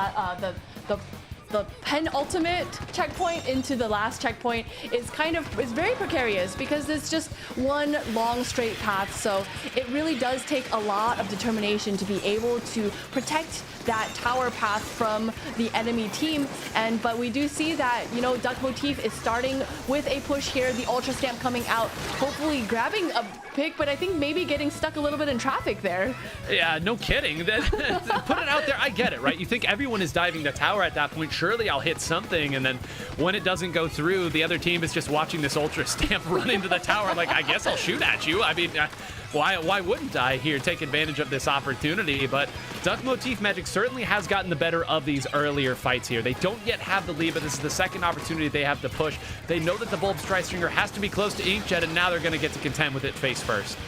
the penultimate checkpoint into the last checkpoint is very precarious because it's just one long straight path. So it really does take a lot of determination to be able to protect that tower path from the enemy team. But we do see that, Duck Motif is starting with a push here, the Ultra Stamp coming out, hopefully grabbing a pick, but I think maybe getting stuck a little bit in traffic there. Yeah, no kidding. Put it out there. I get it, right? You think everyone is diving the tower at that point. Surely I'll hit something. And then when it doesn't go through, the other team is just watching this Ultra Stamp run into the tower. Like, I guess I'll shoot at you. I mean, why wouldn't I here take advantage of this opportunity? But Duck Motif Magic certainly has gotten the better of these earlier fights here. They don't yet have the lead, but this is the second opportunity they have to push. They know that the Bulbs Tri-Stringer has to be close to Inkjet, and now they're going to get to contend with it face first.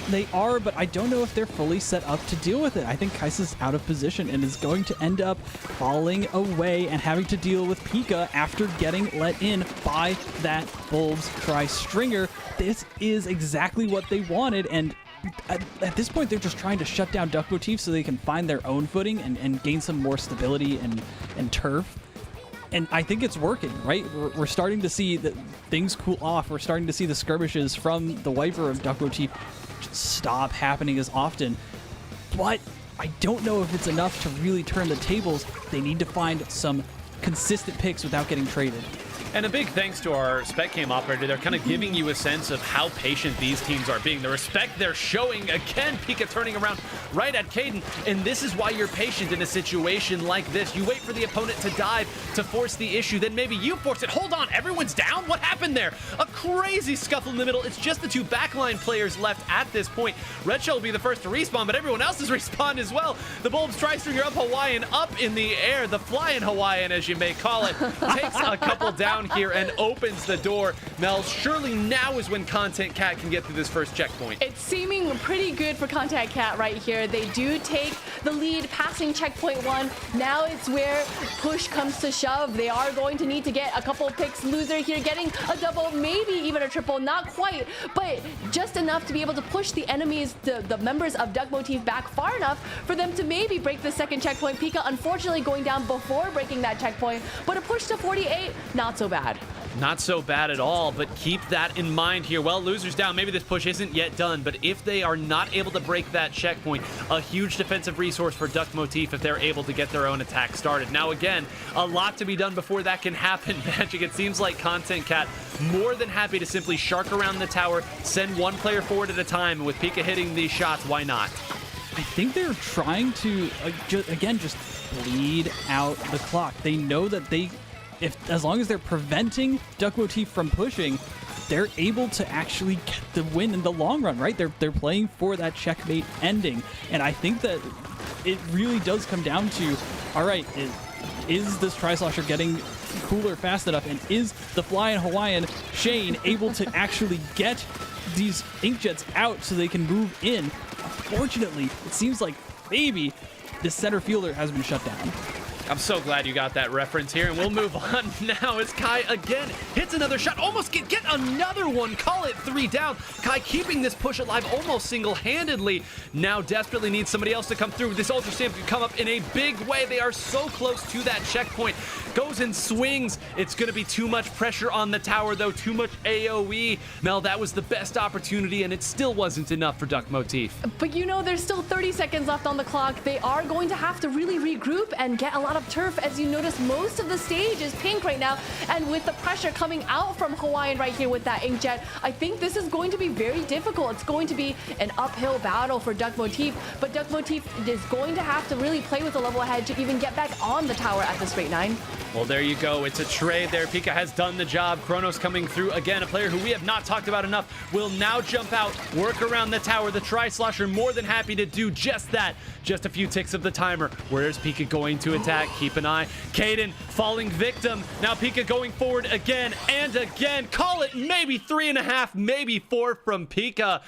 They are, but I don't know if they're fully set up to deal with it. I think Kaisa's out of position and is going to end up falling away and having to deal with Pika after getting let in by that Bulbs Tri-Stringer. This is exactly what they wanted, and at this point, they're just trying to shut down Duck Motif so they can find their own footing and gain some more stability and turf. And I think it's working, right? We're starting to see that things cool off. We're starting to see the skirmishes from the wiper of Duck Motif just stop happening as often. But I don't know if it's enough to really turn the tables. They need to find some consistent picks without getting traded. And a big thanks to our Spec Cam operator. They're kind of giving you a sense of how patient these teams are being. The respect they're showing. Again, Pika turning around right at Caden. And this is why you're patient in a situation like this. You wait for the opponent to dive to force the issue. Then maybe you force it. Hold on, everyone's down? What happened there? A crazy scuffle in the middle. It's just the two backline players left at this point. Red Shell will be the first to respawn, but everyone else has respawned as well. The Bulbs Tri-Stringer up Hawaiian, up in the air. The flying Hawaiian, as you may call it, takes a couple down here and opens the door. Mel, surely now is when Content Cat can get through this first checkpoint. It's seeming pretty good for Content Cat right here. They do take the lead passing checkpoint 1. Now it's where push comes to shove. They are going to need to get a couple picks. Loser here getting a double, maybe even a triple, not quite, but just enough to be able to push the enemies, the members of Duck Motif back far enough for them to maybe break the second checkpoint. Pika unfortunately going down before breaking that checkpoint, but a push to 48, not so bad. Not so bad at all, but keep that in mind here. Well, Loser's down. Maybe this push isn't yet done, but if they are not able to break that checkpoint, a huge defensive resource for Duck Motif if they're able to get their own attack started. Now, again, a lot to be done before that can happen, Magic. It seems like Content Cat more than happy to simply shark around the tower, send one player forward at a time. With Pika hitting these shots, why not? I think they're trying to, just bleed out the clock. They know that as long as they're preventing Duck Motif from pushing, they're able to actually get the win in the long run, right? They're playing for that checkmate ending. And I think that it really does come down to, all right, is this Tri-Slosher getting cooler fast enough? And is the flying Hawaiian Shane able to actually get these Inkjets out so they can move in? Unfortunately, it seems like maybe the center fielder has been shut down. I'm so glad you got that reference here, and we'll move on now as Kai again hits another shot, almost get another one, call it 3 down. Kai keeping this push alive almost single-handedly. Now desperately needs somebody else to come through. This Ultra Stamp could come up in a big way. They are so close to that checkpoint. Goes and swings. It's going to be too much pressure on the tower, though, too much AoE. Mel, that was the best opportunity, and it still wasn't enough for Duck Motif. But you know, there's still 30 seconds left on the clock. They are going to have to really regroup and get a lot of turf. As you notice, most of the stage is pink right now, and with the pressure coming out from Hawaiian right here with that inkjet, I think this is going to be very difficult. It's going to be an uphill battle for Duck Motif, but Duck Motif is going to have to really play with a level ahead to even get back on the tower at this rate 9. Well, there you go. It's a trade there. Pika has done the job. Kronos coming through again. A player who we have not talked about enough will now jump out, work around the tower. The Tri-Slosher more than happy to do just that. Just a few ticks of the timer. Where's Pika going to attack? Keep an eye. Kaden falling victim. Now Pika going forward again and again. Call it maybe 3.5, maybe 4 from Pika.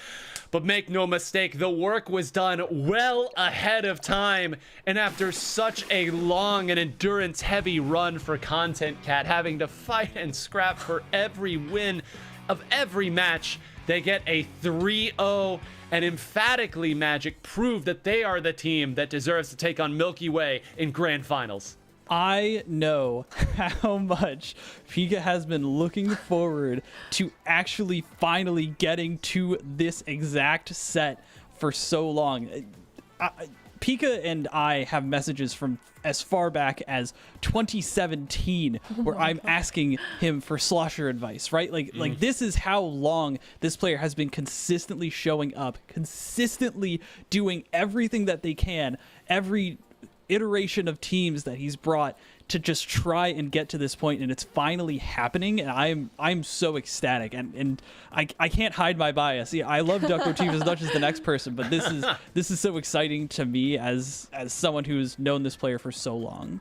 But make no mistake, the work was done well ahead of time. And after such a long and endurance-heavy run for Content Cat, having to fight and scrap for every win of every match, they get a 3-0. And emphatically, Magic proved that they are the team that deserves to take on Milky Way in Grand Finals. I know how much Pika has been looking forward to actually finally getting to this exact set for so long. Pika and I have messages from as far back as 2017 where I'm asking him for slosher advice, right? Like this is how long this player has been consistently showing up, consistently doing everything that they can, every iteration of teams that he's brought to just try and get to this point, and it's finally happening, and I'm so ecstatic, and I can't hide my bias. Yeah, I love Duck Motif as much as the next person, but this is so exciting to me as someone who's known this player for so long.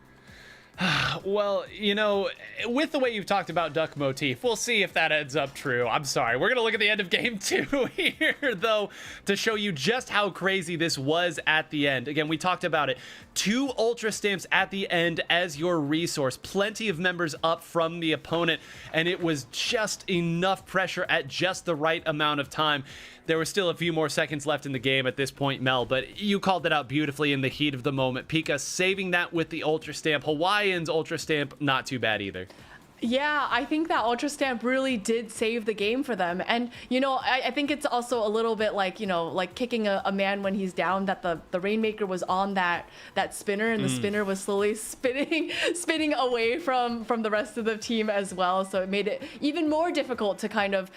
Well, you know, with the way you've talked about Duck Motif, we'll see if that ends up true. I'm sorry. We're going to look at the end of game 2 here, though, to show you just how crazy this was at the end. Again, we talked about it. 2 Ultra Stamps at the end as your resource. Plenty of members up from the opponent, and it was just enough pressure at just the right amount of time. There were still a few more seconds left in the game at this point, Mel, but you called it out beautifully in the heat of the moment. Pika saving that with the Ultra Stamp. Hawaiian's Ultra Stamp, not too bad either. Yeah, I think that Ultra Stamp really did save the game for them. And, you know, I think it's also a little bit like, you know, like kicking a man when he's down, that the Rainmaker was on that spinner, and the spinner was slowly spinning away from the rest of the team as well. So it made it even more difficult to kind of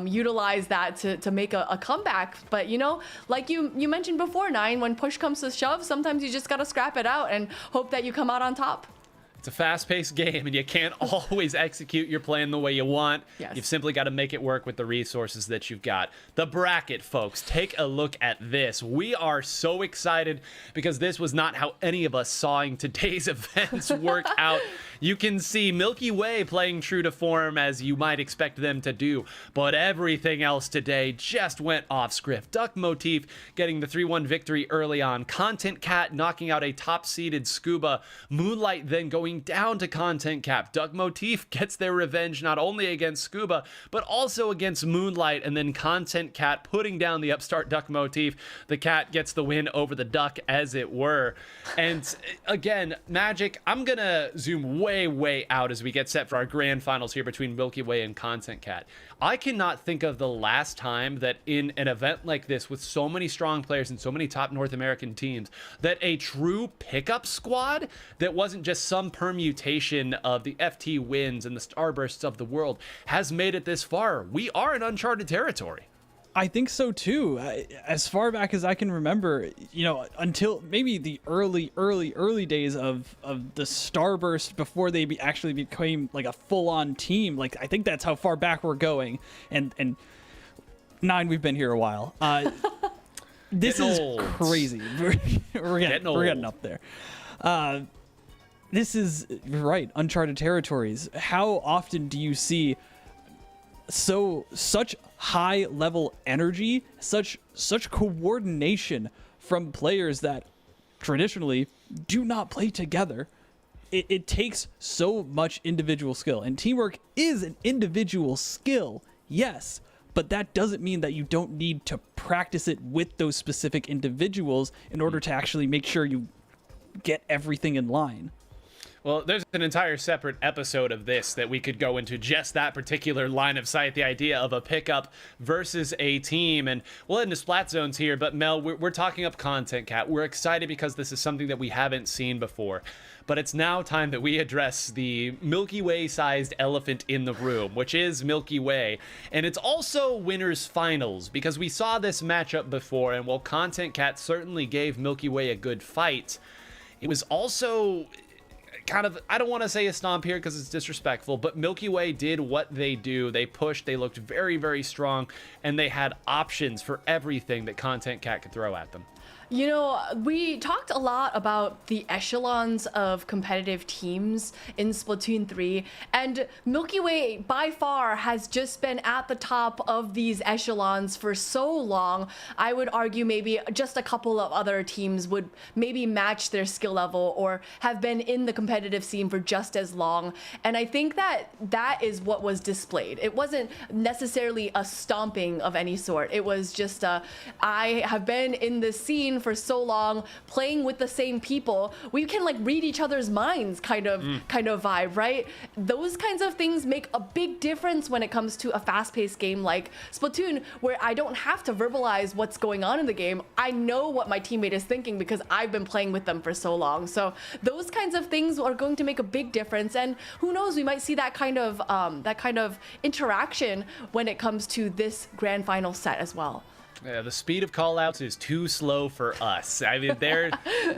utilize that to make a comeback. But, you know, like you mentioned before, Nine, when push comes to shove, sometimes you just got to scrap it out and hope that you come out on top. It's a fast-paced game, and you can't always execute your plan the way you want. Yes. You've simply got to make it work with the resources that you've got. The bracket, folks, take a look at this. We are so excited because this was not how any of us saw today's events work out. You can see Milky Way playing true to form as you might expect them to do, but everything else today just went off script. Duck Motif getting the 3-1 victory early on. Content Cat knocking out a top-seeded Scuba. Moonlight then going down to Content Cat. Duck Motif gets their revenge not only against Scuba, but also against Moonlight, and then Content Cat putting down the upstart Duck Motif. The Cat gets the win over the Duck, as it were. And again, Magic, I'm gonna zoom way out as we get set for our grand finals here between Milky Way and Content Cat. I cannot think of the last time that in an event like this with so many strong players and so many top North American teams that a true pickup squad that wasn't just some permutation of the FT wins and the Starbursts of the world has made it this far. We are in uncharted territory. I think so too. As far back as I can remember, you know, until maybe the early days of the Starburst before they actually became like a full-on team. Like, I think that's how far back we're going. And Nine, we've been here a while. This is crazy. We're getting up there. This is right, uncharted territories. How often do you see such high level energy, such coordination from players that traditionally do not play together it takes so much individual skill, and teamwork is an individual skill, yes, but that doesn't mean that you don't need to practice it with those specific individuals in order to actually make sure you get everything in line. Well, there's an entire separate episode of this that we could go into, just that particular line of sight, the idea of a pickup versus a team. And we'll head into Splat Zones here, but Mel, we're talking up content, Cat. We're excited because this is something that we haven't seen before. But it's now time that we address the Milky Way-sized elephant in the room, which is Milky Way. And it's also Winners Finals, because we saw this matchup before, and while Content Cat certainly gave Milky Way a good fight, it was also kind of, I don't want to say a stomp here because it's disrespectful, but Milky Way did what they do. They pushed, they looked very, very strong, and they had options for everything that Content Cat could throw at them. You know, we talked a lot about the echelons of competitive teams in Splatoon 3, and Milky Way by far has just been at the top of these echelons for so long. I would argue maybe just a couple of other teams would maybe match their skill level or have been in the competitive scene for just as long. And I think that that is what was displayed. It wasn't necessarily a stomping of any sort. It was just I have been in this scene for so long, playing with the same people, we can like read each other's minds kind of vibe, right? Those kinds of things make a big difference when it comes to a fast-paced game like Splatoon, where I don't have to verbalize what's going on in the game. I know what my teammate is thinking because I've been playing with them for so long. So those kinds of things are going to make a big difference, and who knows, we might see that kind of interaction when it comes to this grand final set as well. Yeah, the speed of callouts is too slow for us. I mean, there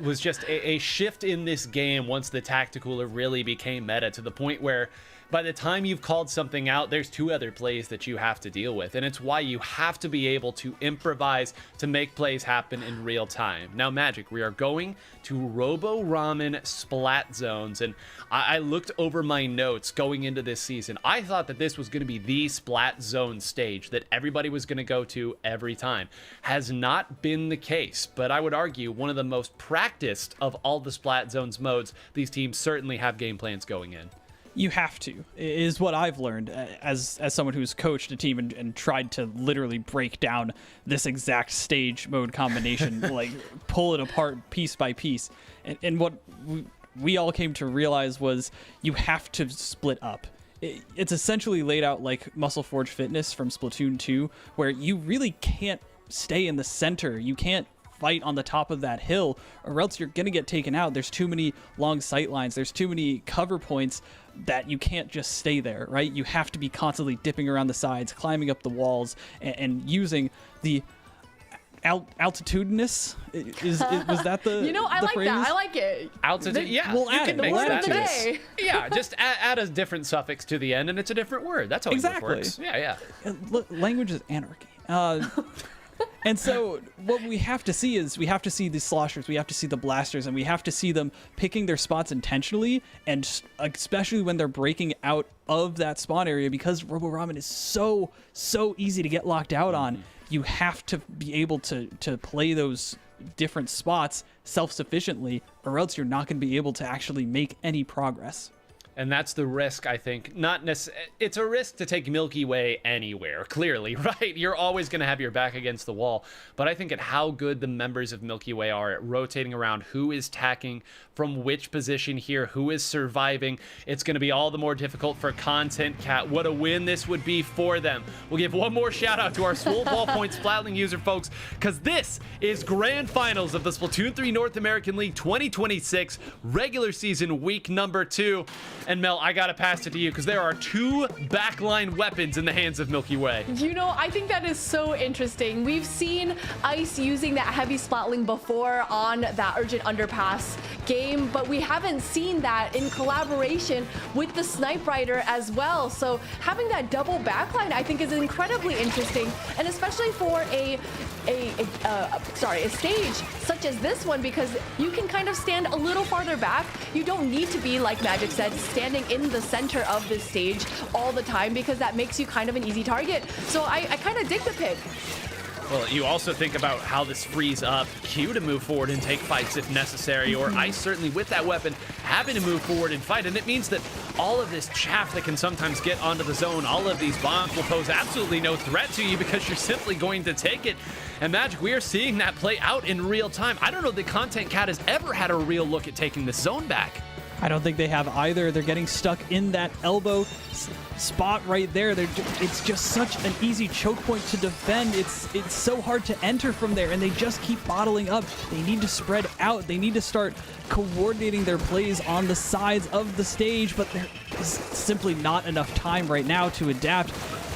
was just a shift in this game once the tactical really became meta, to the point where by the time you've called something out, there's two other plays that you have to deal with. And it's why you have to be able to improvise to make plays happen in real time. Now, Magic, we are going to Robo Ramen Splat Zones. And I looked over my notes going into this season. I thought that this was going to be the Splat Zone stage that everybody was going to go to every time. Has not been the case, but I would argue one of the most practiced of all the Splat Zones modes. These teams certainly have game plans going in. You have to, is what I've learned as someone who's coached a team and tried to literally break down this exact stage mode combination, like pull it apart piece by piece. And what we all came to realize was you have to split up. It's essentially laid out like Muscle Forge Fitness from Splatoon 2, where you really can't stay in the center. You can't fight on the top of that hill, or else you're gonna get taken out. There's too many long sight lines, there's too many cover points that you can't just stay there, right? You have to be constantly dipping around the sides, climbing up the walls, and using the altitudinous. Was that the You know, I the like phrase? that. I like it. Altitude, yeah, we'll you add can it. mix We'll that add to it. this. Yeah, just add a different suffix to the end, and it's a different word. That's how Exactly. it works. Yeah. Look, language is anarchy. And so what we have to see is we have to see the sloshers, we have to see the blasters, and we have to see them picking their spots intentionally, and especially when they're breaking out of that spawn area, because Robo Ramen is so easy to get locked out on. You have to be able to play those different spots self-sufficiently, or else you're not going to be able to actually make any progress. And that's the risk, I think. It's a risk to take Milky Way anywhere, clearly, right? You're always going to have your back against the wall. But I think at how good the members of Milky Way are at rotating around who is tacking from which position here, who is surviving, it's going to be all the more difficult for Content Cat. What a win this would be for them. We'll give one more shout out to our Swole Ballpoint Splatling user folks, because this is Grand Finals of the Splatoon 3 North American League 2026 regular season week number 2. And Mel, I gotta pass it to you because there are two backline weapons in the hands of Milky Way. You know, I think that is so interesting. We've seen Ice using that heavy splatling before on that Urgent Underpass game, but we haven't seen that in collaboration with the Snipe Rider as well. So having that double backline, I think, is incredibly interesting, and especially for a stage such as this one, because you can kind of stand a little farther back. You don't need to be, like Magic said, standing in the center of this stage all the time, because that makes you kind of an easy target. So I kind of dig the pick. Well, you also think about how this frees up Q to move forward and take fights if necessary, or Ice certainly with that weapon having to move forward and fight. And it means that all of this chaff that can sometimes get onto the zone, all of these bombs will pose absolutely no threat to you because you're simply going to take it. And Magic, we are seeing that play out in real time. I don't know that Content Cat has ever had a real look at taking this zone back. I don't think they have either. They're getting stuck in that elbow spot right there. It's just such an easy choke point to defend. It's so hard to enter from there, and they just keep bottling up. They need to spread out. They need to start coordinating their plays on the sides of the stage, but there is simply not enough time right now to adapt.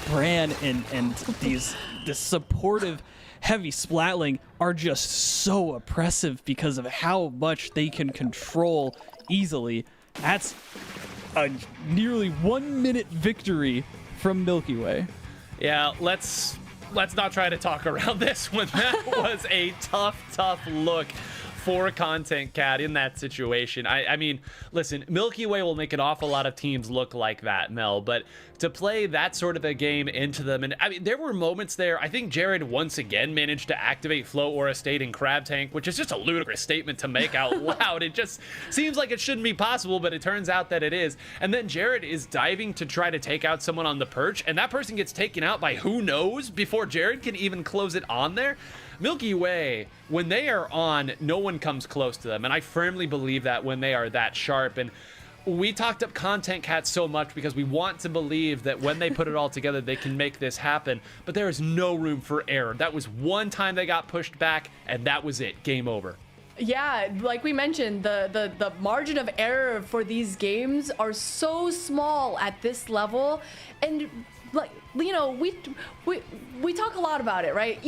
Bran and this supportive heavy Splatling are just so oppressive because of how much they can control easily. That's a nearly 1 minute victory from Milky Way. Yeah, let's not try to talk around this one. That was a tough look for Content Cat in that situation. I mean, listen, Milky Way will make an awful lot of teams look like that, Mel, but to play that sort of a game into them, and I mean, there were moments there. I think Jared once again managed to activate Flow Aura State and Crab Tank, which is just a ludicrous statement to make out loud. It just seems like it shouldn't be possible, but it turns out that it is. And then Jared is diving to try to take out someone on the perch, and that person gets taken out by who knows before Jared can even close it on there. Milky Way, when they are on, no one comes close to them, and I firmly believe that when they are that sharp. And we talked up Content Cat so much because we want to believe that when they put it all together, they can make this happen, but there is no room for error. That was one time they got pushed back, and that was it. Game over. Yeah, like we mentioned, the margin of error for these games are so small at this level, and like, you know, we talk a lot about it, right?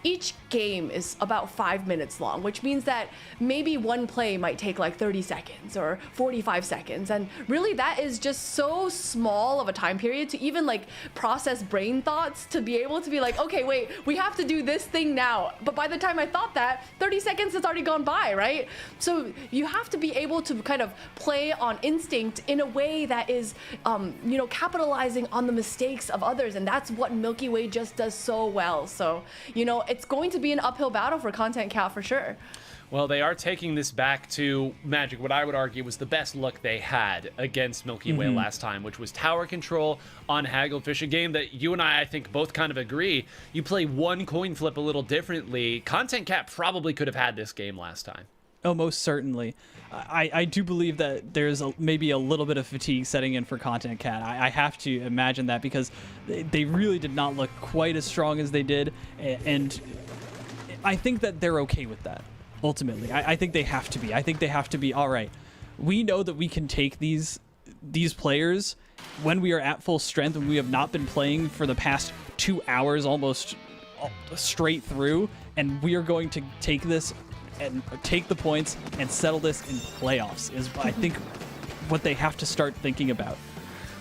Each game is about 5 minutes long, which means that maybe one play might take like 30 seconds or 45 seconds. And really that is just so small of a time period to even like process brain thoughts to be able to be like, okay, wait, we have to do this thing now. But by the time I thought that, 30 seconds has already gone by, right? So you have to be able to kind of play on instinct in a way that is, you know, capitalizing on the mistakes of others. And that's what Milky Way just does so well. So, you know, it's going to be an uphill battle for Content Cat for sure. Well, they are taking this back to Magic, what I would argue was the best look they had against Milky Way last time, which was tower control on Hagglefish, a game that you and I think, both kind of agree. You play one coin flip a little differently. Content Cat probably could have had this game last time. Oh, most certainly. I do believe that there's maybe a little bit of fatigue setting in for Content Cat. I have to imagine that because they really did not look quite as strong as they did, and I think that they're okay with that, ultimately. I think they have to be. I think they have to be, all right, we know that we can take these players when we are at full strength, and we have not been playing for the past 2 hours almost straight through, and we are going to take this and take the points and settle this in playoffs is, I think, what they have to start thinking about.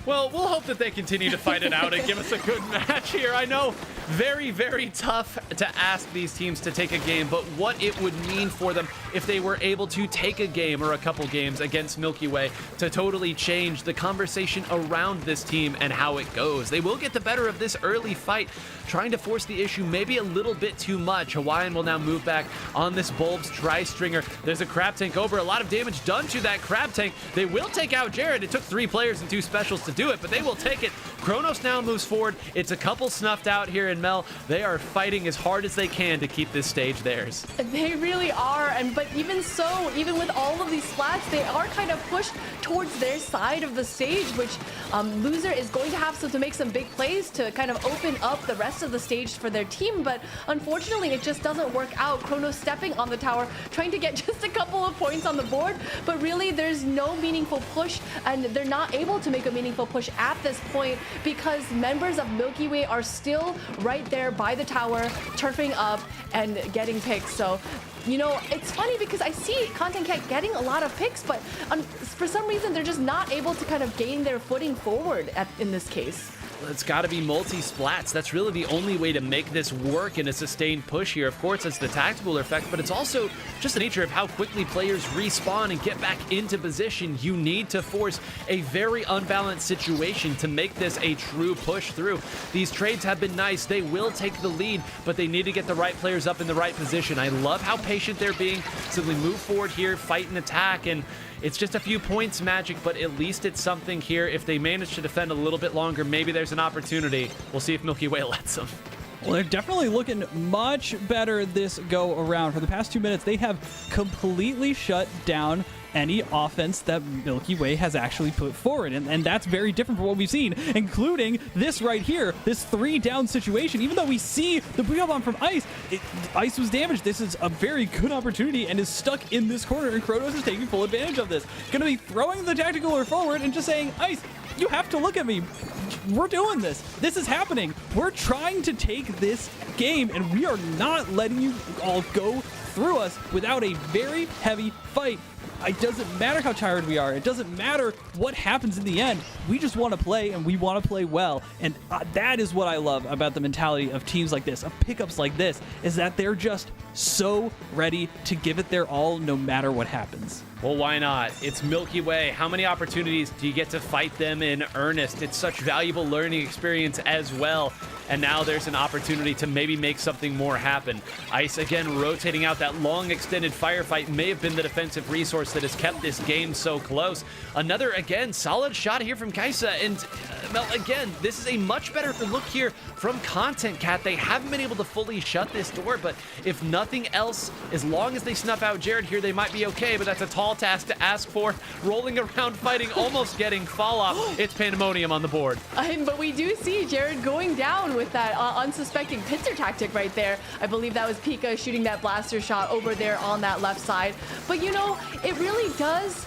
Well, we'll hope that they continue to fight it out and give us a good match here. I know, very, very tough to ask these teams to take a game, but what it would mean for them if they were able to take a game or a couple games against Milky Way to totally change the conversation around this team and how it goes. They will get the better of this early fight, trying to force the issue maybe a little bit too much. Hawaiian will now move back on this Bulbs Tri-Stringer. There's a Crab Tank over. A lot of damage done to that Crab Tank. They will take out Jared. It took 3 players and 2 specials to do it, but they will take it. Kronos now moves forward. It's a couple snuffed out here in Mel. They are fighting as hard as they can to keep this stage theirs. They really are, but even so, even with all of these splats, they are kind of pushed towards their side of the stage, which Loser is going to have to make some big plays to kind of open up the rest of the stage for their team, but unfortunately it just doesn't work out. Kronos stepping on the tower, trying to get just a couple of points on the board, but really there's no meaningful push, and they're not able to make a meaningful push at this point because members of Milky Way are still right there by the tower, turfing up and getting picks. So, you know, it's funny because I see Content Cat getting a lot of picks, but for some reason they're just not able to kind of gain their footing forward in this case. it's got to be multi-splats. That's really the only way to make this work in a sustained push here. Of course, it's the tactical effect, but it's also just the nature of how quickly players respawn and get back into position. You need to force a very unbalanced situation to make this a true push through. These trades have been nice. They will take the lead, but they need to get the right players up in the right position. I love how patient they're being. Simply move forward here, fight and attack, and it's just a few points, Magic, but at least it's something here. If they manage to defend a little bit longer, maybe there's an opportunity. We'll see if Milky Way lets them. Well, they're definitely looking much better this go around. For the past 2 minutes, they have completely shut down any offense that Milky Way has actually put forward. And that's very different from what we've seen, including this right here, this 3-down situation. Even though we see the Booyah Bomb from Ice, Ice was damaged. This is a very good opportunity and is stuck in this corner, and Kronos is taking full advantage of this. Going to be throwing the tactical forward and just saying, Ice, you have to look at me. We're doing this. This is happening. We're trying to take this game, and we are not letting you all go through us without a very heavy fight. It doesn't matter how tired we are. It doesn't matter what happens in the end. We just want to play, and we want to play well. And that is what I love about the mentality of teams like this, of pickups like this, is that they're just so ready to give it their all no matter what happens. Well, why not? It's Milky Way. How many opportunities do you get to fight them in earnest? It's such valuable learning experience as well. And now there's an opportunity to maybe make something more happen. Ice, again, rotating out. That long extended firefight may have been the defensive resource that has kept this game so close. Another, again, solid shot here from Kaisa. And, well, again, this is a much better look here from Content Cat. They haven't been able to fully shut this door, but if nothing else, as long as they snuff out Jared here, they might be okay, but that's a tall task to ask for. Rolling around, fighting, almost getting fall off. It's pandemonium on the board. But we do see Jared going down with that unsuspecting pincer tactic right there. I believe that was Pika shooting that blaster shot over there on that left side. But you know, it really does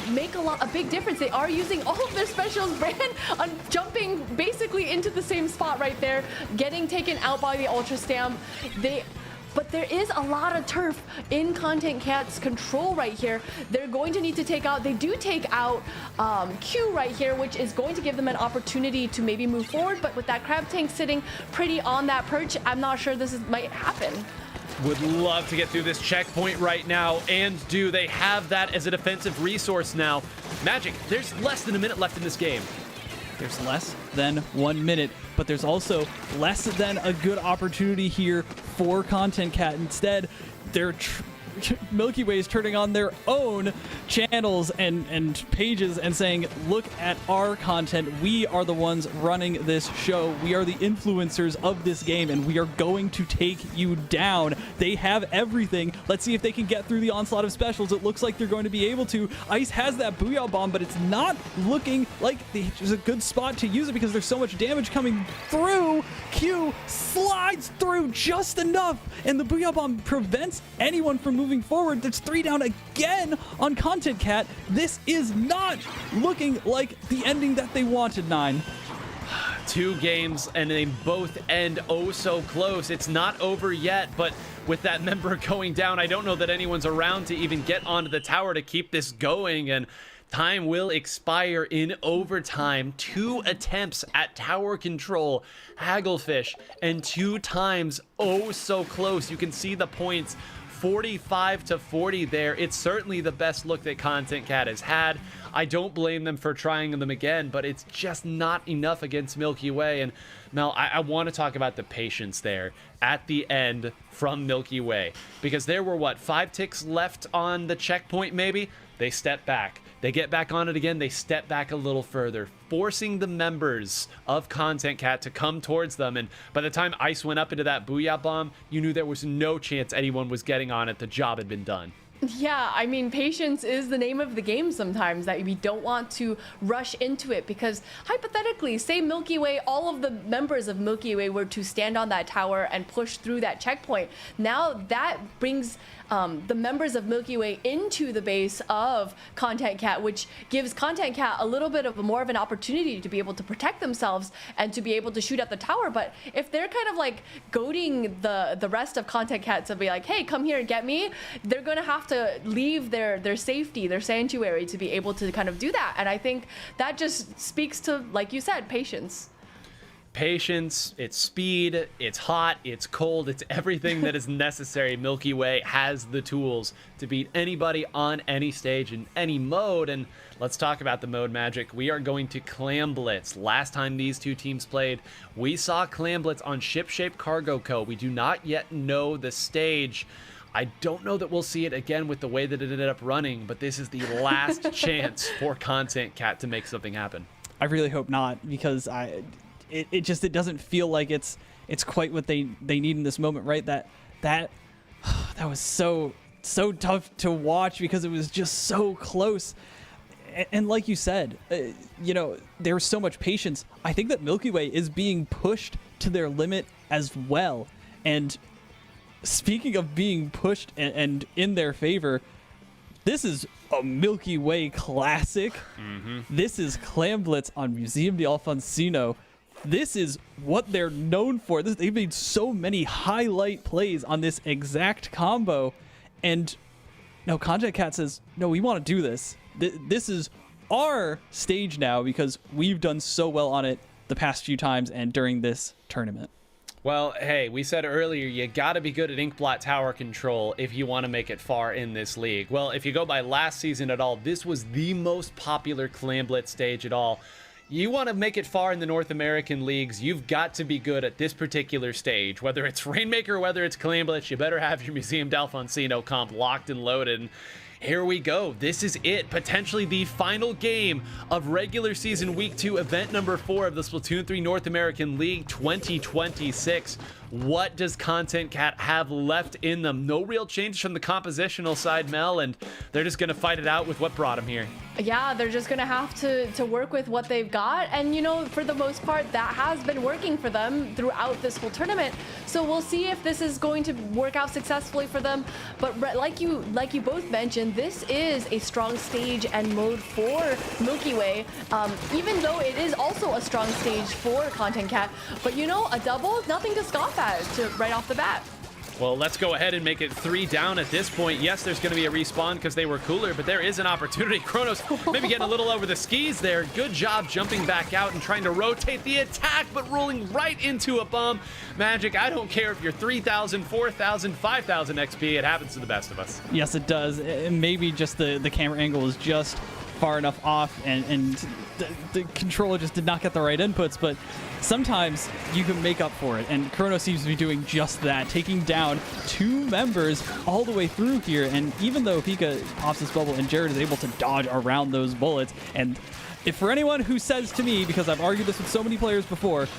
make a big difference. They are using all of their specials. Brand on jumping basically into the same spot right there, getting taken out by the Ultra Stamp. But there is a lot of turf in Content Cat's control right here. They're going to need to take out, they do take out Q right here, which is going to give them an opportunity to maybe move forward. But with that Crab Tank sitting pretty on that perch, I'm not sure this might happen. Would love to get through this checkpoint right now, and do they have that as a defensive resource now? Magic, there's less than a minute left in this game. There's less than 1 minute, but there's also less than a good opportunity here for Content Cat. Instead, they're Milky Way is turning on their own channels and pages and saying, look at our content. We are the ones running this show. We are the influencers of this game, and we are going to take you down. They have everything. Let's see if they can get through the onslaught of specials. It looks like they're going to be able to. Ice has that Booyah Bomb, but it's not looking like there's a good spot to use it because there's so much damage coming through. Q slides through just enough, and the Booyah Bomb prevents anyone from moving forward. There's 3 down again on Content Cat. This is not looking like the ending that they wanted, 9. 2 games, and they both end oh so close. It's not over yet, but with that member going down, I don't know that anyone's around to even get onto the tower to keep this going, and time will expire in overtime. 2 attempts at tower control, Hagglefish, and 2 times oh so close. You can see the points, 45 to 40 there. It's certainly the best look that Content Cat has had. I don't blame them for trying them again, but it's just not enough against Milky Way. And Mel, I want to talk about the patience there at the end from Milky Way, because there were, what, 5 ticks left on the checkpoint maybe? They step back. They get back on it again. They step back a little further, forcing the members of Content Cat to come towards them. And by the time Ice went up into that Booyah Bomb, you knew there was no chance anyone was getting on it. The job had been done. Yeah, I mean, patience is the name of the game sometimes, that we don't want to rush into it, because hypothetically, say Milky Way, all of the members of Milky Way were to stand on that tower and push through that checkpoint. Now that brings the members of Milky Way into the base of Content Cat, which gives Content Cat a little bit of more of an opportunity to be able to protect themselves and to be able to shoot at the tower. But if they're kind of like goading the rest of Content Cat to be like, hey, come here and get me, they're going to have to leave their safety, their sanctuary, to be able to kind of do that. And I think that just speaks to, like you said, patience. patience, it's speed, it's hot, it's cold, it's everything that is necessary. Milky Way has the tools to beat anybody on any stage in any mode. And let's talk about the mode, Magic. We are going to Clam Blitz. Last time these two teams played, we saw Clam Blitz on Ship-Shaped Cargo Co. We do not yet know the stage. I don't know that we'll see it again with the way that it ended up running, but this is the last chance for Content Cat to make something happen. I really hope not, because it doesn't feel like it's quite what they need in this moment, right? That was so tough to watch because it was just so close. And like you said, there was so much patience. I think that Milky Way is being pushed to their limit as well. And speaking of being pushed and in their favor, this is a Milky Way classic. Mm-hmm. This is Clam Blitz on Museum de Alfonsino. This is what they're known for. They've made so many highlight plays on this exact combo. And no, Content Cat says, no, we want to do this. This is our stage now because we've done so well on it the past few times and during this tournament. Well, hey, we said earlier, you got to be good at Inkblot tower control if you want to make it far in this league. Well, if you go by last season at all, this was the most popular Clam Blitz stage at all. You want to make it far in the North American leagues, you've got to be good at this particular stage. Whether it's Rainmaker, whether it's Clam Blitz, you better have your Museum d'Alfonsino comp locked and loaded. And here we go. This is it. Potentially the final game of regular season week 2, event number 4 of the Splatoon 3 North American League 2026. What does Content Cat have left in them? No real change from the compositional side, Mel, and they're just going to fight it out with what brought them here. Yeah, they're just going to have to work with what they've got. And, for the most part, that has been working for them throughout this whole tournament. So we'll see if this is going to work out successfully for them. But like you both mentioned, this is a strong stage and mode for Milky Way, even though it is also a strong stage for Content Cat. But, a double, nothing to scoff at right off the bat. Well, let's go ahead and make it 3 down at this point. Yes, there's going to be a respawn because they were cooler, but there is an opportunity. Kronos maybe getting a little over the skis there. Good job jumping back out and trying to rotate the attack, but rolling right into a bomb. Magic, I don't care if you're 3,000, 4,000, 5,000 XP. It happens to the best of us. Yes, it does. Maybe just the camera angle is just far enough off, and the controller just did not get the right inputs, but sometimes you can make up for it, and Chrono seems to be doing just that, taking down 2 members all the way through here. And even though Pika pops this bubble and Jared is able to dodge around those bullets, and if for anyone who says to me, because I've argued this with so many players before,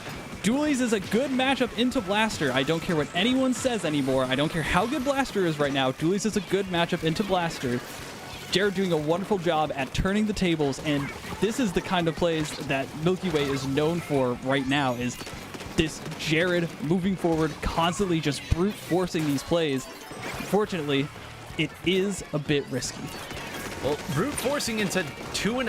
Dualies is a good matchup into Blaster. I don't care what anyone says anymore. I don't care how good Blaster is right now. Dualies is a good matchup into Blaster. Jared doing a wonderful job at turning the tables, and this is the kind of plays that Milky Way is known for right now, is this Jared moving forward, constantly just brute forcing these plays. Fortunately, it is a bit risky. Well, brute forcing into 2.5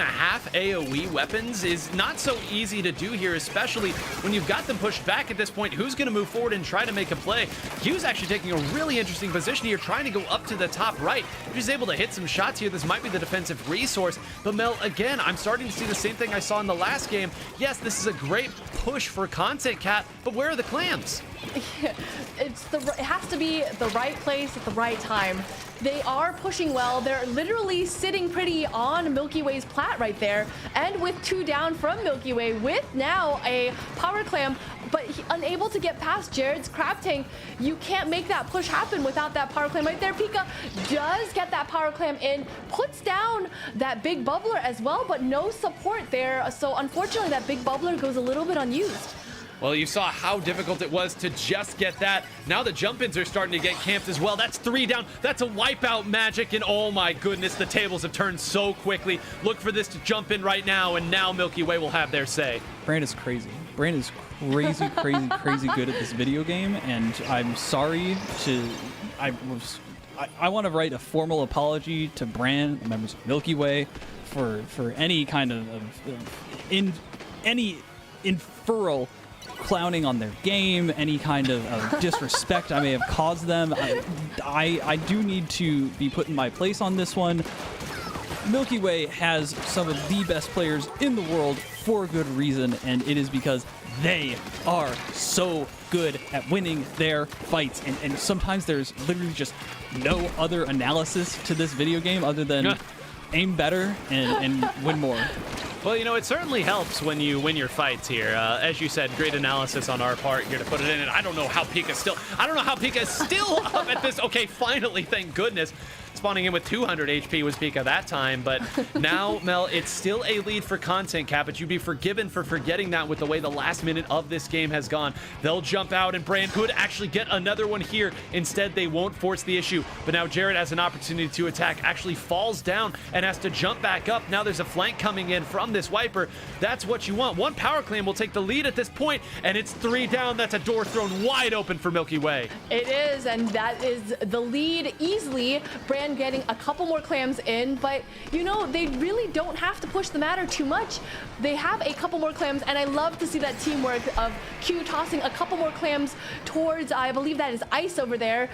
AoE weapons is not so easy to do here, especially when you've got them pushed back at this point. Who's going to move forward and try to make a play? Q's actually taking a really interesting position here, trying to go up to the top right. If he's able to hit some shots here, this might be the defensive resource. But Mel, again, I'm starting to see the same thing I saw in the last game. Yes, this is a great push for Content Cat, but where are the clams? It has to be the right place at the right time. They are pushing well. They're literally sitting pretty on Milky Way's plat right there. And with 2 down from Milky Way, with now a power clam, but unable to get past Jared's crab tank. You can't make that push happen without that power clam right there. Pika does get that power clam in, puts down that big bubbler as well, but no support there. So unfortunately, that big bubbler goes a little bit unused. Well, you saw how difficult it was to just get that. Now the jump-ins are starting to get camped as well. That's 3 down. That's a wipeout, Magic, and oh my goodness, the tables have turned so quickly. Look for this to jump in right now, and now Milky Way will have their say. Brand is crazy. Brand is crazy, crazy good at this video game, and I'm sorry to... I want to write a formal apology to Brand, the members of Milky Way, for any kind of any inferral clowning on their game, any kind of disrespect I may have caused them. I do need to be put in my place on this one. Milky Way has some of the best players in the world for good reason, and it is because they are so good at winning their fights. And sometimes there's literally just no other analysis to this video game other than aim better and win more. Well, it certainly helps when you win your fights here. As you said, great analysis on our part here to put it in. And I don't know how Pika's still up at this. Okay, finally, thank goodness. Spawning in with 200 HP was Pika that time, but now, Mel, it's still a lead for Content Cat, but you'd be forgiven for forgetting that with the way the last minute of this game has gone. They'll jump out, and Brand could actually get another one here. Instead, they won't force the issue, but now Jared has an opportunity to attack, actually falls down and has to jump back up. Now there's a flank coming in from this Wiper. That's what you want. One Power Clam will take the lead at this point, and it's 3 down. That's a door thrown wide open for Milky Way. It is, and that is the lead easily. Brand getting a couple more clams in, but they really don't have to push the matter too much. They have a couple more clams, and I love to see that teamwork of Q tossing a couple more clams towards, I believe that is Ice over there.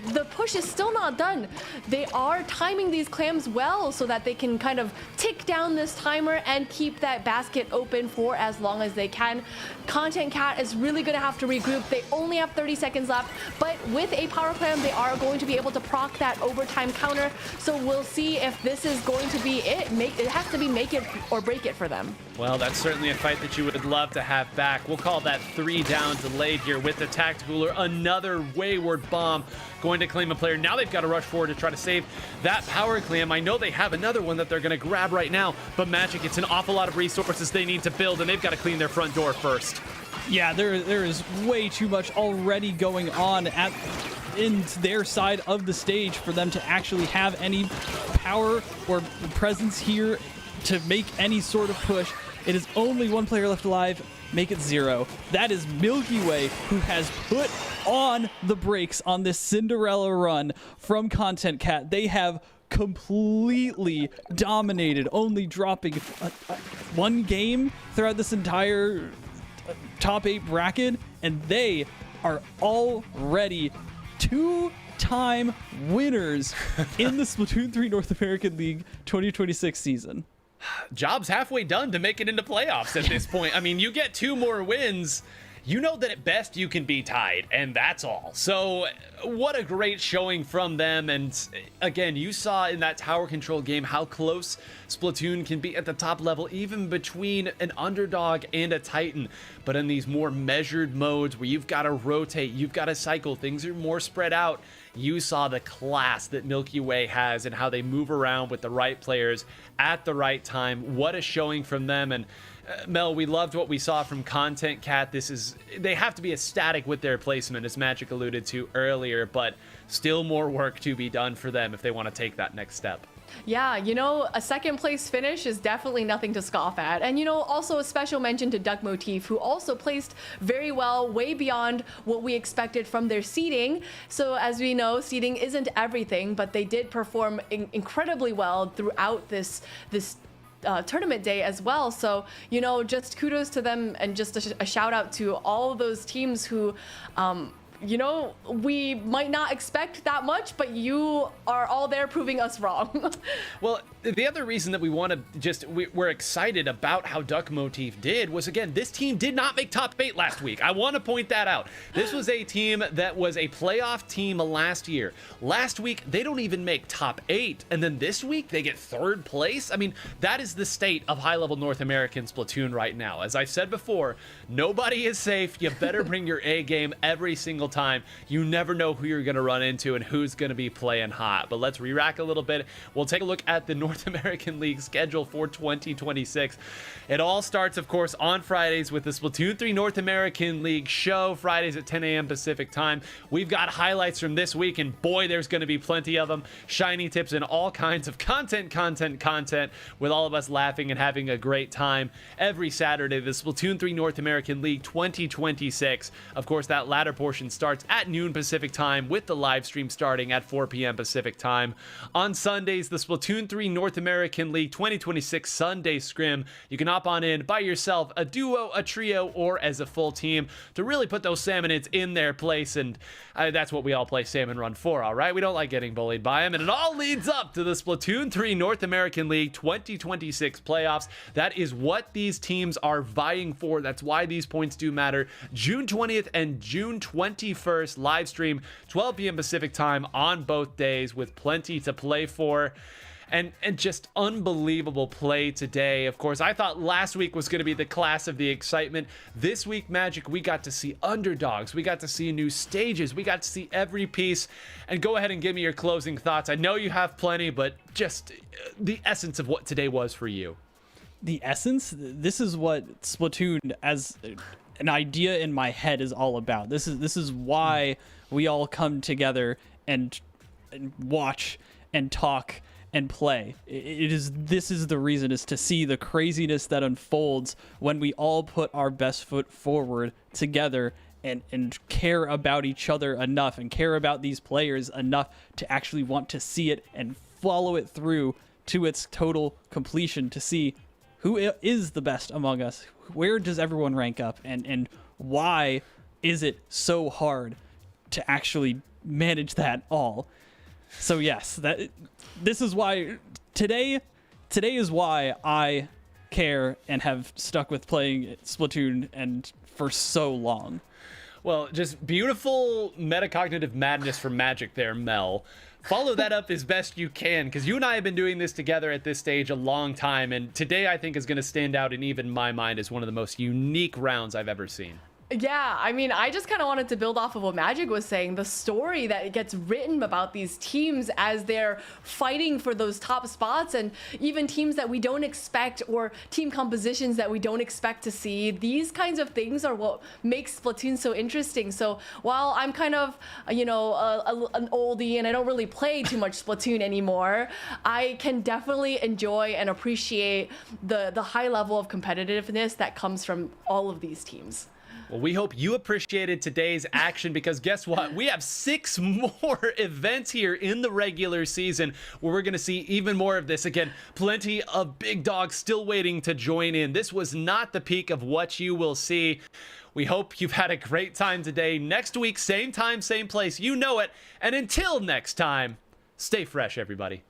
The push is still not done. They are timing these clams well so that they can kind of tick down this timer and keep that basket open for as long as they can. Content Cat is really going to have to regroup. They only have 30 seconds left, but with a power clam, they are going to be able to proc that overtime counter. So we'll see if this is going to be it. It has to be make it or break it for them. Well, that's certainly a fight that you would love to have back. We'll call that 3 down delayed here with the Tactical, or another wayward bomb going to claim a player. Now they've got to rush forward to try to save that power clam. I know they have another one that they're going to grab right now, but Magic, it's an awful lot of resources they need to build, and they've got to clean their front door first. Yeah, there is way too much already going on in their side of the stage for them to actually have any power or presence here to make any sort of push. It is only one player left alive. Make it 0. That is Milky Way, who has put on the brakes on this Cinderella run from Content Cat. They have completely dominated, only dropping one game throughout this entire top 8 bracket, and they are already 2-time winners in the Splatoon 3 North American League 2026 season. Job's halfway done to make it into playoffs at this point. I mean, you get 2 more wins, you know that at best you can be tied, and that's all. So what a great showing from them. And again, you saw in that tower control game how close Splatoon can be at the top level, even between an underdog and a Titan. But in these more measured modes where you've got to rotate, you've got to cycle, things are more spread out, you saw the class that Milky Way has and how they move around with the right players at the right time. What a showing from them. And Mel, we loved what we saw from Content Cat. They have to be ecstatic with their placement, as Magic alluded to earlier, but still more work to be done for them if they want to take that next step. Yeah, a second place finish is definitely nothing to scoff at. And, also a special mention to Duck Motif, who also placed very well, way beyond what we expected from their seeding. So as we know, seeding isn't everything, but they did perform incredibly well throughout this tournament day as well. So, just kudos to them, and just a shout out to all those teams who, we might not expect that much, but you are all there proving us wrong. Well, the other reason that we're excited about how Duck Motif did was, again, this team did not make top 8 last week. I want to point that out. This was a team that was a playoff team last year. Last week, they don't even make top 8. And then this week, they get 3rd place. I mean, that is the state of high-level North American Splatoon right now. As I've said before, nobody is safe. You better bring your A game every single time. You never know who you're going to run into and who's going to be playing hot. But let's re-rack a little bit. We'll take a look at the North American League schedule for 2026. It all starts, of course, on Fridays with the Splatoon 3 North American League show, Fridays at 10 a.m. Pacific time. We've got highlights from this week, and boy, there's going to be plenty of them. Shiny tips and all kinds of content, with all of us laughing and having a great time every Saturday. The Splatoon 3 North American League 2026. Of course, that latter portion starts starts at noon Pacific time, with the live stream starting at 4 p.m. Pacific time. On Sundays, the Splatoon 3 North American League 2026 Sunday Scrim. You can hop on in by yourself, a duo, a trio, or as a full team to really put those Salmonids in their place, and that's what we all play Salmon Run for, all right? We don't like getting bullied by them, and it all leads up to the Splatoon 3 North American League 2026 playoffs. That is what these teams are vying for. That's why these points do matter. June 20th and June 21st, live stream, 12 p.m. Pacific time on both days, with plenty to play for. And just unbelievable play today. Of course, I thought last week was going to be the class of the excitement. This week, Magic, we got to see underdogs. We got to see new stages. We got to see every piece. And go ahead and give me your closing thoughts. I know you have plenty, but just the essence of what today was for you. The essence? This is what Splatoon as an idea in my head is all about. This is why we all come together and watch and talk and play. This is the reason, is to see the craziness that unfolds when we all put our best foot forward together and care about each other enough and care about these players enough to actually want to see it and follow it through to its total completion, to see who is the best among us, where does everyone rank up, and why is it so hard to actually manage that all. So yes, this is why today is why I care and have stuck with playing Splatoon and for so long. Well, just beautiful metacognitive madness from Magic there, Mel. Follow that up as best you can, because you and I have been doing this together at this stage a long time, and today I think is going to stand out in even my mind as one of the most unique rounds I've ever seen. Yeah, I mean, I just kind of wanted to build off of what Magic was saying, the story that gets written about these teams as they're fighting for those top spots, and even teams that we don't expect, or team compositions that we don't expect to see. These kinds of things are what makes Splatoon so interesting. So while I'm kind of, you know, an oldie and I don't really play too much Splatoon anymore, I can definitely enjoy and appreciate the high level of competitiveness that comes from all of these teams. Well, we hope you appreciated today's action, because guess what? We have 6 more events here in the regular season where we're going to see even more of this. Again, plenty of big dogs still waiting to join in. This was not the peak of what you will see. We hope you've had a great time today. Next week, same time, same place. You know it. And until next time, stay fresh, everybody.